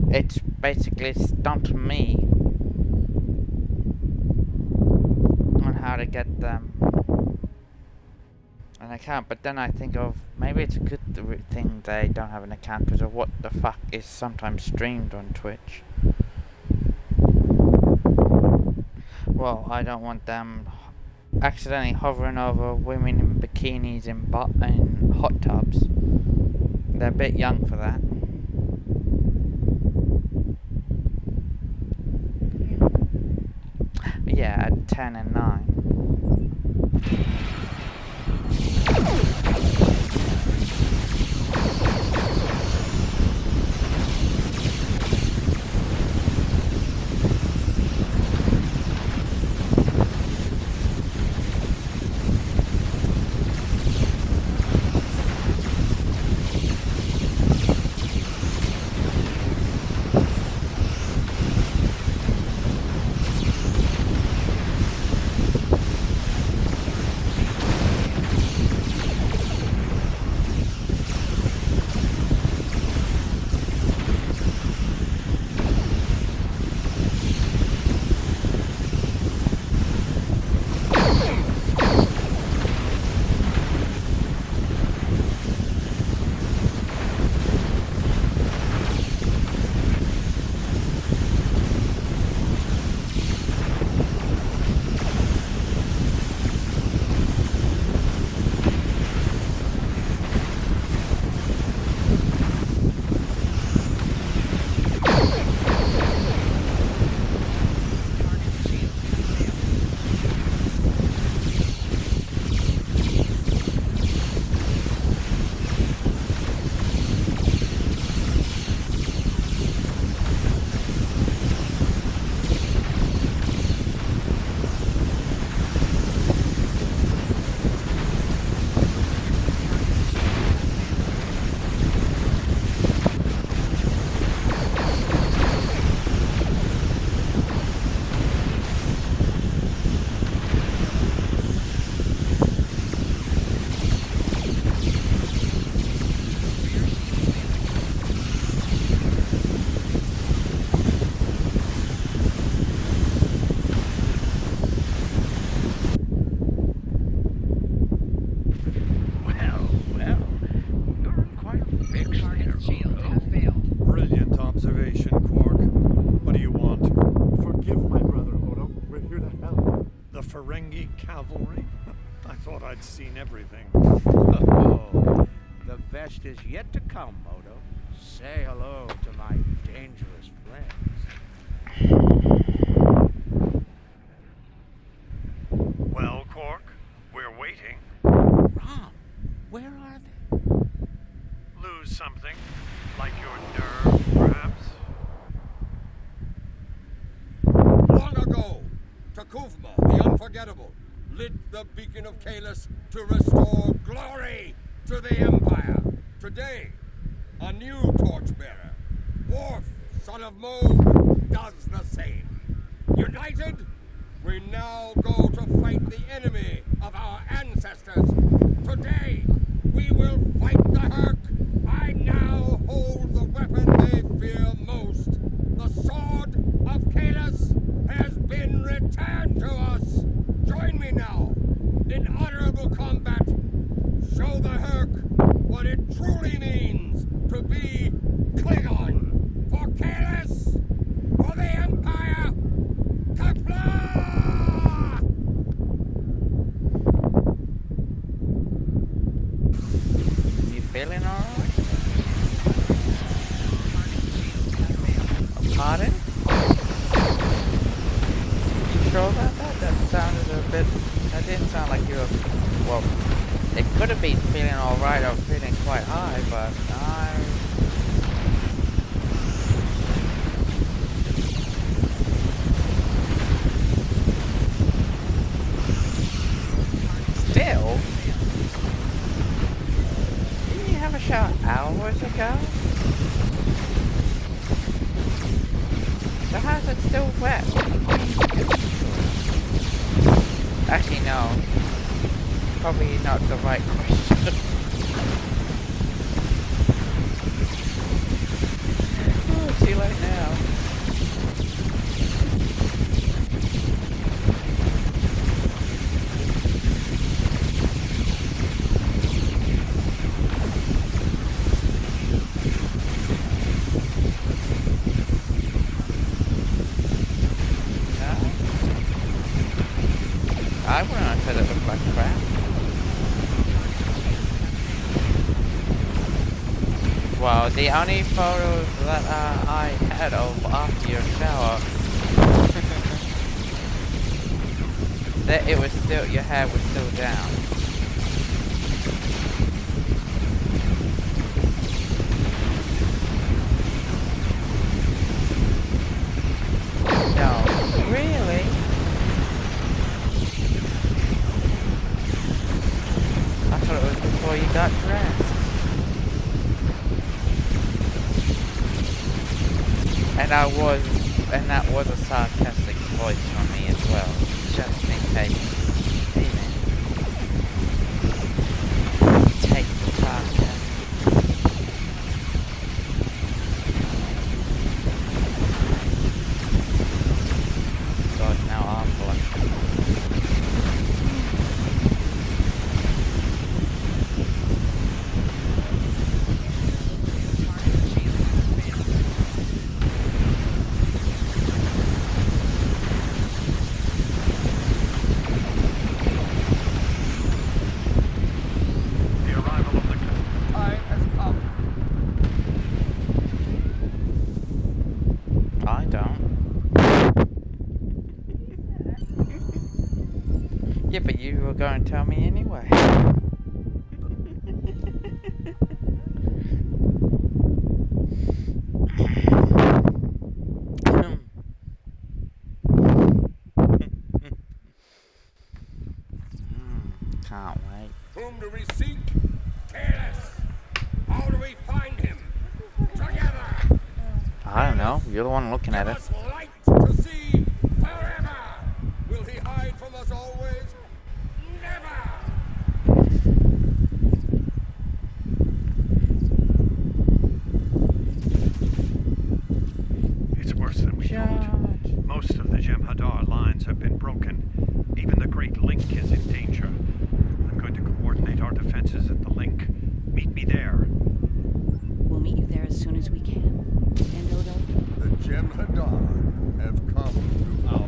it's basically stumped me on how to get them an account. But then I think of, maybe it's a good thing they don't have an account because of what the fuck is sometimes streamed on Twitch. Well, I don't want them accidentally hovering over women in bikinis in hot tubs. They're a bit young for that. Yeah, at 10 and 9. glory? I thought I'd seen everything. Oh, the best is yet to come, Odo. Say hello to my dangerous friends. Well, Quark, we're waiting. Rom, where are they? Lose something? Like your nerve, perhaps? Long ago, Takuvma, the Unforgettable, lit the beacon of Kalis to restore glory to the Empire. Today, a new torchbearer, Worf, son of Mo, does the same. United, we now go to fight the enemy of our ancestors. Today, we will fight the Herc. I now hold the weapon they fear most. The sword of Kalis has been returned to us. Join me now in honorable combat. Show the Herc what it truly means to be Klingon. For Kalis, for the Empire, Kapla! You feeling alright? Pardon? You sure about that? That sounded a bit... That didn't sound like you were... Well, it could have been feeling alright or feeling quite high, but Still? Didn't you have a shower hours ago? So how's it still wet? Actually, no. Probably not the right question. Oh, too late now. I wouldn't have said it looked like crap. Well, the only photos that I had of after your shower, that it was still, your hair was still down. No, really? I thought it was before you got dressed. And that was a sarcastic voice from me as well, just in case. Amen. Take the sarcasm. God, now I'm blushing. Yeah, but you were going to tell me anyway. Can't wait. Whom do we seek? Kalis! How do we find him? Together! I don't know. You're the one looking at it. Give us light to see forever! Will he hide from us always? Never! It's worse than we thought. Most of the Jem'Hadar lines have been broken. Even the Great Link is in danger. I'm going to coordinate our defenses at the link. Meet me there. We'll meet you there as soon as we can. And Odo? The Jem'Hadar have come to our...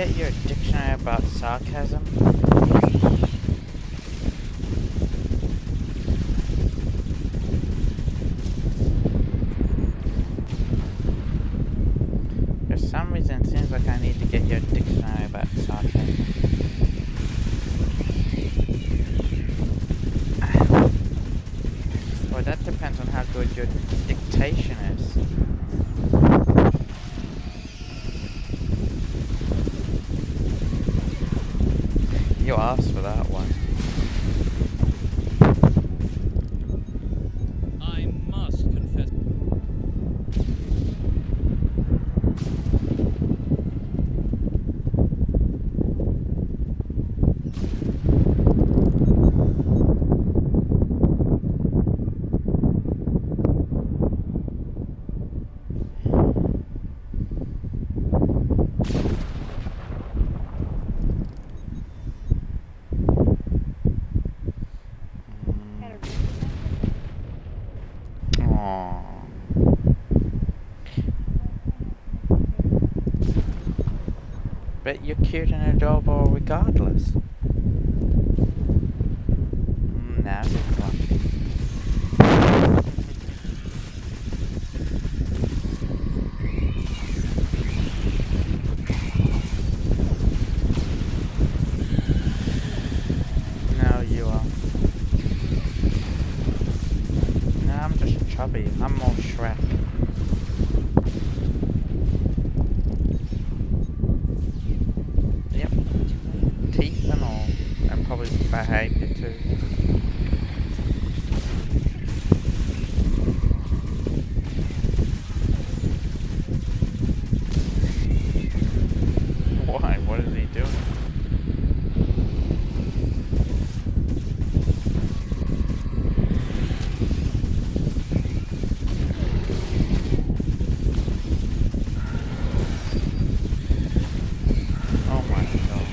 get your dictionary about sarcasm? For some reason, it seems like I need to get your dictionary about sarcasm. Well, that depends on how good your dictation is. You asked for that one. I must confess. Aww. But you're cute and adorable regardless. Now you're blushing. No, you are. No, I'm just chubby. I'm more Shrek. Yep. Teeth and all. And probably behavior too. Why? What is he doing? Oh my god.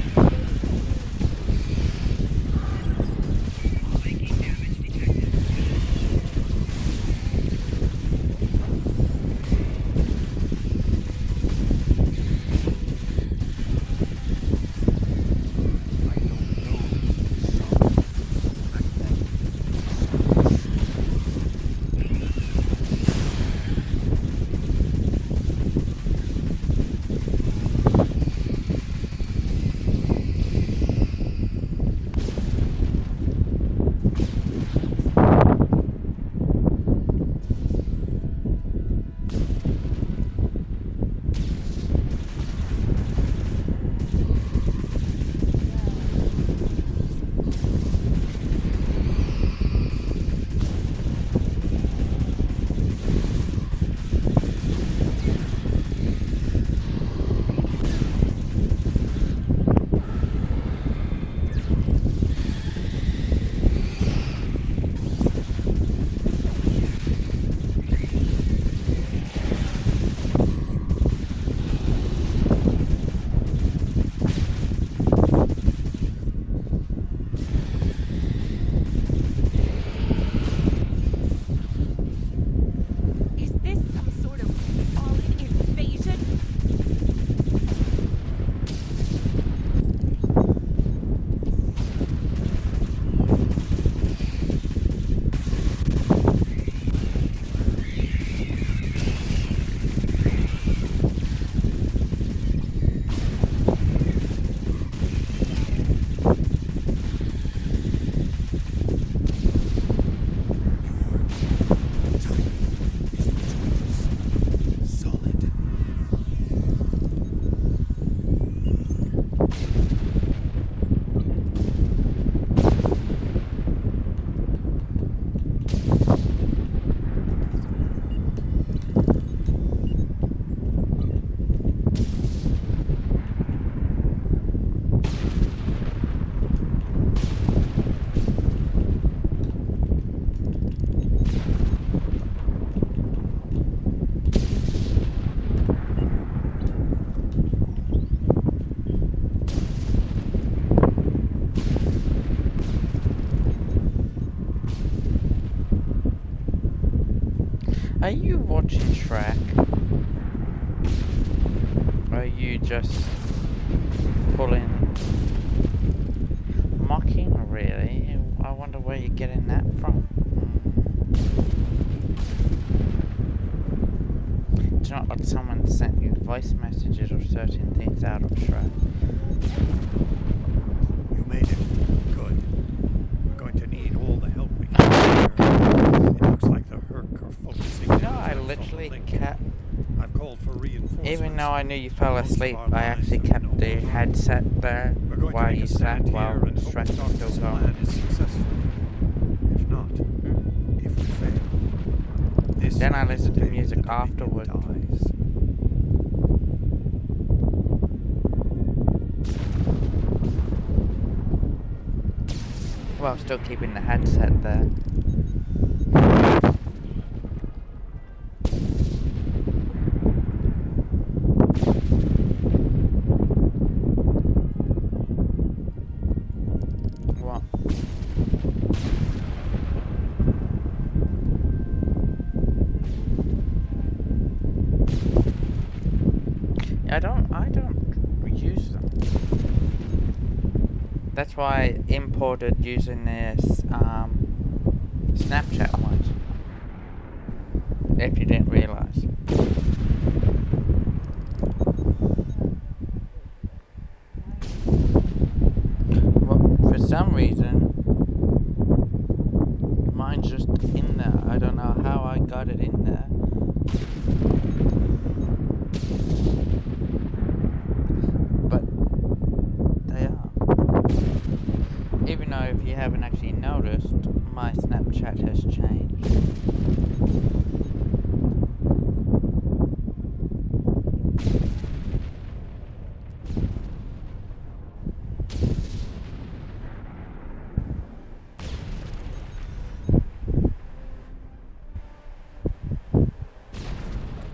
Is this some sort of solid invasion? Are you watching Shrek? Or are you just pulling. Mocking, really? I wonder where you're getting that from. It's not like someone sent you voice messages or certain things out of threat. You made it. Good. We're going to need all the help we can here. It looks like the Herc are focusing. No, I literally kept. I've called for reinforcements. Even though I knew you fell asleep, I actually kept the headset there while you slept, while the stress was still going. Is successful. If not, if we fail, this then I listened to music afterwards. Well, still keeping the headset there. What? I don't use them. That's why I imported using this Snapchat ones. If you didn't realize. Well, for some reason, mine's just in there. I don't know how I got it in there. But they are. Even though if you haven't actually noticed, my Snapchat has changed.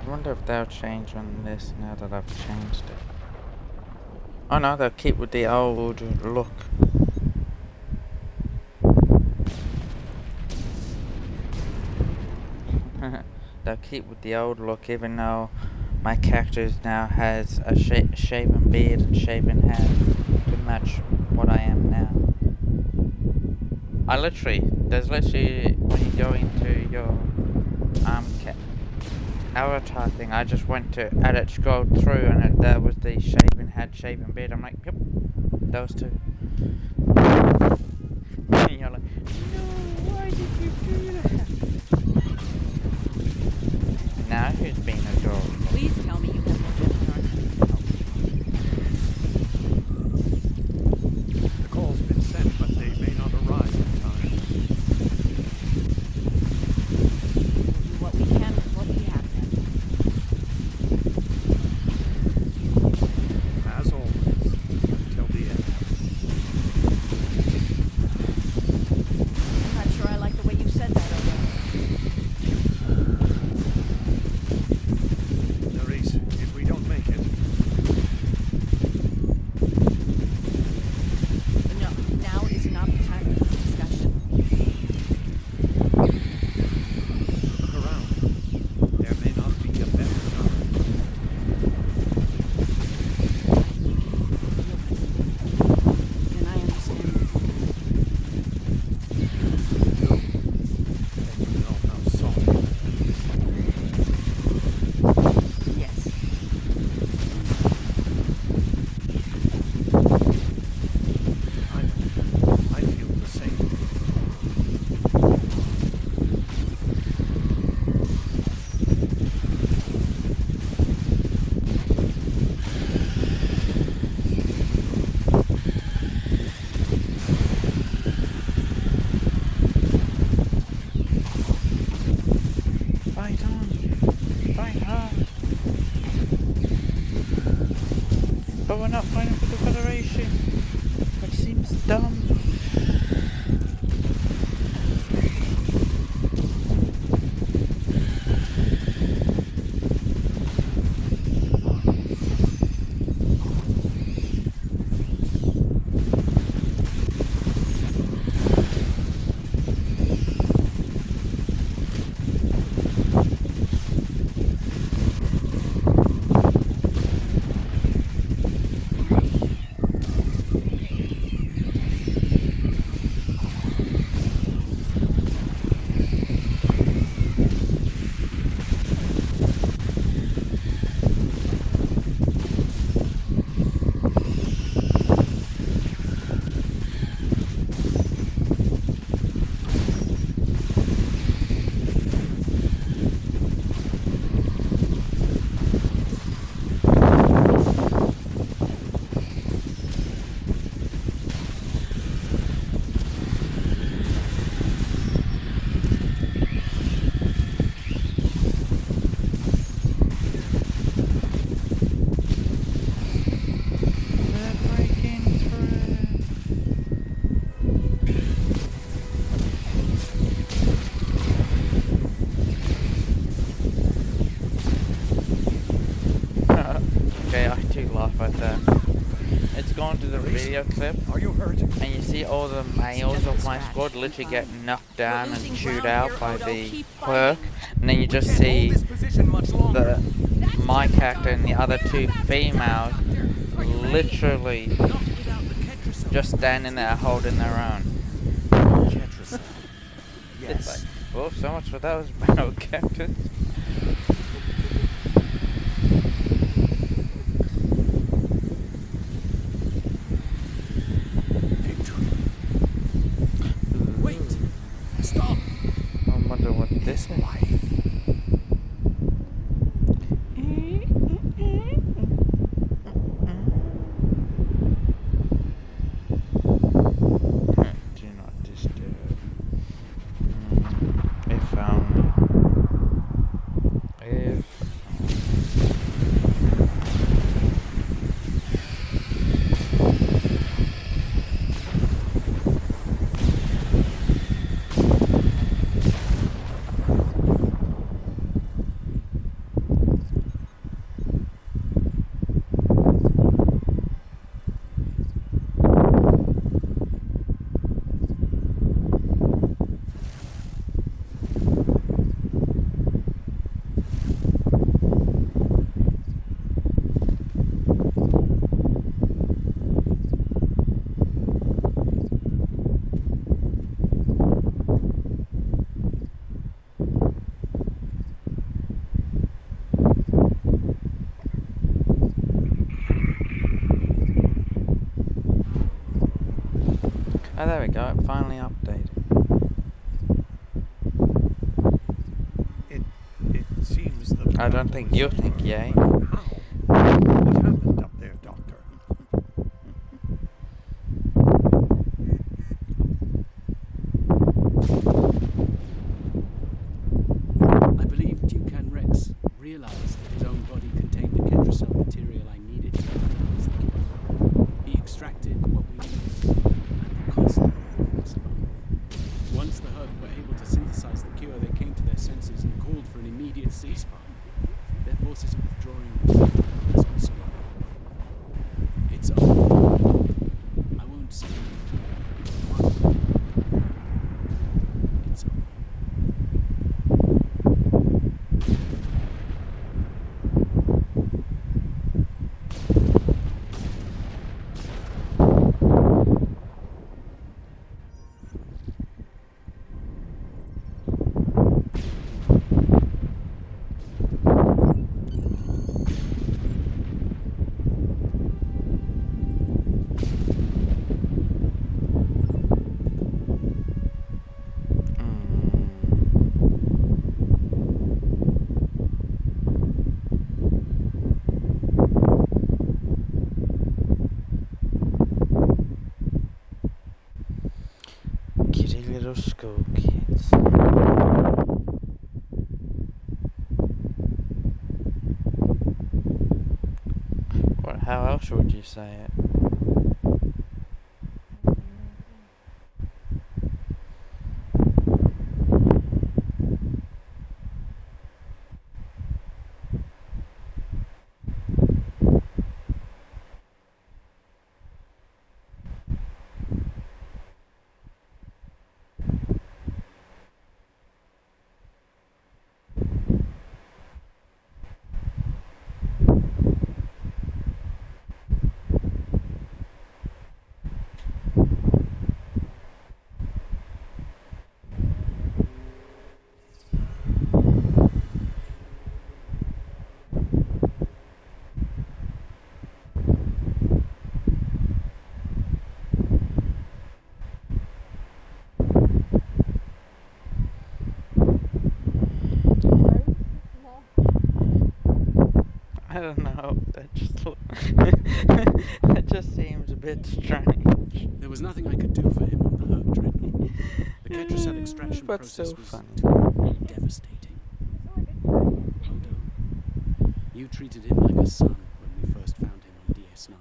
I wonder if they'll change on this now that I've changed it. Oh no, they'll keep with the old look. They'll keep with the old look, even though my character now has a shaven beard and shaven hair to match what I am now. There's literally, when you go into your avatar thing, I just went to edit, scrolled through, and there was the shaven head, shaven beard. I'm like, yep, those two. And you're like, no, why did you do that? Now who's being adorable? Please tell me you have The call's been sent, but they may not arrive in time. We'll do what we can with what we have then. As always, until the end. I'm not sure I like the way you said that, Odo. Nerys, if we don't make it, No, now is not the time for this discussion. look around. There may not be a better time. And I understand. And you know how sorry. Yes. I feel the same. Fight on! Fight hard! But we're not fighting for the Federation! That seems dumb. but it's going to the video clip. Are you hurt? And you see all the males of my squad literally get knocked down and chewed out by the Herc. And then you just see my character and the other two females literally just standing there holding their own. It's like, well, so much for those battle captains. Wait! Stop! I wonder what this is. Do not disturb. If only. If oh, there we go, it finally updated. It seems the... I don't think you think, yay. What happened up there, Doctor? I believe Ducan Rex realized that his own body contained the Ketracel material I needed to analyze the cure. He extracted what we needed at the cost of possible. Once the Herc were able to synthesize the cure, they came to their senses and called for an immediate ceasefire. Their forces are withdrawing as we speak. It's over. I won't say it. It's over. Kitty little school kids. What? How else would you say it? I don't know. That just seems a bit strange. There was nothing I could do for him on the Herc Dreadnought. The Ketracel extraction But process so was funny. devastating. Odo, you treated him like a son when we first found him on DS9.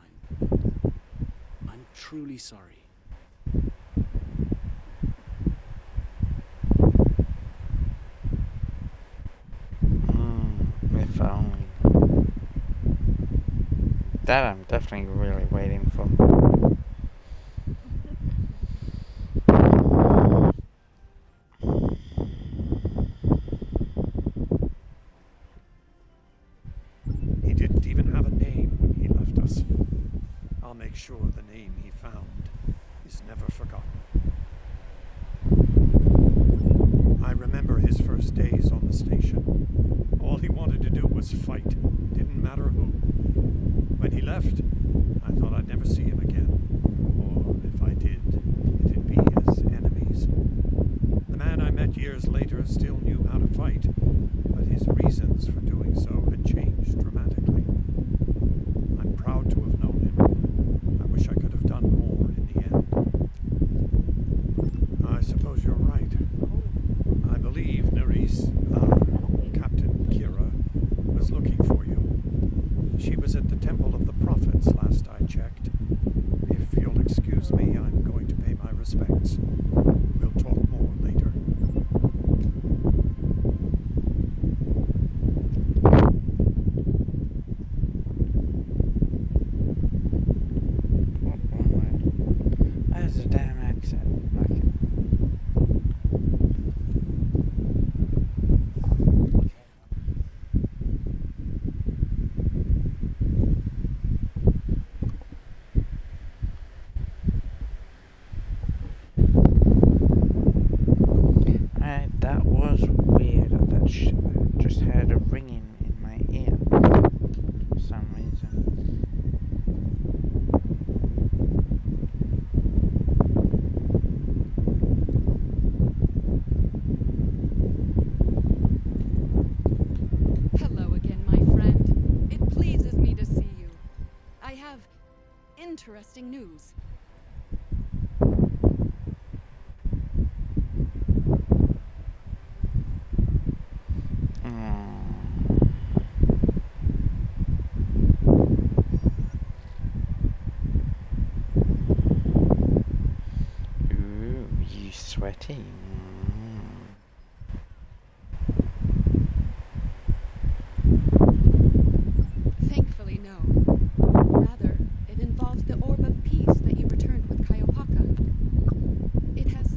I'm truly sorry. If only. That I'm definitely really waiting for. He didn't even have a name when he left us. I'll make sure the name he found is never forgotten. I remember his first days on the station. All he wanted to do was fight. Didn't matter who. When he left, I thought I'd never see him again. Or if I did, it'd be as enemies. The man I met years later still knew how to fight, but his reasons for doing so had changed dramatically. I'm proud to have known him. I wish I could have done more in the end. I suppose you're right. I believe Captain Kira was looking for you. She was at the Temple of the Prophets last I checked. If you'll excuse me, I'm going to pay my respects. We'll talk more later. That's a damn accent. Okay. That was weird. That just had a ringing in my ear for some reason. Hello again, my friend. It pleases me to see you. I have interesting news. Sweaty. Thankfully, no. Rather, it involves the Orb of Peace that you returned with Kaiopaka. It has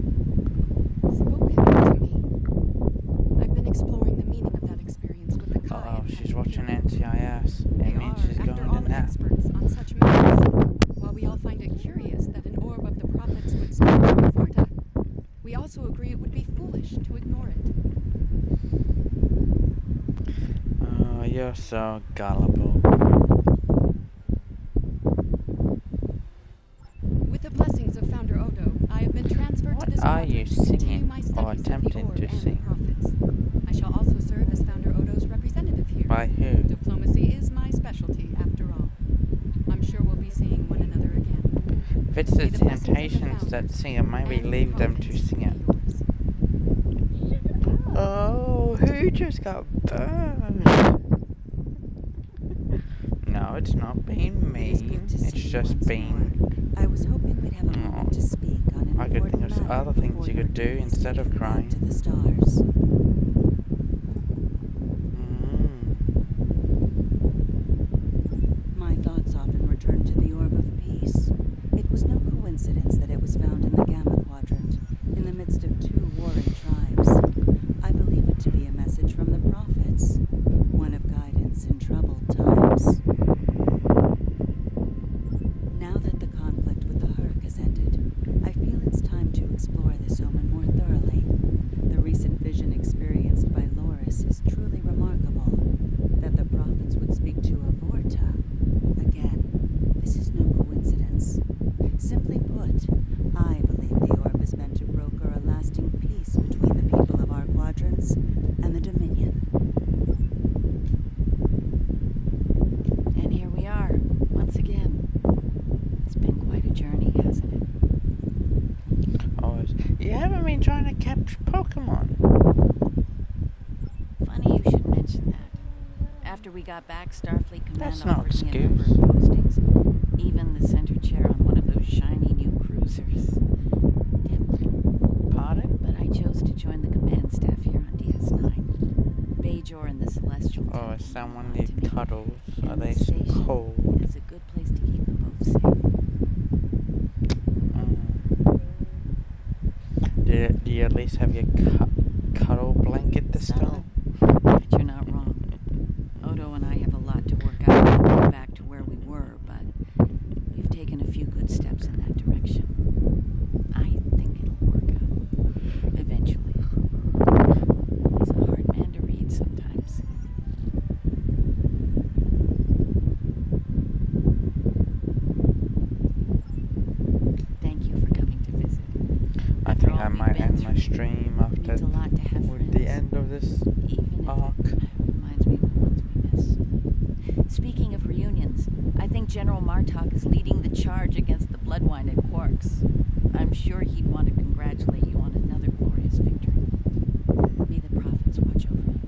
spoken to me. I've been exploring the meaning of that experience with the Kai. Oh, she's watching NCIS. They It means are, she's after going all, to nap. experts on such matters. While we all find it curious that an Orb of the Prophets would speak to Vorta, we also agree it would be foolish to ignore it. Oh, you're so gullible. With the blessings of Founder Odo, I have been transferred to this Are you quadrant to continue singing my or studies of the attempting Orb to and the sing? Prophets. I shall also serve as Founder Odo's representative here. By who? Diplomacy is my specialty, after all. I'm sure we'll be seeing one another again. If it's the Temptations that sing it, maybe leave them to sing it. Oh, who just got burned? No, it's not being mean. It's just being. I was hoping we'd have a moment to speak on an I could think of some other things you could do instead of crying. to the stars. My thoughts often return to the Orb of Peace. It was no coincidence that it was found in the Gamma Quadrant, in the midst of two warring tribes. I believe it to be a message from the prophets, one of guidance in troubled times. Now that the conflict with the Herc has ended, I feel it's time to explore this omen more thoroughly. The recent vision experienced by Loris is truly remarkable. That the prophets would speak to a Vorta. Again, this is no coincidence. Simply put, I believe the orb is meant to broker a lasting peace between the people of our quadrants and the Dominion. And here we are, once again. It's been quite a journey, hasn't it? Oh, you haven't been trying to capture Pokemon. Funny you should mention that. After we got back, Starfleet Command That's no offered me a excuse. number of postings. Even the center chair on one of those shiny new cruisers. Tempting. Pardon? But I chose to join the command staff here on DS9. Bajor and the Celestial. Oh, if someone needs cuddles, are And they the station cold? is a good place to keep them both safe. Do you at least have your cuddle blanket this time? But you're not wrong. Odo and I have a lot to work out to get back to where we were, but we've taken a few good steps in that direction. I think it'll work out. Eventually. He's a hard man to read sometimes. Thank you for coming to visit. I think I might end my stream after Means a lot to have with the end of this arc. Reminds me of the ones we miss. Speaking of reunions, I think General Martok is leading the charge against the Bloodwine at Quarks. I'm sure he'd want to congratulate you on another glorious victory. May the prophets watch over you.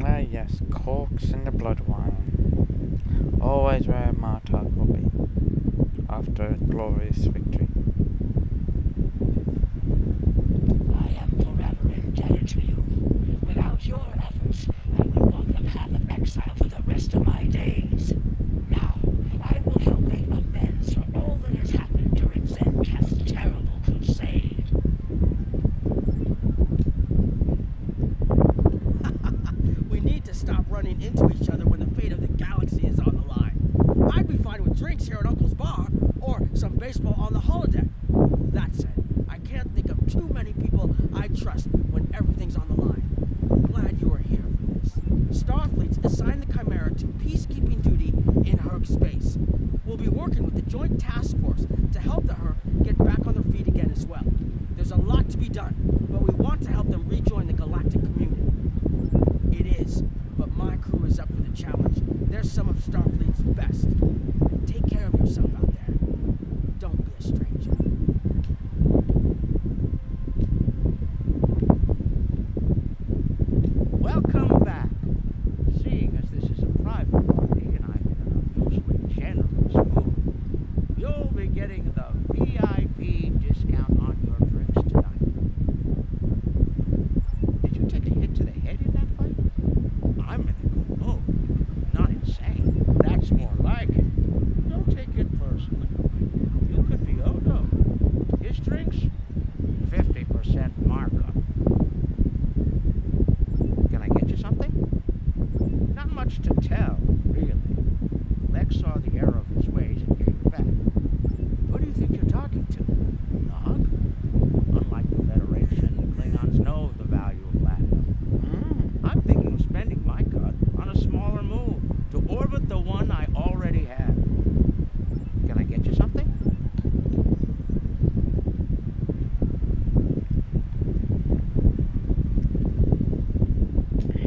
Ah yes, Quarks and the Bloodwine. Always where Martok will be after a glorious victory. I am forever indebted to you. Without your efforts, I would walk the path of exile for the rest of my days. Now, I will help make amends for all that has happened during Zenketh's terrible crusade. We need to stop running into each other when the fate of the galaxy is on the line. I'd be fine with drinks here at Uncle's bar, or some baseball on the holodeck. That said, I can't think of too many people I trust when everything's on the line. Glad you are here for this. Starfleet's assigned the Chimera to peacekeeping duty in Herc space. We'll be working with the Joint Task Force to help the Herc get back on their feet again as well. There's a lot to be done, but we want to help them rejoin the galactic community. It is, but my crew is up for the challenge. They're some of Starfleet's best. Take care of yourself out there. Don't be a stranger. Welcome back. Seeing as this is a private party and I'm in an unusually generous mood, you'll be getting the VIP discount on your drinks tonight. Did you take a hit to the head in that fight? I'm in a good mood. Not insane. That's more like it. Don't take it personally. You could be Odo. His drinks, 50% markup. Can I get you something? Not much to tell, really. Lex saw the error of his ways and gave it back. Who do you think you're talking to? Nog? Unlike the Federation, the Klingons know the value of platinum. I'm thinking of spending my cut on a smaller move to orbit the one I already have. Can I get you something?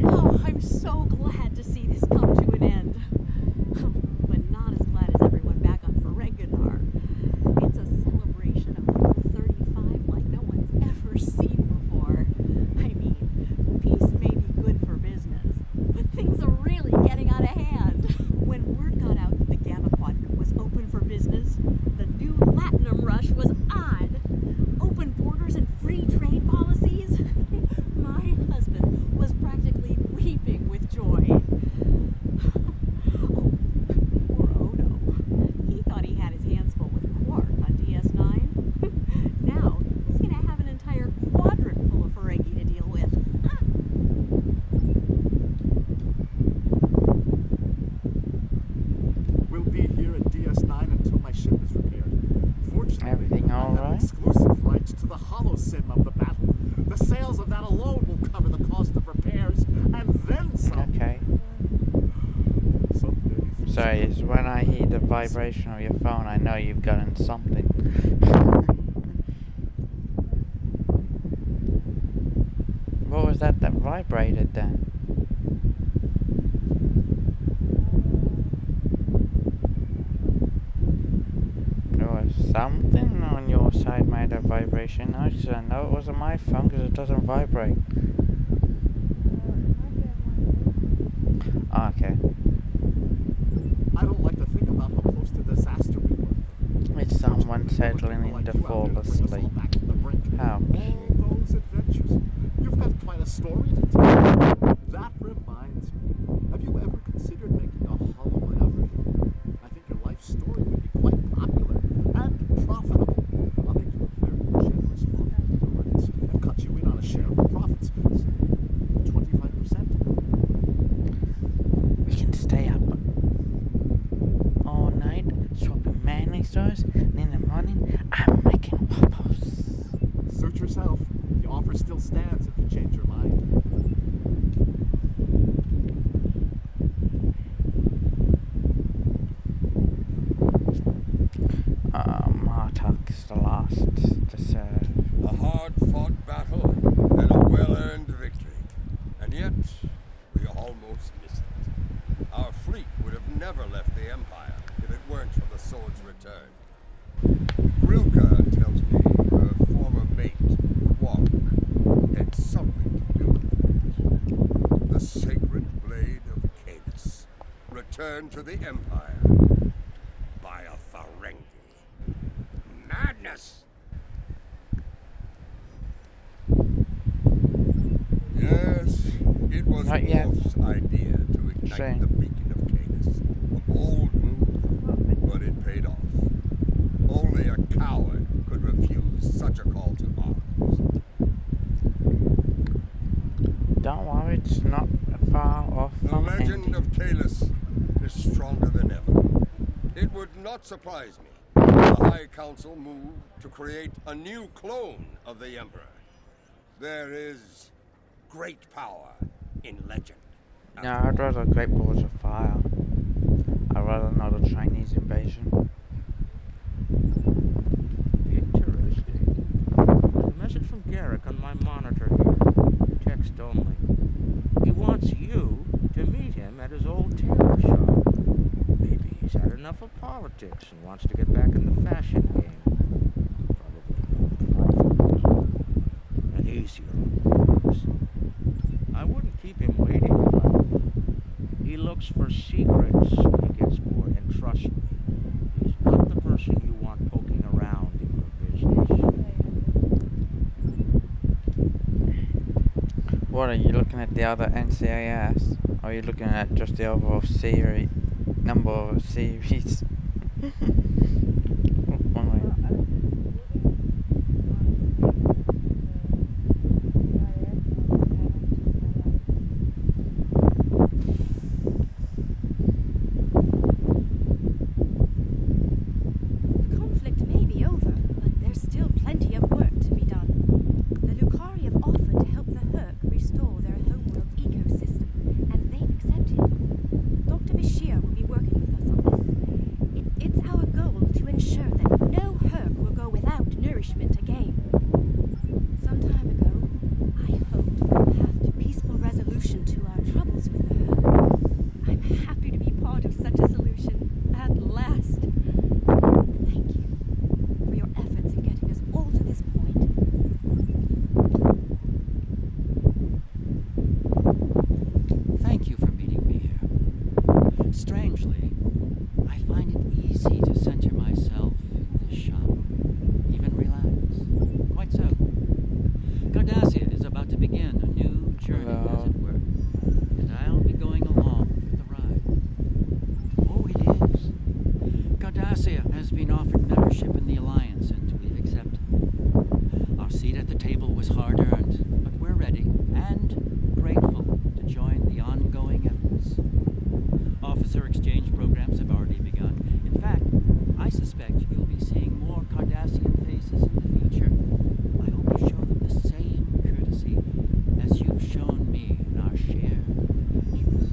Oh, I'm so glad to see this come to an end. But not as glad as everyone back on Ferenginar. It's a celebration of Rule 35 like no one's ever seen before. I mean, peace may be good for business, but things are really getting out of hand. When word got out that the Gamma Quadrant was open for business, the new Latinum rush was on. Open borders and free trade policies. My husband was practically weeping with joy. Poor Odo. He thought he had his hands full with Quark on DS9. Now, he's gonna have an entire quadrant full of Ferengi to deal with. We'll be here at DS9 until my ship is repaired. Fortunately, Everything all I have right? exclusive rights to the holosim of the battle. The sales of that alone will cover the cost of repairs, and then some. Okay. Sorry, it's when I hear the vibration of your phone, I know you've gotten something. What was that vibrated then? There was something on your side made a vibration. I just know it wasn't my phone because it doesn't vibrate. Okay. I don't like to think about how close to disaster we were. It's someone settling in to fall asleep. Back to the brink. How cute. All those adventures. You've got quite a story to tell. That reminds me. Have you ever considered making a holobiography? I think your life story would be quite popular and profitable. I'll make you a very generous royalty for the rights and cut you in on a share of the profits. Say, 25%. We can stay up all night swapping manly stores, and in the morning I'm making waffles. Suit yourself. The offer still stands if you change your mind. Martuk's the last to serve. A hard-fought battle and a well-earned victory. And yet, we almost missed it. Our fleet would have never left the Empire if it weren't for the sword's return. Grilka tells me her former mate, Quark, had something to do with it. The sacred blade of Canis returned to the Empire by a Ferengi. Madness! Yes, it was Not yet. Worf's idea to ignite Shame. the beacon of Canis. A bold move, but it paid off. Only a coward could refuse such a call to arms. Don't worry, it's not far off The from legend ending. of Kalis is stronger than ever. It would not surprise me if the High Council moved to create a new clone of the Emperor. There is great power in legend. No, I'd rather Great Balls of Fire. I'd rather not a Chinese invasion. Interesting. There's a message from Garrick on my monitor here. Text only. He wants you to meet him at his old tailor shop. Maybe he's had enough of politics and wants to get back in the fashion game. Probably private. An easier course. I wouldn't keep him waiting if I were you. He looks for secrets when he gets bored, and trust me, he's not the person you want poking around in your business. What, are you looking at the other NCIS? Or are you looking at just the overall series, number of series? The conflict may be over, but there's still plenty of work to be done. The Lucari have offered to help the Herc restore their homeworld ecosystem, and they've accepted. Dr. Bashir will be working with us on this. It's our goal to ensure that no Herc will go without nourishment again. Some time ago, I hoped for a path to peaceful resolution to our troubles with the Herc. I'm happy to be part of such a solution, at last. Thank you for your efforts in getting us all to this point. Thank you for meeting me here. Strangely, I find it easy to center myself in this shop, even relax. Quite so. Cardassia is about to begin a new journey, as it were, and I'll be going along for the ride. Oh, it is. Cardassia has been offered membership in the Alliance, and we've accepted. Our seat at the table was hard-earned, but we're ready and grateful to join the ongoing efforts. Officer exchange programs have already begun. In fact, I suspect you'll be seeing more Cardassian faces in the future. I hope you show them the same courtesy as you've shown me in our shared adventures.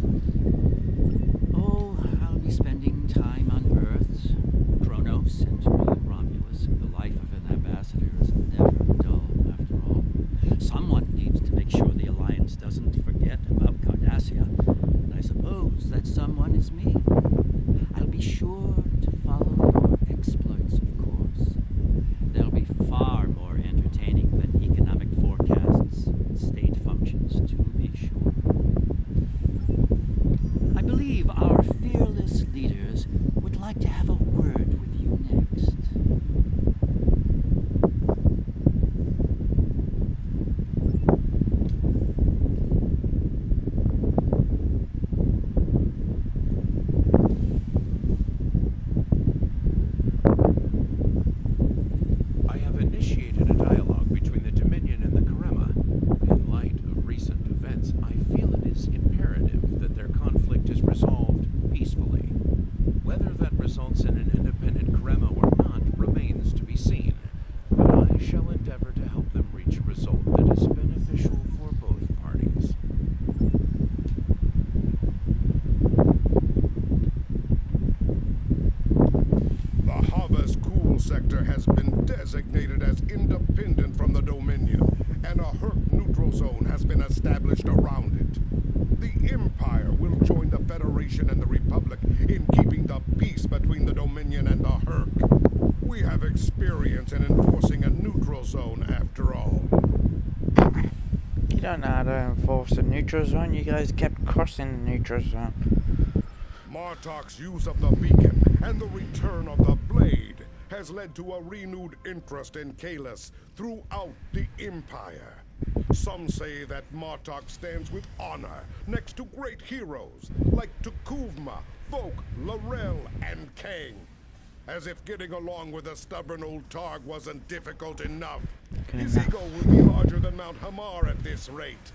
Oh, I'll be spending time on Earth, Kronos, and me, Romulus. The life of an ambassador is never dull, after all. Someone needs to make sure the Alliance doesn't forget about Cardassia, and I suppose that someone is me. I'll be sure to follow your exploits, of course. They'll be far more entertaining than economic forecasts and state functions, to be sure. I believe our fearless leaders would like to have a word with you next. zone has been established around it. The Empire will join the Federation and the Republic in keeping the peace between the Dominion and the Herc. We have experience in enforcing a neutral zone after all. You don't know how to enforce the neutral zone. You guys kept crossing the neutral zone. Martok's use of the beacon and the return of the blade has led to a renewed interest in Kalis throughout the Empire. Some say that Martok stands with honor next to great heroes like Tukuvma, Folk, Laurel, and Kang. As if getting along with a stubborn old Targ wasn't difficult enough. His ego will be larger than Mount Hamar at this rate.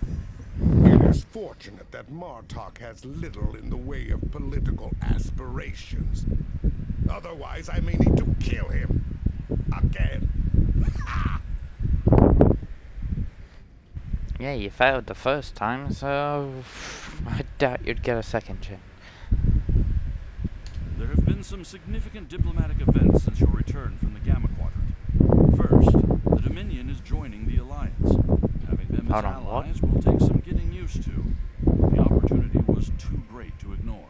It is fortunate that Martok has little in the way of political aspirations. Otherwise, I may need to kill him. Again. Yeah, you failed the first time, so I doubt you'd get a second chance. There have been some significant diplomatic events since your return from the Gamma Quadrant. First, the Dominion is joining the Alliance. Having them as allies will take some getting used to. The opportunity was too great to ignore.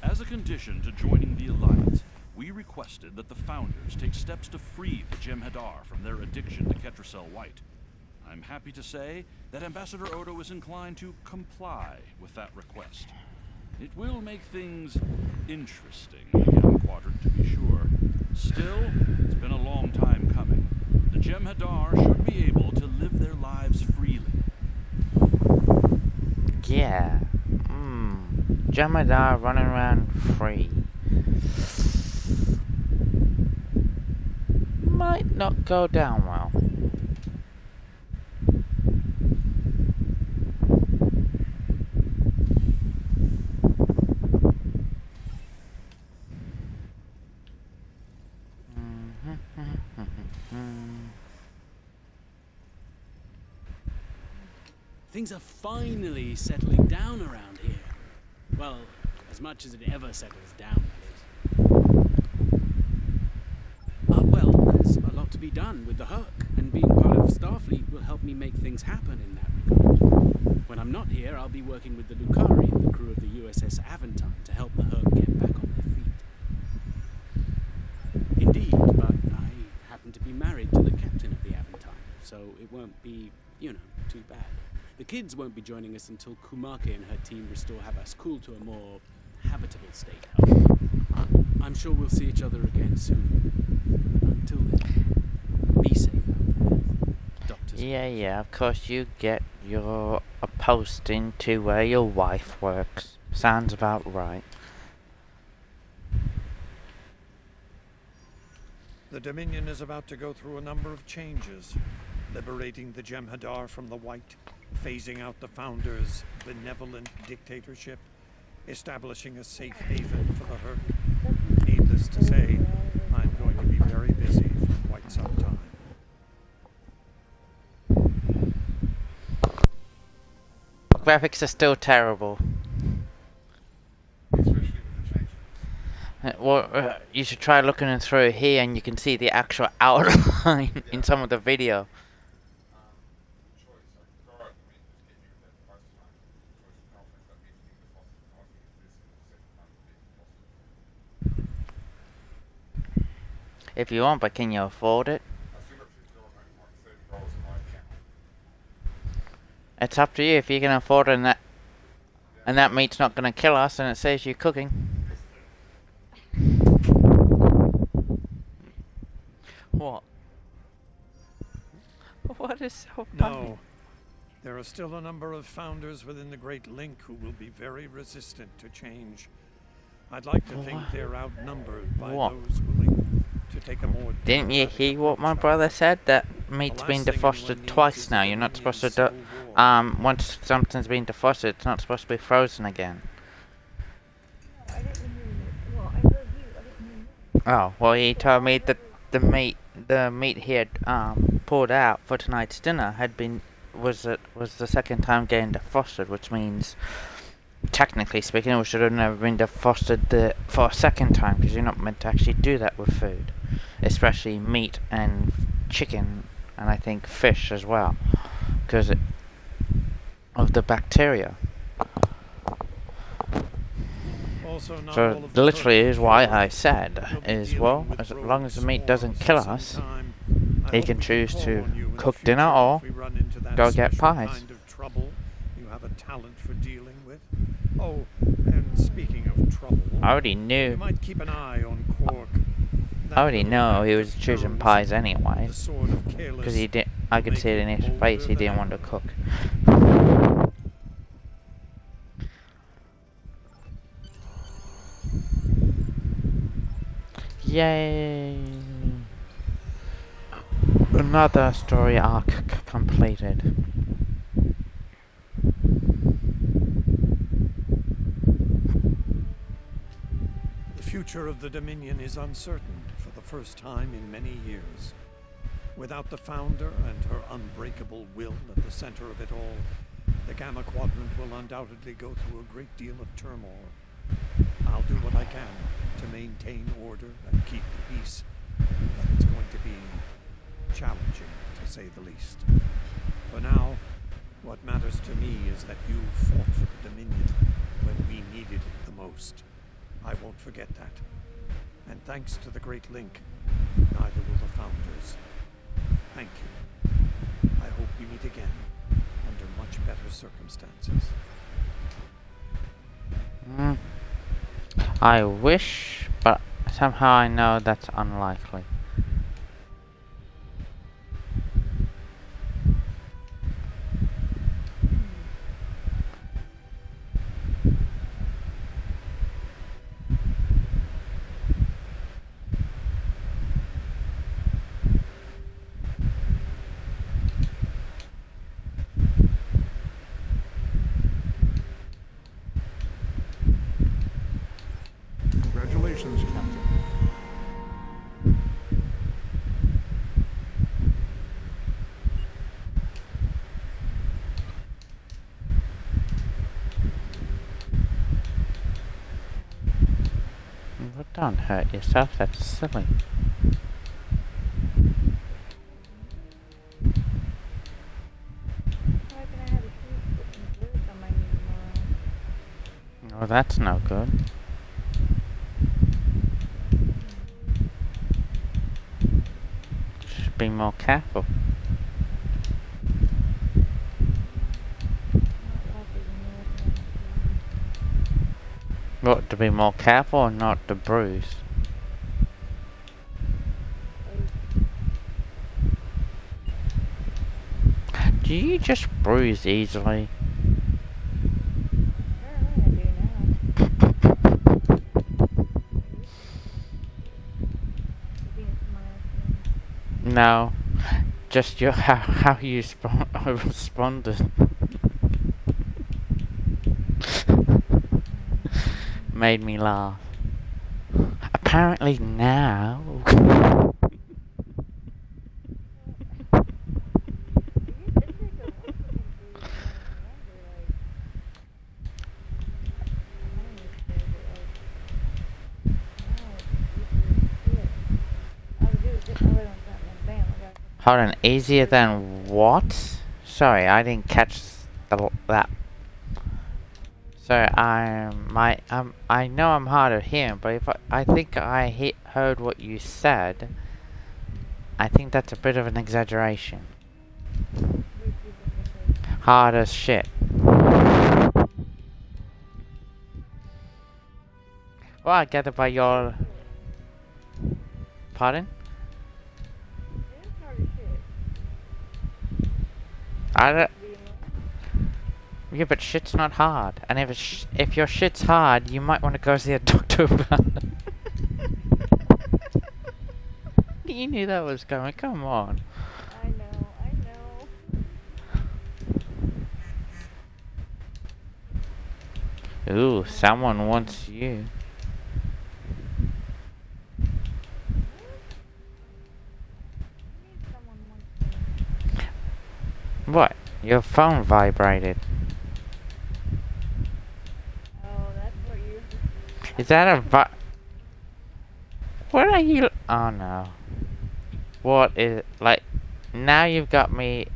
As a condition to joining the Alliance, we requested that the Founders take steps to free the Jem'Hadar from their addiction to Ketracel White. I'm happy to say that Ambassador Odo is inclined to comply with that request. It will make things interesting in the Gamma Quadrant, to be sure. Still, it's been a long time coming. The Jem'Hadar should be able to live their lives freely. Yeah. Jem'Hadar running around free. Might not go down well. Things are finally settling down around here. Well, as much as it ever settles down, that is. Well, there's a lot to be done with the Herc, and being part of Starfleet will help me make things happen in that regard. When I'm not here, I'll be working with the Lucari and the crew of the USS Aventine to help the Herc get back on their feet. Indeed, but I happen to be married to the captain of the Aventine, so it won't be, too bad. The kids won't be joining us until Kumake and her team restore Habas-Kul to a more habitable state. I'm sure we'll see each other again soon. Until then, be safe out there. Doctors. Yeah, of course you get your posting to where your wife works. Sounds about right. The Dominion is about to go through a number of changes, liberating the Jem'Hadar from the White, phasing out the Founders' benevolent dictatorship, establishing a safe haven for the Herc. Needless to say, I'm going to be very busy for quite some time. Graphics are still terrible. You should try looking through here and you can see the actual outline in some of the video. If you want, but can you afford it? It's up to you if you can afford it, and that meat's not going to kill us, and it saves you cooking. What? What is so funny? No. There are still a number of Founders within the Great Link who will be very resistant to change. I'd like to think they're outnumbered by those willing to take a more... Didn't you hear what my brother said? That meat's been defrosted twice now. You're not supposed to do... once something's been defrosted, it's not supposed to be frozen again. Oh, well, he told me that the meat he had poured out for tonight's dinner was the second time getting defrosted, which means, technically speaking, it should have never been defrosted for a second time, because you're not meant to actually do that with food, especially meat and chicken and I think fish as well, because of the bacteria. Also, not all So of the literally hurt is why I you'll said be is, dealing well, with as long as the meat rogues, doesn't swarms, kill and us, sometime I he hope can we choose call to on you in the cook dinner future or if we run into that go get special pies. kind of trouble you have a talent for dealing with. Oh, and speaking of trouble, I already knew. you might keep an eye on Quark. I already know he was choosing pies anyway, because he did. I could see it in his face. He didn't want to cook. Yay! Another story arc completed. The future of the Dominion is uncertain for the first time in many years. Without the Founder and her unbreakable will at the center of it all, the Gamma Quadrant will undoubtedly go through a great deal of turmoil. I'll do what I can to maintain order and keep the peace, but it's going to be challenging, to say the least. For now, what matters to me is that you fought for the Dominion when we needed it the most. I won't forget that. And thanks to the Great Link, neither will the Founders. Thank you. I hope we meet again under much better circumstances. I wish, but somehow I know that's unlikely. Congratulations, Captain. Well, don't hurt yourself, that's silly. Well, that's no good. Should be more careful. What, to be more careful or not to bruise? Do you just bruise easily? No, just your how you responded made me laugh. Apparently now. Hold on, easier than what? Sorry, I didn't catch that. So I know I'm hard of hearing, but if I think I heard what you said, I think that's a bit of an exaggeration. Hard as shit. Well, I gather by your... Pardon? I don't... Yeah, but shit's not hard. And if your shit's hard, you might want to go see a doctor about it. You knew that was coming. Come on. I know. Ooh, someone wants you. What? Your phone vibrated. Oh, that's what you... Is that a What are you... Oh no. What is it? Like... Now you've got my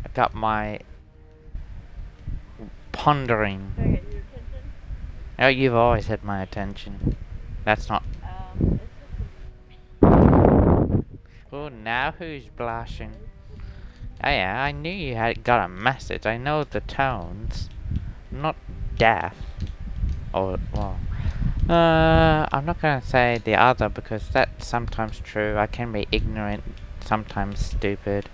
pondering. Do I get your attention? Oh, you've always had my attention. That's not. It's just Oh, now who's blushing? Oh yeah, I knew you had got a message. I know the tones. I'm not deaf. Or, well. I'm not gonna say the other because that's sometimes true. I can be ignorant, sometimes stupid.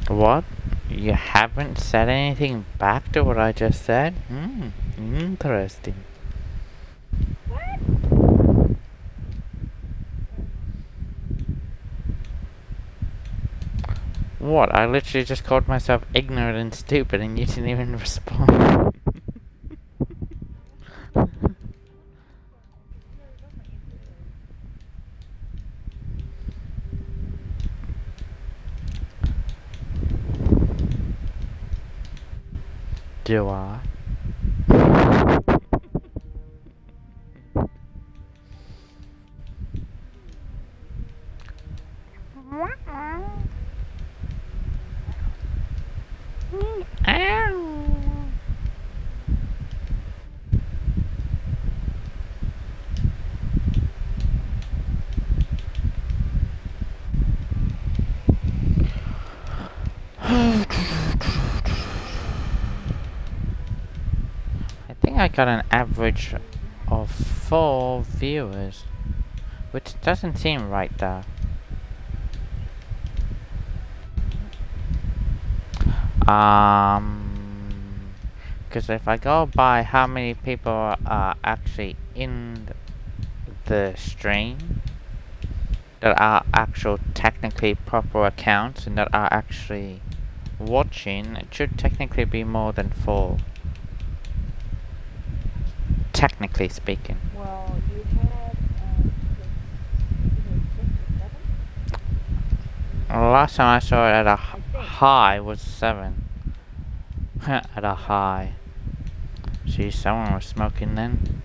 What? You haven't said anything back to what I just said? Interesting. What? I literally just called myself ignorant and stupid and you didn't even respond. Do I? I think I got an average of 4 viewers, which doesn't seem right though. Because if I go by how many people are actually in the stream, that are actual technically proper accounts and that are actually watching, it should technically be more than 4. Technically speaking. well, you had 6 or 7? Last time I saw it at a high was 7. At a high. See, someone was smoking then.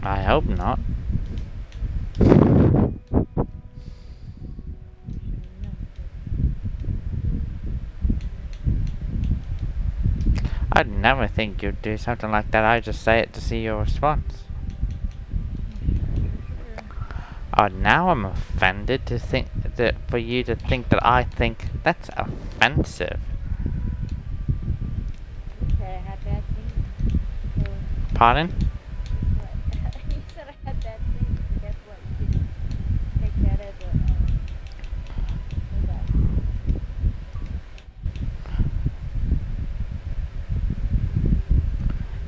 I hope not. I'd never think you'd do something like that. I just say it to see your response. Oh, now I'm offended to think that for you to think that I think that's offensive. You said I had bad things. So Pardon? you said I had bad things. So guess what? You can take that as a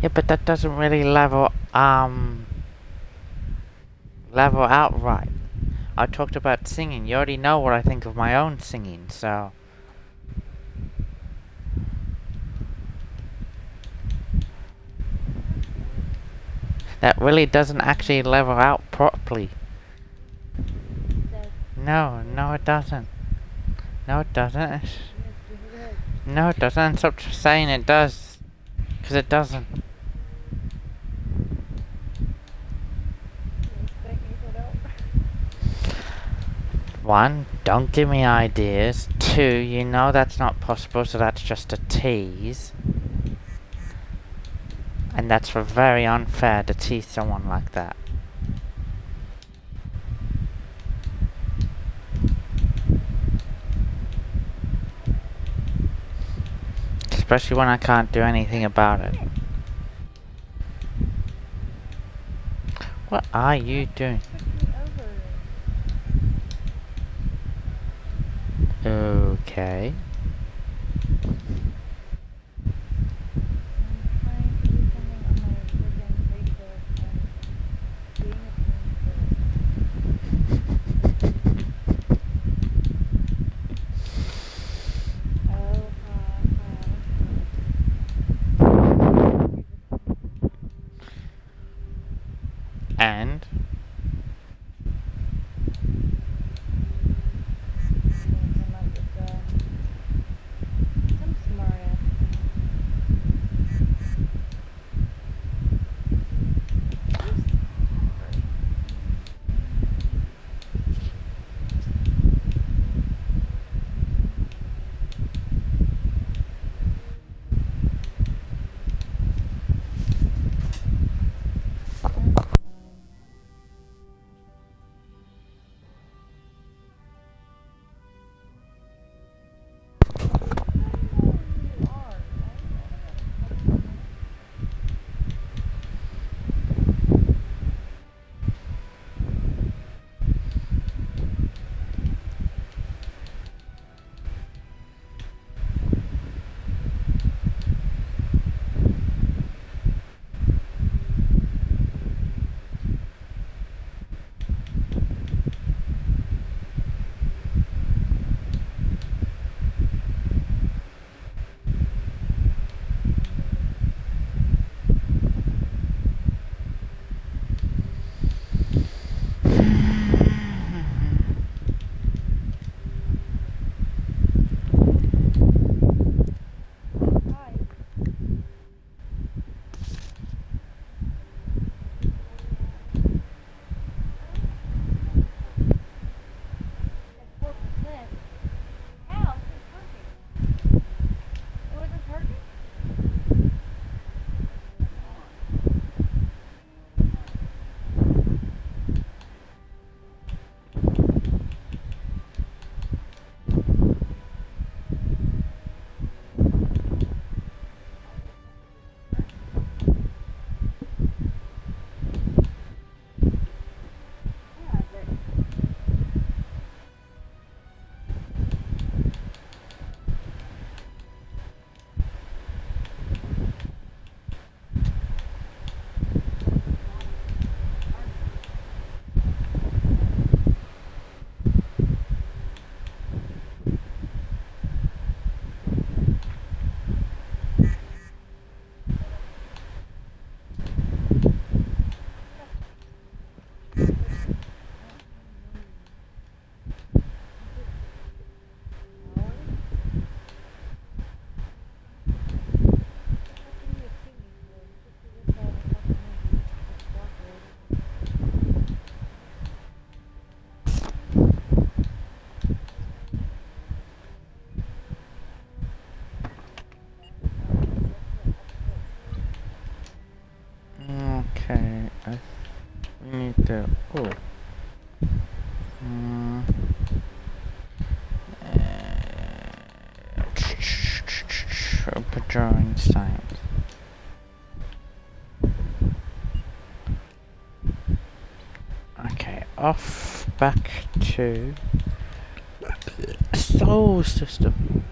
Yeah, but that doesn't really level out right. I talked about singing. You already know what I think of my own singing, so. That really doesn't actually level out properly. No, it doesn't. No, it doesn't. No, it doesn't. Stop saying it does. Because it doesn't. One, don't give me ideas. 2, you know that's not possible, so that's just a tease. And that's very unfair to tease someone like that. Especially when I can't do anything about it. What are you doing? Okay. And drawing science. Okay, off back to Soul System.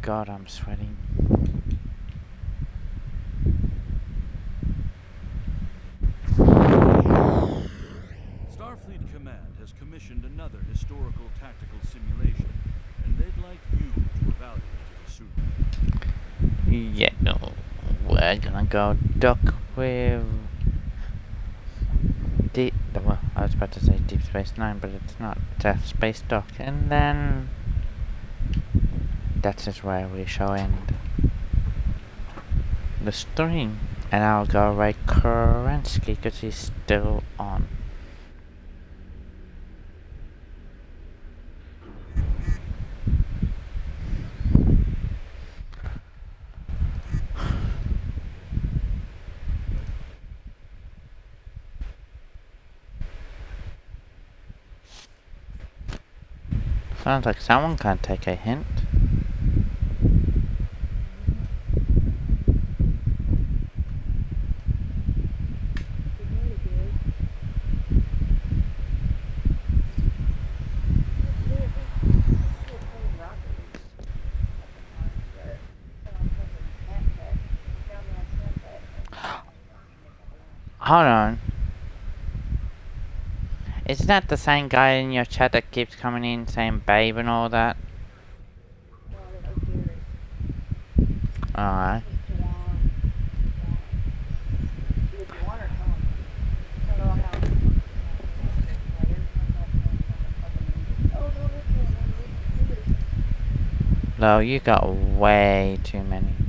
God, I'm sweating. Starfleet Command has commissioned another historical tactical simulation, and they'd like you to evaluate it as soon. Yeah, no, we're gonna go dock with well, I was about to say Deep Space Nine, but it's not. It's Space Dock, and then that is where we shall end the stream, and I'll go right Kerensky because he's still on. Sounds like someone can take a hint. Hold on. Isn't that the same guy in your chat that keeps coming in saying babe and all that? Alright. No, you got way too many.